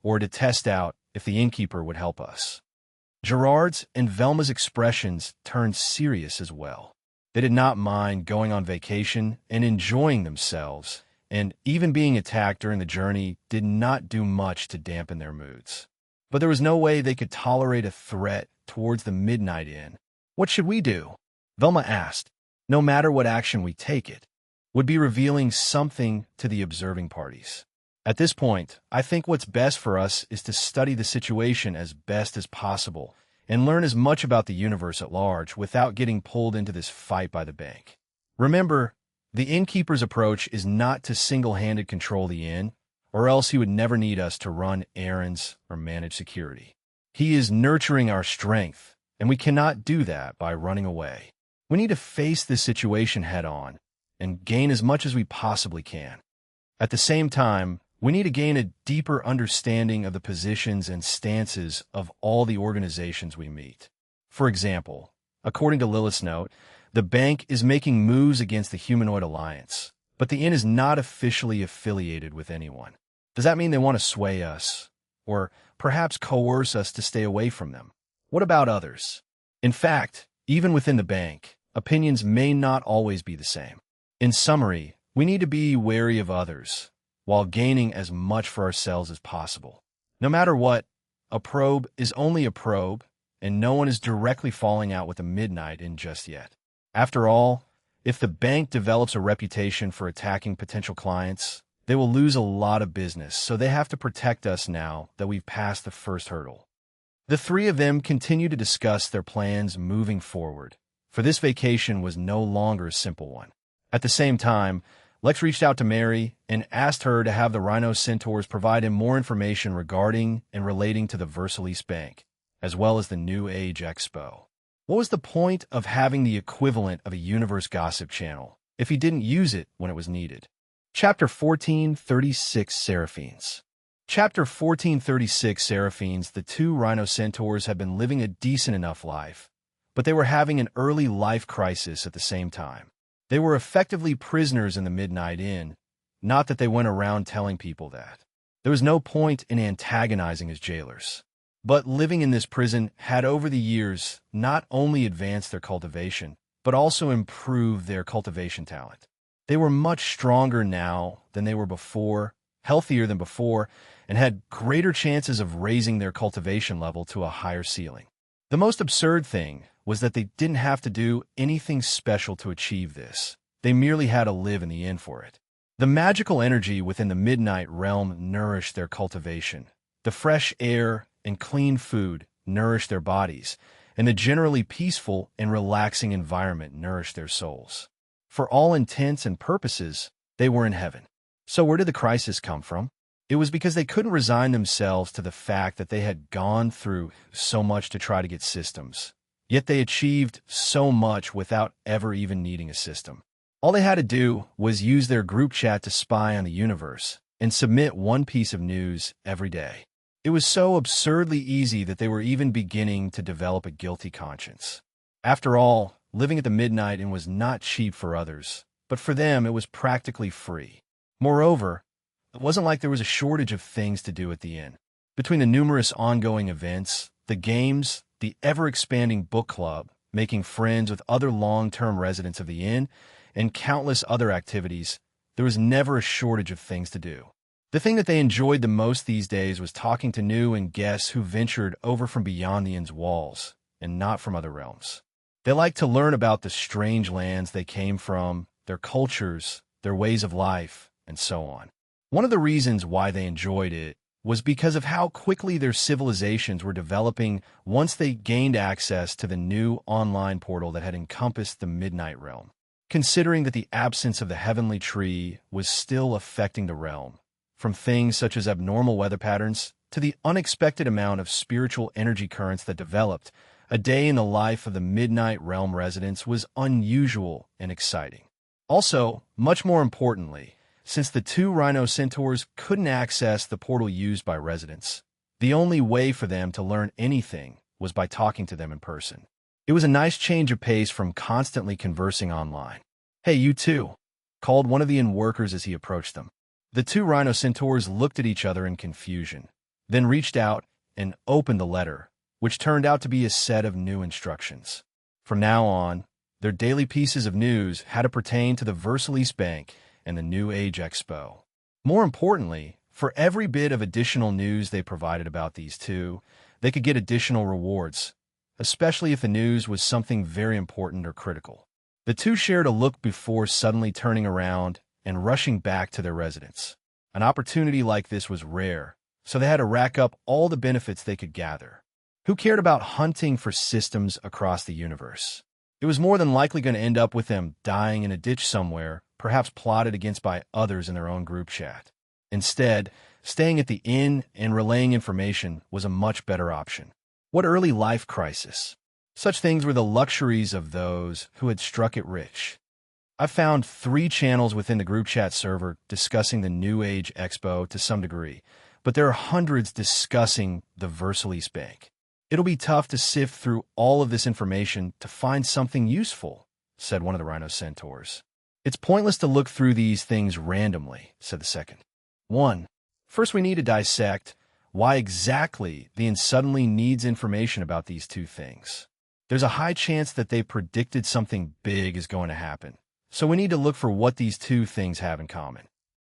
or to test out if the innkeeper would help us. Gerard's and Velma's expressions turned serious as well. They did not mind going on vacation and enjoying themselves, and even being attacked during the journey did not do much to dampen their moods. But there was no way they could tolerate a threat towards the Midnight Inn. What should we do? Velma asked. No matter what action we take, it would be revealing something to the observing parties. At this point, I think what's best for us is to study the situation as best as possible and learn as much about the universe at large without getting pulled into this fight by the bank. Remember, the innkeeper's approach is not to single-handed control the inn, or else he would never need us to run errands or manage security. He is nurturing our strength, and we cannot do that by running away. We need to face this situation head-on and gain as much as we possibly can. At the same time, we need to gain a deeper understanding of the positions and stances of all the organizations we meet. For example, according to Lilith's note, the bank is making moves against the Humanoid Alliance, but the inn is not officially affiliated with anyone. Does that mean they want to sway us, or perhaps coerce us to stay away from them? What about others? In fact, even within the bank, opinions may not always be the same. In summary, we need to be wary of others, while gaining as much for ourselves as possible. No matter what, a probe is only a probe, and no one is directly falling out with the Midnight Inn just yet. After all, if the bank develops a reputation for attacking potential clients, they will lose a lot of business, so they have to protect us now that we've passed the first hurdle. The three of them continue to discuss their plans moving forward, for this vacation was no longer a simple one. At the same time, Lex reached out to Mary and asked her to have the Rhino Centaurs provide him more information regarding and relating to the Versailles Bank, as well as the New Age Expo. What was the point of having the equivalent of a universe gossip channel if he didn't use it when it was needed? Chapter 1436 Seraphines. Chapter 1436 Seraphines. The two Rhino Centaurs had been living a decent enough life, but they were having an early life crisis at the same time. They were effectively prisoners in the Midnight Inn, not that they went around telling people that. There was no point in antagonizing his jailers. But living in this prison had over the years not only advanced their cultivation, but also improved their cultivation talent. They were much stronger now than they were before, healthier than before, and had greater chances of raising their cultivation level to a higher ceiling. The most absurd thing was that they didn't have to do anything special to achieve this. They merely had to live in the inn for it. The magical energy within the Midnight Realm nourished their cultivation. The fresh air and clean food nourished their bodies, and the generally peaceful and relaxing environment nourished their souls. For all intents and purposes, they were in heaven. So where did the crisis come from? It was because they couldn't resign themselves to the fact that they had gone through so much to try to get systems. Yet they achieved so much without ever even needing a system. All they had to do was use their group chat to spy on the universe and submit one piece of news every day. It was so absurdly easy that they were even beginning to develop a guilty conscience. After all, living at the Midnight Inn was not cheap for others, but for them it was practically free. Moreover, it wasn't like there was a shortage of things to do at the inn. Between the numerous ongoing events, the games, the ever-expanding book club, making friends with other long-term residents of the inn, and countless other activities, there was never a shortage of things to do. The thing that they enjoyed the most these days was talking to new and guests who ventured over from beyond the inn's walls, and not from other realms. They liked to learn about the strange lands they came from, their cultures, their ways of life, and so on. One of the reasons why they enjoyed it was because of how quickly their civilizations were developing once they gained access to the new online portal that had encompassed the Midnight Realm. Considering that the absence of the Heavenly Tree was still affecting the realm, from things such as abnormal weather patterns to the unexpected amount of spiritual energy currents that developed, a day in the life of the Midnight Realm residents was unusual and exciting. Also, much more importantly, since the two Rhino Centaurs couldn't access the portal used by residents, the only way for them to learn anything was by talking to them in person. It was a nice change of pace from constantly conversing online. "Hey, you two," called one of the inn workers as he approached them. The two Rhino Centaurs looked at each other in confusion, then reached out and opened the letter, which turned out to be a set of new instructions. From now on, their daily pieces of news had to pertain to the Versailles Bank and the New Age Expo. More importantly, for every bit of additional news they provided about these two, they could get additional rewards, especially if the news was something very important or critical. The two shared a look before suddenly turning around and rushing back to their residence. An opportunity like this was rare, so they had to rack up all the benefits they could gather. Who cared about hunting for systems across the universe? It was more than likely going to end up with them dying in a ditch somewhere, perhaps plotted against by others in their own group chat. Instead, staying at the inn and relaying information was a much better option. What early life crisis? Such things were the luxuries of those who had struck it rich. I found 3 channels within the group chat server discussing the New Age Expo to some degree, but there are hundreds discussing the Versailles Bank. It'll be tough to sift through all of this information to find something useful, said one of the Rhino Centaurs. It's pointless to look through these things randomly, said the second. 1. First, we need to dissect why exactly the inn suddenly needs information about these two things. There's a high chance that they predicted something big is going to happen, so we need to look for what these two things have in common.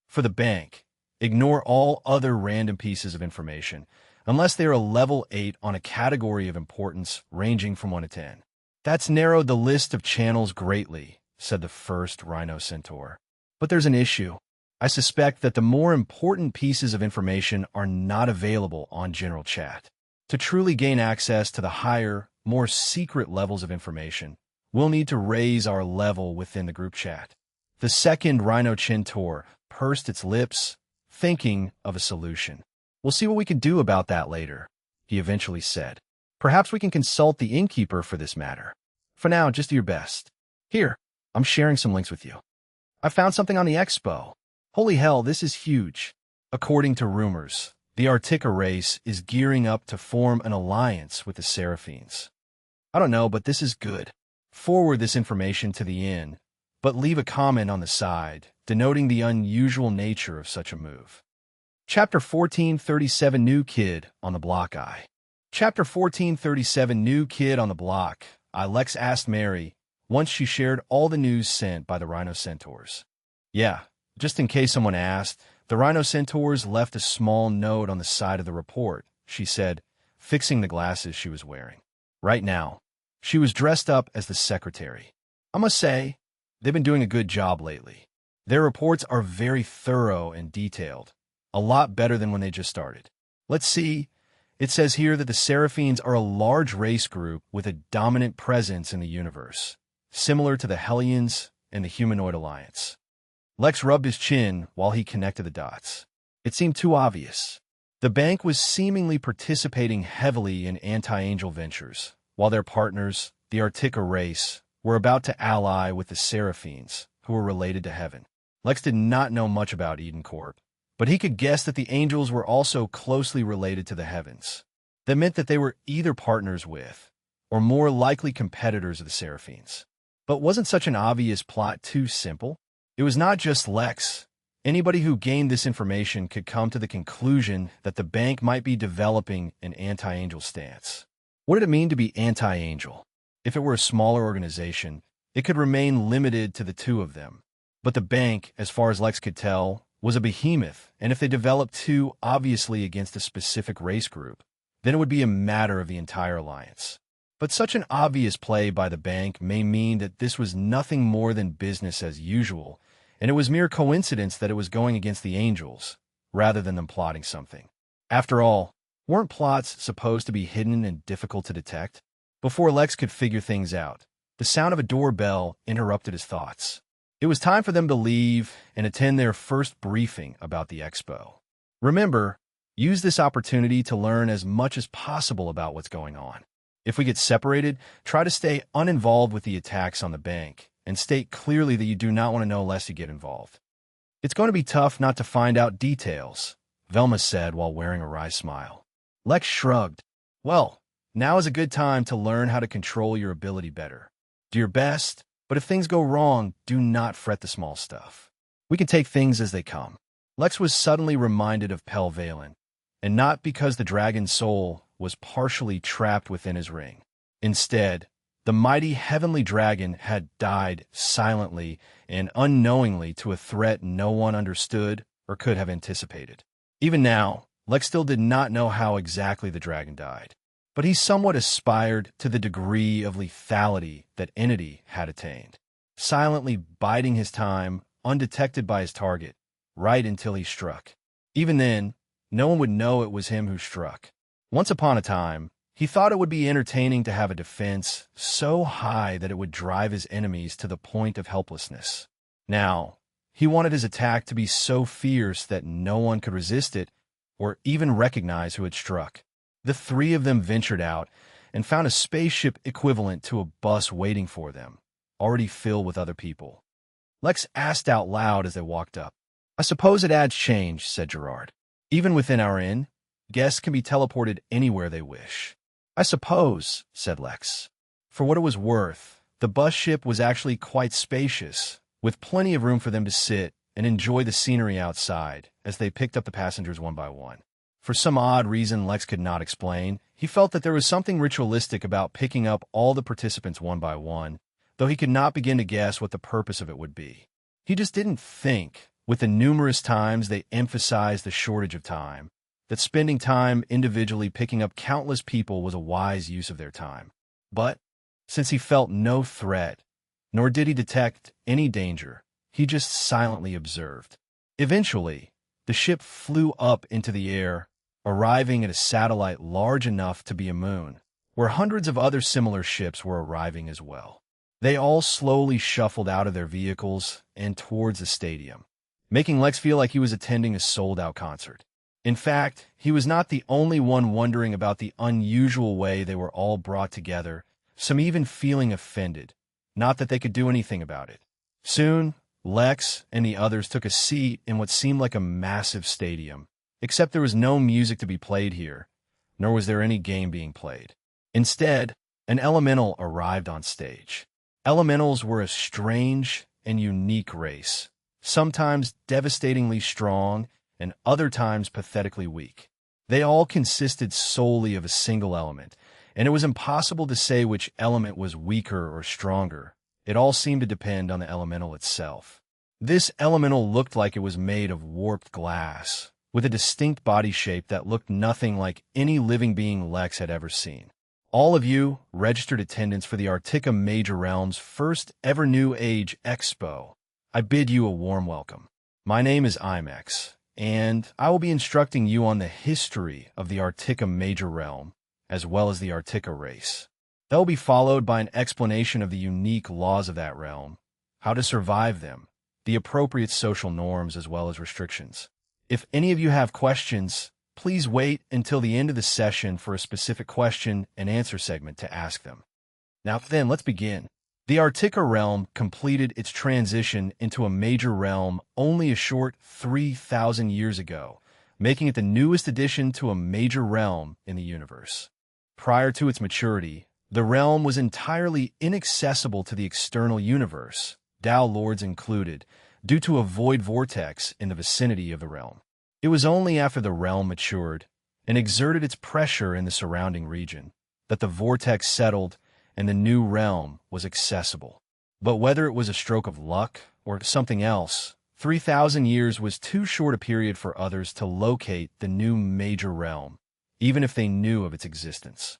For the bank, ignore all other random pieces of information, unless they are a level 8 on a category of importance ranging from 1 to 10. That's narrowed the list of channels greatly, said the first Rhino Centaur. But there's an issue. I suspect that the more important pieces of information are not available on general chat. To truly gain access to the higher, more secret levels of information, we'll need to raise our level within the group chat. The second Rhino Centaur pursed its lips, thinking of a solution. We'll see what we can do about that later, he eventually said. Perhaps we can consult the innkeeper for this matter. For now, just do your best. Here, I'm sharing some links with you. I found something on the expo. Holy hell, this is huge. According to rumors, the Artica race is gearing up to form an alliance with the Seraphines. I don't know, but this is good. Forward this information to the inn, but leave a comment on the side, denoting the unusual nature of such a move. Chapter 1437 New Kid on the Block Chapter 1437 New Kid on the Block Lex asked Mary, once she shared all the news sent by the Rhino Centaurs. Yeah, just in case someone asked, the Rhino Centaurs left a small note on the side of the report, she said, fixing the glasses she was wearing. Right now, she was dressed up as the secretary. I must say, they've been doing a good job lately. Their reports are very thorough and detailed, a lot better than when they just started. Let's see. It says here that the Seraphines are a large race group with a dominant presence in the universe, similar to the Hellions and the Humanoid Alliance. Lex rubbed his chin while he connected the dots. It seemed too obvious. The bank was seemingly participating heavily in anti-angel ventures, while their partners, the Artica race, were about to ally with the Seraphines, who were related to heaven. Lex did not know much about Eden Corp, but he could guess that the angels were also closely related to the heavens. That meant that they were either partners with, or more likely competitors of the Seraphines. But wasn't such an obvious plot too simple? It was not just Lex. Anybody who gained this information could come to the conclusion that the bank might be developing an anti-angel stance. What did it mean to be anti-angel? If it were a smaller organization, it could remain limited to the two of them. But the bank, as far as Lex could tell, was a behemoth, and if they developed too obviously against a specific race group, then it would be a matter of the entire alliance. But such an obvious play by the bank may mean that this was nothing more than business as usual, and it was mere coincidence that it was going against the angels, rather than them plotting something. After all, weren't plots supposed to be hidden and difficult to detect? Before Lex could figure things out, the sound of a doorbell interrupted his thoughts. It was time for them to leave and attend their first briefing about the expo. Remember, use this opportunity to learn as much as possible about what's going on. If we get separated, try to stay uninvolved with the attacks on the bank and state clearly that you do not want to know unless you get involved. It's going to be tough not to find out details, Velma said while wearing a wry smile. Lex shrugged. Well, now is a good time to learn how to control your ability better. Do your best, but if things go wrong, do not fret the small stuff. We can take things as they come. Lex was suddenly reminded of Pelvalen, and not because the dragon's soul was partially trapped within his ring. Instead, the mighty heavenly dragon had died silently and unknowingly to a threat no one understood or could have anticipated. Even now, Lex still did not know how exactly the dragon died, but he somewhat aspired to the degree of lethality that Entity had attained, silently biding his time, undetected by his target, right until he struck. Even then, no one would know it was him who struck. Once upon a time, he thought it would be entertaining to have a defense so high that it would drive his enemies to the point of helplessness. Now, he wanted his attack to be so fierce that no one could resist it or even recognize who had struck. The three of them ventured out and found a spaceship equivalent to a bus waiting for them, already filled with other people. Lex asked out loud as they walked up. "I suppose it adds change," said Gerard. "Even within our inn, guests can be teleported anywhere they wish." "I suppose," said Lex. For what it was worth, the bus ship was actually quite spacious, with plenty of room for them to sit and enjoy the scenery outside as they picked up the passengers one by one. For some odd reason Lex could not explain, he felt that there was something ritualistic about picking up all the participants one by one, though he could not begin to guess what the purpose of it would be. He just didn't think, with the numerous times they emphasized the shortage of time, that spending time individually picking up countless people was a wise use of their time. But, since he felt no threat, nor did he detect any danger, he just silently observed. Eventually, the ship flew up into the air, arriving at a satellite large enough to be a moon, where hundreds of other similar ships were arriving as well. They all slowly shuffled out of their vehicles and towards the stadium, making Lex feel like he was attending a sold-out concert. In fact, he was not the only one wondering about the unusual way they were all brought together, some even feeling offended, not that they could do anything about it. Soon, Lex and the others took a seat in what seemed like a massive stadium, except there was no music to be played here, nor was there any game being played. Instead, an elemental arrived on stage. Elementals were a strange and unique race, sometimes devastatingly strong and other times pathetically weak. They all consisted solely of a single element, and it was impossible to say which element was weaker or stronger. It all seemed to depend on the elemental itself. This elemental looked like it was made of warped glass, with a distinct body shape that looked nothing like any living being Lex had ever seen. All of you registered attendance for the Artica Major Realm's first ever New Age Expo. I bid you a warm welcome. My name is Imex, and I will be instructing you on the history of the Artica Major Realm, as well as the Artica race. That will be followed by an explanation of the unique laws of that realm, how to survive them, the appropriate social norms as well as restrictions. If any of you have questions, please wait until the end of the session for a specific question and answer segment to ask them. Now then, let's begin. The Artica realm completed its transition into a major realm only a short 3,000 years ago, making it the newest addition to a major realm in the universe. Prior to its maturity, the realm was entirely inaccessible to the external universe, Tao Lords included, due to a void vortex in the vicinity of the realm. It was only after the realm matured and exerted its pressure in the surrounding region that the vortex settled and the new realm was accessible. But whether it was a stroke of luck or something else, 3,000 years was too short a period for others to locate the new major realm, even if they knew of its existence.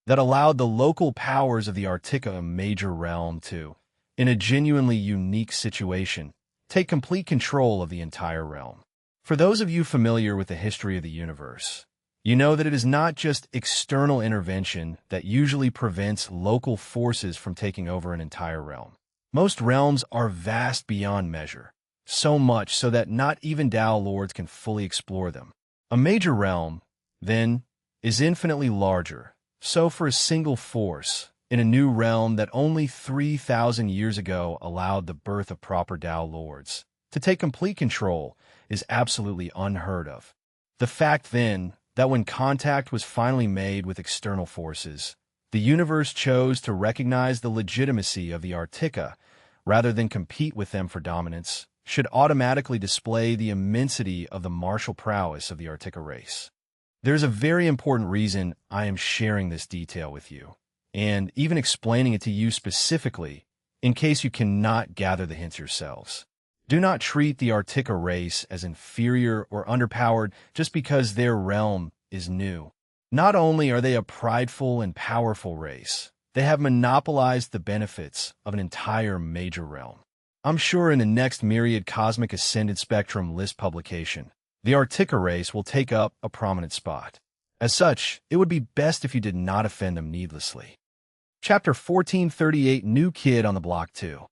That allowed the local powers of the Artica Major Realm to, in a genuinely unique situation, take complete control of the entire realm. For those of you familiar with the history of the universe, you know that it is not just external intervention that usually prevents local forces from taking over an entire realm. Most realms are vast beyond measure, so much so that not even Tao Lords can fully explore them. A major realm, then, is infinitely larger, so for a single force, in a new realm that only 3,000 years ago allowed the birth of proper Tao Lords, to take complete control is absolutely unheard of. The fact, then, that when contact was finally made with external forces, the universe chose to recognize the legitimacy of the Artica rather than compete with them for dominance, should automatically display the immensity of the martial prowess of the Artica race. There's a very important reason I am sharing this detail with you, and even explaining it to you specifically, in case you cannot gather the hints yourselves. Do not treat the Artica race as inferior or underpowered just because their realm is new. Not only are they a prideful and powerful race, they have monopolized the benefits of an entire major realm. I'm sure in the next Myriad Cosmic Ascended Spectrum list publication, the Artica race will take up a prominent spot. As such, it would be best if you did not offend them needlessly. Chapter 1438 New Kid on the Block 2.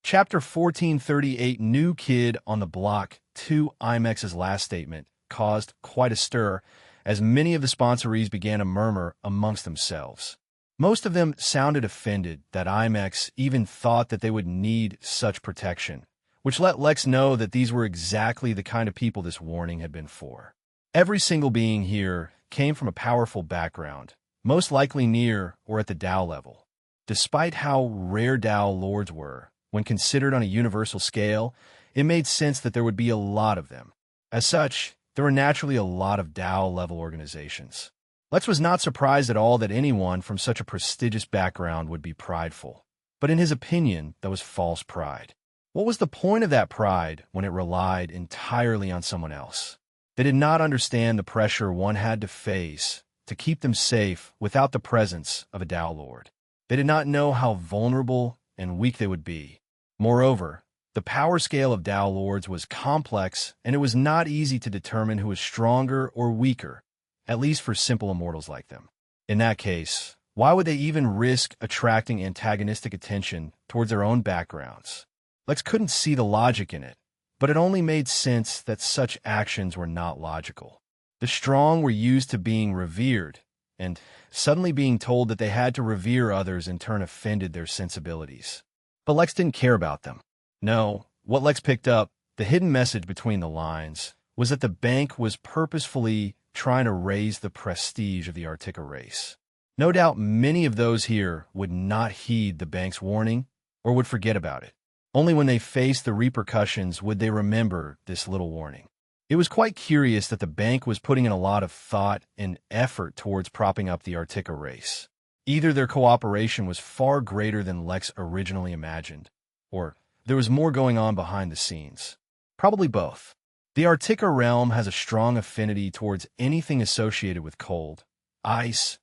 Chapter 1438 New Kid on the Block 2. IMAX's last statement caused quite a stir as many of the sponsorees began to murmur amongst themselves. Most of them sounded offended that IMAX even thought that they would need such protection, which let Lex know that these were exactly the kind of people this warning had been for. Every single being here came from a powerful background, most likely near or at the Tao level. Despite how rare Tao Lords were, when considered on a universal scale, it made sense that there would be a lot of them. As such, there were naturally a lot of Tao-level organizations. Lex was not surprised at all that anyone from such a prestigious background would be prideful. But in his opinion, that was false pride. What was the point of that pride when it relied entirely on someone else? They did not understand the pressure one had to face to keep them safe without the presence of a Tao Lord. They did not know how vulnerable and weak they would be. Moreover, the power scale of Tao Lords was complex, and it was not easy to determine who was stronger or weaker, at least for simple immortals like them. In that case, why would they even risk attracting antagonistic attention towards their own backgrounds? Lex couldn't see the logic in it, but it only made sense that such actions were not logical. The strong were used to being revered, and suddenly being told that they had to revere others in turn offended their sensibilities. But Lex didn't care about them. No, what Lex picked up, the hidden message between the lines, was that the bank was purposefully trying to raise the prestige of the Artica race. No doubt many of those here would not heed the bank's warning or would forget about it. Only when they faced the repercussions would they remember this little warning. It was quite curious that the bank was putting in a lot of thought and effort towards propping up the Artica race. Either their cooperation was far greater than Lex originally imagined, or there was more going on behind the scenes. Probably both. The Artica realm has a strong affinity towards anything associated with cold, ice,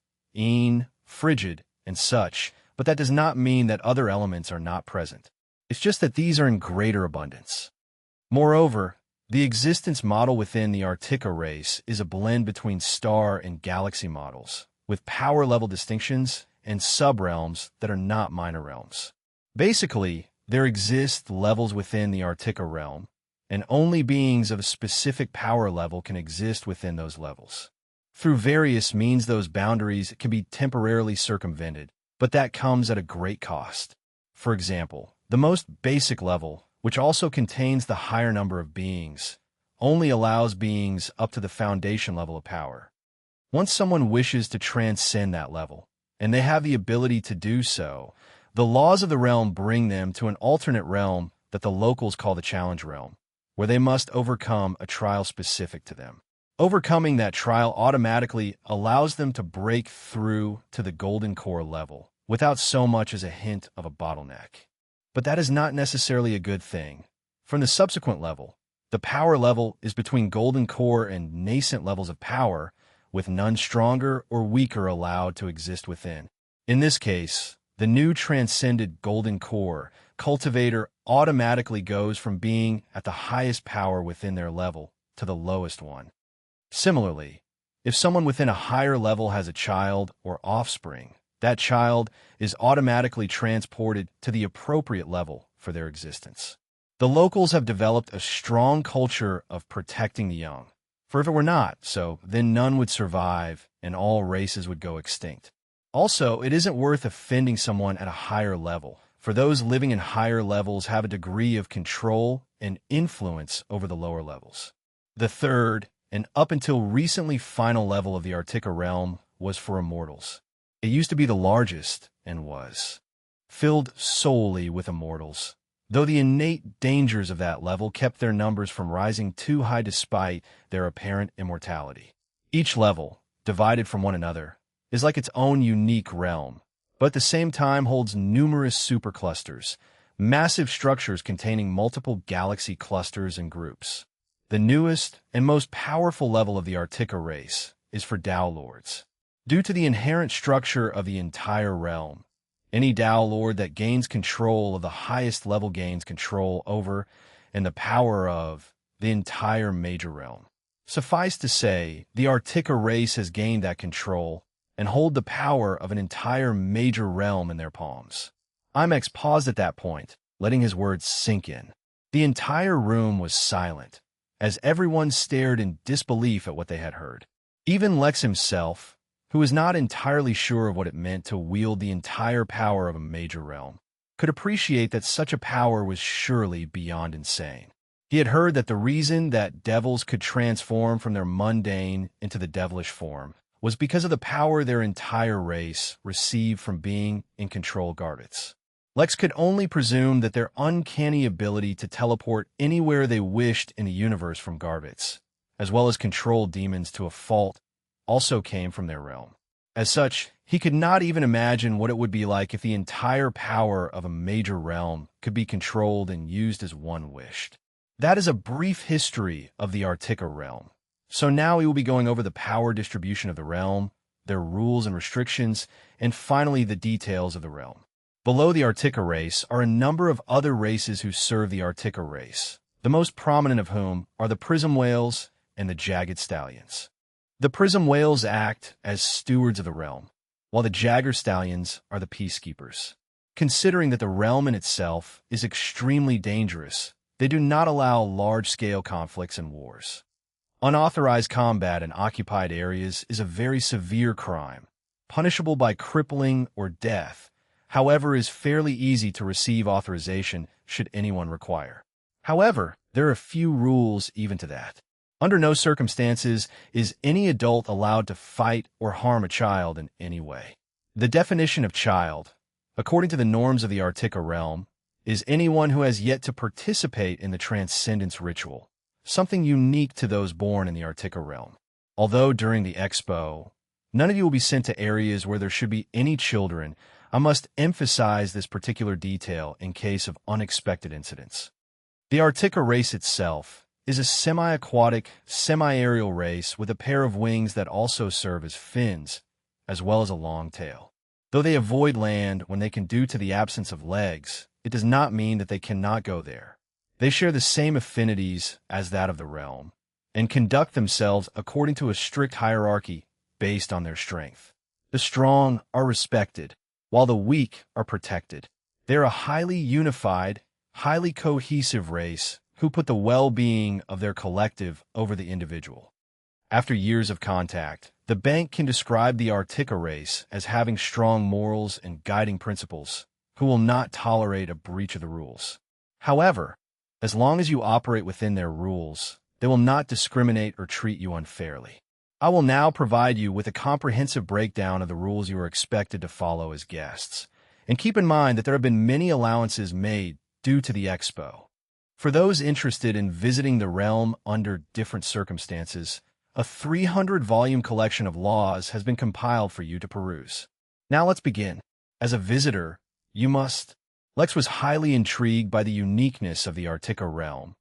frigid, and such, but that does not mean that other elements are not present. It's just that these are in greater abundance. Moreover, the existence model within the Artica race is a blend between star and galaxy models, with power-level distinctions and sub-realms that are not minor realms. Basically, there exist levels within the Artica realm, and only beings of a specific power level can exist within those levels. Through various means, those boundaries can be temporarily circumvented, but that comes at a great cost. For example, the most basic level, which also contains the higher number of beings, only allows beings up to the foundation level of power. Once someone wishes to transcend that level, and they have the ability to do so, the laws of the realm bring them to an alternate realm that the locals call the challenge realm, where they must overcome a trial specific to them. Overcoming that trial automatically allows them to break through to the golden core level without so much as a hint of a bottleneck. But that is not necessarily a good thing. From the subsequent level, the power level is between golden core and nascent levels of power, with none stronger or weaker allowed to exist within. In this case, the new transcended golden core cultivator automatically goes from being at the highest power within their level to the lowest one. Similarly, if someone within a higher level has a child or offspring, that child is automatically transported to the appropriate level for their existence. The locals have developed a strong culture of protecting the young, for if it were not so, then none would survive and all races would go extinct. Also, it isn't worth offending someone at a higher level, for those living in higher levels have a degree of control and influence over the lower levels. The third, and up until recently final level of the Artica realm was for immortals. It used to be the largest, and was filled solely with immortals, though the innate dangers of that level kept their numbers from rising too high despite their apparent immortality. Each level, divided from one another, is like its own unique realm, but at the same time holds numerous superclusters, massive structures containing multiple galaxy clusters and groups. The newest and most powerful level of the Artica race is for Tao Lords. Due to the inherent structure of the entire realm, any Tao Lord that gains control of the highest level gains control over and the power of the entire major realm. Suffice to say, the Artica race has gained that control and hold the power of an entire major realm in their palms. Imex paused at that point, letting his words sink in. The entire room was silent, as everyone stared in disbelief at what they had heard. Even Lex himself, who was not entirely sure of what it meant to wield the entire power of a major realm, could appreciate that such a power was surely beyond insane. He had heard that the reason that devils could transform from their mundane into the devilish form was because of the power their entire race received from being in control Garbits. Lex could only presume that their uncanny ability to teleport anywhere they wished in the universe from Garbits, as well as control demons to a fault, also came from their realm. As such, he could not even imagine what it would be like if the entire power of a major realm could be controlled and used as one wished. That is a brief history of the Artica realm. So now we will be going over the power distribution of the realm, their rules and restrictions, and finally the details of the realm. Below the Artica race are a number of other races who serve the Artica race, the most prominent of whom are the Prism Whales and the Jagged Stallions. The Prism Whales act as stewards of the realm, while the Jagger Stallions are the peacekeepers. Considering that the realm in itself is extremely dangerous, they do not allow large-scale conflicts and wars. Unauthorized combat in occupied areas is a very severe crime, punishable by crippling or death, however is fairly easy to receive authorization should anyone require. However, there are a few rules even to that. Under no circumstances is any adult allowed to fight or harm a child in any way. The definition of child, according to the norms of the Artica realm, is anyone who has yet to participate in the transcendence ritual, something unique to those born in the Artica realm. Although during the expo, none of you will be sent to areas where there should be any children, I must emphasize this particular detail in case of unexpected incidents. The Artica race itself is a semi-aquatic, semi-aerial race with a pair of wings that also serve as fins, as well as a long tail. Though they avoid land when they can due to the absence of legs, it does not mean that they cannot go there. They share the same affinities as that of the realm, and conduct themselves according to a strict hierarchy based on their strength. The strong are respected, while the weak are protected. They are a highly unified, highly cohesive race who put the well-being of their collective over the individual. After years of contact, the bank can describe the Artica race as having strong morals and guiding principles, who will not tolerate a breach of the rules. However, as long as you operate within their rules, they will not discriminate or treat you unfairly. I will now provide you with a comprehensive breakdown of the rules you are expected to follow as guests, and keep in mind that there have been many allowances made due to the expo. For those interested in visiting the realm under different circumstances, a 300-volume collection of laws has been compiled for you to peruse. Now let's begin. As a visitor, you must... Lex was highly intrigued by the uniqueness of the Artica realm,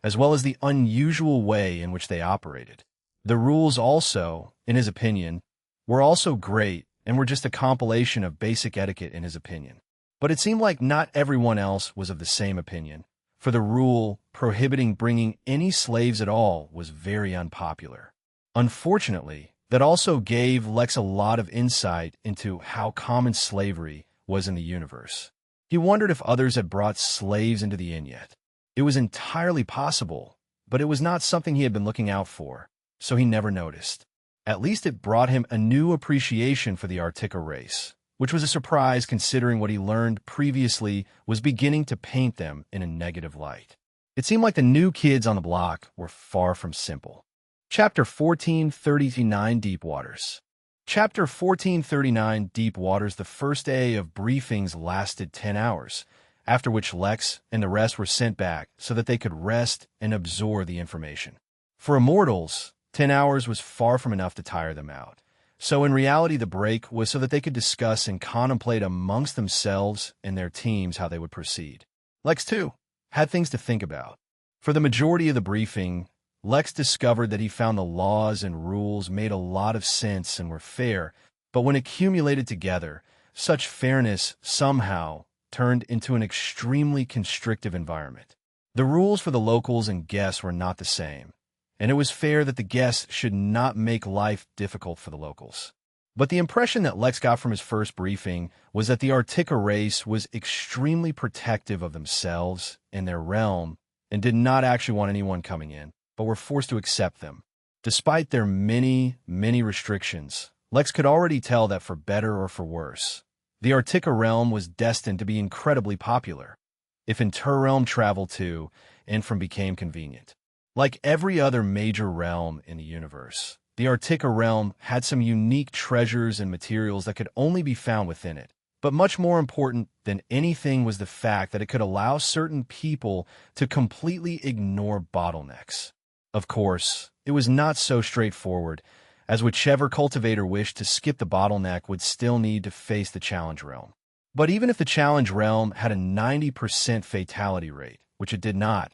as well as the unusual way in which they operated. The rules also, in his opinion, were also great and were just a compilation of basic etiquette in his opinion. But it seemed like not everyone else was of the same opinion, for the rule prohibiting bringing any slaves at all was very unpopular. Unfortunately, that also gave Lex a lot of insight into how common slavery was in the universe. He wondered if others had brought slaves into the inn yet. It was entirely possible, but it was not something he had been looking out for, so he never noticed. At least it brought him a new appreciation for the Artica race, which was a surprise considering what he learned previously was beginning to paint them in a negative light. It seemed like the new kids on the block were far from simple. Chapter 1439 Deep Waters. Chapter 1439 Deep Waters. The first day of briefings lasted 10 hours, after which Lex and the rest were sent back so that they could rest and absorb the information. For immortals, 10 hours was far from enough to tire them out. So in reality, the break was so that they could discuss and contemplate amongst themselves and their teams how they would proceed. Lex, too, had things to think about. For the majority of the briefing, Lex discovered that he found the laws and rules made a lot of sense and were fair, but when accumulated together, such fairness somehow turned into an extremely constrictive environment. The rules for the locals and guests were not the same, and it was fair that the guests should not make life difficult for the locals. But the impression that Lex got from his first briefing was that the Artica race was extremely protective of themselves and their realm and did not actually want anyone coming in, but were forced to accept them. Despite their many restrictions, Lex could already tell that for better or for worse, the Artica realm was destined to be incredibly popular, if interrealm travel to and from became convenient. Like every other major realm in the universe, the Artica realm had some unique treasures and materials that could only be found within it. But much more important than anything was the fact that it could allow certain people to completely ignore bottlenecks. Of course, it was not so straightforward, as whichever cultivator wished to skip the bottleneck would still need to face the challenge realm. But even if the challenge realm had a 90% fatality rate, which it did not,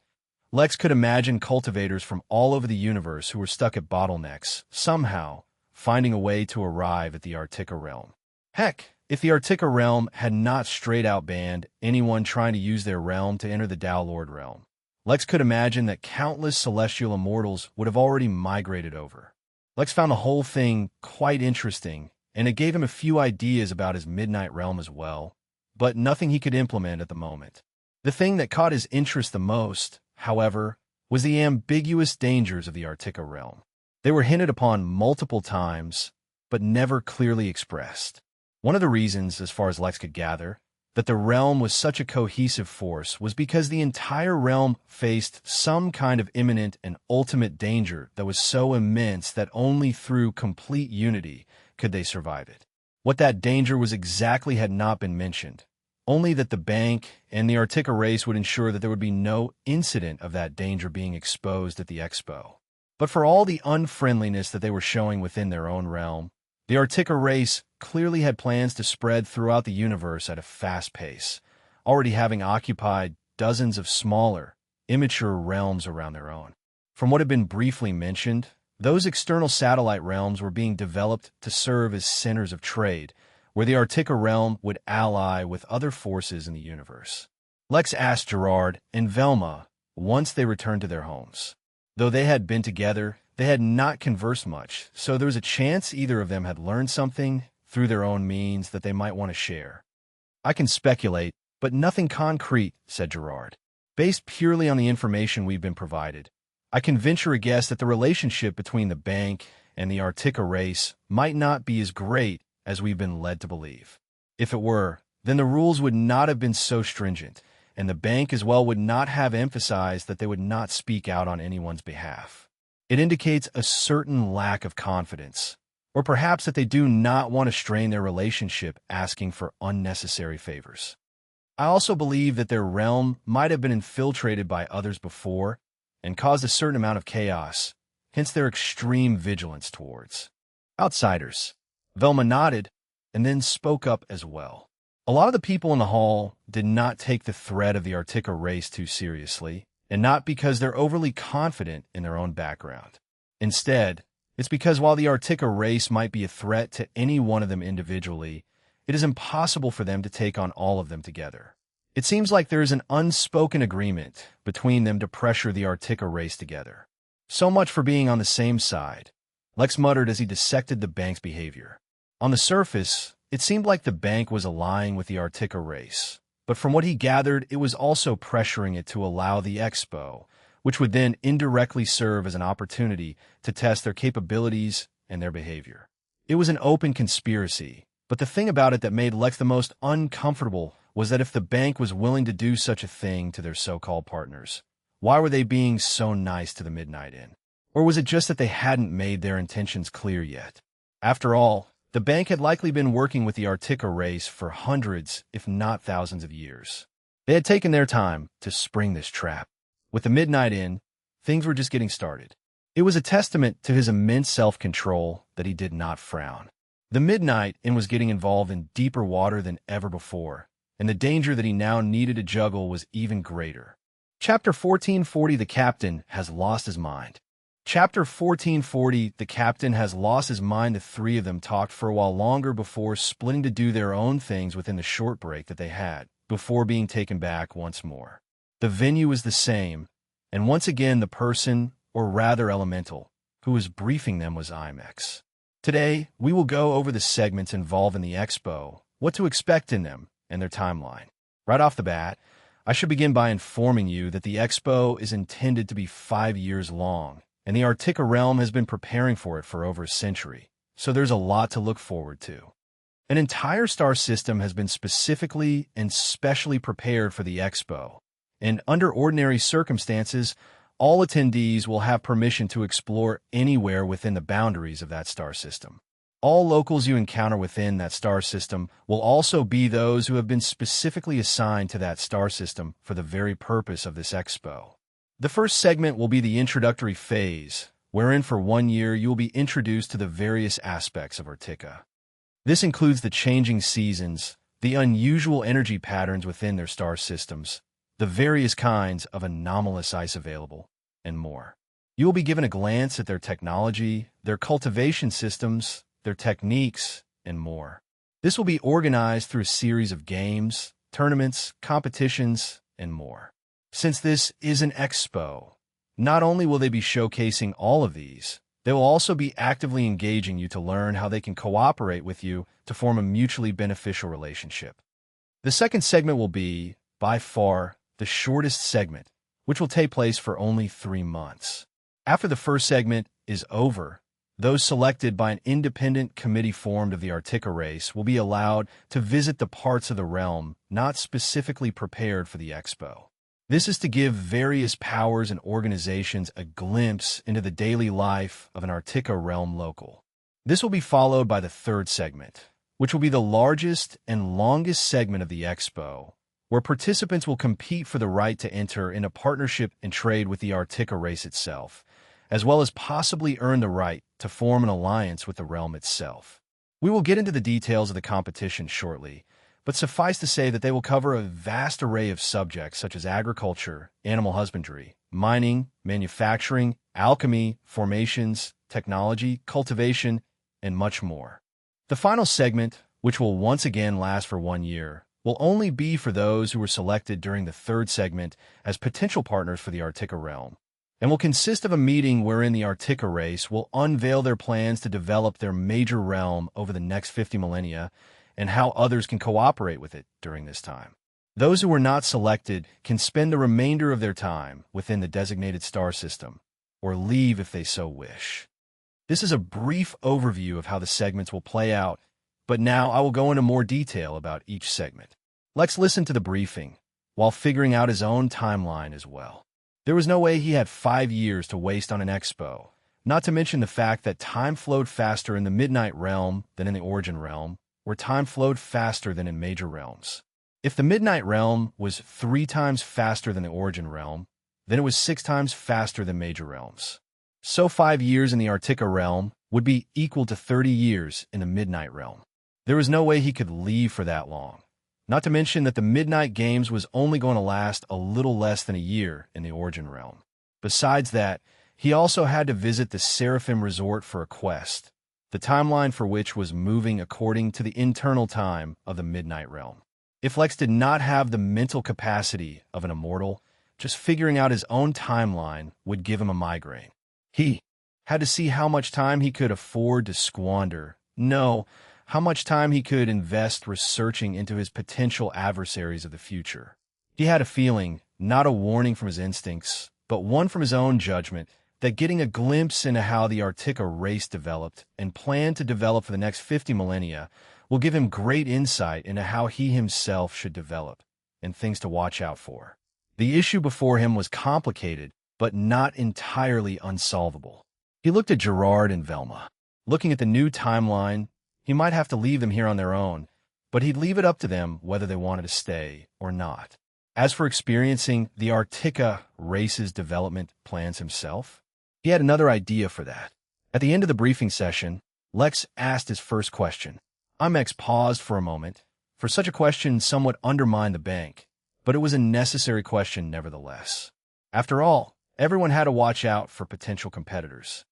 Lex could imagine cultivators from all over the universe who were stuck at bottlenecks, somehow finding a way to arrive at the Artica realm. Heck, if the Artica realm had not straight-out banned anyone trying to use their realm to enter the Tao Lord realm, Lex could imagine that countless celestial immortals would have already migrated over. Lex found the whole thing quite interesting, and it gave him a few ideas about his Midnight Realm as well, but nothing he could implement at the moment. The thing that caught his interest the most, however, was the ambiguous dangers of the Artica realm. They were hinted upon multiple times, but never clearly expressed. One of the reasons, as far as Lex could gather, that the realm was such a cohesive force was because the entire realm faced some kind of imminent and ultimate danger that was so immense that only through complete unity could they survive it. What that danger was exactly had not been mentioned, only that the bank and the Artica race would ensure that there would be no incident of that danger being exposed at the expo. But for all the unfriendliness that they were showing within their own realm, the Artica race clearly had plans to spread throughout the universe at a fast pace, already having occupied dozens of smaller, immature realms around their own. From what had been briefly mentioned, those external satellite realms were being developed to serve as centers of trade, where the Artica realm would ally with other forces in the universe. Lex asked Gerard and Velma once they returned to their homes. Though they had been together, they had not conversed much, so there was a chance either of them had learned something through their own means that they might want to share. I can speculate, but nothing concrete, said Gerard. Based purely on the information we've been provided, I can venture a guess that the relationship between the bank and the Artica race might not be as great as we've been led to believe. If it were, then the rules would not have been so stringent, and the bank as well would not have emphasized that they would not speak out on anyone's behalf. It indicates a certain lack of confidence, or perhaps that they do not want to strain their relationship asking for unnecessary favors. I also believe that their realm might have been infiltrated by others before and caused a certain amount of chaos, hence their extreme vigilance towards outsiders. Velma nodded and then spoke up as well. A lot of the people in the hall did not take the threat of the Artica race too seriously, and not because they're overly confident in their own background. Instead, it's because while the Artica race might be a threat to any one of them individually, it is impossible for them to take on all of them together. It seems like there is an unspoken agreement between them to pressure the Artica race together. So much for being on the same side, Lex muttered as he dissected the bank's behavior. On the surface, it seemed like the bank was allying with the Artica race, but from what he gathered, it was also pressuring it to allow the expo, which would then indirectly serve as an opportunity to test their capabilities and their behavior. It was an open conspiracy, but the thing about it that made Lex the most uncomfortable was that if the bank was willing to do such a thing to their so-called partners, why were they being so nice to the Midnight Inn? Or was it just that they hadn't made their intentions clear yet? After all, the bank had likely been working with the Artica race for hundreds, if not thousands of years. They had taken their time to spring this trap. With the Midnight Inn, things were just getting started. It was a testament to his immense self-control that he did not frown. The Midnight Inn was getting involved in deeper water than ever before, and the danger that he now needed to juggle was even greater. Chapter 1440, The Captain Has Lost His Mind. Chapter 1440, The Captain Has Lost His Mind. The three of them talked for a while longer before splitting to do their own things within the short break that they had, before being taken back once more. The venue was the same, and once again the person, or rather elemental, who was briefing them was IMAX. Today, we will go over the segments involved in the expo, what to expect in them, and their timeline. Right off the bat, I should begin by informing you that the expo is intended to be 5 years long, and the Artica realm has been preparing for it for over a century, so there's a lot to look forward to. An entire star system has been specifically and specially prepared for the expo, and under ordinary circumstances, all attendees will have permission to explore anywhere within the boundaries of that star system. All locals you encounter within that star system will also be those who have been specifically assigned to that star system for the very purpose of this expo. The first segment will be the introductory phase, wherein for 1 year you will be introduced to the various aspects of Artica. This includes the changing seasons, the unusual energy patterns within their star systems, the various kinds of anomalous ice available, and more. You will be given a glance at their technology, their cultivation systems, their techniques, and more. This will be organized through a series of games, tournaments, competitions, and more. Since this is an expo, not only will they be showcasing all of these, they will also be actively engaging you to learn how they can cooperate with you to form a mutually beneficial relationship. The second segment will be, by far, the shortest segment, which will take place for only 3 months. After the first segment is over, those selected by an independent committee formed of the Artica race will be allowed to visit the parts of the realm not specifically prepared for the expo. This is to give various powers and organizations a glimpse into the daily life of an Artica realm local. This will be followed by the third segment, which will be the largest and longest segment of the expo, where participants will compete for the right to enter in a partnership and trade with the Artica race itself, as well as possibly earn the right to form an alliance with the realm itself. We will get into the details of the competition shortly, but suffice to say that they will cover a vast array of subjects such as agriculture, animal husbandry, mining, manufacturing, alchemy, formations, technology, cultivation, and much more. The final segment, which will once again last for 1 year, will only be for those who were selected during the third segment as potential partners for the Artica realm, and will consist of a meeting wherein the Artica race will unveil their plans to develop their major realm over the next 50 millennia and how others can cooperate with it during this time. Those who were not selected can spend the remainder of their time within the designated star system, or leave if they so wish. This is a brief overview of how the segments will play out, but now I will go into more detail about each segment. Lex listened to the briefing, while figuring out his own timeline as well. There was no way he had 5 years to waste on an expo, not to mention the fact that time flowed faster in the Midnight Realm than in the Origin Realm, where time flowed faster than in major realms. If the Midnight Realm was 3 times faster than the Origin Realm, then it was 6 times faster than major realms. So 5 years in the Artica Realm would be equal to 30 years in the Midnight Realm. There was no way he could leave for that long. Not to mention that the Midnight Games was only going to last a little less than a year in the Origin Realm. Besides that, he also had to visit the Seraphim Resort for a quest, the timeline for which was moving according to the internal time of the Midnight Realm. If Lex did not have the mental capacity of an immortal, just figuring out his own timeline would give him a migraine. He had to see how much time he could afford to squander. No, how much time he could invest researching into his potential adversaries of the future. He had a feeling, not a warning from his instincts, but one from his own judgment, that getting a glimpse into how the Artica race developed and planned to develop for the next 50 millennia will give him great insight into how he himself should develop and things to watch out for. The issue before him was complicated, but not entirely unsolvable. He looked at Gerard and Velma. Looking at the new timeline, he might have to leave them here on their own, but he'd leave it up to them whether they wanted to stay or not. As for experiencing the Artica race's development plans himself, he had another idea for that. At the end of the briefing session, Lex asked his first question. Imex paused for a moment, for such a question somewhat undermined the bank, but it was a necessary question nevertheless. After all, everyone had to watch out for potential competitors.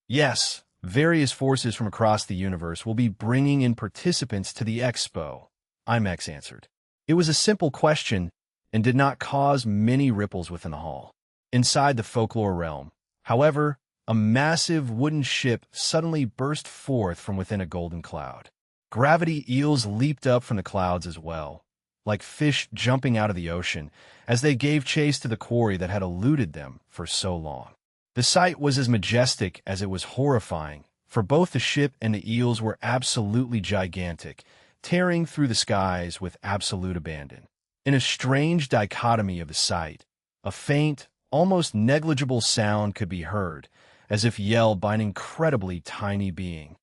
Yes, various forces from across the universe will be bringing in participants to the expo, Imex answered. It was a simple question and did not cause many ripples within the hall. Inside the folklore realm, however, a massive wooden ship suddenly burst forth from within a golden cloud. Gravity eels leaped up from the clouds as well, like fish jumping out of the ocean, as they gave chase to the quarry that had eluded them for so long. The sight was as majestic as it was horrifying, for both the ship and the eels were absolutely gigantic, tearing through the skies with absolute abandon. In a strange dichotomy of the sight, a faint, almost negligible sound could be heard, as if yelled by an incredibly tiny being.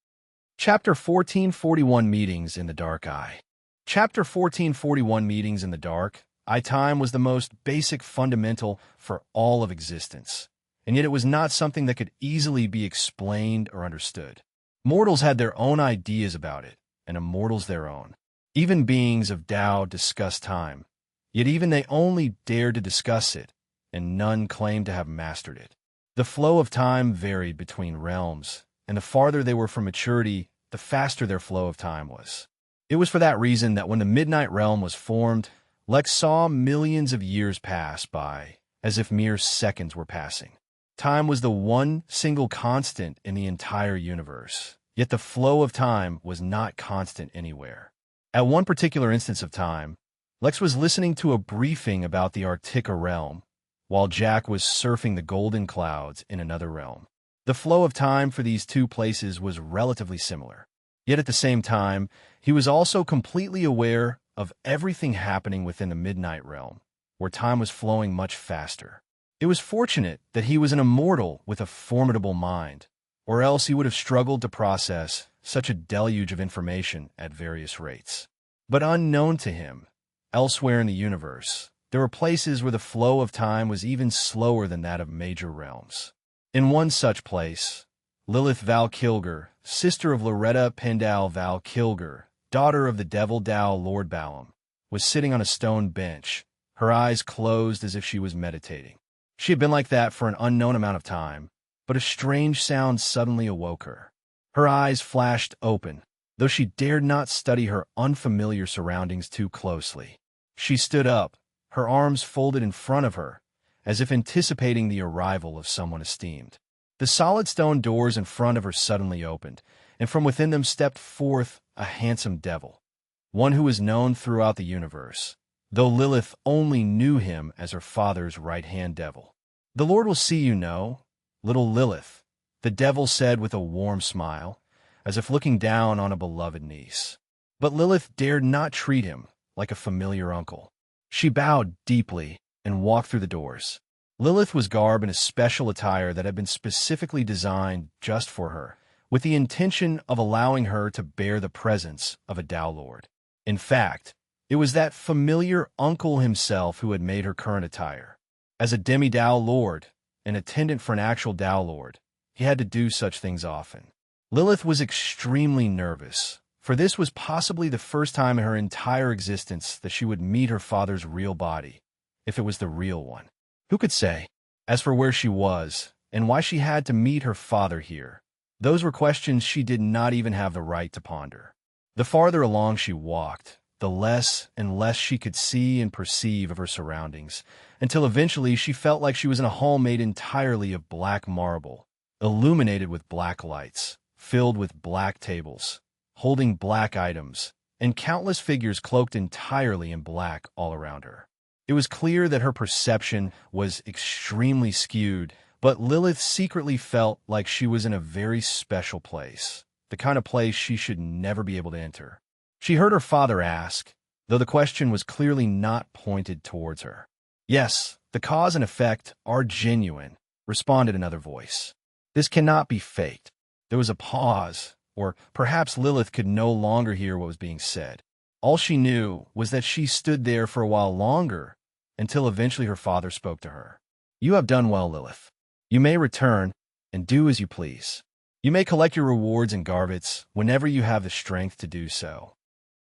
Chapter 1441 Meetings in the Dark Eye. Chapter 1441 Meetings in the Dark Eye time was the most basic fundamental for all of existence, and yet it was not something that could easily be explained or understood. Mortals had their own ideas about it, and immortals their own. Even beings of Tao discussed time, yet even they only dared to discuss it, and none claimed to have mastered it. The flow of time varied between realms, and the farther they were from maturity, the faster their flow of time was. It was for that reason that when the Midnight Realm was formed, Lex saw millions of years pass by, as if mere seconds were passing. Time was the one single constant in the entire universe, yet the flow of time was not constant anywhere. At one particular instance of time, Lex was listening to a briefing about the Artica realm, while Jack was surfing the golden clouds in another realm. The flow of time for these two places was relatively similar. Yet at the same time, he was also completely aware of everything happening within the Midnight Realm, where time was flowing much faster. It was fortunate that he was an immortal with a formidable mind, or else he would have struggled to process such a deluge of information at various rates. But unknown to him, elsewhere in the universe, there were places where the flow of time was even slower than that of major realms. In one such place, Lilith Val Kilger, sister of Loretta Pendal Val Kilger, daughter of the Devil Tao Lord Balam, was sitting on a stone bench, her eyes closed as if she was meditating. She had been like that for an unknown amount of time, but a strange sound suddenly awoke her. Her eyes flashed open, though she dared not study her unfamiliar surroundings too closely. She stood up, her arms folded in front of her, as if anticipating the arrival of someone esteemed. The solid stone doors in front of her suddenly opened, and from within them stepped forth a handsome devil, one who was known throughout the universe, though Lilith only knew him as her father's right-hand devil. "The Lord will see you know, little Lilith," the devil said with a warm smile, as if looking down on a beloved niece. But Lilith dared not treat him like a familiar uncle. She bowed deeply and walked through the doors. Lilith was garbed in a special attire that had been specifically designed just for her, with the intention of allowing her to bear the presence of a Tao Lord. In fact, it was that familiar uncle himself who had made her current attire. As a demi-Tao Lord, an attendant for an actual Tao Lord, he had to do such things often. Lilith was extremely nervous, for this was possibly the first time in her entire existence that she would meet her father's real body, if it was the real one. Who could say? As for where she was, and why she had to meet her father here, those were questions she did not even have the right to ponder. The farther along she walked, the less and less she could see and perceive of her surroundings, until eventually she felt like she was in a hall made entirely of black marble, illuminated with black lights, filled with black tables, holding black items, and countless figures cloaked entirely in black all around her. It was clear that her perception was extremely skewed, but Lilith secretly felt like she was in a very special place, the kind of place she should never be able to enter. She heard her father ask, though the question was clearly not pointed towards her. "Yes, the cause and effect are genuine," responded another voice. "This cannot be faked." There was a pause, or perhaps Lilith could no longer hear what was being said. All she knew was that she stood there for a while longer, until eventually her father spoke to her. "You have done well, Lilith. You may return and do as you please. You may collect your rewards in Garvitz whenever you have the strength to do so."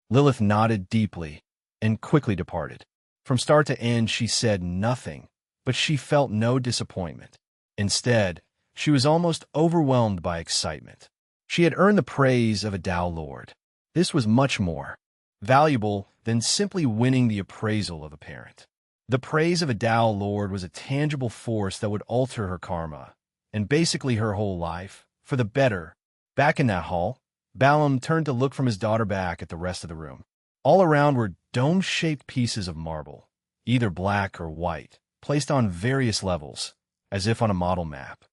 Lilith nodded deeply and quickly departed. From start to end, she said nothing, but she felt no disappointment. Instead, she was almost overwhelmed by excitement. She had earned the praise of a Tao Lord. This was much more valuable than simply winning the appraisal of a parent. The praise of a Tao Lord was a tangible force that would alter her karma, and basically her whole life, for the better. Back in that hall, Balam turned to look from his daughter back at the rest of the room. All around were dome-shaped pieces of marble, either black or white, placed on various levels, as if on a model map.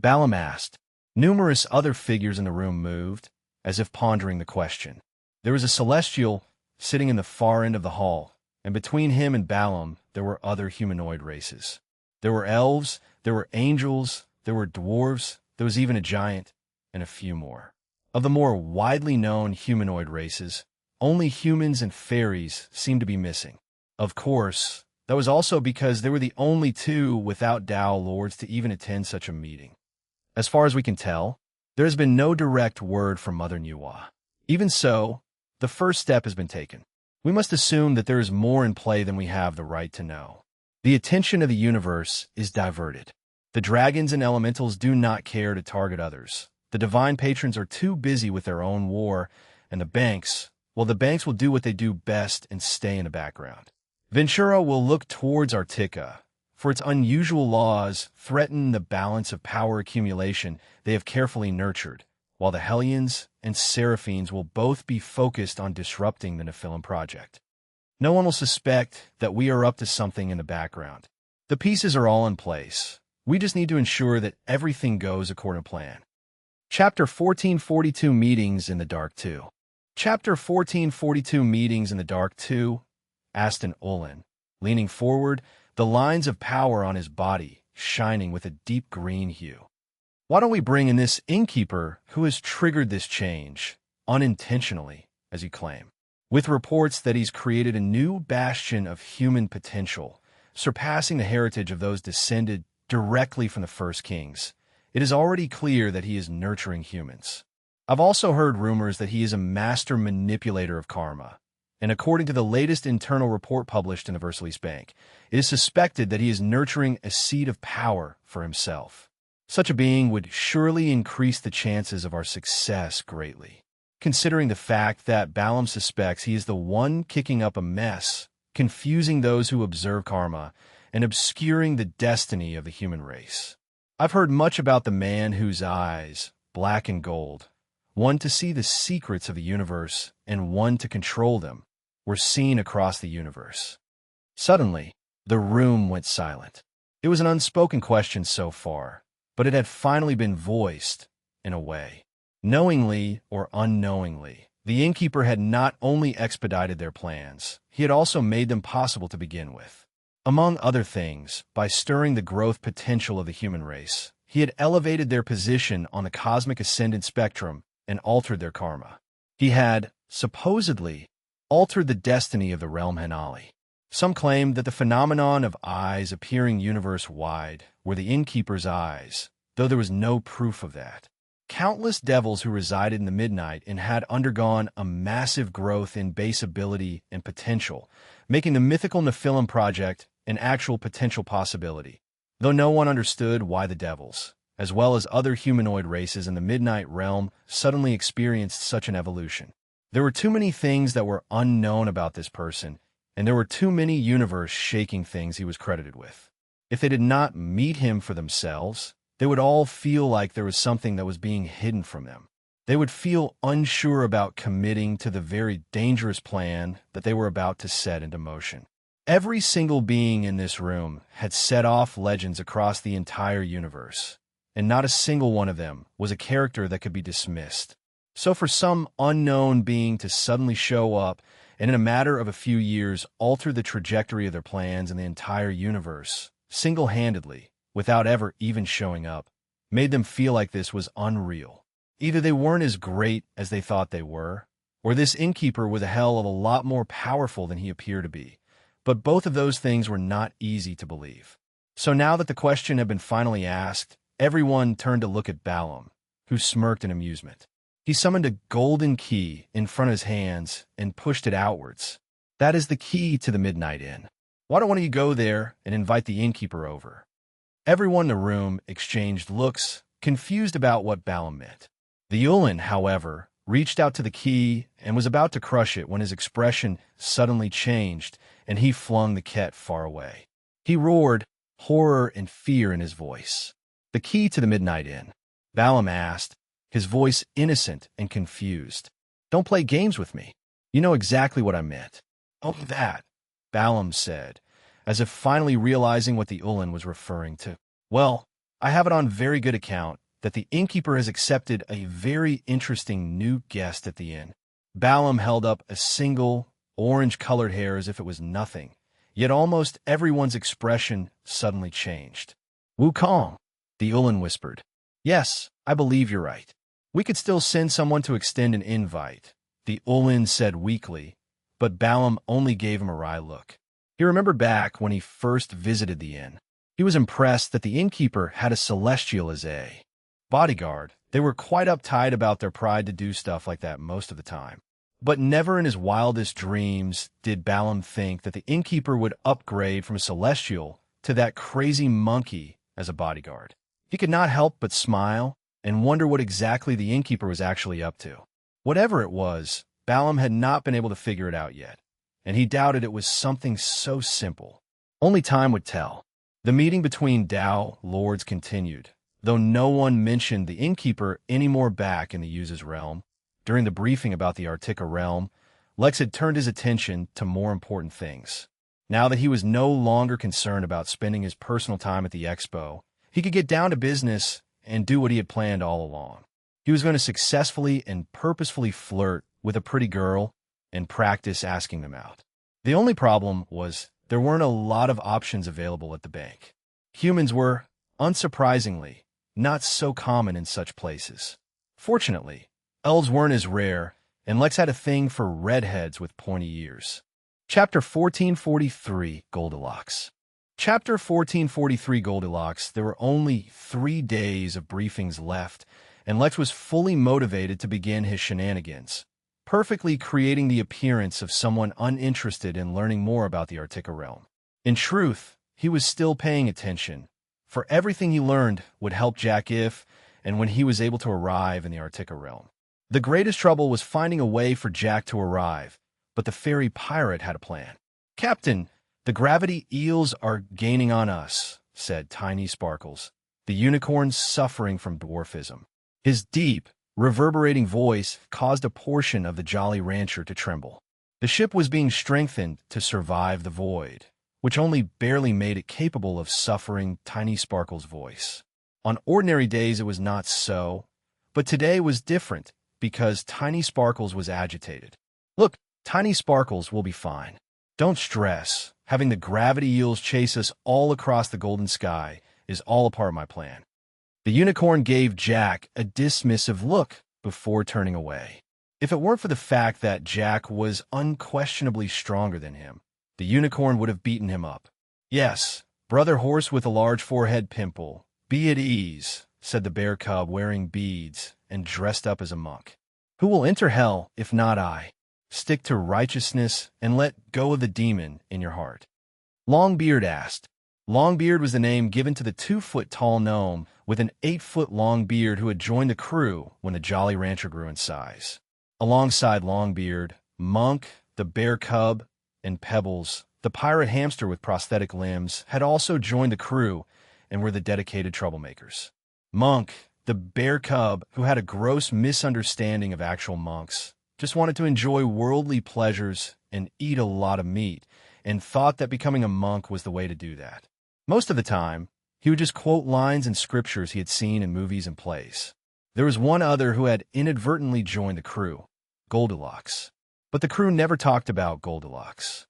Balam asked. Numerous other figures in the room moved, as if pondering the question. There was a celestial sitting in the far end of the hall, and between him and Balam there were other humanoid races. There were elves, there were angels, there were dwarves, there was even a giant, and a few more. Of the more widely known humanoid races, only humans and fairies seemed to be missing. Of course, that was also because they were the only two without Tao Lords to even attend such a meeting. As far as we can tell, there has been no direct word from Mother Nuwa. Even so, the first step has been taken. We must assume that there is more in play than we have the right to know. The attention of the universe is diverted. The dragons and elementals do not care to target others. The divine patrons are too busy with their own war, and the banks will do what they do best and stay in the background. Ventura will look towards Artica, for its unusual laws threaten the balance of power accumulation they have carefully nurtured, while the Hellions and Seraphines will both be focused on disrupting the Nephilim project. No one will suspect that we are up to something in the background. The pieces are all in place. We just need to ensure that everything goes according to plan. Chapter 1442 Meetings in the Dark 2. Chapter 1442 Meetings in the Dark 2. Aston Olin, leaning forward, the lines of power on his body shining with a deep green hue. Why don't we bring in this innkeeper who has triggered this change, unintentionally, as you claim, with reports that he's created a new bastion of human potential, surpassing the heritage of those descended directly from the first kings. It is already clear that he is nurturing humans. I've also heard rumors that he is a master manipulator of karma, and according to the latest internal report published in the Versailles Bank, it is suspected that he is nurturing a seed of power for himself. Such a being would surely increase the chances of our success greatly, considering the fact that Balam suspects he is the one kicking up a mess, confusing those who observe karma, and obscuring the destiny of the human race. I've heard much about the man whose eyes, black and gold, one to see the secrets of the universe and one to control them, were seen across the universe. Suddenly, the room went silent. It was an unspoken question so far, but it had finally been voiced, in a way. Knowingly or unknowingly, the innkeeper had not only expedited their plans, he had also made them possible to begin with. Among other things, by stirring the growth potential of the human race, he had elevated their position on the cosmic ascendant spectrum and altered their karma. He had, supposedly, altered the destiny of the realm Hanali. Some claimed that the phenomenon of eyes appearing universe-wide were the innkeeper's eyes, though there was no proof of that. Countless devils who resided in the Midnight and had undergone a massive growth in base ability and potential, making the mythical Nephilim project an actual potential possibility, though no one understood why the devils, as well as other humanoid races in the Midnight realm, suddenly experienced such an evolution. There were too many things that were unknown about this person, and there were too many universe-shaking things he was credited with. If they did not meet him for themselves, they would all feel like there was something that was being hidden from them. They would feel unsure about committing to the very dangerous plan that they were about to set into motion. Every single being in this room had set off legends across the entire universe, and not a single one of them was a character that could be dismissed. So for some unknown being to suddenly show up and in a matter of a few years alter the trajectory of their plans in the entire universe, single-handedly, without ever even showing up, made them feel like this was unreal. Either they weren't as great as they thought they were, or this innkeeper was a hell of a lot more powerful than he appeared to be. But both of those things were not easy to believe. So now that the question had been finally asked, everyone turned to look at Balaam, who smirked in amusement. He summoned a golden key in front of his hands and pushed it outwards. That is the key to the Midnight Inn. Why don't one of you go there and invite the innkeeper over? Everyone in the room exchanged looks, confused about what Balaam meant. The Ullin, however, reached out to the key and was about to crush it when his expression suddenly changed and he flung the ket far away. He roared, horror and fear in his voice. "The key to the Midnight Inn?" Balaam asked, his voice innocent and confused. "Don't play games with me. You know exactly what I meant." "Oh, that," Balaam said, as if finally realizing what the Ullin was referring to. "Well, I have it on very good account that the innkeeper has accepted a very interesting new guest at the inn." Balaam held up a single, orange-colored hair as if it was nothing, yet almost everyone's expression suddenly changed. "Wukong," the Ullin whispered. "Yes, I believe you're right. We could still send someone to extend an invite," the Ullin said weakly, but Balaam only gave him a wry look. He remembered back when he first visited the inn. He was impressed that the innkeeper had a celestial as a bodyguard. They were quite uptight about their pride to do stuff like that most of the time. But never in his wildest dreams did Balaam think that the innkeeper would upgrade from a celestial to that crazy monkey as a bodyguard. He could not help but smile and wonder what exactly the innkeeper was actually up to. Whatever it was, Balaam had not been able to figure it out yet, and he doubted it was something so simple. Only time would tell. The meeting between Tao lords continued, though no one mentioned the innkeeper any more back in the Use's realm. During the briefing about the Artica realm, Lex had turned his attention to more important things. Now that he was no longer concerned about spending his personal time at the expo, he could get down to business and do what he had planned all along. He was going to successfully and purposefully flirt with a pretty girl and practice asking them out. The only problem was there weren't a lot of options available at the bank. Humans were, unsurprisingly, not so common in such places. Fortunately, elves weren't as rare, and Lex had a thing for redheads with pointy ears. Chapter 1443, Goldilocks. Chapter 1443, Goldilocks. There were only 3 days of briefings left, and Lex was fully motivated to begin his shenanigans, perfectly creating the appearance of someone uninterested in learning more about the Artica realm. In truth, he was still paying attention, for everything he learned would help Jack if and when he was able to arrive in the Artica realm. The greatest trouble was finding a way for Jack to arrive, but the fairy pirate had a plan. "Captain, the gravity eels are gaining on us," said Tiny Sparkles, the unicorn suffering from dwarfism. His deep, reverberating voice caused a portion of the Jolly Rancher to tremble. The ship was being strengthened to survive the void, which only barely made it capable of suffering Tiny Sparkles' voice. On ordinary days it was not so, but today was different because Tiny Sparkles was agitated. "Look, Tiny Sparkles will be fine. Don't stress. Having the gravity eels chase us all across the golden sky is all a part of my plan." The unicorn gave Jack a dismissive look before turning away. If it weren't for the fact that Jack was unquestionably stronger than him, the unicorn would have beaten him up. "Yes, brother horse with a large forehead pimple, be at ease," said the bear cub wearing beads and dressed up as a monk. "Who will enter hell if not I? Stick to righteousness and let go of the demon in your heart." Longbeard asked. Longbeard was the name given to the 2-foot-tall gnome with an 8-foot-long beard who had joined the crew when the Jolly Rancher grew in size. Alongside Longbeard, Monk, the bear cub, and Pebbles, the pirate hamster with prosthetic limbs, had also joined the crew and were the dedicated troublemakers. Monk, the bear cub, who had a gross misunderstanding of actual monks, just wanted to enjoy worldly pleasures and eat a lot of meat, and thought that becoming a monk was the way to do that. Most of the time, he would just quote lines and scriptures he had seen in movies and plays. There was one other who had inadvertently joined the crew, Goldilocks. But the crew never talked about Goldilocks.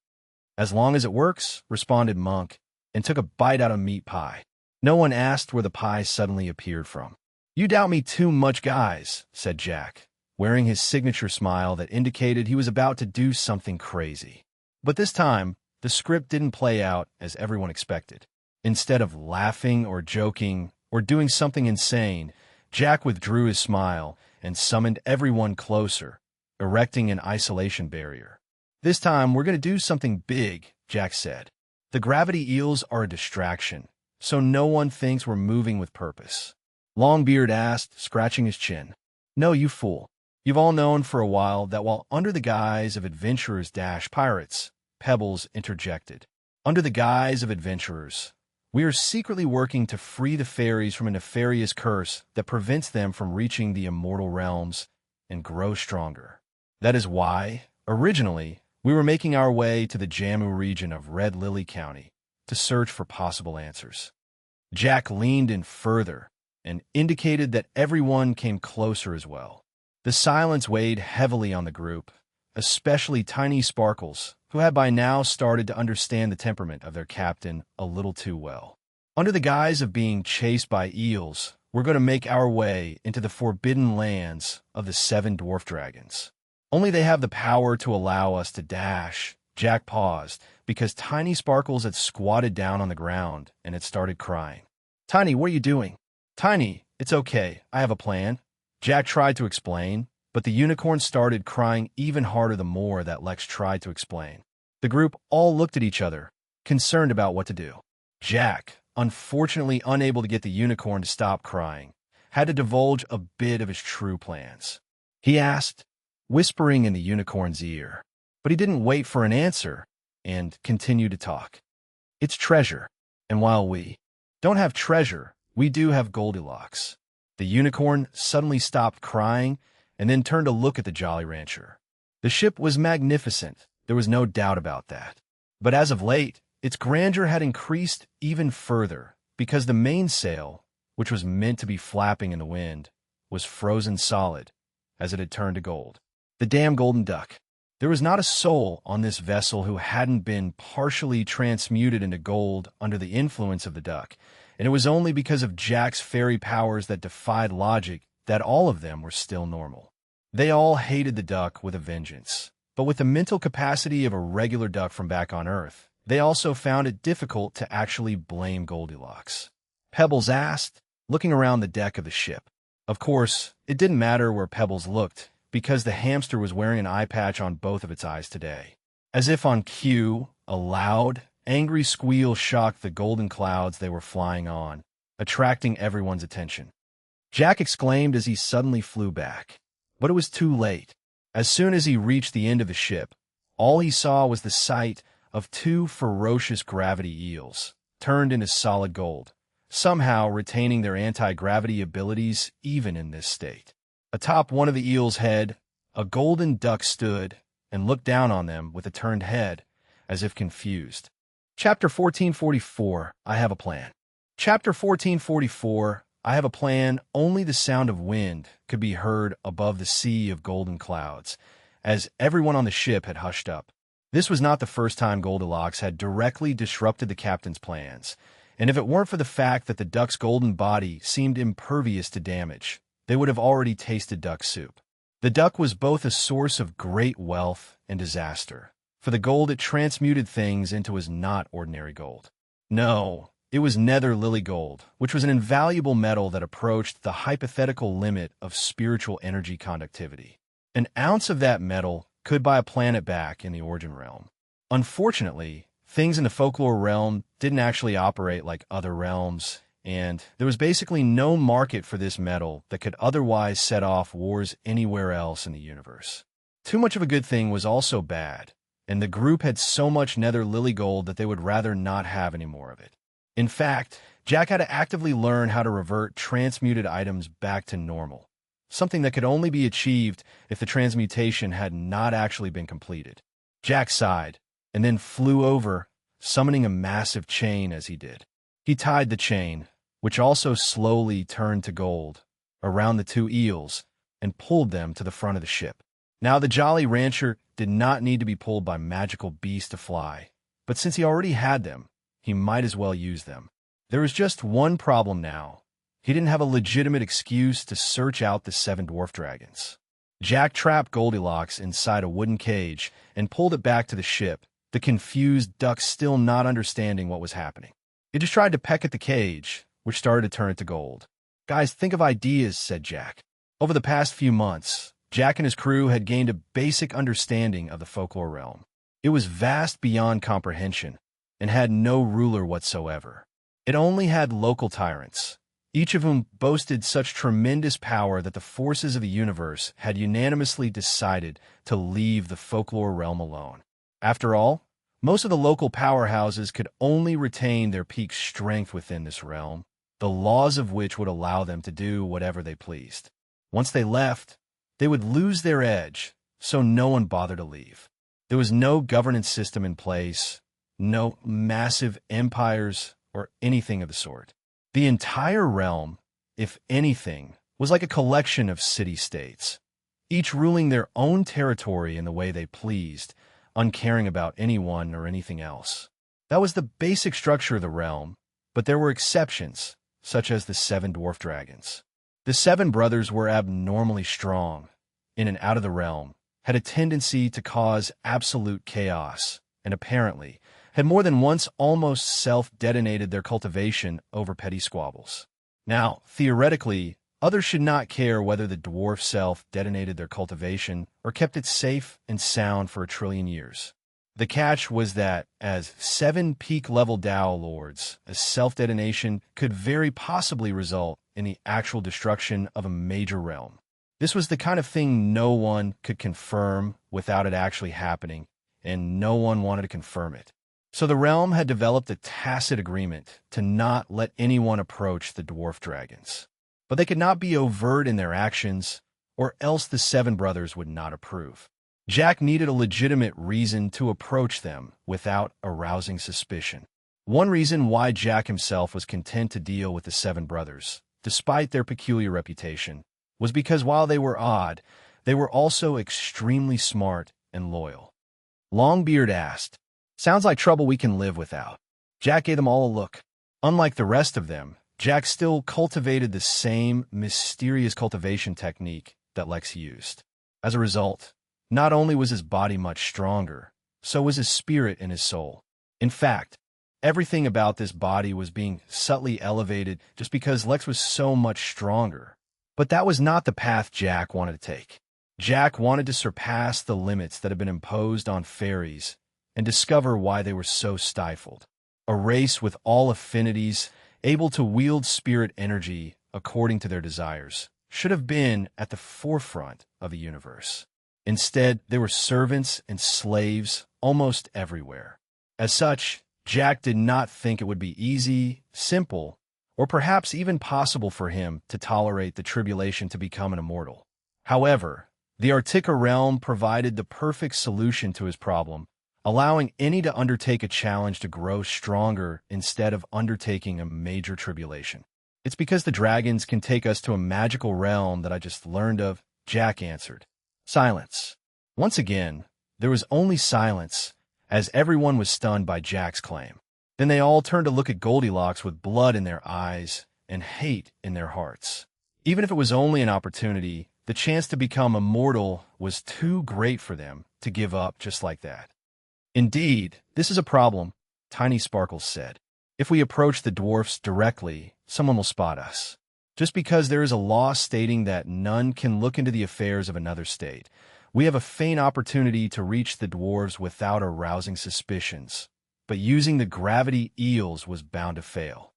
As long as it works, responded Monk, and took a bite out of meat pie. No one asked where the pie suddenly appeared from. You doubt me too much, guys, said Jack, wearing his signature smile that indicated he was about to do something crazy. But this time, the script didn't play out as everyone expected. Instead of laughing or joking or doing something insane, Jack withdrew his smile and summoned everyone closer, erecting an isolation barrier. This time, we're going to do something big, Jack said. The gravity eels are a distraction, so no one thinks we're moving with purpose. Longbeard asked, scratching his chin. No, you fool. You've all known for a while that while under the guise of adventurers-pirates, Pebbles interjected. Under the guise of adventurers, we are secretly working to free the fairies from a nefarious curse that prevents them from reaching the immortal realms and grow stronger. That is why, originally, we were making our way to the Jammu region of Red Lily County to search for possible answers. Jack leaned in further and indicated that everyone came closer as well. The silence weighed heavily on the group, especially Tiny Sparkles, who had by now started to understand the temperament of their captain a little too well. Under the guise of being chased by eels, we're going to make our way into the forbidden lands of the 7 dwarf dragons. Only they have the power to allow us to dash. Jack paused, because Tiny Sparkles had squatted down on the ground and had started crying. Tiny, what are you doing? Tiny, it's okay. I have a plan. Jack tried to explain, but the unicorn started crying even harder the more that Lex tried to explain. The group all looked at each other, concerned about what to do. Jack, unfortunately unable to get the unicorn to stop crying, had to divulge a bit of his true plans. He asked, whispering in the unicorn's ear, but he didn't wait for an answer and continued to talk. It's treasure, and while we don't have treasure, we do have Goldilocks. The unicorn suddenly stopped crying and then turned to look at the Jolly Rancher. The ship was magnificent, there was no doubt about that. But as of late, its grandeur had increased even further because the mainsail, which was meant to be flapping in the wind, was frozen solid as it had turned to gold. The damn golden duck. There was not a soul on this vessel who hadn't been partially transmuted into gold under the influence of the duck, and it was only because of Jack's fairy powers that defied logic that all of them were still normal. They all hated the duck with a vengeance, but with the mental capacity of a regular duck from back on Earth, they also found it difficult to actually blame Goldilocks. Pebbles asked, looking around the deck of the ship. Of course, it didn't matter where Pebbles looked, because the hamster was wearing an eye patch on both of its eyes today. As if on cue, a loud, angry squeal shocked the golden clouds they were flying on, attracting everyone's attention. Jack exclaimed as he suddenly flew back. But it was too late. As soon as he reached the end of the ship, all he saw was the sight of 2 ferocious gravity eels, turned into solid gold, somehow retaining their anti-gravity abilities even in this state. Atop one of the eel's head, a golden duck stood and looked down on them with a turned head, as if confused. Chapter 1444, I Have a Plan. Chapter 1444, I have a plan. Only the sound of wind could be heard above the sea of golden clouds, as everyone on the ship had hushed up. This was not the first time Goldilocks had directly disrupted the captain's plans, and if it weren't for the fact that the duck's golden body seemed impervious to damage, they would have already tasted duck soup. The duck was both a source of great wealth and disaster, for the gold it transmuted things into was not ordinary gold. No, it was nether lily gold, which was an invaluable metal that approached the hypothetical limit of spiritual energy conductivity. An ounce of that metal could buy a planet back in the Origin realm. Unfortunately, things in the folklore realm didn't actually operate like other realms, and there was basically no market for this metal that could otherwise set off wars anywhere else in the universe. Too much of a good thing was also bad, and the group had so much nether lily gold that they would rather not have any more of it. In fact, Jack had to actively learn how to revert transmuted items back to normal, something that could only be achieved if the transmutation had not actually been completed. Jack sighed, and then flew over, summoning a massive chain as he did. He tied the chain, which also slowly turned to gold, around the two eels and pulled them to the front of the ship. Now the Jolly Rancher did not need to be pulled by magical beasts to fly, but since he already had them, he might as well use them. There was just one problem now. He didn't have a legitimate excuse to search out the 7 dwarf dragons. Jack trapped Goldilocks inside a wooden cage and pulled it back to the ship, the confused duck still not understanding what was happening. He just tried to peck at the cage, which started to turn it to gold. "Guys, think of ideas," said Jack. Over the past few months, Jack and his crew had gained a basic understanding of the folklore realm. It was vast beyond comprehension and had no ruler whatsoever. It only had local tyrants, each of whom boasted such tremendous power that the forces of the universe had unanimously decided to leave the folklore realm alone. After all, most of the local powerhouses could only retain their peak strength within this realm, the laws of which would allow them to do whatever they pleased. Once they left, they would lose their edge, so no one bothered to leave. There was no governance system in place, no massive empires or anything of the sort. The entire realm, if anything, was like a collection of city-states, each ruling their own territory in the way they pleased, uncaring about anyone or anything else. That was the basic structure of the realm, but there were exceptions, such as the 7 dwarf dragons. The 7 brothers were abnormally strong, in and out of the realm, had a tendency to cause absolute chaos, and apparently had more than once almost self-detonated their cultivation over petty squabbles. Now, theoretically, others should not care whether the dwarf self-detonated their cultivation or kept it safe and sound for 1,000,000,000 years. The catch was that, as 7 peak-level Dao lords, a self-detonation could very possibly result in the actual destruction of a major realm. This was the kind of thing no one could confirm without it actually happening, and no one wanted to confirm it. So the realm had developed a tacit agreement to not let anyone approach the dwarf dragons. But they could not be overt in their actions, or else the 7 brothers would not approve. Jack needed a legitimate reason to approach them without arousing suspicion. One reason why Jack himself was content to deal with the 7 brothers, despite their peculiar reputation, was because while they were odd, they were also extremely smart and loyal. Longbeard asked, "Sounds like trouble we can live without." Jack gave them all a look. Unlike the rest of them, Jack still cultivated the same mysterious cultivation technique that Lex used. As a result, not only was his body much stronger, so was his spirit and his soul. In fact, everything about this body was being subtly elevated just because Lex was so much stronger. But that was not the path Jack wanted to take. Jack wanted to surpass the limits that had been imposed on fairies and discover why they were so stifled. A race with all affinities, able to wield spirit energy according to their desires, should have been at the forefront of the universe. Instead, they were servants and slaves almost everywhere. As such, Jack did not think it would be easy, simple, or perhaps even possible for him to tolerate the tribulation to become an immortal. However, the Artica realm provided the perfect solution to his problem, allowing any to undertake a challenge to grow stronger instead of undertaking a major tribulation. "It's because the dragons can take us to a magical realm that I just learned of," Jack answered. Silence. Once again, there was only silence, as everyone was stunned by Jack's claim. Then they all turned to look at Goldilocks with blood in their eyes and hate in their hearts. Even if it was only an opportunity, the chance to become immortal was too great for them to give up just like that. "Indeed, this is a problem," Tiny Sparkles said. "If we approach the dwarfs directly, someone will spot us. Just because there is a law stating that none can look into the affairs of another state, we have a faint opportunity to reach the dwarves without arousing suspicions. But using the gravity eels was bound to fail."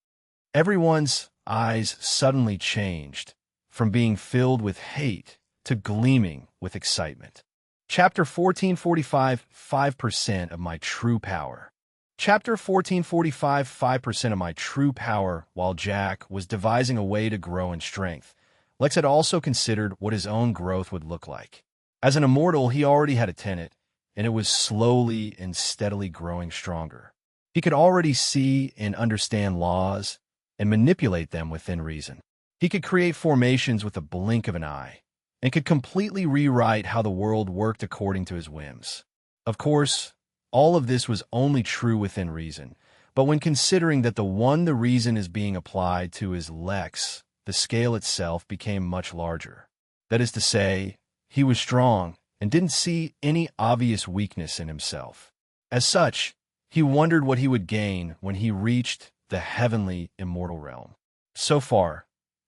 Everyone's eyes suddenly changed, from being filled with hate to gleaming with excitement. Chapter 1445, 5% of my true power. Chapter 1445, 5% of my true power. While Jack was devising a way to grow in strength, Lex had also considered what his own growth would look like. As an immortal, he already had a tenet, and it was slowly and steadily growing stronger. He could already see and understand laws and manipulate them within reason. He could create formations with a blink of an eye, and could completely rewrite how the world worked according to his whims. Of course, all of this was only true within reason, but when considering that the reason is being applied to is Lex, the scale itself became much larger. That is to say, he was strong and didn't see any obvious weakness in himself. As such, he wondered what he would gain when he reached the heavenly immortal realm. So far,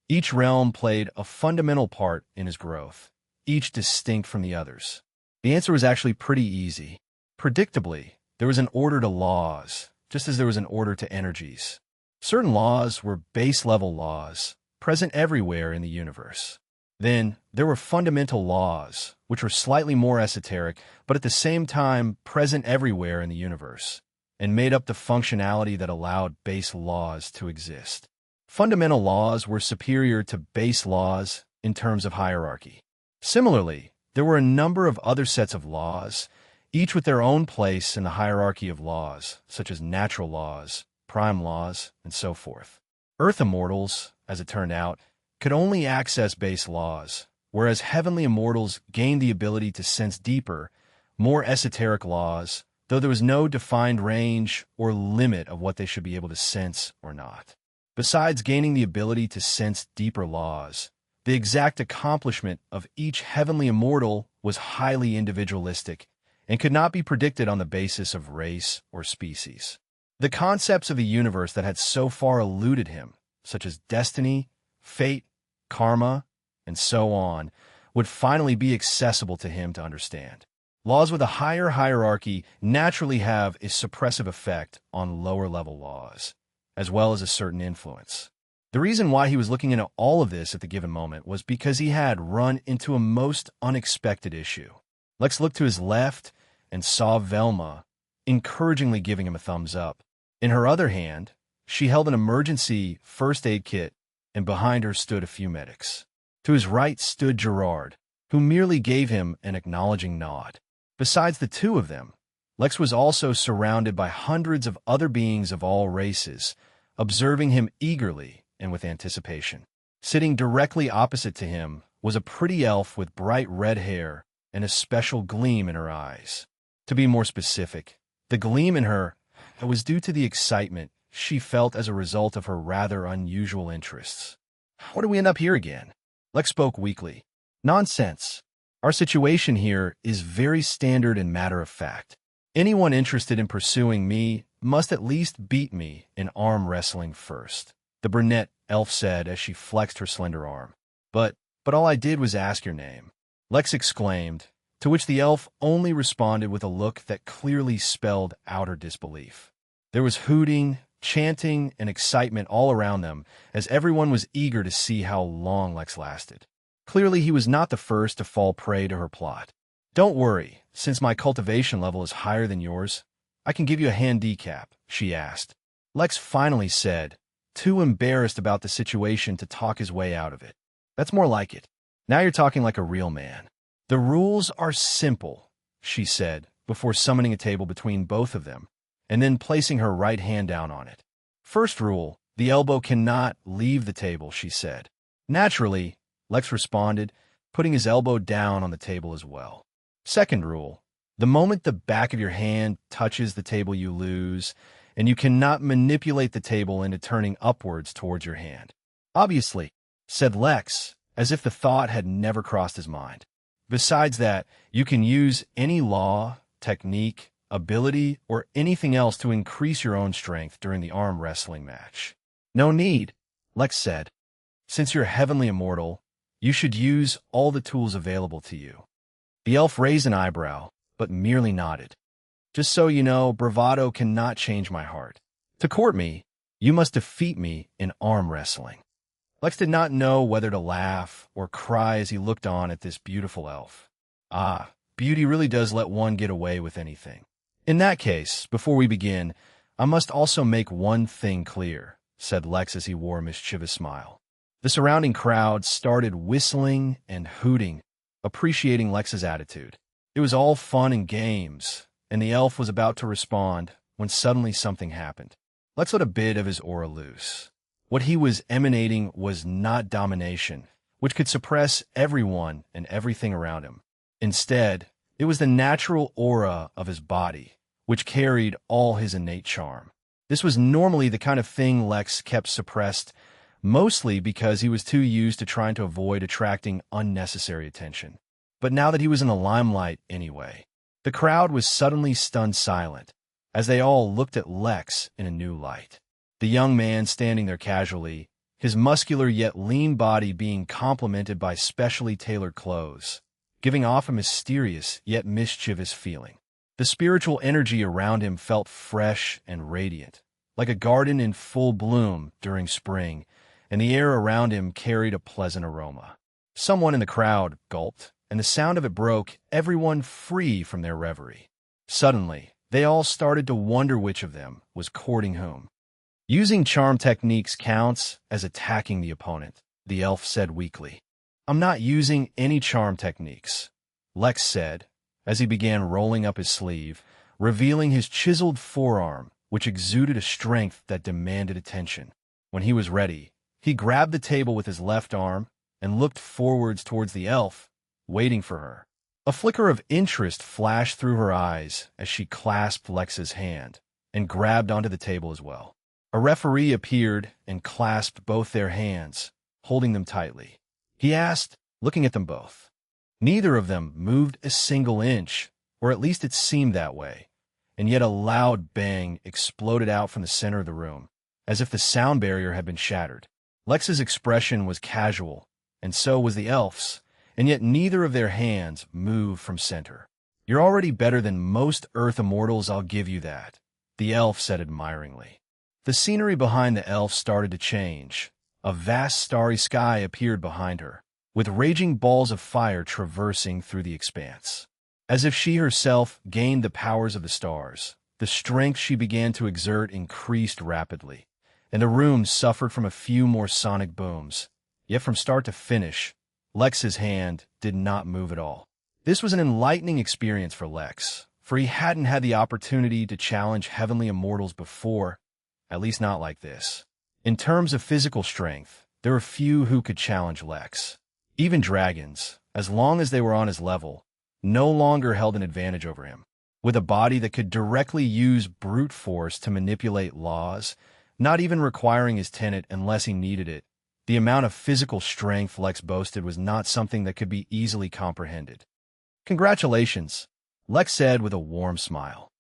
each realm played a fundamental part in his growth, each distinct from the others. The answer was actually pretty easy. Predictably, there was an order to laws, just as there was an order to energies. Certain laws were base-level laws, present everywhere in the universe. Then, there were fundamental laws, which were slightly more esoteric, but at the same time present everywhere in the universe, and made up the functionality that allowed base laws to exist. Fundamental laws were superior to base laws in terms of hierarchy. Similarly, there were a number of other sets of laws, each with their own place in the hierarchy of laws, such as natural laws, prime laws, and so forth. Earth immortals, as it turned out, could only access base laws, whereas heavenly immortals gained the ability to sense deeper, more esoteric laws, though there was no defined range or limit of what they should be able to sense or not. Besides gaining the ability to sense deeper laws, the exact accomplishment of each heavenly immortal was highly individualistic and could not be predicted on the basis of race or species. The concepts of the universe that had so far eluded him, such as destiny, fate, karma, and so on, would finally be accessible to him to understand. Laws with a higher hierarchy naturally have a suppressive effect on lower-level laws, as well as a certain influence. The reason why he was looking into all of this at the given moment was because he had run into a most unexpected issue. Lex looked to his left and saw Velma encouragingly giving him a thumbs up. In her other hand, she held an emergency first aid kit, and behind her stood a few medics. To his right stood Gerard, who merely gave him an acknowledging nod. Besides the two of them, Lex was also surrounded by hundreds of other beings of all races, observing him eagerly and with anticipation. Sitting directly opposite to him was a pretty elf with bright red hair and a special gleam in her eyes. To be more specific, the gleam in her was due to the excitement she felt as a result of her rather unusual interests. How do we end up here again? Lex spoke weakly. Nonsense. Our situation here is very standard and matter-of-fact. Anyone interested in pursuing me must at least beat me in arm wrestling first, the brunette elf said as she flexed her slender arm. But all I did was ask your name, Lex exclaimed, to which the elf only responded with a look that clearly spelled outer disbelief. There was hooting, chanting, and excitement all around them as everyone was eager to see how long Lex lasted. Clearly, he was not the first to fall prey to her plot. Don't worry, since my cultivation level is higher than yours, I can give you a handicap, she asked. Lex finally said, too embarrassed about the situation to talk his way out of it. That's more like it. Now you're talking like a real man. The rules are simple, she said, before summoning a table between both of them, and then placing her right hand down on it. First rule, the elbow cannot leave the table, she said. Naturally, Lex responded, putting his elbow down on the table as well. Second rule, the moment the back of your hand touches the table you lose, and you cannot manipulate the table into turning upwards towards your hand. Obviously, said Lex, as if the thought had never crossed his mind. Besides that, you can use any law, technique, ability, or anything else to increase your own strength during the arm wrestling match. No need, Lex said. Since you're heavenly immortal, you should use all the tools available to you. The elf raised an eyebrow, but merely nodded. Just so you know, bravado cannot change my heart. To court me, You must defeat me in arm wrestling." Lex did not know whether to laugh or cry as he looked on at this beautiful elf. Ah, beauty really does let one get away with anything. "In that case, before we begin, I must also make one thing clear," said Lex as he wore a mischievous smile. The surrounding crowd started whistling and hooting, appreciating Lex's attitude. It was all fun and games, and the elf was about to respond when suddenly something happened. Lex let a bit of his aura loose. What he was emanating was not domination, which could suppress everyone and everything around him. Instead, it was the natural aura of his body, which carried all his innate charm. This was normally the kind of thing Lex kept suppressed, mostly because he was too used to trying to avoid attracting unnecessary attention. But now that he was in the limelight anyway, the crowd was suddenly stunned silent, as they all looked at Lex in a new light. The young man standing there casually, his muscular yet lean body being complemented by specially tailored clothes, giving off a mysterious yet mischievous feeling. The spiritual energy around him felt fresh and radiant, like a garden in full bloom during spring, and the air around him carried a pleasant aroma. Someone in the crowd gulped, and the sound of it broke everyone free from their reverie. Suddenly, they all started to wonder which of them was courting whom. "Using charm techniques counts as attacking the opponent," the elf said weakly. "I'm not using any charm techniques," Lex said, as he began rolling up his sleeve, revealing his chiseled forearm, which exuded a strength that demanded attention. When he was ready, he grabbed the table with his left arm and looked forwards towards the elf, waiting for her. A flicker of interest flashed through her eyes as she clasped Lex's hand and grabbed onto the table as well. A referee appeared and clasped both their hands, holding them tightly. He asked, looking at them both. Neither of them moved a single inch, or at least it seemed that way, and yet a loud bang exploded out from the center of the room, as if the sound barrier had been shattered. Lex's expression was casual, and so was the elf's, and yet neither of their hands moved from center. "You're already better than most Earth immortals, I'll give you that," the elf said admiringly. The scenery behind the elf started to change. A vast starry sky appeared behind her, with raging balls of fire traversing through the expanse. As if she herself gained the powers of the stars, the strength she began to exert increased rapidly, and the room suffered from a few more sonic booms. Yet from start to finish, Lex's hand did not move at all. This was an enlightening experience for Lex, for he hadn't had the opportunity to challenge heavenly immortals before, at least not like this. In terms of physical strength, there were few who could challenge Lex. Even dragons, as long as they were on his level, no longer held an advantage over him. With a body that could directly use brute force to manipulate laws, not even requiring his tenet unless he needed it, the amount of physical strength Lex boasted was not something that could be easily comprehended. "Congratulations," Lex said with a warm smile.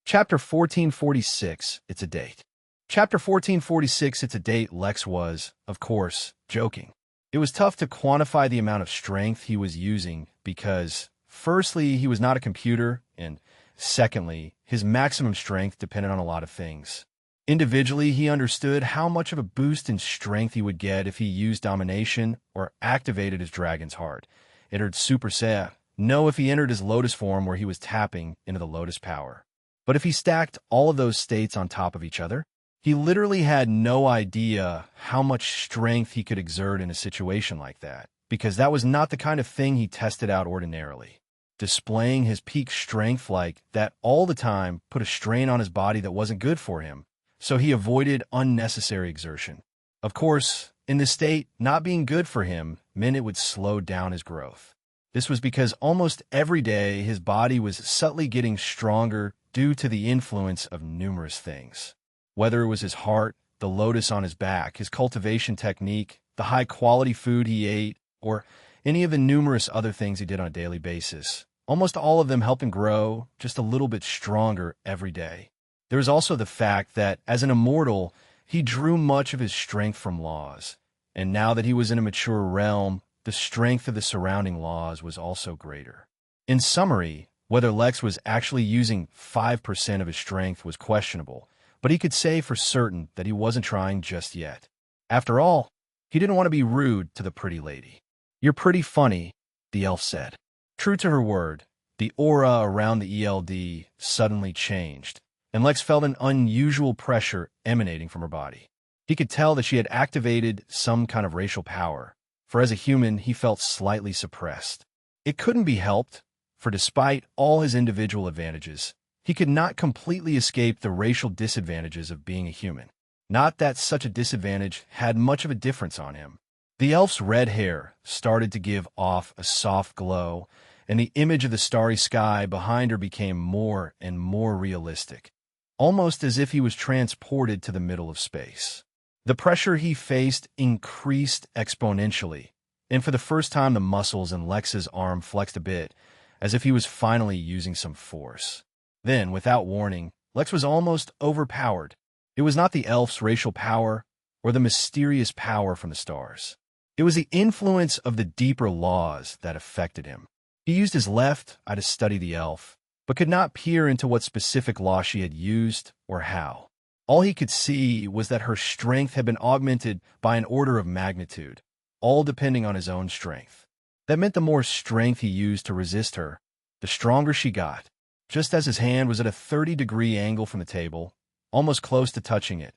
Chapter 1446, It's a Date. Chapter 1446, It's a Date. Lex was, of course, joking. It was tough to quantify the amount of strength he was using because, firstly, he was not a computer, and secondly, his maximum strength depended on a lot of things. Individually, he understood how much of a boost in strength he would get if he used domination or activated his dragon's heart, entered Super Saiyan, know if he entered his Lotus form where he was tapping into the Lotus power. But if he stacked all of those states on top of each other, he literally had no idea how much strength he could exert in a situation like that, because that was not the kind of thing he tested out ordinarily. Displaying his peak strength like that all the time put a strain on his body that wasn't good for him, so he avoided unnecessary exertion. Of course, in this state, not being good for him meant it would slow down his growth. This was because almost every day his body was subtly getting stronger due to the influence of numerous things. Whether it was his heart, the lotus on his back, his cultivation technique, the high-quality food he ate, or any of the numerous other things he did on a daily basis, almost all of them helped him grow just a little bit stronger every day. There was also the fact that, as an immortal, he drew much of his strength from laws, and now that he was in a mature realm, the strength of the surrounding laws was also greater. In summary, whether Lex was actually using 5% of his strength was questionable, but he could say for certain that he wasn't trying just yet. After all, he didn't want to be rude to the pretty lady. "You're pretty funny," the elf said. True to her word, the aura around the ELD suddenly changed, and Lex felt an unusual pressure emanating from her body. He could tell that she had activated some kind of racial power, for as a human, he felt slightly suppressed. It couldn't be helped, for despite all his individual advantages, he could not completely escape the racial disadvantages of being a human. Not that such a disadvantage had much of a difference on him. The elf's red hair started to give off a soft glow, and the image of the starry sky behind her became more and more realistic, almost as if he was transported to the middle of space. The pressure he faced increased exponentially, and for the first time the muscles in Lex's arm flexed a bit, as if he was finally using some force. Then, without warning, Lex was almost overpowered. It was not the elf's racial power or the mysterious power from the stars. It was the influence of the deeper laws that affected him. He used his left eye to study the elf, but could not peer into what specific law she had used or how. All he could see was that her strength had been augmented by an order of magnitude, all depending on his own strength. That meant the more strength he used to resist her, the stronger she got. Just as his hand was at a 30-degree angle from the table, almost close to touching it,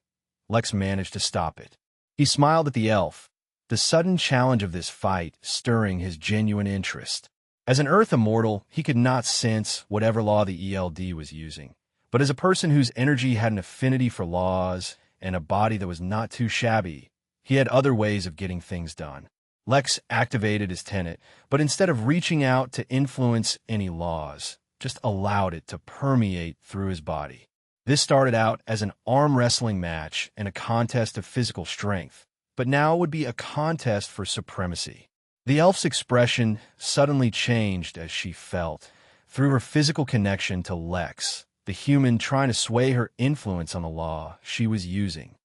Lex managed to stop it. He smiled at the elf, the sudden challenge of this fight stirring his genuine interest. As an Earth immortal, he could not sense whatever law the ELD was using. But as a person whose energy had an affinity for laws and a body that was not too shabby, he had other ways of getting things done. Lex activated his tenet, but instead of reaching out to influence any laws, just allowed it to permeate through his body. This started out as an arm wrestling match and a contest of physical strength, but now it would be a contest for supremacy. The elf's expression suddenly changed as she felt, through her physical connection to Lex, the human trying to sway her influence on the law she was using.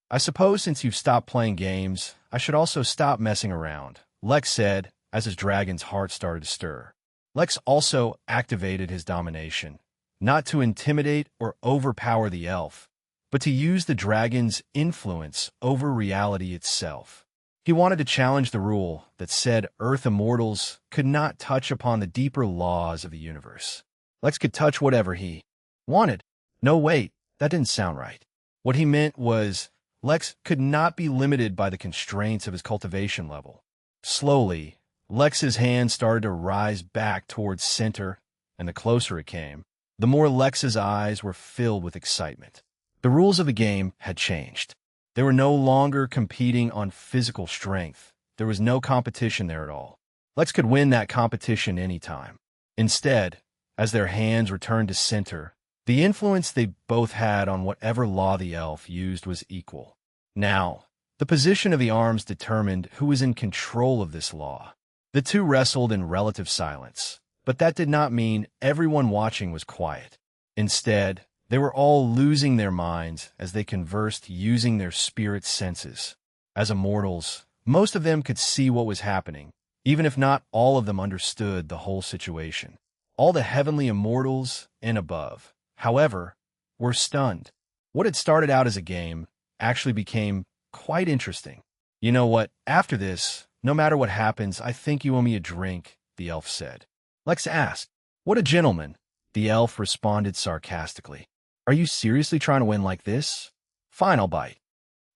"I suppose since you've stopped playing games, I should also stop messing around," Lex said as his dragon's heart started to stir. Lex also activated his domination, not to intimidate or overpower the elf, but to use the dragon's influence over reality itself. He wanted to challenge the rule that said Earth immortals could not touch upon the deeper laws of the universe. Lex could touch whatever he wanted. No, wait, that didn't sound right. What he meant was Lex could not be limited by the constraints of his cultivation level. Slowly, Lex's hand started to rise back towards center, and the closer it came, the more Lex's eyes were filled with excitement. The rules of the game had changed. They were no longer competing on physical strength. There was no competition there at all. Lex could win that competition anytime. Instead, as their hands returned to center, the influence they both had on whatever law the elf used was equal. Now, the position of the arms determined who was in control of this law. The two wrestled in relative silence, but that did not mean everyone watching was quiet. Instead, they were all losing their minds as they conversed using their spirit senses. As immortals, most of them could see what was happening, even if not all of them understood the whole situation. All the heavenly immortals and above, however, were stunned. What had started out as a game actually became quite interesting. "You know what? After this, no matter what happens, I think you owe me a drink," the elf said. Lex asked, "What a gentleman," the elf responded sarcastically. "Are you seriously trying to win like this?" "Fine, I'll bite."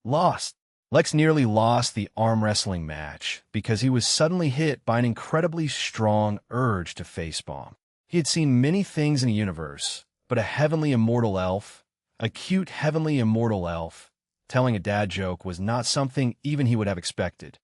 Lost. Lex nearly lost the arm wrestling match because he was suddenly hit by an incredibly strong urge to facepalm. He had seen many things in the universe, but a heavenly immortal elf, a cute heavenly immortal elf, telling a dad joke was not something even he would have expected.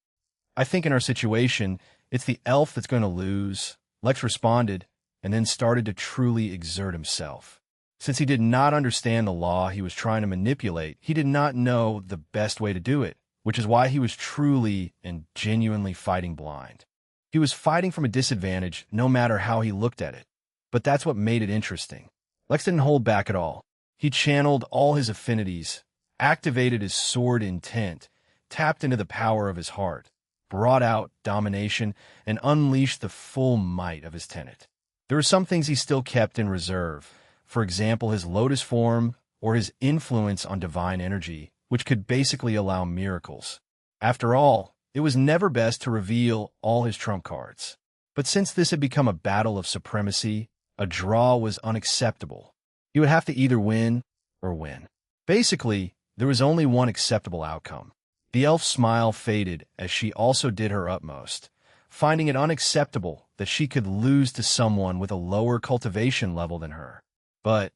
"I think in our situation, it's the elf that's going to lose," Lex responded, and then started to truly exert himself. Since he did not understand the law he was trying to manipulate, he did not know the best way to do it, which is why he was truly and genuinely fighting blind. He was fighting from a disadvantage no matter how he looked at it, but that's what made it interesting. Lex didn't hold back at all. He channeled all his affinities, activated his sword intent, tapped into the power of his heart, brought out domination, and unleashed the full might of his tenet. There were some things he still kept in reserve. For example, his lotus form or his influence on divine energy, which could basically allow miracles. After all, it was never best to reveal all his trump cards. But since this had become a battle of supremacy, a draw was unacceptable. He would have to either win or win. Basically, there was only one acceptable outcome. The elf's smile faded as she also did her utmost, finding it unacceptable that she could lose to someone with a lower cultivation level than her. But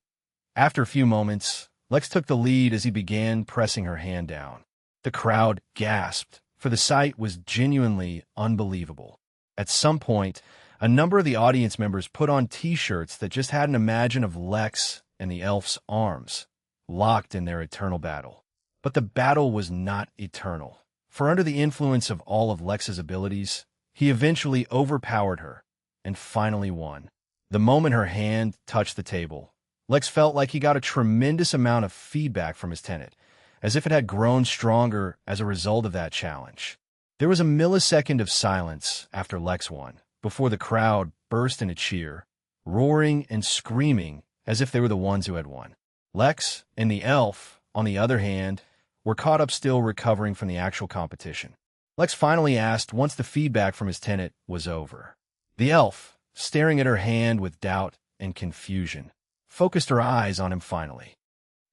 after a few moments, Lex took the lead as he began pressing her hand down. The crowd gasped, for the sight was genuinely unbelievable. At some point, a number of the audience members put on T-shirts that just had an imagine of Lex and the elf's arms, locked in their eternal battle. But the battle was not eternal, for under the influence of all of Lex's abilities, he eventually overpowered her and finally won. The moment her hand touched the table, Lex felt like he got a tremendous amount of feedback from his tenant, as if it had grown stronger as a result of that challenge. There was a millisecond of silence after Lex won, before the crowd burst into cheer, roaring and screaming as if they were the ones who had won. Lex and the elf, on the other hand, were caught up still recovering from the actual competition. Lex finally asked once the feedback from his tenant was over. The elf, staring at her hand with doubt and confusion, focused her eyes on him finally.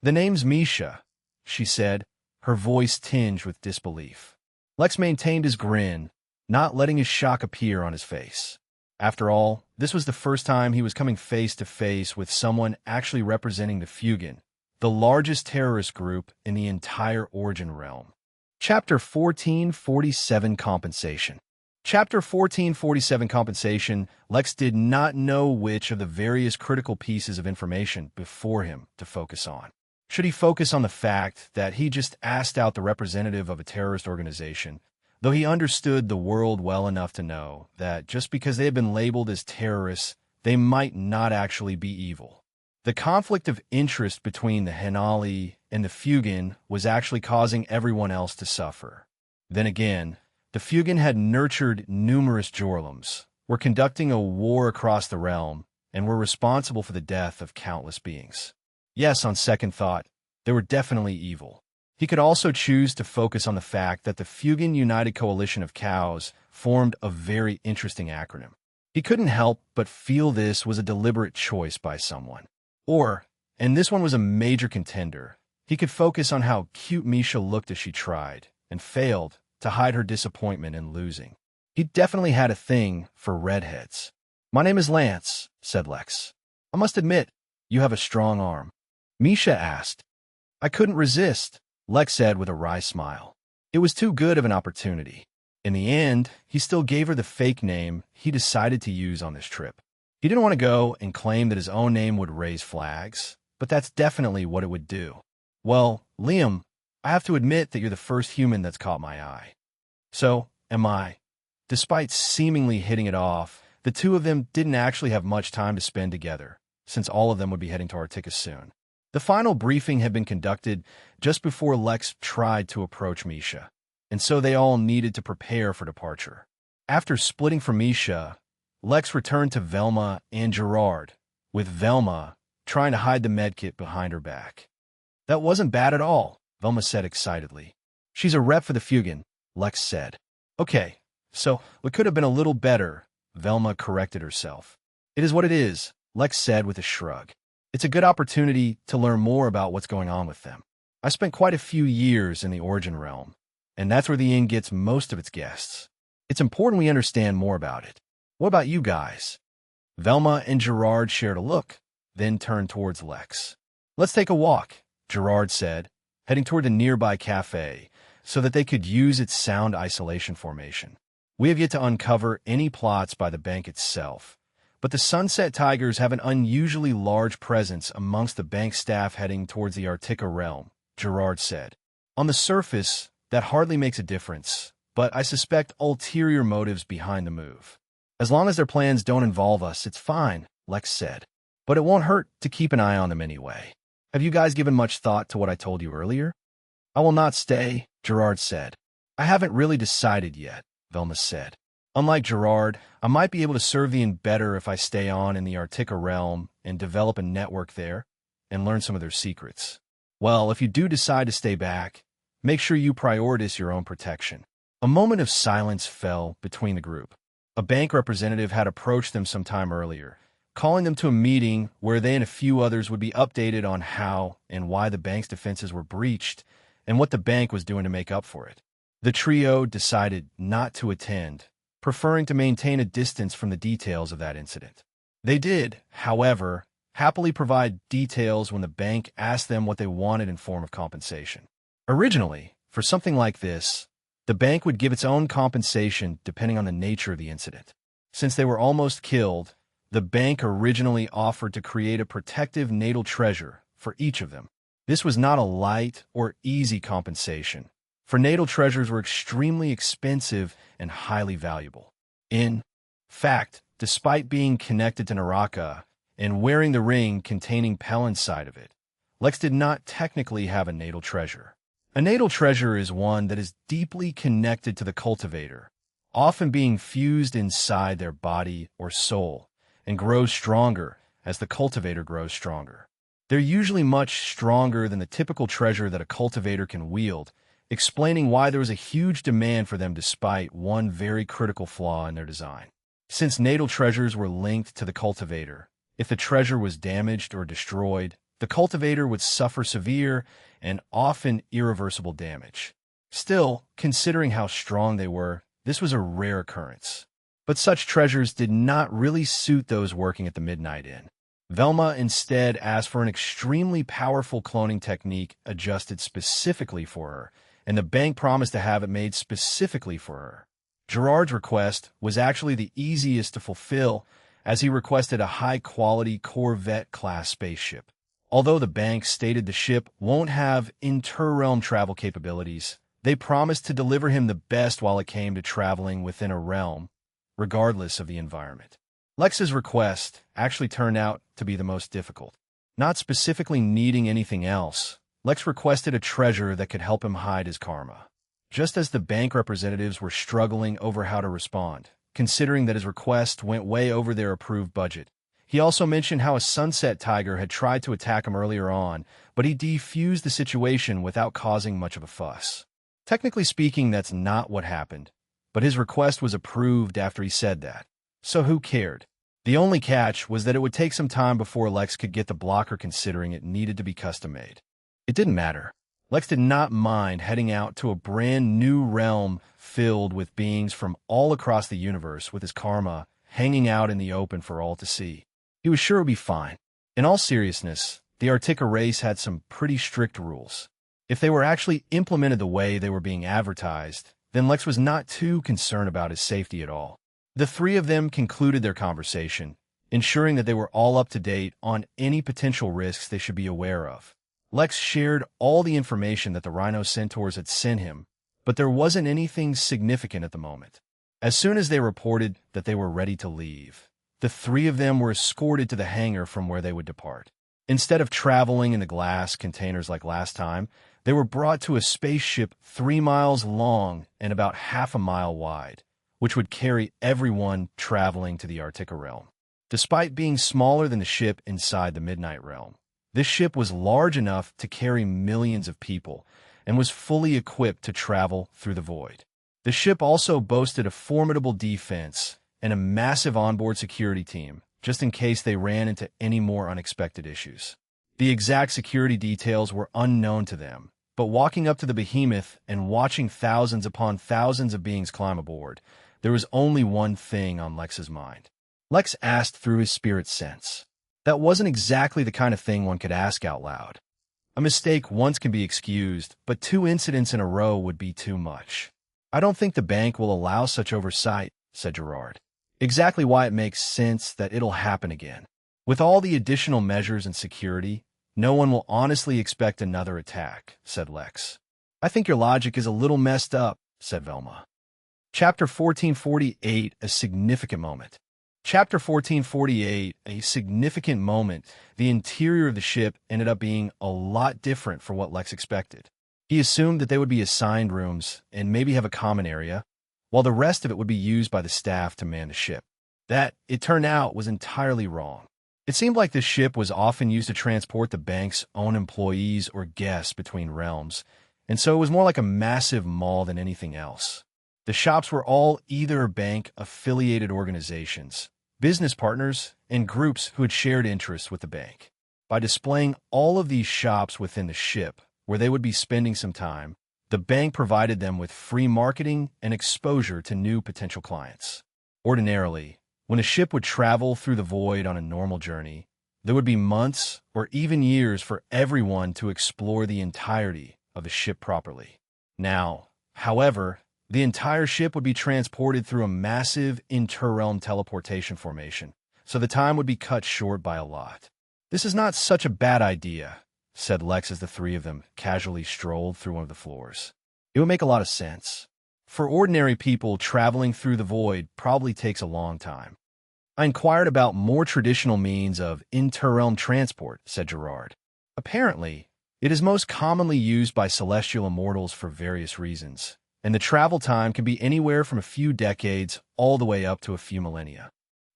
"The name's Misha," she said, her voice tinged with disbelief. Lex maintained his grin, not letting his shock appear on his face. After all, this was the first time he was coming face to face with someone actually representing the Fugen, the largest terrorist group in the entire Origin realm. Chapter 1447 Compensation. Chapter 1447 Compensation. Lex did not know which of the various critical pieces of information before him to focus on. Should he focus on the fact that he just asked out the representative of a terrorist organization, though he understood the world well enough to know that just because they had been labeled as terrorists, they might not actually be evil? The conflict of interest between the Henali and the Fugen was actually causing everyone else to suffer. Then again, the Fugen had nurtured numerous Jorlums, were conducting a war across the realm, and were responsible for the death of countless beings. Yes, on second thought, they were definitely evil. He could also choose to focus on the fact that the Fugen United Coalition of Cows formed a very interesting acronym. He couldn't help but feel this was a deliberate choice by someone. Or, and this one was a major contender, he could focus on how cute Misha looked as she tried, and failed, to hide her disappointment in losing. He definitely had a thing for redheads. "My name is Lance," said Lex. "I must admit, you have a strong arm." Misha asked. "I couldn't resist," Lex said with a wry smile. It was too good of an opportunity. In the end, he still gave her the fake name he decided to use on this trip. He didn't want to go and claim that his own name would raise flags, but that's definitely what it would do. "Well, Liam, I have to admit that you're the first human that's caught my eye." "So am I." Despite seemingly hitting it off, the two of them didn't actually have much time to spend together, since all of them would be heading to Articus soon. The final briefing had been conducted just before Lex tried to approach Misha, and so they all needed to prepare for departure. After splitting from Misha, Lex returned to Velma and Gerard, with Velma trying to hide the medkit behind her back. "That wasn't bad at all," Velma said excitedly. "She's a rep for the Fugen," Lex said. "Okay, so it could have been a little better," Velma corrected herself. "It is what it is," Lex said with a shrug. "It's a good opportunity to learn more about what's going on with them. I spent quite a few years in the Origin realm, and that's where the Inn gets most of its guests. It's important we understand more about it. What about you guys?" Velma and Gerard shared a look, then turned towards Lex. "Let's take a walk," Gerard said, heading toward the nearby cafe so that they could use its sound isolation formation. "We have yet to uncover any plots by the bank itself, but the Sunset Tigers have an unusually large presence amongst the bank staff heading towards the Artica realm," Gerard said. "On the surface, that hardly makes a difference, but I suspect ulterior motives behind the move. As long as their plans don't involve us, it's fine," Lex said. "But it won't hurt to keep an eye on them anyway. Have you guys given much thought to what I told you earlier?" "I will not stay," Gerard said. "I haven't really decided yet," Velma said. "Unlike Gerard, I might be able to serve the Inn better if I stay on in the Artica realm and develop a network there. and learn some of their secrets. Well, if you do decide to stay back, make sure you prioritize your own protection. A moment of silence fell between the group. A bank representative had approached them some time earlier, calling them to a meeting where they and a few others would be updated on how and why the bank's defenses were breached and what the bank was doing to make up for it. The trio decided not to attend, preferring to maintain a distance from the details of that incident. They did, however, happily provide details when the bank asked them what they wanted in form of compensation. Originally, for something like this, the bank would give its own compensation depending on the nature of the incident. Since they were almost killed, the bank originally offered to create a protective natal treasure for each of them. This was not a light or easy compensation, for natal treasures were extremely expensive and highly valuable. In fact, despite being connected to Naraka and wearing the ring containing Pel inside of it, Lex did not technically have a natal treasure. A natal treasure is one that is deeply connected to the cultivator, often being fused inside their body or soul, and grows stronger as the cultivator grows stronger. They're usually much stronger than the typical treasure that a cultivator can wield, explaining why there was a huge demand for them despite one very critical flaw in their design. Since natal treasures were linked to the cultivator, if the treasure was damaged or destroyed, the cultivator would suffer severe and often irreversible damage. Still, considering how strong they were, this was a rare occurrence. But such treasures did not really suit those working at the Midnight Inn. Velma instead asked for an extremely powerful cloning technique adjusted specifically for her, and the bank promised to have it made specifically for her. Gerard's request was actually the easiest to fulfill, as he requested a high-quality Corvette-class spaceship. Although the bank stated the ship won't have inter-realm travel capabilities, they promised to deliver him the best while it came to traveling within a realm, regardless of the environment. Lex's request actually turned out to be the most difficult. Not specifically needing anything else, Lex requested a treasure that could help him hide his karma. Just as the bank representatives were struggling over how to respond, considering that his request went way over their approved budget, he also mentioned how a sunset tiger had tried to attack him earlier on, but he defused the situation without causing much of a fuss. Technically speaking, that's not what happened, but his request was approved after he said that. So who cared? The only catch was that it would take some time before Lex could get the blocker, considering it needed to be custom-made. It didn't matter. Lex did not mind heading out to a brand new realm filled with beings from all across the universe with his karma hanging out in the open for all to see. He was sure it would be fine. In all seriousness, the Artica race had some pretty strict rules. If they were actually implemented the way they were being advertised, then Lex was not too concerned about his safety at all. The three of them concluded their conversation, ensuring that they were all up to date on any potential risks they should be aware of. Lex shared all the information that the Rhino Centaurs had sent him, but there wasn't anything significant at the moment. As soon as they reported that they were ready to leave, the three of them were escorted to the hangar from where they would depart. Instead of traveling in the glass containers like last time, they were brought to a spaceship 3 miles long and about half a mile wide, which would carry everyone traveling to the Artica realm. Despite being smaller than the ship inside the Midnight Realm, this ship was large enough to carry millions of people and was fully equipped to travel through the void. The ship also boasted a formidable defense and a massive onboard security team, just in case they ran into any more unexpected issues. The exact security details were unknown to them, but walking up to the behemoth and watching thousands upon thousands of beings climb aboard, there was only one thing on Lex's mind. Lex asked through his spirit sense. That wasn't exactly the kind of thing one could ask out loud. A mistake once can be excused, but 2 incidents in a row would be too much. I don't think the bank will allow such oversight, said Gerard. Exactly why it makes sense that it'll happen again. With all the additional measures and security, no one will honestly expect another attack, said Lex. I think your logic is a little messed up, said Velma. Chapter 1448, a significant moment. Chapter 1448, a significant moment. The interior of the ship ended up being a lot different from what Lex expected. He assumed that they would be assigned rooms and maybe have a common area, while the rest of it would be used by the staff to man the ship. That, it turned out, was entirely wrong. It seemed like this ship was often used to transport the bank's own employees or guests between realms, and so it was more like a massive mall than anything else. The shops were all either bank-affiliated organizations, business partners, and groups who had shared interests with the bank. By displaying all of these shops within the ship, where they would be spending some time, the bank provided them with free marketing and exposure to new potential clients. Ordinarily, when a ship would travel through the void on a normal journey, there would be months or even years for everyone to explore the entirety of the ship properly. Now, however, the entire ship would be transported through a massive interrealm teleportation formation, so the time would be cut short by a lot. "This is not such a bad idea," said Lex as the three of them casually strolled through one of the floors. "It would make a lot of sense. For ordinary people, traveling through the void probably takes a long time." "I inquired about more traditional means of interrealm transport," said Gerard. "Apparently, it is most commonly used by celestial immortals for various reasons, and the travel time can be anywhere from a few decades all the way up to a few millennia.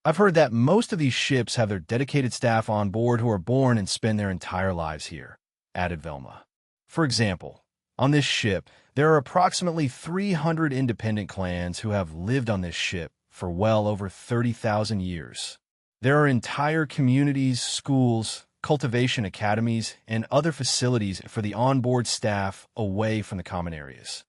I've heard that most of these ships have their dedicated staff on board who are born and spend their entire lives here," added Velma. "For example, on this ship, there are approximately 300 independent clans who have lived on this ship for well over 30,000 years. There are entire communities, schools, cultivation academies, and other facilities for the onboard staff away from the common areas.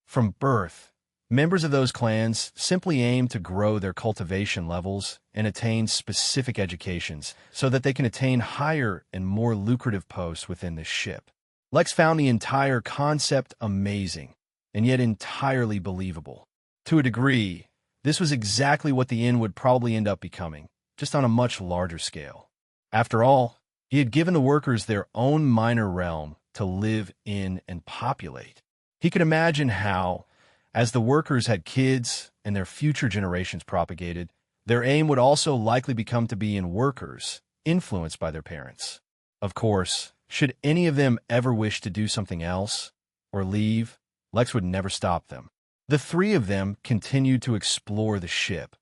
From birth, members of those clans simply aim to grow their cultivation levels and attain specific educations so that they can attain higher and more lucrative posts within this ship." Lex found the entire concept amazing and yet entirely believable. To a degree, this was exactly what the inn would probably end up becoming, just on a much larger scale. After all, he had given the workers their own minor realm to live in and populate. He could imagine how, as the workers had kids and their future generations propagated, their aim would also likely become to be in workers, influenced by their parents. Of course, should any of them ever wish to do something else or leave, Lex would never stop them. The three of them continued to explore the ship,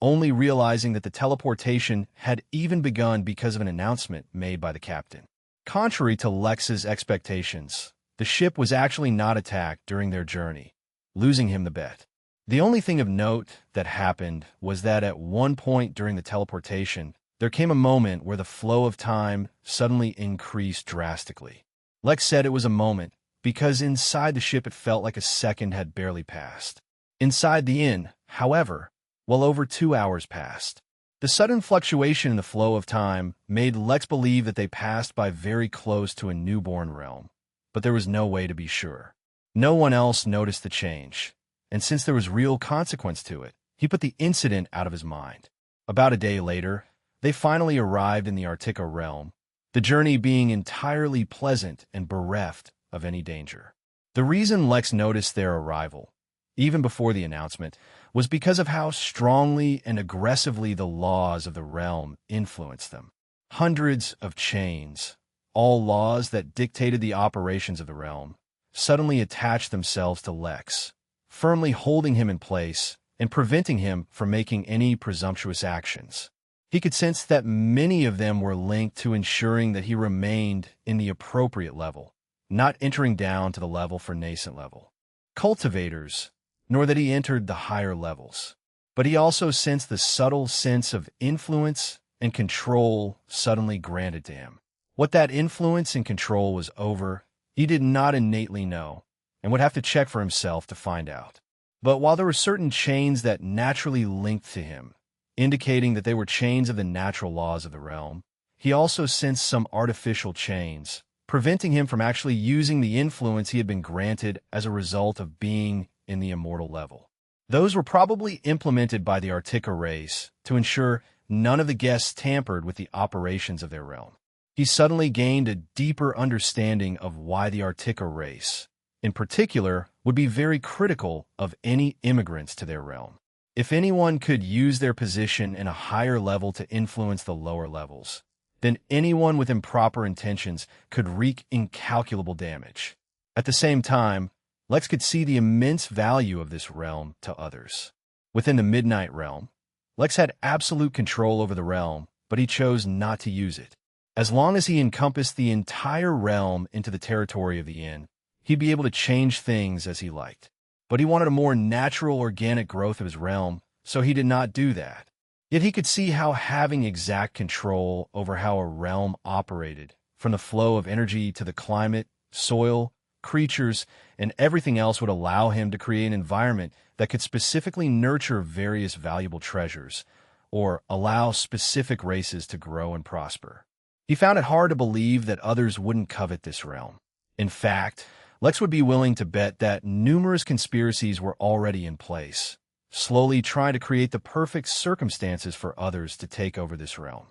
only realizing that the teleportation had even begun because of an announcement made by the captain. Contrary to Lex's expectations, the ship was actually not attacked during their journey, losing him the bet. The only thing of note that happened was that at one point during the teleportation, there came a moment where the flow of time suddenly increased drastically. Lex said it was a moment because inside the ship it felt like a second had barely passed. Inside the inn, however, well over 2 hours passed. The sudden fluctuation in the flow of time made Lex believe that they passed by very close to a newborn realm, but there was no way to be sure. No one else noticed the change, and since there was real consequence to it, he put the incident out of his mind. About a day later, they finally arrived in the Artica realm, the journey being entirely pleasant and bereft of any danger. The reason Lex noticed their arrival, even before the announcement, was because of how strongly and aggressively the laws of the realm influenced them. Hundreds of chains, all laws that dictated the operations of the realm, suddenly attached themselves to Lex, firmly holding him in place and preventing him from making any presumptuous actions. He could sense that many of them were linked to ensuring that he remained in the appropriate level, not entering down to the level for nascent level cultivators, nor that he entered the higher levels. But he also sensed the subtle sense of influence and control suddenly granted to him. What that influence and control was over, he did not innately know, and would have to check for himself to find out. But while there were certain chains that naturally linked to him, indicating that they were chains of the natural laws of the realm, he also sensed some artificial chains, preventing him from actually using the influence he had been granted as a result of being in the immortal level. Those were probably implemented by the Artica race to ensure none of the guests tampered with the operations of their realm. He suddenly gained a deeper understanding of why the Artica race, in particular, would be very critical of any immigrants to their realm. If anyone could use their position in a higher level to influence the lower levels, then anyone with improper intentions could wreak incalculable damage. At the same time, Lex could see the immense value of this realm to others. Within the Midnight Realm, Lex had absolute control over the realm but he chose not to use it. As long as he encompassed the entire realm into the territory of the inn, he'd be able to change things as he liked. But he wanted a more natural, organic growth of his realm, so he did not do that. Yet he could see how having exact control over how a realm operated, from the flow of energy to the climate, soil, creatures, and everything else, would allow him to create an environment that could specifically nurture various valuable treasures, or allow specific races to grow and prosper. He found it hard to believe that others wouldn't covet this realm. In fact, Lex would be willing to bet that numerous conspiracies were already in place, slowly trying to create the perfect circumstances for others to take over this realm.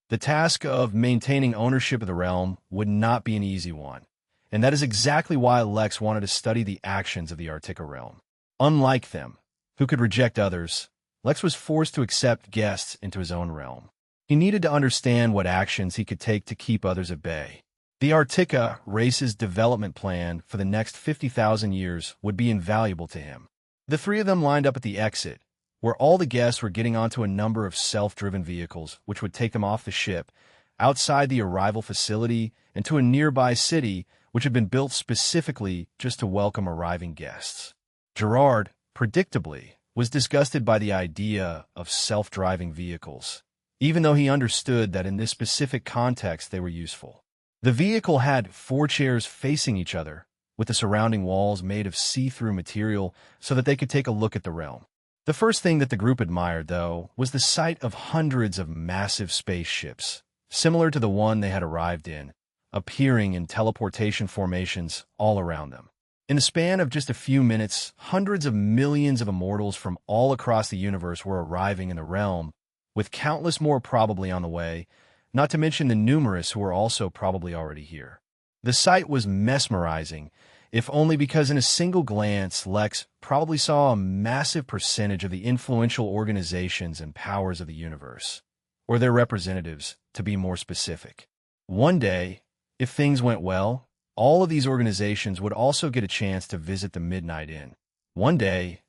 The task of maintaining ownership of the realm would not be an easy one, and that is exactly why Lex wanted to study the actions of the Artica realm. Unlike them, who could reject others, Lex was forced to accept guests into his own realm. He needed to understand what actions he could take to keep others at bay. The Artica race's development plan for the next 50,000 years would be invaluable to him. The three of them lined up at the exit, where all the guests were getting onto a number of self-driven vehicles which would take them off the ship, outside the arrival facility, and to a nearby city which had been built specifically just to welcome arriving guests. Gerard, predictably, was disgusted by the idea of self-driving vehicles, even though he understood that in this specific context they were useful. The vehicle had 4 chairs facing each other, with the surrounding walls made of see-through material so that they could take a look at the realm. The first thing that the group admired, though, was the sight of hundreds of massive spaceships, similar to the one they had arrived in, appearing in teleportation formations all around them. In the span of just a few minutes, hundreds of millions of immortals from all across the universe were arriving in the realm, with countless more probably on the way, not to mention the numerous who were also probably already here. The sight was mesmerizing, if only because in a single glance, Lex probably saw a massive percentage of the influential organizations and powers of the universe, or their representatives, to be more specific. One day, if things went well, all of these organizations would also get a chance to visit the Midnight Inn. One day,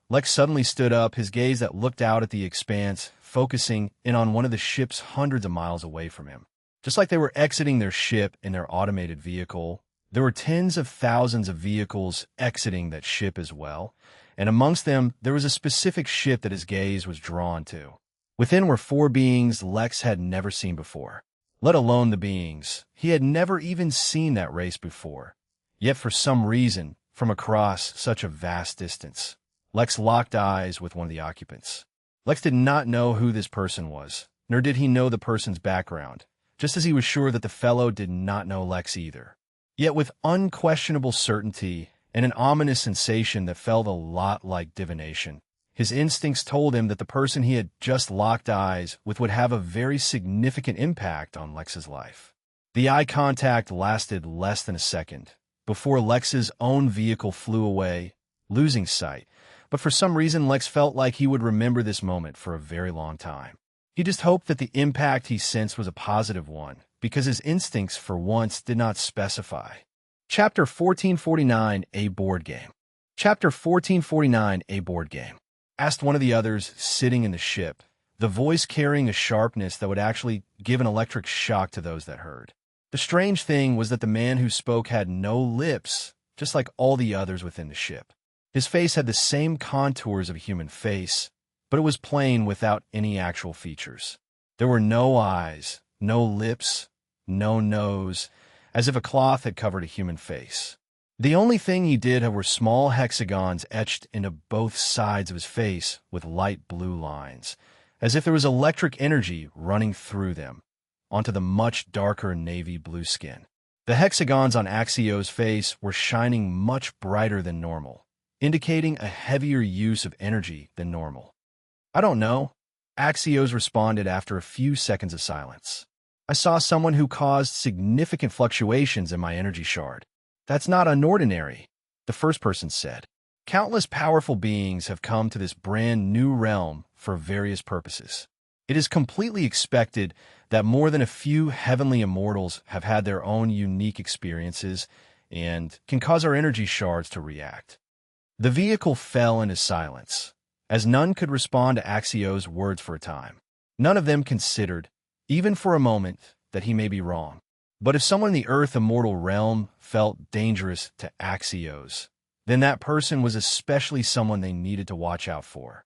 Lex suddenly stood up, his gaze that looked out at the expanse, focusing in on one of the ships hundreds of miles away from him. Just like they were exiting their ship in their automated vehicle, there were tens of thousands of vehicles exiting that ship as well, and amongst them there was a specific ship that his gaze was drawn to. Within were 4 beings Lex had never seen before, let alone the beings. He had never even seen that race before. Yet for some reason, from across such a vast distance, Lex locked eyes with one of the occupants. Lex did not know who this person was, nor did he know the person's background, just as he was sure that the fellow did not know Lex either. Yet with unquestionable certainty and an ominous sensation that felt a lot like divination, his instincts told him that the person he had just locked eyes with would have a very significant impact on Lex's life. The eye contact lasted less than a second, before Lex's own vehicle flew away, losing sight, but for some reason Lex felt like he would remember this moment for a very long time. He just hoped that the impact he sensed was a positive one, because his instincts for once did not specify. Chapter 1449, A Board Game. Chapter 1449, A Board Game. Asked one of the others sitting in the ship, the voice carrying a sharpness that would actually give an electric shock to those that heard. The strange thing was that the man who spoke had no lips, just like all the others within the ship. His face had the same contours of a human face, but it was plain without any actual features. There were no eyes, no lips, no nose, as if a cloth had covered a human face. The only thing he did have were small hexagons etched into both sides of his face with light blue lines, as if there was electric energy running through them, onto the much darker navy blue skin. The hexagons on Axio's face were shining much brighter than normal, indicating a heavier use of energy than normal. "I don't know," Axios responded after a few seconds of silence. "I saw someone who caused significant fluctuations in my energy shard. That's not unordinary," the first person said. "Countless powerful beings have come to this brand new realm for various purposes. It is completely expected that more than a few heavenly immortals have had their own unique experiences and can cause our energy shards to react." The vehicle fell into silence, as none could respond to Axio's words for a time. None of them considered, even for a moment, that he may be wrong. But if someone in the Earth Immortal realm felt dangerous to Axios, then that person was especially someone they needed to watch out for.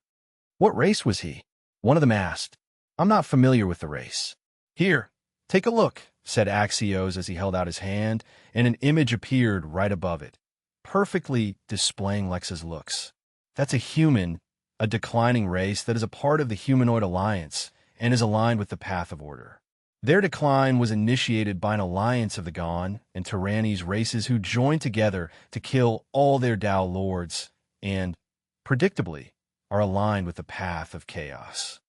What race was he? One of them asked. I'm not familiar with the race. Here, take a look, said Axios as he held out his hand, and an image appeared right above it, perfectly displaying Lex's looks. That's a human, a declining race that is a part of the Humanoid Alliance and is aligned with the Path of Order. Their decline was initiated by an alliance of the Gon and Tyrannies races who joined together to kill all their Tao lords and, predictably, are aligned with the path of chaos.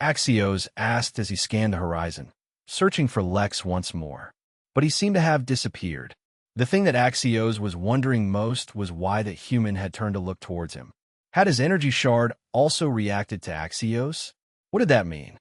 Axios asked as he scanned the horizon, searching for Lex once more. But he seemed to have disappeared. The thing that Axios was wondering most was why that human had turned to look towards him. Had his energy shard also reacted to Axios? What did that mean?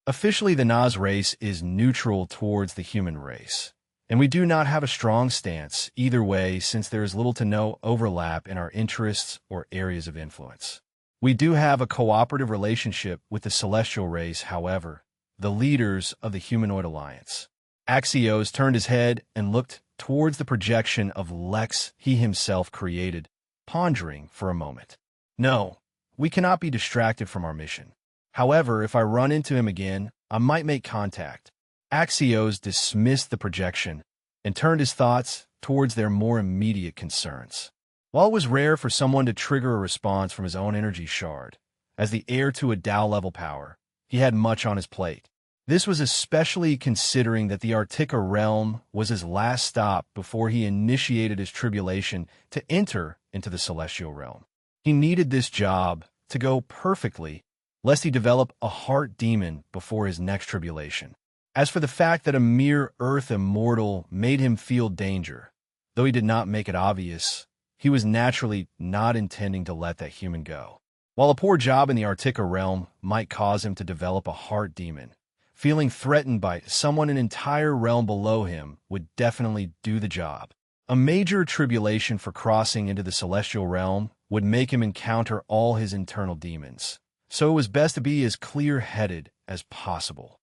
Officially, the Naz race is neutral towards the human race, and we do not have a strong stance either way since there is little to no overlap in our interests or areas of influence. We do have a cooperative relationship with the Celestial race, however, the leaders of the Humanoid Alliance. Axios turned his head and looked towards the projection of Lex he himself created, pondering for a moment. No, we cannot be distracted from our mission. However, if I run into him again, I might make contact. Axios dismissed the projection and turned his thoughts towards their more immediate concerns. While it was rare for someone to trigger a response from his own energy shard, as the heir to a Tao-level power, he had much on his plate. This was especially considering that the Arctica realm was his last stop before he initiated his tribulation to enter into the Celestial realm. He needed this job to go perfectly, lest he develop a heart demon before his next tribulation. As for the fact that a mere Earth immortal made him feel danger, though he did not make it obvious, he was naturally not intending to let that human go. While a poor job in the Arctica realm might cause him to develop a heart demon, feeling threatened by someone an entire realm below him would definitely do the job. A major tribulation for crossing into the Celestial realm would make him encounter all his internal demons. So it was best to be as clear-headed as possible.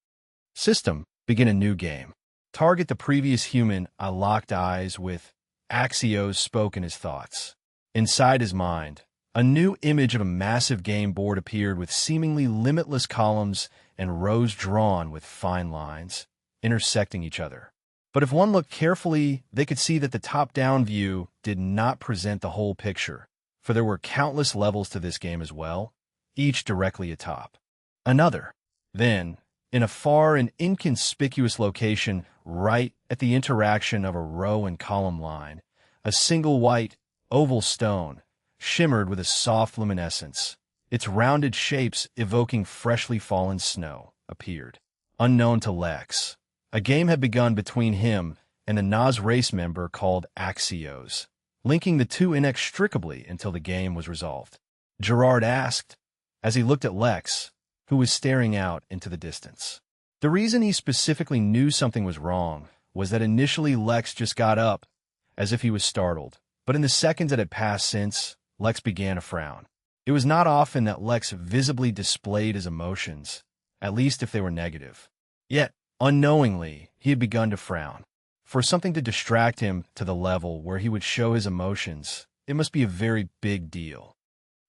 System, begin a new game. Target the previous human I locked eyes with. Axios spoke in his thoughts. Inside his mind, a new image of a massive game board appeared with seemingly limitless columns and rows drawn with fine lines, intersecting each other. But if one looked carefully, they could see that the top-down view did not present the whole picture, for there were countless levels to this game as well, each directly atop another. Then, in a far and inconspicuous location right at the interaction of a row and column line, a single white, oval stone shimmered with a soft luminescence, its rounded shapes evoking freshly fallen snow, appeared. Unknown to Lex, a game had begun between him and a Naz race member called Axios, linking the two inextricably until the game was resolved. Gerard asked, as he looked at Lex, who was staring out into the distance. The reason he specifically knew something was wrong was that initially Lex just got up, as if he was startled. But in the seconds that had passed since, Lex began to frown. It was not often that Lex visibly displayed his emotions, at least if they were negative. Yet, unknowingly, he had begun to frown. For something to distract him to the level where he would show his emotions, it must be a very big deal.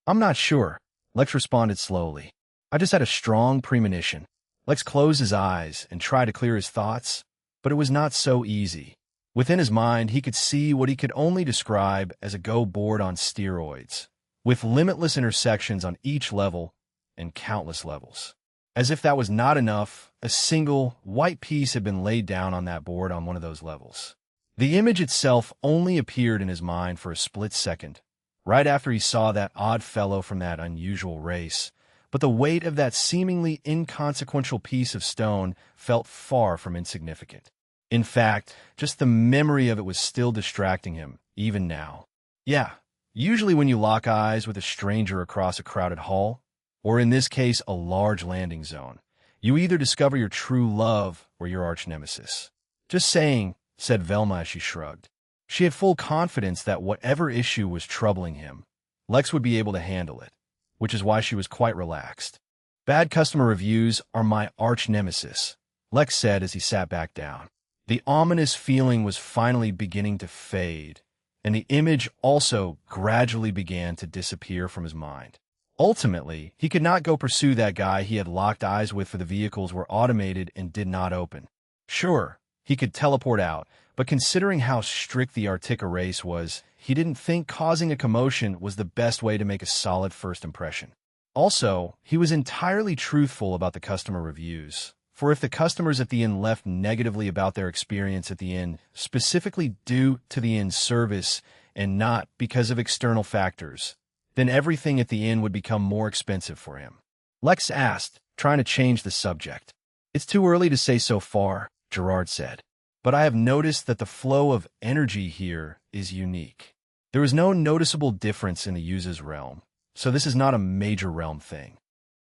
I'm not sure, Lex responded slowly. I just had a strong premonition. Lex closed his eyes and tried to clear his thoughts, but it was not so easy. Within his mind, he could see what he could only describe as a go board on steroids, with limitless intersections on each level and countless levels. As if that was not enough, a single white piece had been laid down on that board on one of those levels. The image itself only appeared in his mind for a split second, right after he saw that odd fellow from that unusual race, but the weight of that seemingly inconsequential piece of stone felt far from insignificant. In fact, just the memory of it was still distracting him, even now. Yeah, usually when you lock eyes with a stranger across a crowded hall, or in this case a large landing zone, you either discover your true love or your arch-nemesis. Just saying, said Velma as she shrugged. She had full confidence that whatever issue was troubling him, Lex would be able to handle it, which is why she was quite relaxed. Bad customer reviews are my arch nemesis, Lex said as he sat back down. The ominous feeling was finally beginning to fade, and the image also gradually began to disappear from his mind. Ultimately, he could not go pursue that guy he had locked eyes with, for the vehicles were automated and did not open. Sure, he could teleport out, but considering how strict the Artica race was, he didn't think causing a commotion was the best way to make a solid first impression. Also, he was entirely truthful about the customer reviews, for if the customers at the inn left negatively about their experience at the inn, specifically due to the inn's service and not because of external factors, then everything at the inn would become more expensive for him. Lex asked, trying to change the subject. It's too early to say so far, Gerard said, but I have noticed that the flow of energy here is unique. There is no noticeable difference in the user's realm, so this is not a major realm thing.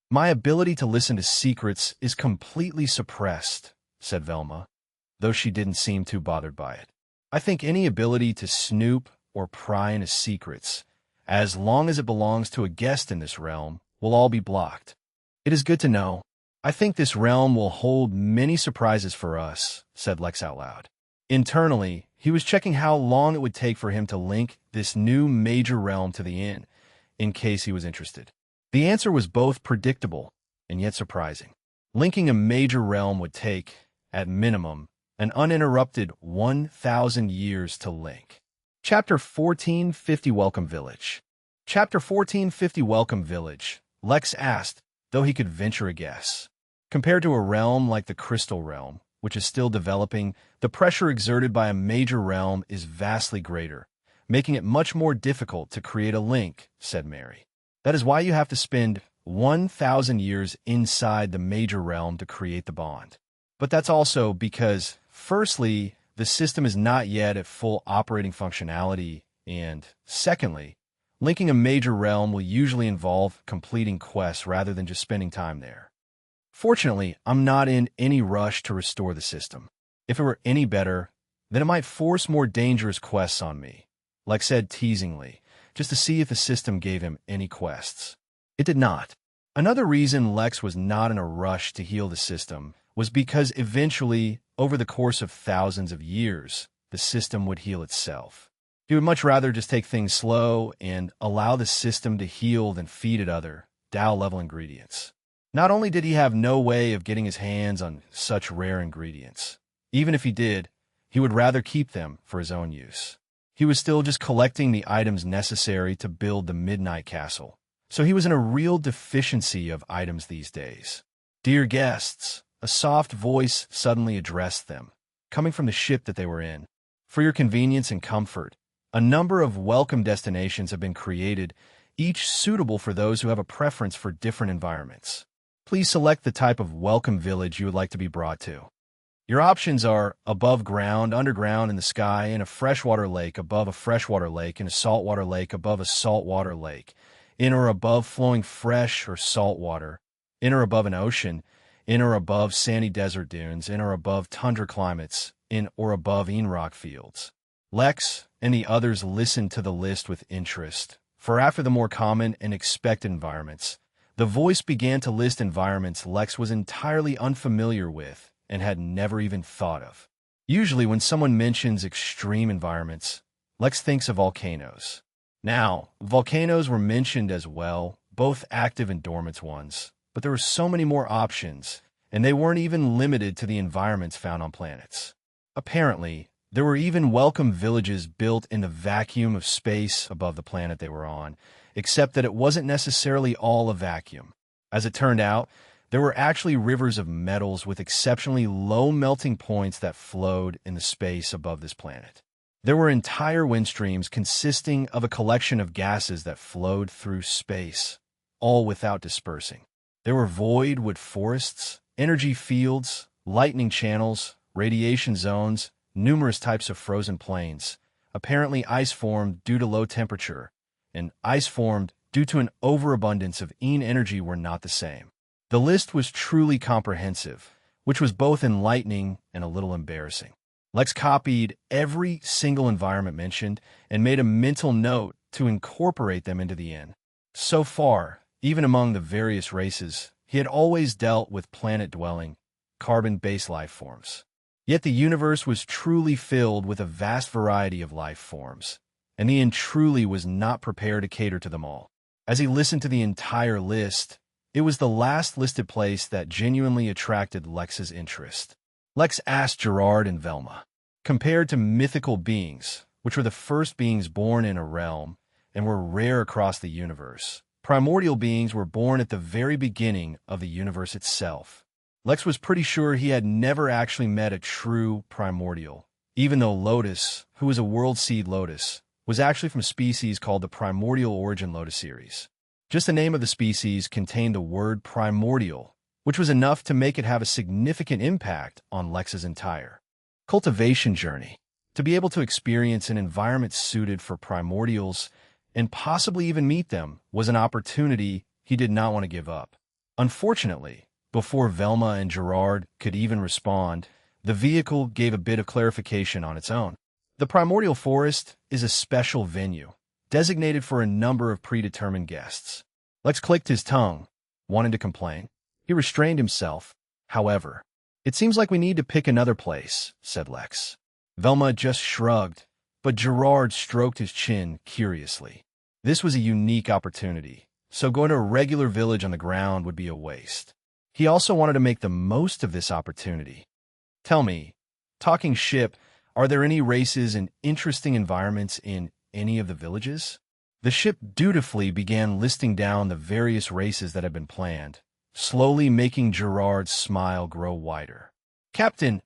My ability to listen to secrets is completely suppressed, said Velma, though she didn't seem too bothered by it. I think any ability to snoop or pry into secrets, as long as it belongs to a guest in this realm, will all be blocked. It is good to know. I think this realm will hold many surprises for us, said Lex out loud. Internally, he was checking how long it would take for him to link this new major realm to the inn, in case he was interested. The answer was both predictable and yet surprising. Linking a major realm would take, at minimum, an uninterrupted 1,000 years to link. Chapter 1450 Welcome Village. Chapter 1450 Welcome Village, Lex asked, though he could venture a guess. Compared to a realm like the Crystal Realm, which is still developing, the pressure exerted by a major realm is vastly greater, making it much more difficult to create a link, said Mary. That is why you have to spend 1,000 years inside the major realm to create the bond. But that's also because, firstly, the system is not yet at full operating functionality, and, secondly, linking a major realm will usually involve completing quests rather than just spending time there. Fortunately, I'm not in any rush to restore the system. If it were any better, then it might force more dangerous quests on me, Lex said teasingly, just to see if the system gave him any quests. It did not. Another reason Lex was not in a rush to heal the system was because eventually, over the course of thousands of years, the system would heal itself. He would much rather just take things slow and allow the system to heal than feed it other, Tao-level ingredients. Not only did he have no way of getting his hands on such rare ingredients, even if he did, he would rather keep them for his own use. He was still just collecting the items necessary to build the Midnight Castle, so he was in a real deficiency of items these days. Dear guests, a soft voice suddenly addressed them, coming from the ship that they were in. For your convenience and comfort, a number of welcome destinations have been created, each suitable for those who have a preference for different environments. Please select the type of welcome village you would like to be brought to. Your options are above ground, underground, in the sky, in a freshwater lake, above a freshwater lake, in a saltwater lake, above a saltwater lake, in or above flowing fresh or salt water, in or above an ocean, in or above sandy desert dunes, in or above tundra climates, in or above rock fields. Lex and the others listened to the list with interest, for after the more common and expected environments, the voice began to list environments Lex was entirely unfamiliar with and had never even thought of. Usually when someone mentions extreme environments, Lex thinks of volcanoes. Now, volcanoes were mentioned as well, both active and dormant ones, but there were so many more options, and they weren't even limited to the environments found on planets. Apparently, there were even welcome villages built in the vacuum of space above the planet they were on, except that it wasn't necessarily all a vacuum. As it turned out, there were actually rivers of metals with exceptionally low melting points that flowed in the space above this planet. There were entire wind streams consisting of a collection of gases that flowed through space, all without dispersing. There were void wood forests, energy fields, lightning channels, radiation zones, numerous types of frozen plains, apparently ice formed due to low temperature, and ice formed due to an overabundance of energy were not the same. The list was truly comprehensive, which was both enlightening and a little embarrassing. Lex copied every single environment mentioned and made a mental note to incorporate them into the inn. So far, even among the various races, He had always dealt with planet-dwelling, carbon-based life forms. Yet the universe was truly filled with a vast variety of life forms, and Ian truly was not prepared to cater to them all. As he listened to the entire list, it was the last listed place that genuinely attracted Lex's interest. Lex asked Gerard and Velma. Compared to mythical beings, which were the first beings born in a realm and were rare across the universe, primordial beings were born at the very beginning of the universe itself. Lex was pretty sure he had never actually met a true primordial, even though Lotus, who was a world seed lotus, was actually from a species called the Primordial Origin Lotus series. Just the name of the species contained the word primordial, which was enough to make it have a significant impact on Lex's entire cultivation journey. To be able to experience an environment suited for primordials and possibly even meet them was an opportunity he did not want to give up. Unfortunately, before Velma and Gerard could even respond, the vehicle gave a bit of clarification on its own. The Primordial Forest is a special venue, designated for a number of predetermined guests. Lex clicked his tongue, wanting to complain. He restrained himself, however. It seems like we need to pick another place, said Lex. Velma just shrugged, but Gerard stroked his chin curiously. This was a unique opportunity, so going to a regular village on the ground would be a waste. He also wanted to make the most of this opportunity. Tell me, talking ship, are there any races and interesting environments in any of the villages? The ship dutifully began listing down the various races that had been planned, slowly making Gerard's smile grow wider. Captain,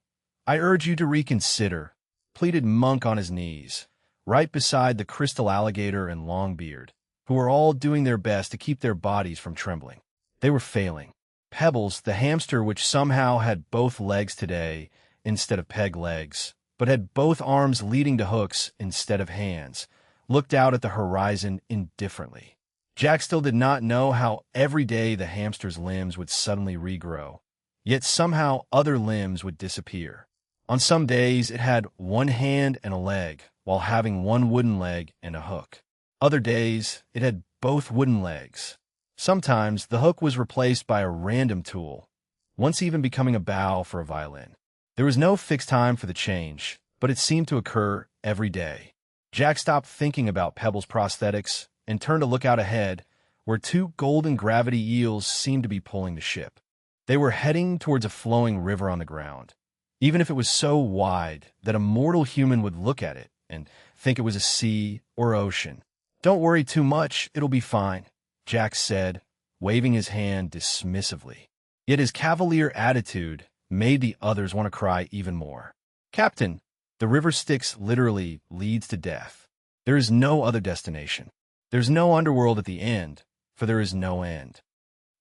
I urge you to reconsider, pleaded Monk on his knees, right beside the crystal alligator and Longbeard, who were all doing their best to keep their bodies from trembling. They were failing. Pebbles, the hamster which somehow had both legs today instead of peg legs, but had both arms leading to hooks instead of hands, looked out at the horizon indifferently. Jack still did not know how every day the hamster's limbs would suddenly regrow, yet somehow other limbs would disappear. On some days it had one hand and a leg, while having one wooden leg and a hook. Other days it had both wooden legs. Sometimes the hook was replaced by a random tool, once even becoming a bow for a violin. There was no fixed time for the change, but it seemed to occur every day. Jack stopped thinking about Pebble's prosthetics and turned to look out ahead, where two golden gravity eels seemed to be pulling the ship. They were heading towards a flowing river on the ground, even if it was so wide that a mortal human would look at it and think it was a sea or ocean. Don't worry too much, it'll be fine, Jack said, waving his hand dismissively. Yet his cavalier attitude made the others want to cry even more. Captain, the river Styx literally leads to death. There is no other destination. There's no underworld at the end, for there is no end.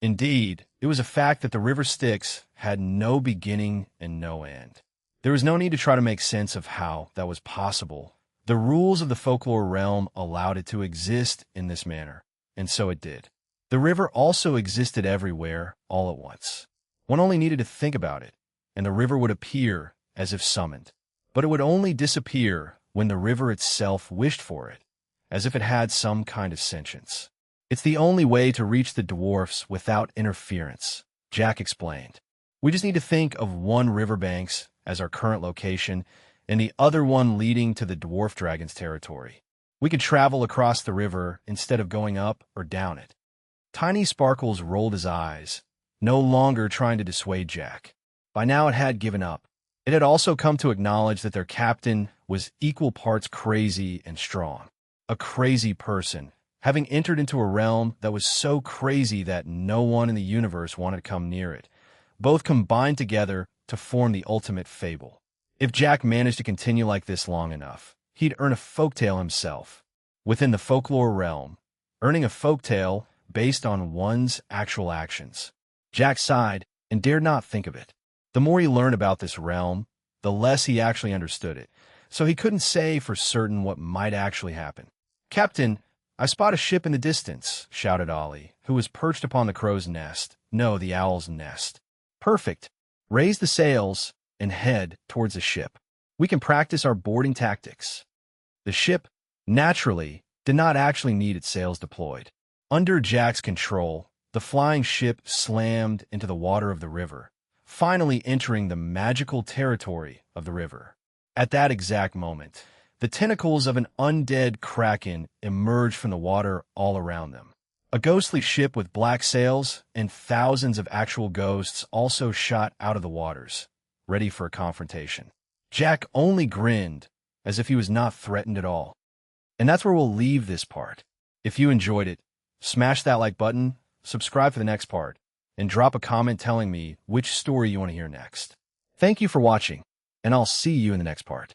Indeed, it was a fact that the river Styx had no beginning and no end. There was no need to try to make sense of how that was possible. The rules of the folklore realm allowed it to exist in this manner, and so it did. The river also existed everywhere, all at once. One only needed to think about it, and the river would appear as if summoned. But it would only disappear when the river itself wished for it, as if it had some kind of sentience. It's the only way to reach the dwarfs without interference, Jack explained. We just need to think of one riverbanks as our current location and the other one leading to the dwarf dragon's territory. We could travel across the river instead of going up or down it. Tiny Sparkles rolled his eyes, no longer trying to dissuade Jack. By now it had given up. It had also come to acknowledge that their captain was equal parts crazy and strong. A crazy person, having entered into a realm that was so crazy that no one in the universe wanted to come near it, both combined together to form the ultimate fable. If Jack managed to continue like this long enough, he'd earn a folktale himself. Within the folklore realm, earning a folktale based on one's actual actions. Jack sighed and dared not think of it. The more he learned about this realm, the less he actually understood it, so he couldn't say for certain what might actually happen. Captain, I spot a ship in the distance, shouted Ollie, who was perched upon the crow's nest. No, the owl's nest. Perfect. Raise the sails and head towards the ship. We can practice our boarding tactics. The ship, naturally, did not actually need its sails deployed. Under Jack's control, The flying ship slammed into the water of the river, finally entering the magical territory of the river. At that exact moment, the tentacles of an undead kraken emerged from the water all around them. A ghostly ship with black sails and thousands of actual ghosts also shot out of the waters, ready for a confrontation. Jack only grinned, as if he was not threatened at all. And that's where we'll leave this part. If you enjoyed it, smash that like button, subscribe for the next part, and drop a comment telling me which story you want to hear next. Thank you for watching, and I'll see you in the next part.